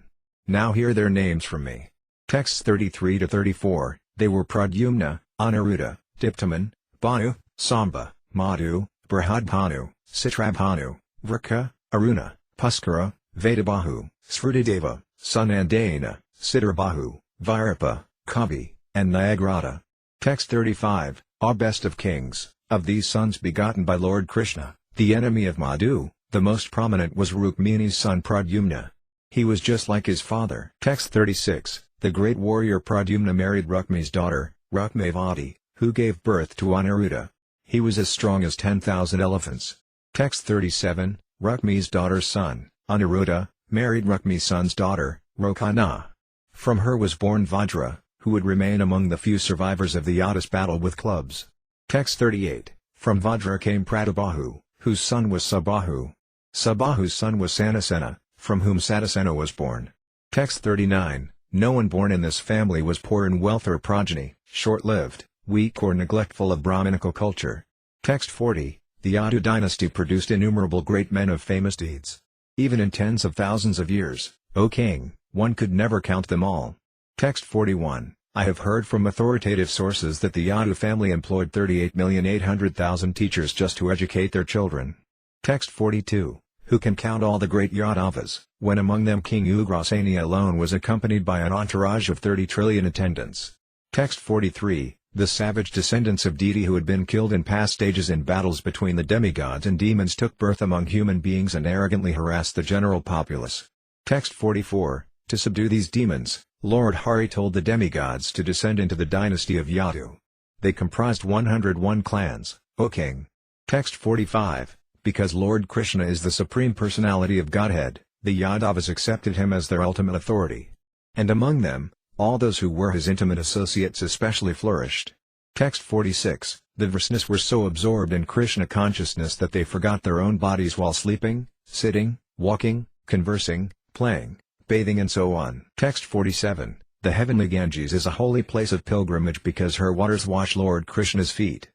A: Now hear their names from me. Texts 33 to 34. They were Pradyumna, Aniruddha, Diptaman, Bhanu, Samba, Madhu, Brihadbhanu, Citrabhanu, Vrika, Aruna, Puskara, Vedabahu, Srudadeva, Sunandayana, Siddharbahu, Virapa, Kavi, and Nayagrata. Text 35. Are best of kings, of these sons begotten by Lord Krishna, the enemy of Madhu, the most prominent was Rukmini's son Pradyumna. He was just like his father. Text 36. The great warrior Pradyumna married Rukmi's daughter, Rukmavati, who gave birth to Aniruddha. He was as strong as 10,000 elephants. Text 37. Rukmi's daughter's son, Aniruddha, married Rukmi's son's daughter, Rokana. From her was born Vajra, who would remain among the few survivors of the Yadus battle with clubs. Text 38. From Vajra came Pratabahu, whose son was Sabahu. Sabahu's son was Sanasena, from whom Satasena was born. Text 39. No one born in this family was poor in wealth or progeny, short-lived, weak or neglectful of Brahminical culture. Text 40. The Yadu dynasty produced innumerable great men of famous deeds. Even in tens of thousands of years, O king, one could never count them all. Text 41. I have heard from authoritative sources that the Yadu family employed 38,800,000 teachers just to educate their children. Text 42. Who can count all the great Yadavas, when among them King Ugrasena alone was accompanied by an entourage of 30 trillion attendants. Text 43. The savage descendants of Didi who had been killed in past stages in battles between the demigods and demons took birth among human beings and arrogantly harassed the general populace. Text 44. To subdue these demons, Lord Hari told the demigods to descend into the dynasty of Yadu. They comprised 101 clans, O king. Text 45. Because Lord Krishna is the Supreme Personality of Godhead, the Yadavas accepted him as their ultimate authority. And among them, all those who were his intimate associates especially flourished. Text 46. The Vrishnis were so absorbed in Krishna consciousness that they forgot their own bodies while sleeping, sitting, walking, conversing, playing, bathing and so on. Text 47. The heavenly Ganges is a holy place of pilgrimage because her waters wash Lord Krishna's feet.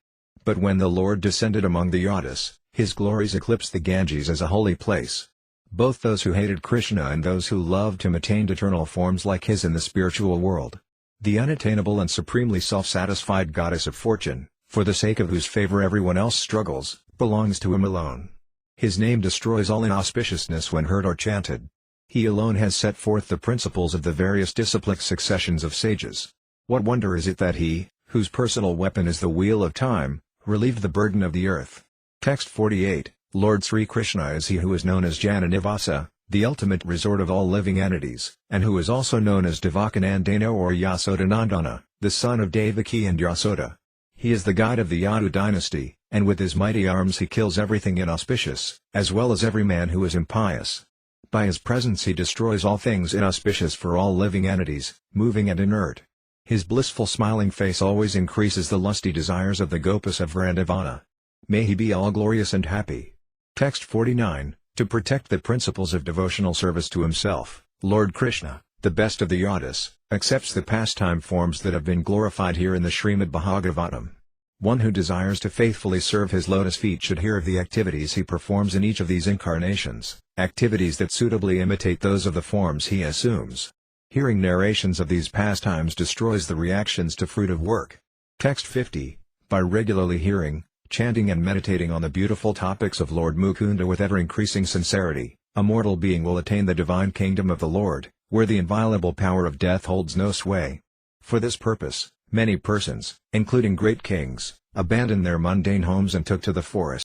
A: But when the Lord descended among the Yadus, his glories eclipsed the Ganges as a holy place. Both those who hated Krishna and those who loved him attained eternal forms like his in the spiritual world. The unattainable and supremely self-satisfied goddess of fortune, for the sake of whose favor everyone else struggles, belongs to him alone. His name destroys all inauspiciousness when heard or chanted. He alone has set forth the principles of the various disciplic successions of sages. What wonder is it that he, whose personal weapon is the wheel of time, relieved the burden of the earth. Text 48. Lord Sri Krishna is he who is known as Jananivasa, the ultimate resort of all living entities, and who is also known as Devakanandana or Yasodanandana, the son of Devaki and Yasoda. He is the guide of the Yadu dynasty, and with his mighty arms he kills everything inauspicious, as well as every man who is impious. By his presence he destroys all things inauspicious for all living entities, moving and inert. His blissful smiling face always increases the lusty desires of the Gopas of Vrindavana. May he be all glorious and happy. Text 49. To protect the principles of devotional service to himself, Lord Krishna, the best of the Yadus, accepts the pastime forms that have been glorified here in the SRIMAD Bhāgavatam. One who desires to faithfully serve his lotus feet should hear of the activities he performs in each of these incarnations, activities that suitably imitate those of the forms he assumes. Hearing narrations of these pastimes destroys the reactions to fruitive work. Text 50. By regularly hearing, chanting and meditating on the beautiful topics of Lord Mukunda with ever-increasing sincerity, a mortal being will attain the divine kingdom of the Lord, where the inviolable power of death holds no sway. For this purpose, many persons, including great kings, abandoned their mundane homes and took to the forest.